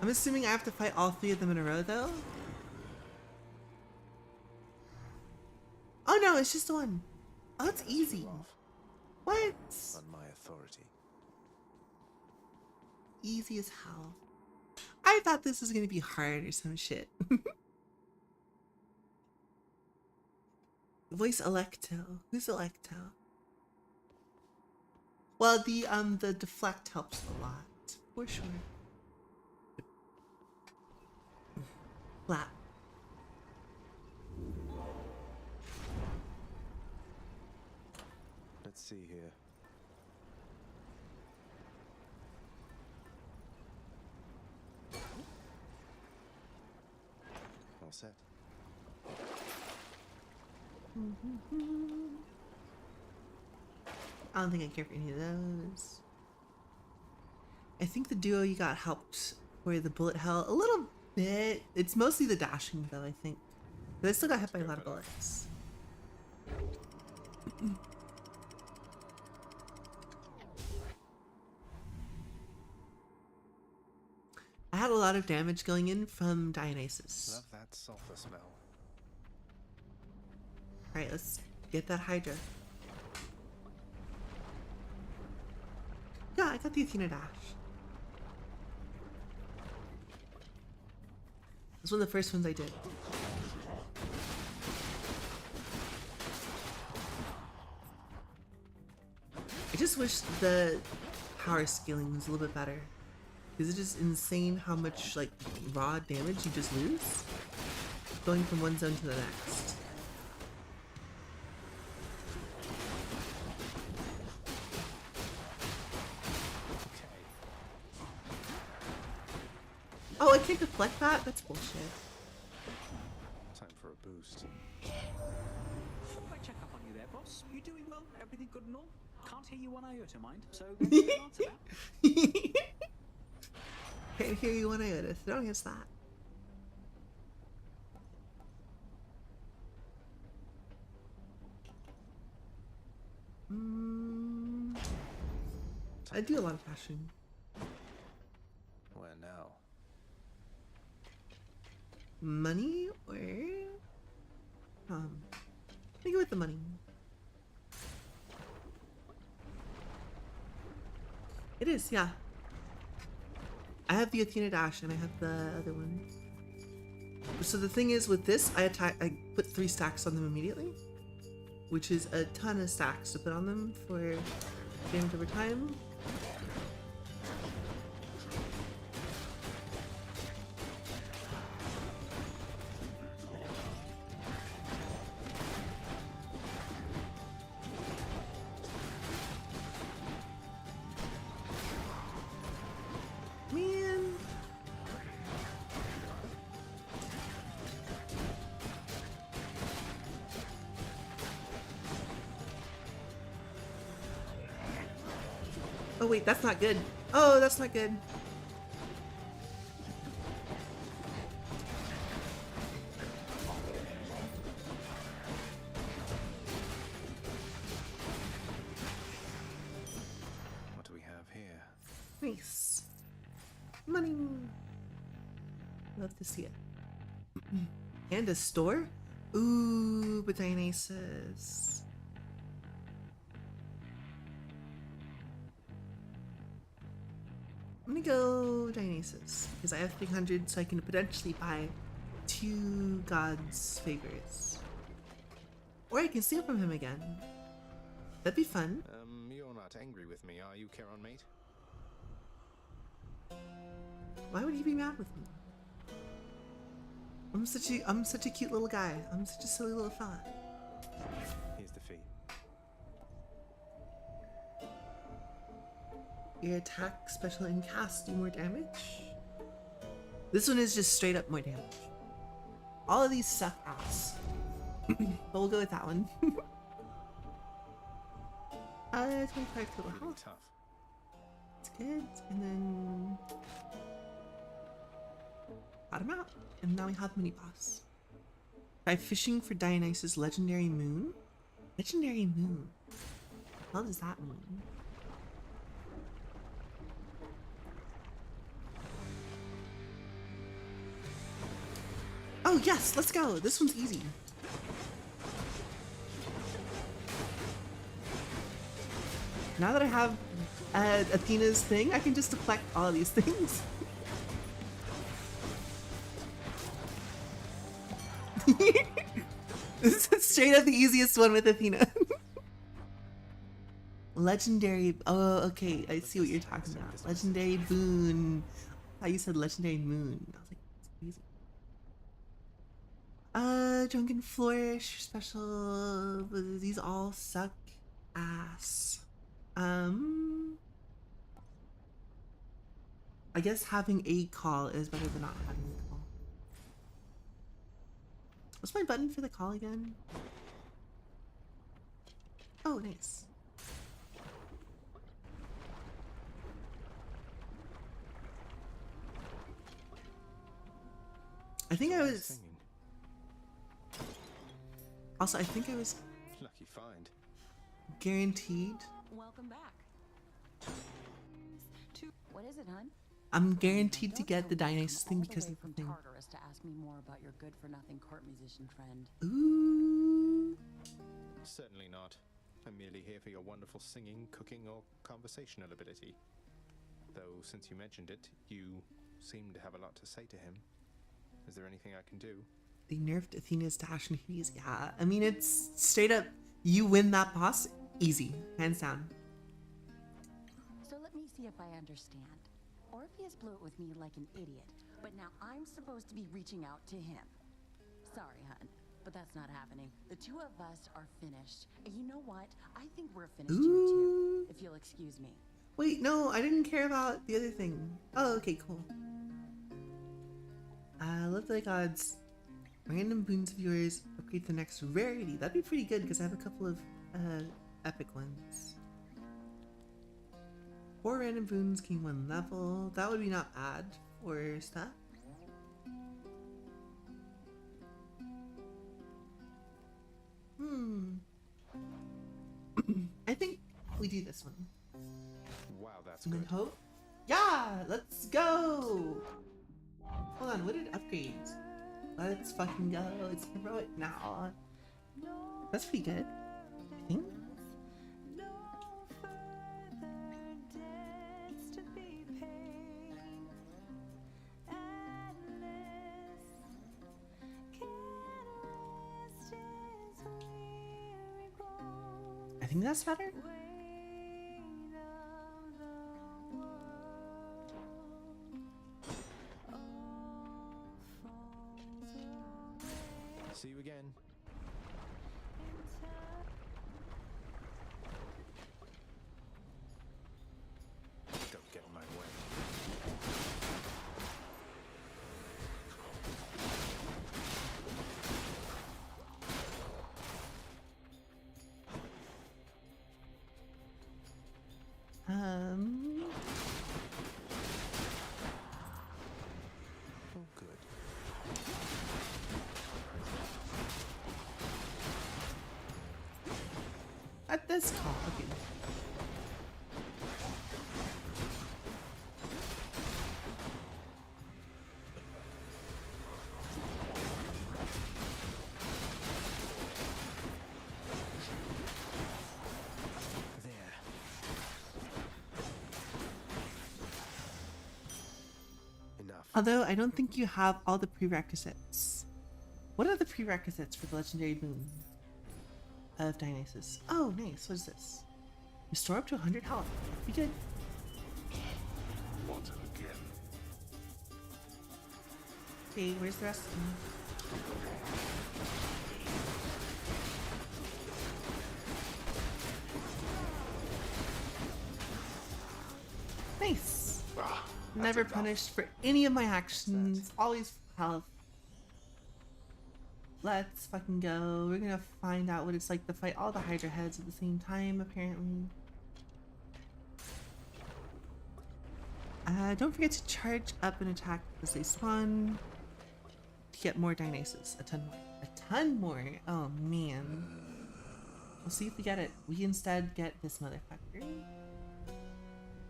I'm assuming I have to fight all 3 of them in a row though? Oh no, it's just one. Oh, it's easy. What? On my authority. Easy as hell. I thought this was gonna be hard or some shit. Voice Electo. Who's Electo? Well, the deflect helps a lot, for sure. Flap. Let's see here. All set. I don't think I care for any of those. I think the duo you got helped for the bullet hell a little bit. It's mostly the dashing though, I think. But I still got hit by a lot of bullets. I had a lot of damage going in from Dionysus. Love that sulfur smell. Alright, let's get that Hydra. Yeah, I got the Athena dash. It's one of the first ones I did. I just wish the power scaling was a little bit better. Because it's just insane how much like raw damage you just lose going from one zone to the next. Oh, I can't deflect that? That's bullshit. Time for a boost. Thought I'd check up on you there, boss. You doing well? Everything good and all? Can't hear you one iota, mind. So go ahead and answer that. Can't hear you one iota. So don't guess that. I do a lot of passion. Where now? Money or let me go with the money. It is, yeah. I have the Athena dash and I have the other one. So the thing is with this, I put 3 stacks on them immediately, which is a ton of stacks to put on them for damage over time. Man. Oh wait, that's not good. Oh, that's not good. What do we have here? Nice. Money. Love to see it. And a store? Ooh, but Dionysus. I'm gonna go Dionysus because I have 300, so I can potentially buy 2 gods' favors. Or I can steal from him again. That'd be fun. You're not angry with me, are you, Charon, mate? Why would he be mad with me? I'm such a cute little guy. I'm such a silly little fella. Here's the fee. Your attack, special, and cast do more damage. This one is just straight up more damage. All of these suck ass. But we'll go with that one. 25 total health. Tough. That's good. And then brought him out, and now we have mini boss. Try fishing for Dionysus' legendary moon. Legendary moon. What does that mean? Oh yes, let's go. This one's easy. Now that I have Athena's thing, I can just deflect all of these things. This is straight up the easiest one with Athena. Legendary. Oh, okay. I see what you're talking about. Legendary boon. I thought you said legendary moon. I was like, that's easy. Drunken Flourish special. These all suck ass. I guess having a call is better than not having a call. What's my button for the call again? Oh, nice. I think I was... Also, I think I was... Lucky find. Guaranteed. Welcome back. What is it, hon? I'm guaranteed to get the Dionysus thing because of the thing. Tartarus to ask me more about your good-for-nothing court musician friend. Ooh. Certainly not. I'm merely here for your wonderful singing, cooking, or conversational ability. Though, since you mentioned it, you seem to have a lot to say to him. Is there anything I can do? They nerfed Athena's dash and Hades. Yeah, I mean, it's straight up, you win that boss, easy, hands down. So let me see if I understand. Orpheus blew it with me like an idiot, but now I'm supposed to be reaching out to him. Sorry, hun, but that's not happening. The two of us are finished. And you know what? I think we're finished here too, if you'll excuse me. Wait, no, I didn't care about the other thing. Oh, okay, cool. Live Thy Gods. Random boons of yours upgrade the next rarity. That'd be pretty good because I have a couple of epic ones. 4 random boons gain 1 level. That would be not bad for stuff. I think we do this one. Wow, that's And good. then hope. Yeah, let's go. Hold on, what did upgrades? Let's fucking go. It's heroic now. That's pretty good, I think. I think that's better. See you again. Don't get in my way. Oh, good. At this call, okay. Although I don't think you have all the prerequisites. What are the prerequisites for the legendary boon of Dionysus? Oh, nice. What is this? Restore up to 100 health. That'd be good. What again? Okay, where's the rest of them? Nice. Never punished for any of my actions. Always health. Let's fucking go. We're gonna find out what it's like to fight all the Hydra heads at the same time, apparently. Don't forget to charge up an attack as they spawn. to get more Dionysus. A ton more. A ton more. Oh man. We'll see if we get it. We instead get this motherfucker.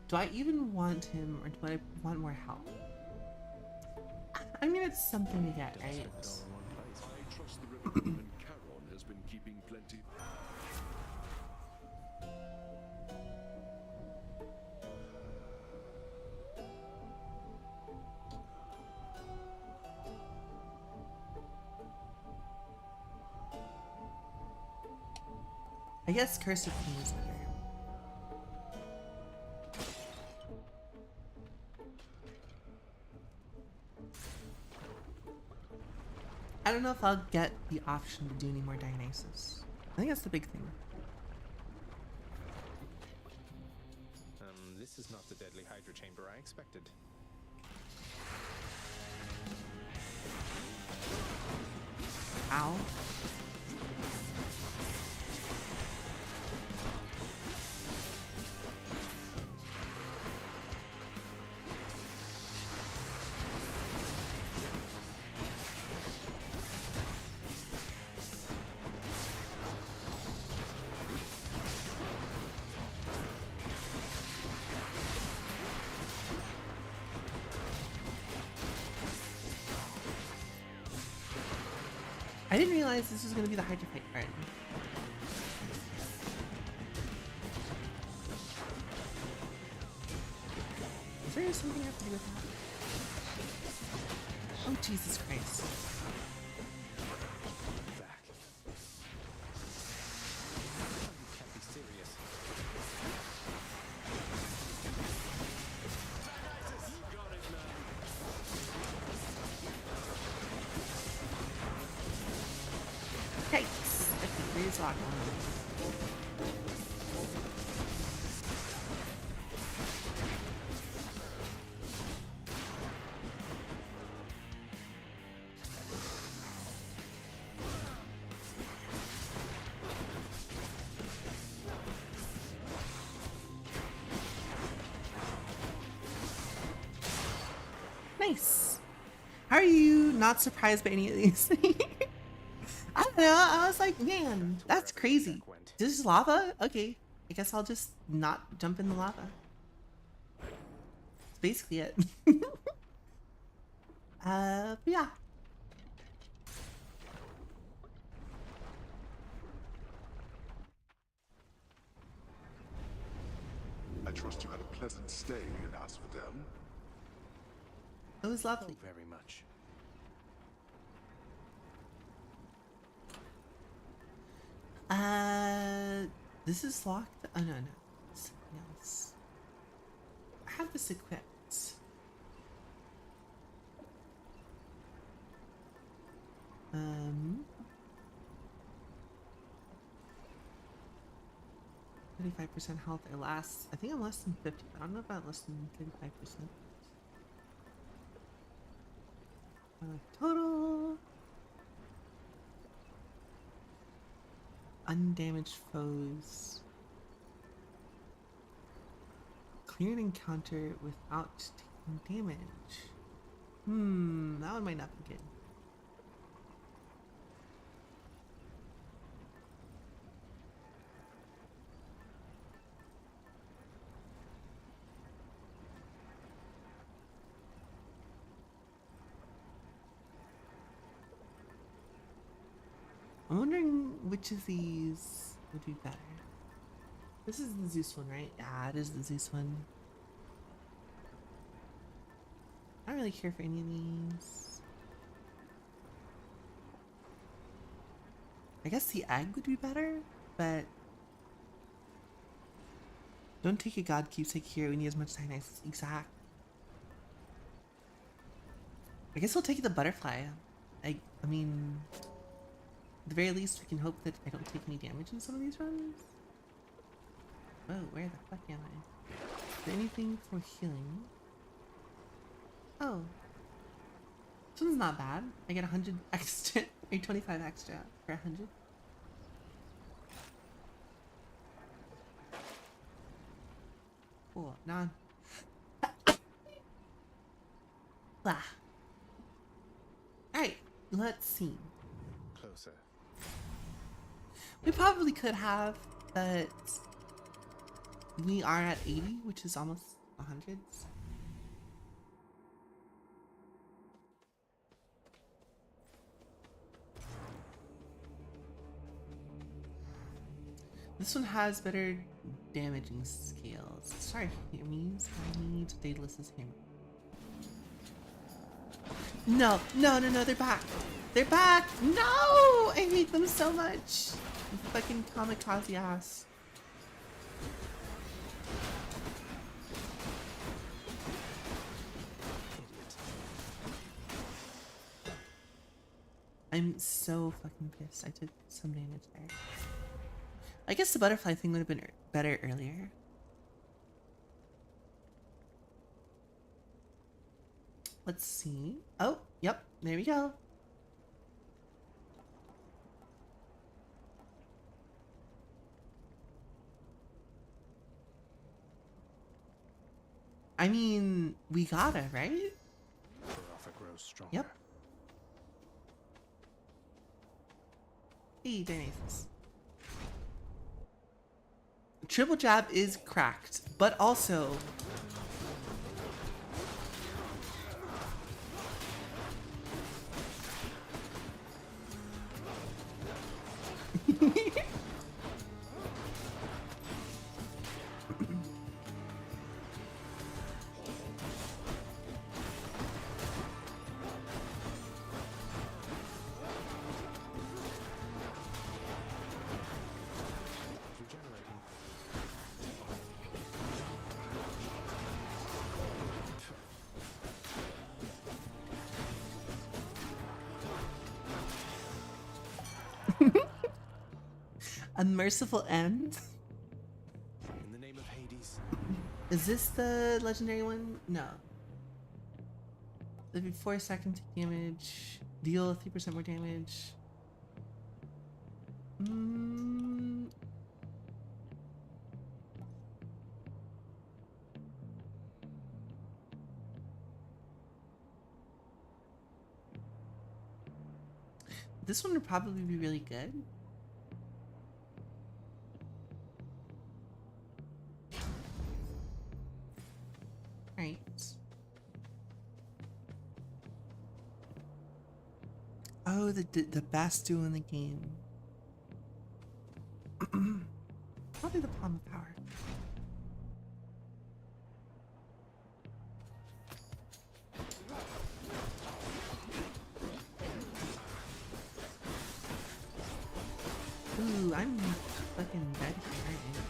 Do I even want him, or do I want more help? I mean, it's something to get, right? I trust the Riverwoman Charon has been keeping plenty. I guess Curse of King is better. I don't know if I'll get the option to do any more Dionysus. I think that's the big thing. This is not the deadly Hydra chamber I expected. Ow. I didn't realize this was going to be the Hydra fight part. Is there something I have to do with that? Oh, Jesus Christ. Back. You can't be serious. You got it, man. Yikes! Okay, where's lock on? Nice! How are you not surprised by any of these? I don't know, I was like, man, that's crazy. This is lava? Okay, I guess I'll just not jump in the lava. That's basically it. But yeah. I trust you had a pleasant stay in Asphodel. It was lovely. Oh, very much. This is locked. Oh no, something else. I have this equipped. 35% health. It lasts. I think I'm less than 50. I don't know about less than 35%. Total. Undamaged foes. Clear an encounter without taking damage. That one might not be good. I'm wondering which of these would be better. This is the Zeus one, right? Yeah, it is the Zeus one. I don't really care for any of these. I guess the egg would be better, but don't take a god keepsake here. We need as much time as exact. I guess we'll take the butterfly. I mean, at the very least, we can hope that I don't take any damage in some of these runs. Whoa, where the fuck am I? Is there anything for healing? Oh. This one's not bad. I get 100 extra, or 25 extra for 100. Cool, nah. Blah. Alright, Let's see. Closer. We probably could have, but we are at 80, which is almost 100. This one has better damaging scales. Sorry, enemies. I need Daedalus's hammer. No, no, no, no, they're back. They're back! No! I hate them so much. Fucking kamikaze ass. I'm so fucking pissed. I took some damage there. I guess the butterfly thing would have been better earlier. Let's see. Oh, yep, there we go. I mean, we gotta, right? Baraffa grows stronger. Yep. Hey, Dionysus. Triple jab is cracked, but also a merciful end. In the name of Hades. Is this the legendary one? No. Every 4 seconds damage. Deal 3% more damage. This one would probably be really good. Right. Oh, the best duo in the game. Probably the Palm of Power. Ooh, I'm fucking dead here, aren't I?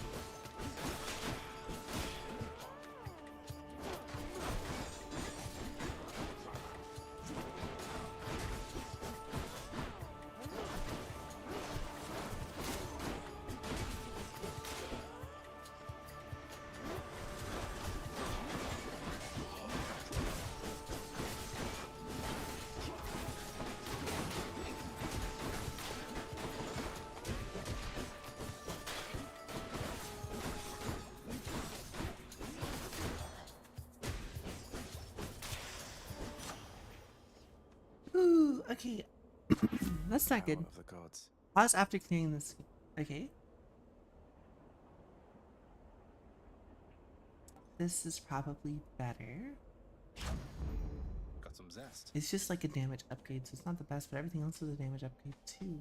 Ooh, okay. That's not good. Power of the gods. Pause after clearing this. Okay. This is probably better. Got some zest. It's just like a damage upgrade, so it's not the best, but everything else is a damage upgrade too.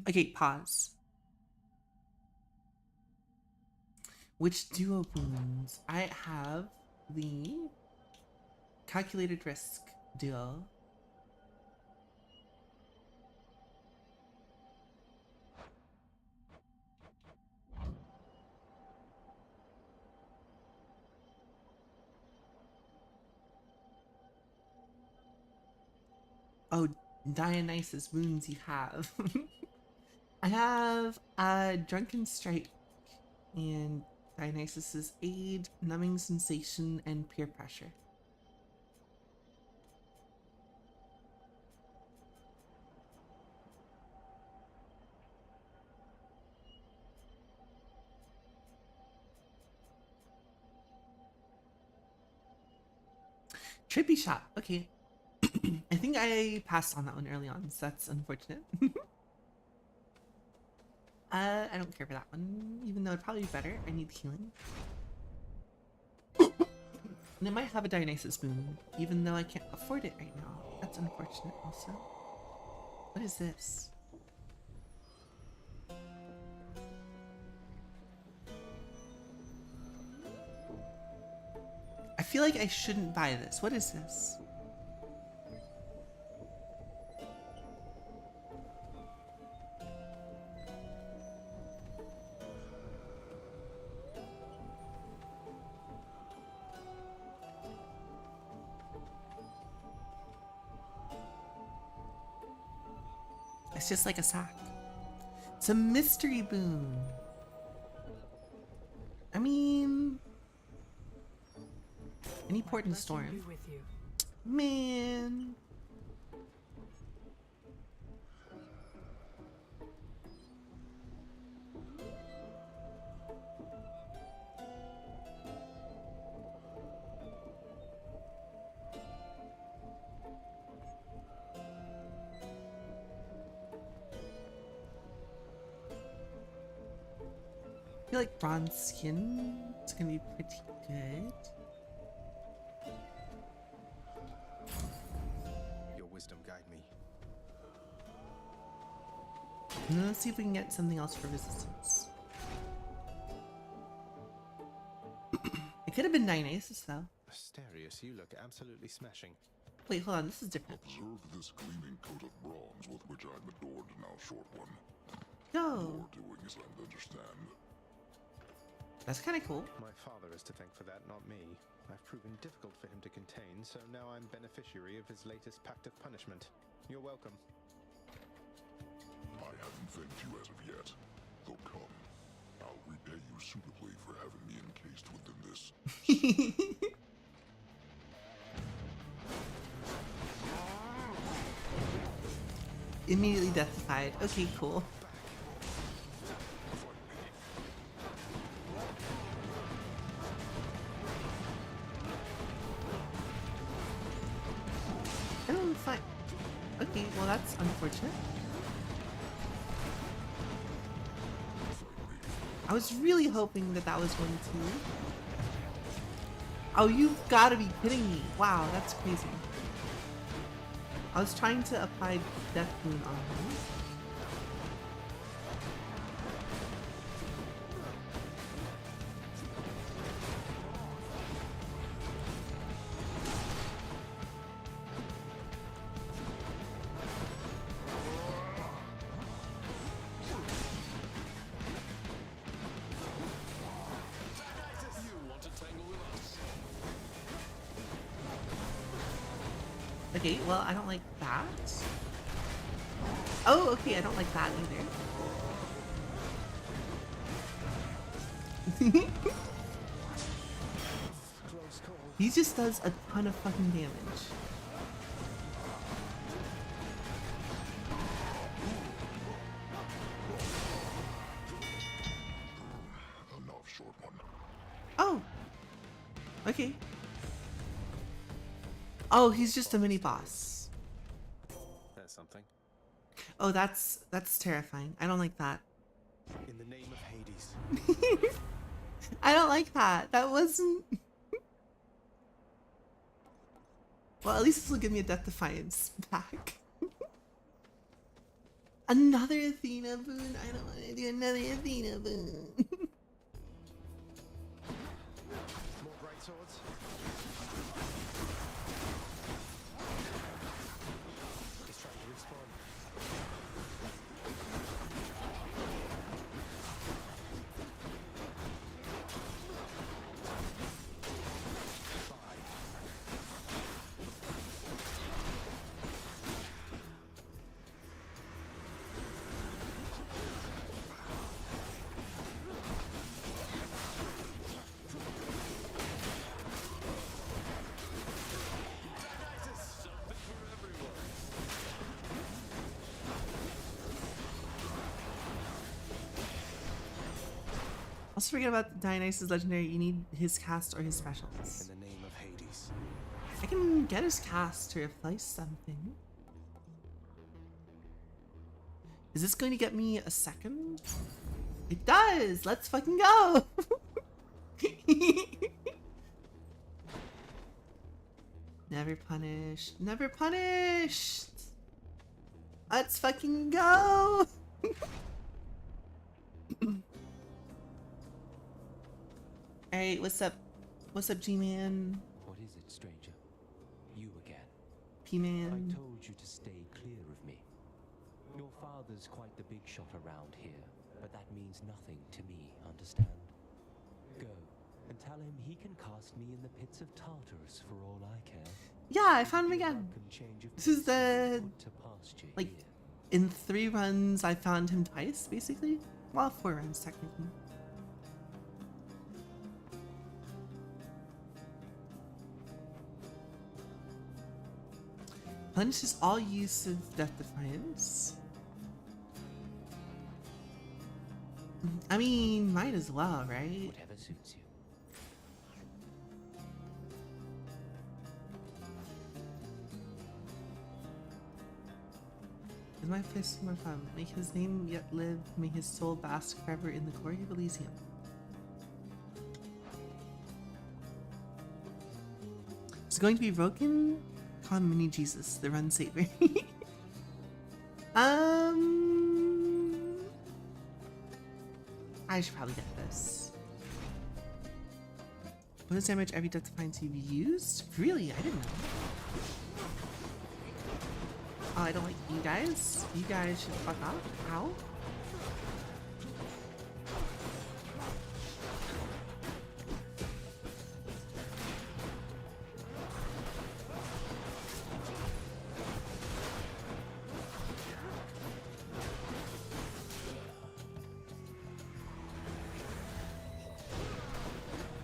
Okay, pause. Which duo wounds? I have the calculated risk duo. Oh, Dionysus wounds you have. I have Drunken Strike and Dionysus's Aid, Numbing Sensation, and Peer Pressure. Trippy Shot, okay. I think I passed on that one early on, so that's unfortunate. I don't care for that one, even though it'd probably be better. I need healing. And it might have a Dionysus boon, even though I can't afford it right now. That's unfortunate also. What is this? I feel like I shouldn't buy this. What is this? It's just like a sack. It's a mystery boon. I mean, any port in storm. Man. I feel like bronze skin is gonna be pretty good. Your wisdom guide me. And then let's see if we can get something else for resistance. It could have been Dionysus though. Asterius, you look absolutely smashing. Wait, hold on, this is different. Observe this gleaming coat of bronze with which I'm adored now, short one. Yo. Your doings, I understand. That's kind of cool. My father is to thank for that, not me. I've proven difficult for him to contain, so now I'm beneficiary of his latest pact of punishment. You're welcome. I haven't thanked you as of yet. Though come, I'll repay you suitably for having me encased within this. Immediately deathified. Okay, cool. I don't find. Okay, well that's unfortunate. I was really hoping that that was going to. Oh, you've got to be kidding me! Wow, that's crazy. I was trying to apply Death Boon on him. Okay, well, I don't like that. Oh, okay, I don't like that either. He just does a ton of fucking damage. Enough, short one. Oh! Okay. Oh, he's just a mini boss. That's something. Oh, that's terrifying. I don't like that. In the name of Hades. I don't like that. That wasn't. Well, at least this will give me a Death Defiance back. Another Athena boon? I don't want to do another Athena boon. More bright swords. He's trying to respawn. Also forget about Dionysus Legendary, you need his cast or his specials. In the name of Hades. I can get his cast to replace something. Is this going to get me a second? It does! Let's fucking go! Never punished. Never punished! Let's fucking go! Alright, what's up? What's up, G-Man? What is it, stranger? You again. P-Man. I told you to stay clear of me. Your father's quite the big shot around here, but that means nothing to me, understand? Go, and tell him he can cast me in the pits of Tartarus for all I care. Yeah, I found him again. This is the... like, in 3 runs, I found him twice, basically. Well, 4 runs, technically. Punishes all use of Death Defiance. I mean, might as well, right? Whatever suits you. Is my face more fun? May his name yet live, may his soul bask forever in the glory of Elysium. It's going to be Roken, call him Mini Jesus, the run saver. I should probably get this. Bonus damage every Death Defiance you've used? Really? I didn't know. Oh, I don't like you guys. You guys should fuck off. Ow.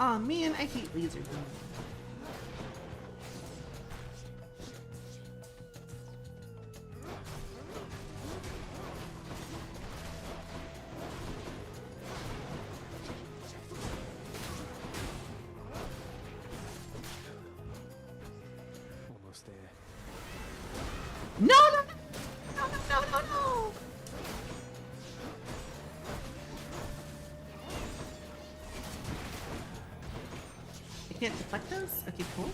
Aw, man, I hate laser beam. Almost there. No, no, no, no, no, no, no. I can't deflect those? Okay, cool.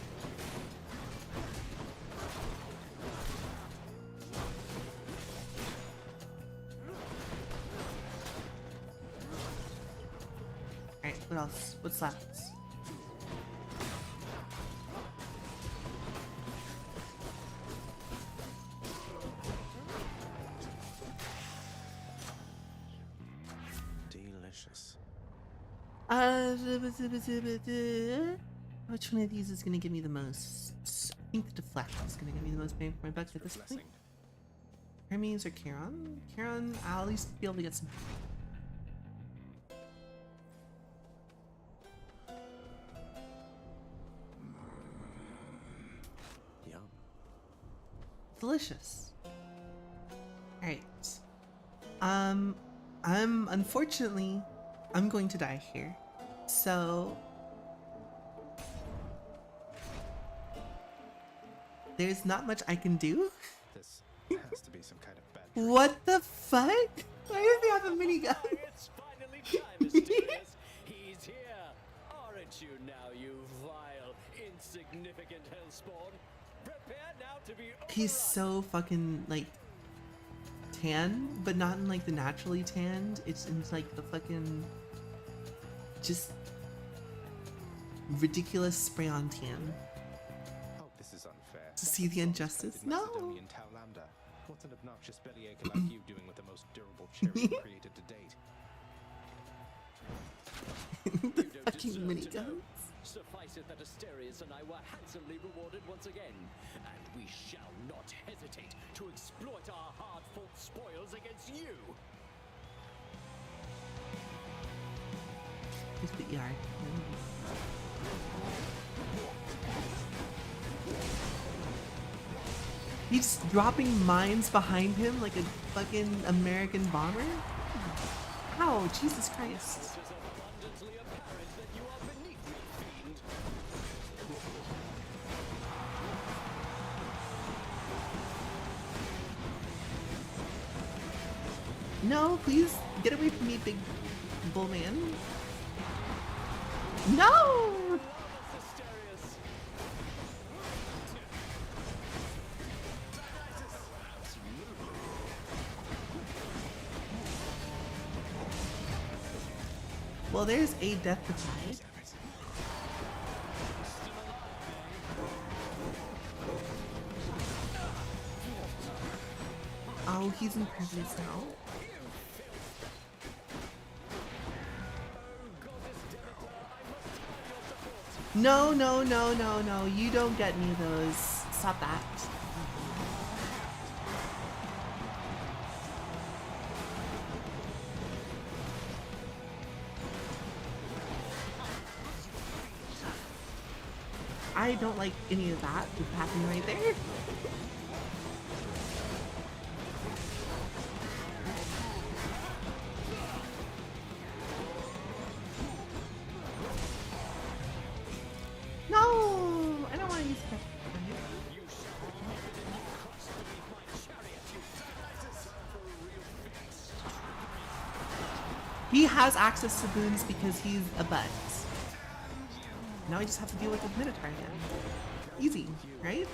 Alright, what else? What's left? Delicious. Which one of these is gonna give me the most? I think the deflect is gonna give me the most bang for my buck at this point. Hermes or Charon? Charon, I'll at least be able to get some. Yum. Delicious. Alright. Unfortunately, I'm going to die here. So there's not much I can do. This has to be some kind of bad. What the fuck? Why do they have a minigun? It's finally time, Mysterious. He's here. Aren't you now, you vile, insignificant hellspawn? Prepare now to be He's so fucking like tan, but not in like the naturally tanned. It's in like the fucking just ridiculous spray on tan. Oh, this is unfair. To see the injustice? No. Macedonian Tau Lambda. What's an obnoxious bellyacre like you doing with the most durable chariot created to date? The fucking miniguns. Suffice it that Asterius and I were handsomely rewarded once again, and we shall not hesitate to exploit our hard-fought spoils against you. Here's the ER. He's dropping mines behind him like a fucking American bomber? Ow, Jesus Christ. No, please get away from me, big bull man. No! Well, there's a death beside. Oh, he's impervious now. No, no, no, no, no. You don't get me those. Stop that. I don't like any of that happening right there. No, I don't want to use that. He has access to boons because he's a butt. Now I just have to deal with the Minotaur again. Easy, right?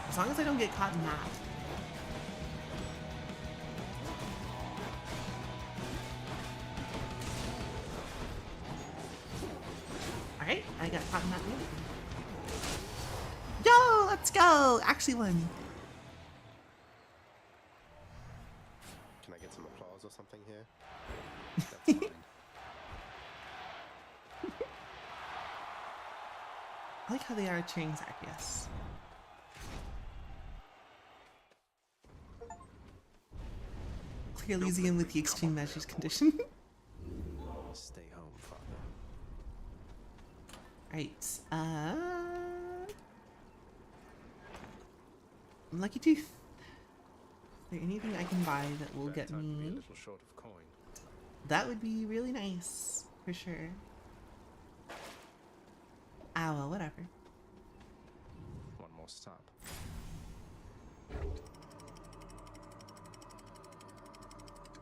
As long as I don't get caught in that. Alright, I got caught in that maybe. Yo, let's go! Actually won. Can I get some applause or something here? That's fine. I like how they are cheering Zagreus. Clear Elysium with the extreme measures condition. Stay home, father. Right, Lucky Tooth. Is there anything I can buy that will get me? A little short of coin. That would be really nice, for sure. Ah, well, whatever. One more stop.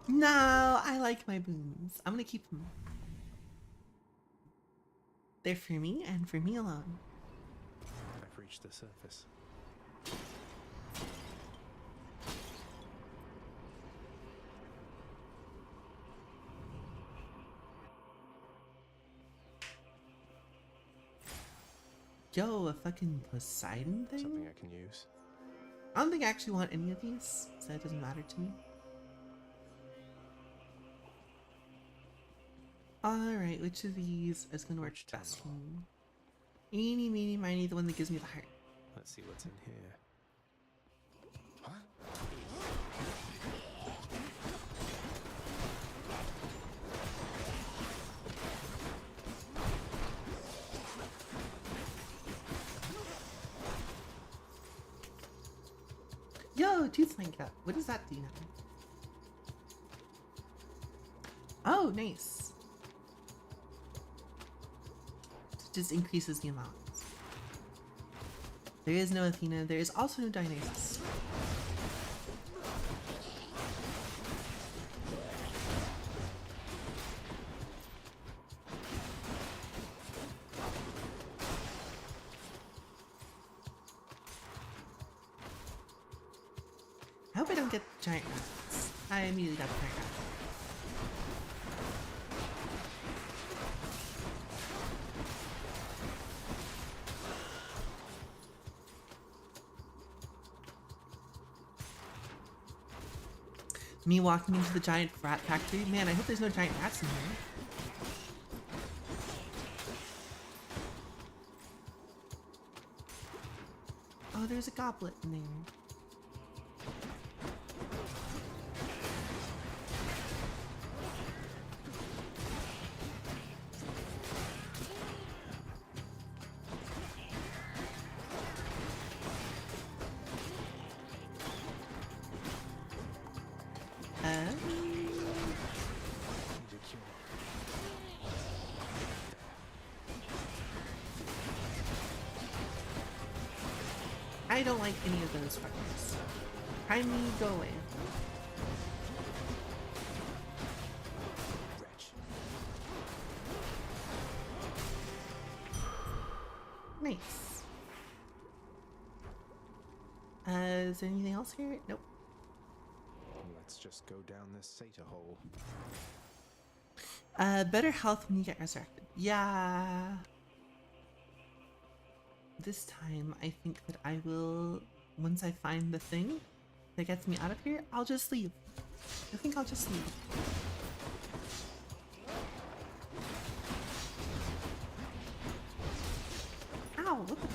No, I like my boons. I'm gonna keep them. They're for me and for me alone. I've reached the surface. Yo, a fucking Poseidon thing? Something I can use. I don't think I actually want any of these, so it doesn't matter to me. Alright, which of these is gonna work best for me? Eeny, meeny, miny, the one that gives me the heart. Let's see what's in here. Yo, Tooth Link up. What does that do now? Oh, nice. It just increases the amount. There is no Athena. There is also no Dionysus. I hope I don't get giant rats. I immediately got the giant rat. Me walking into the giant rat factory? Man, I hope there's no giant rats in here. Oh, there's a goblet in there. I don't like any of those fuckers. Kindly go away. Nice. Is there anything else here? Nope. Let's just go down this Satyr hole. Better health when you get resurrected. Yeah. This time, I think that I will, once I find the thing that gets me out of here, I'll just leave. I think I'll just leave. Ow, what the?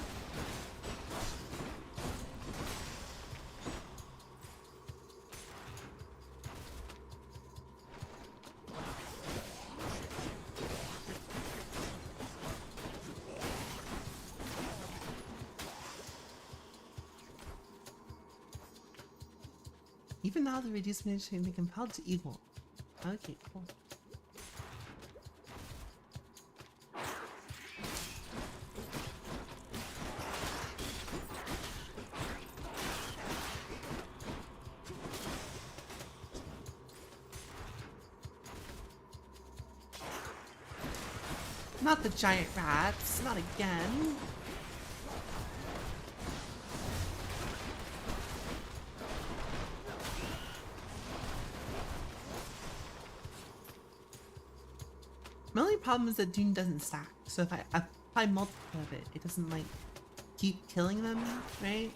Even now, the reduced mage can be compelled to evil. Okay, cool. Not the giant rats, not again. My only problem is that Dune doesn't stack, so if I apply multiple of it, it doesn't like keep killing them, right?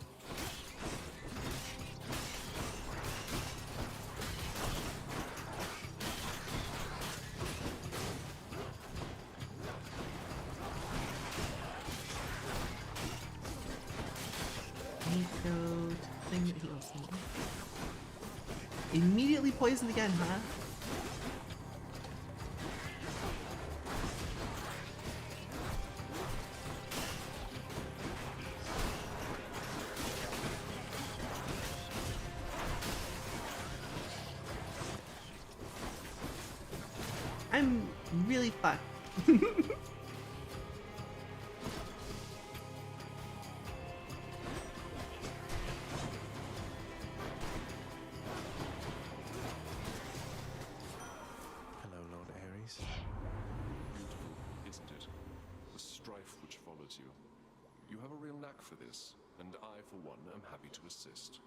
Antidote, thing that heals me. Immediately poisoned again, huh? I'm really fucked. Hello, Lord Ares. Beautiful, isn't it? The strife which follows you. You have a real knack for this, and I, for one, am happy to assist.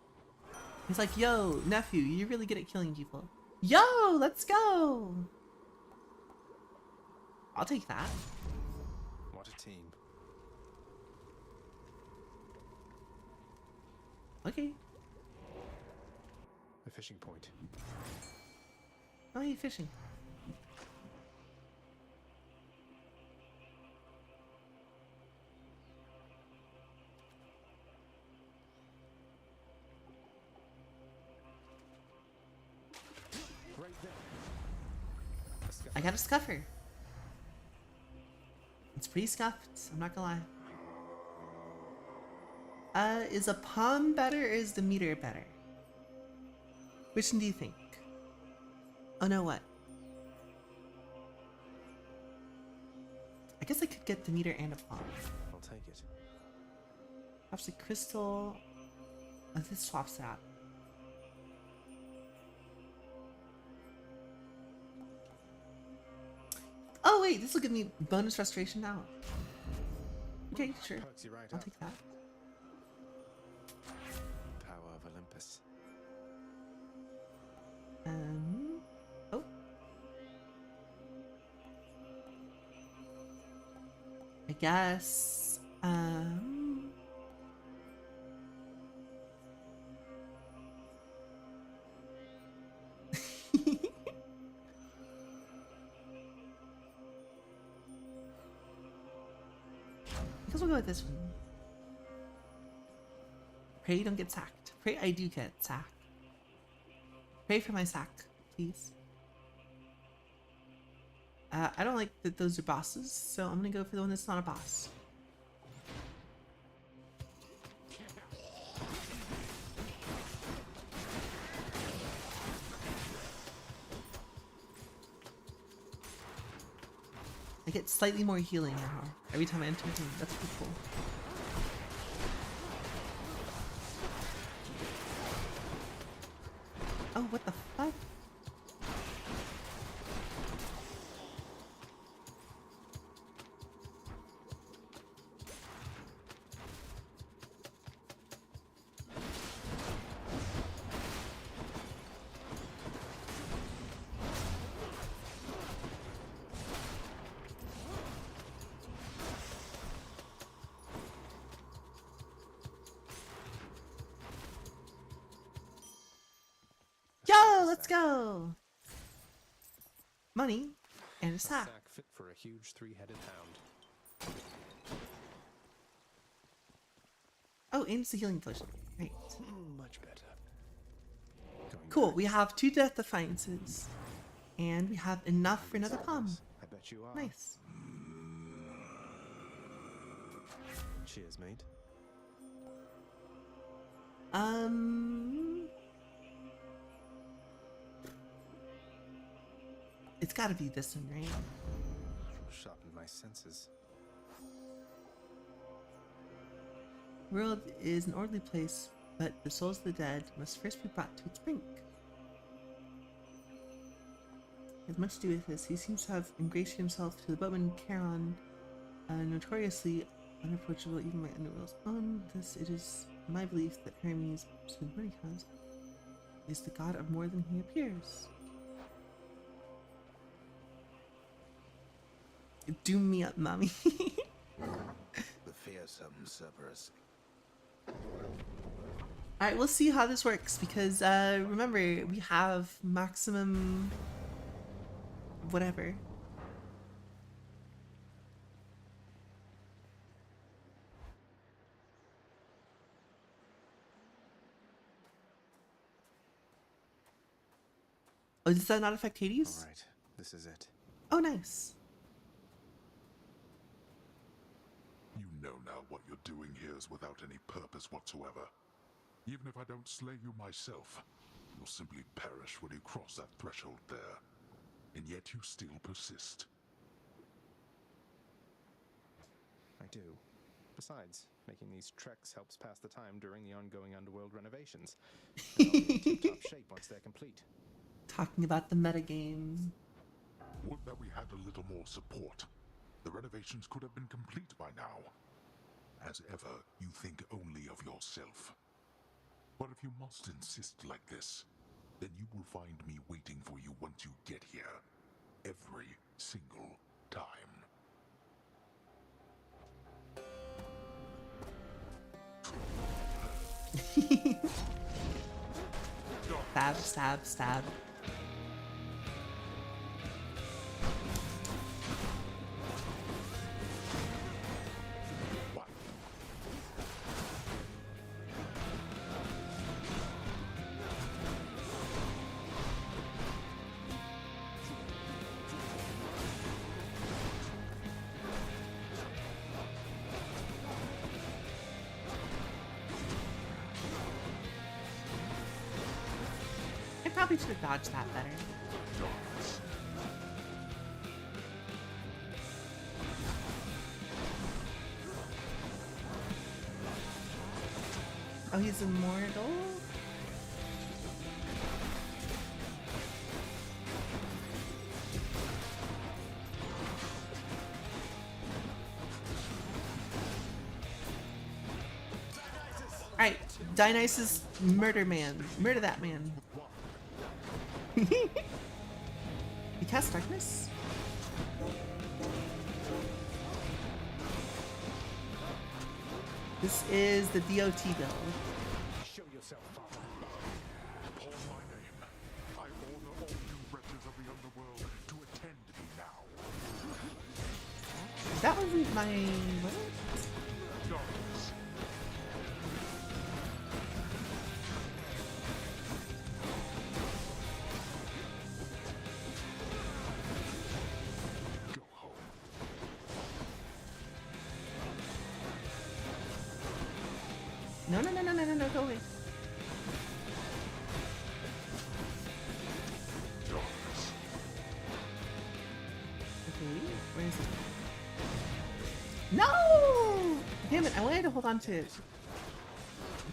He's like, yo, nephew, you're really good at killing people. Yo, let's go! I'll take that. What a team. Okay. A fishing point. Oh, you fishing. Right there. I got a scuffer. It's pretty scuffed, I'm not gonna lie. Is a palm better or is the meter better? Which one do you think? Oh no, what? I guess I could get the meter and a palm. I'll take it. Perhaps a crystal. Oh, this swaps out. Oh wait, this will give me bonus restoration now. Okay, sure. Perks you right I'll up. take that. Power of Olympus. Oh. I guess, I guess we'll go with this one. Pray you don't get sacked. Pray I do get sacked. Pray for my sack, please. I don't like that those are bosses, so I'm gonna go for the one that's not a boss. I get slightly more healing now every time I enter a room. That's pretty cool. Oh, what the fuck? Yo, let's go. Money and a sack. Fit for a huge three-headed hound. Oh, and it's a healing potion. Right. Much better. Cool. We have 2 death defiances, and we have enough for another palm. I bet you are. Nice. Cheers, mate. It's gotta be this one, right? Sharpen my senses. World is an orderly place, but the souls of the dead must first be brought to its brink. It has much to do with this. He seems to have ingratiated himself to the boatman Charon, notoriously unapproachable even by underworlds. On this, it is my belief that Hermes, is the god of more than he appears. Doom me up, mommy. The fearsome Cerberus. Alright, we'll see how this works because remember, we have maximum whatever. Oh, does that not affect Hades? Alright, this is it. Oh, nice. You know now what you're doing here is without any purpose whatsoever. Even if I don't slay you myself, you'll simply perish when you cross that threshold there. And yet you still persist. I do. Besides, making these treks helps pass the time during the ongoing underworld renovations. And I'll be in tip-top shape once they're complete. Talking about the metagame. Would that we had a little more support. The renovations could have been complete by now. As ever, you think only of yourself. But if you must insist like this, then you will find me waiting for you once you get here. Every single time. Stab, stab, stab. Probably should have dodged that better. Oh, he's immortal? Alright, Dionysus murder man. Murder that man. You cast darkness? This is the DOT build. Show yourself, Father. Upon my name, I order all you wretches of the underworld to attend me now. That wasn't my... What? Darkness. No, go away. Okay, where is it? No! Damn it, I wanted to hold on to it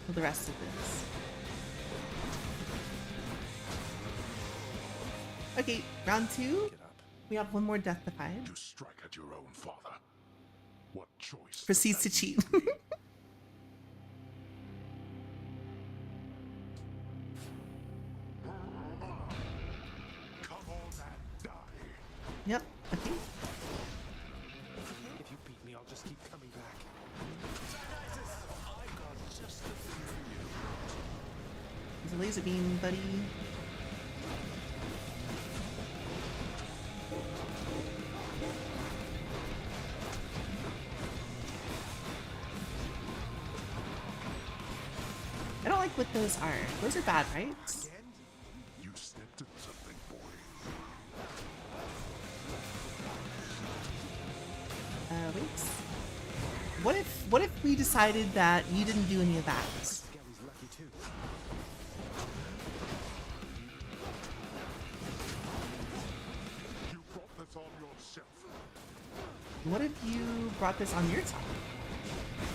for the rest of this. Okay, round 2. We have one more death to find. You strike at your own father. What choice? Proceeds to cheat. Come on and die. Yep. Okay. If you beat me, I'll just keep coming back. I got just the thing for you. There's a laser beam, buddy. I don't like what those are. Those are bad, right? You stepped in something, boy. Wait. What if we decided that you didn't do any of that? Skelly's lucky too. You brought this on yourself. What if you brought this on your side?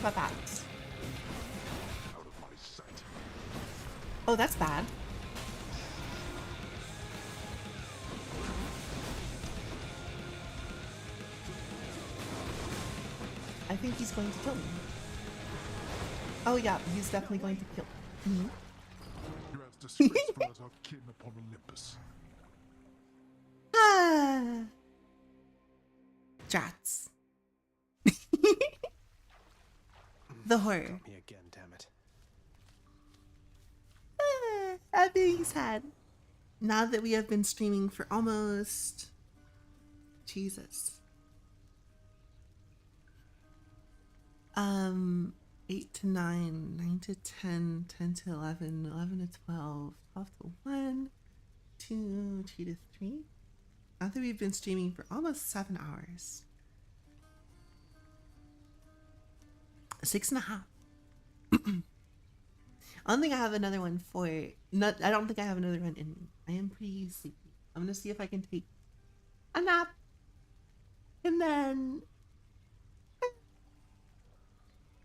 What about that? Out of my sight. Oh, that's bad. I think he's going to kill me. Oh yeah, he's definitely going to kill me. You as disgraceful as our kin upon Olympus. Ah. Drats. The horror. Got me again, damn it. That being said, now that we have been streaming for almost... Jesus. 8 to 9, 9 to 10, 10 to 11, 11 to 12, 12 to 1, 2, 2 to 3. Now that we've been streaming for almost 7 hours. 6.5. I don't think I have another one for... I don't think I have another one in me. I am pretty sleepy. I'm gonna see if I can take a nap. And then...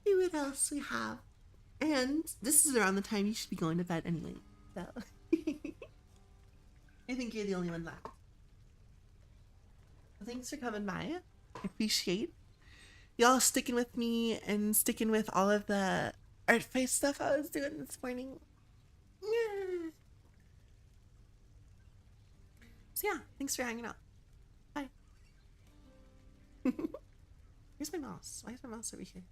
see what else we have. And this is around the time you should be going to bed anyway. So... I think you're the only one left. So thanks for coming by. I appreciate y'all sticking with me and sticking with all of the art face stuff I was doing this morning. Yeah. So yeah, thanks for hanging out. Bye. Where's my mouse? Why is my mouse over here?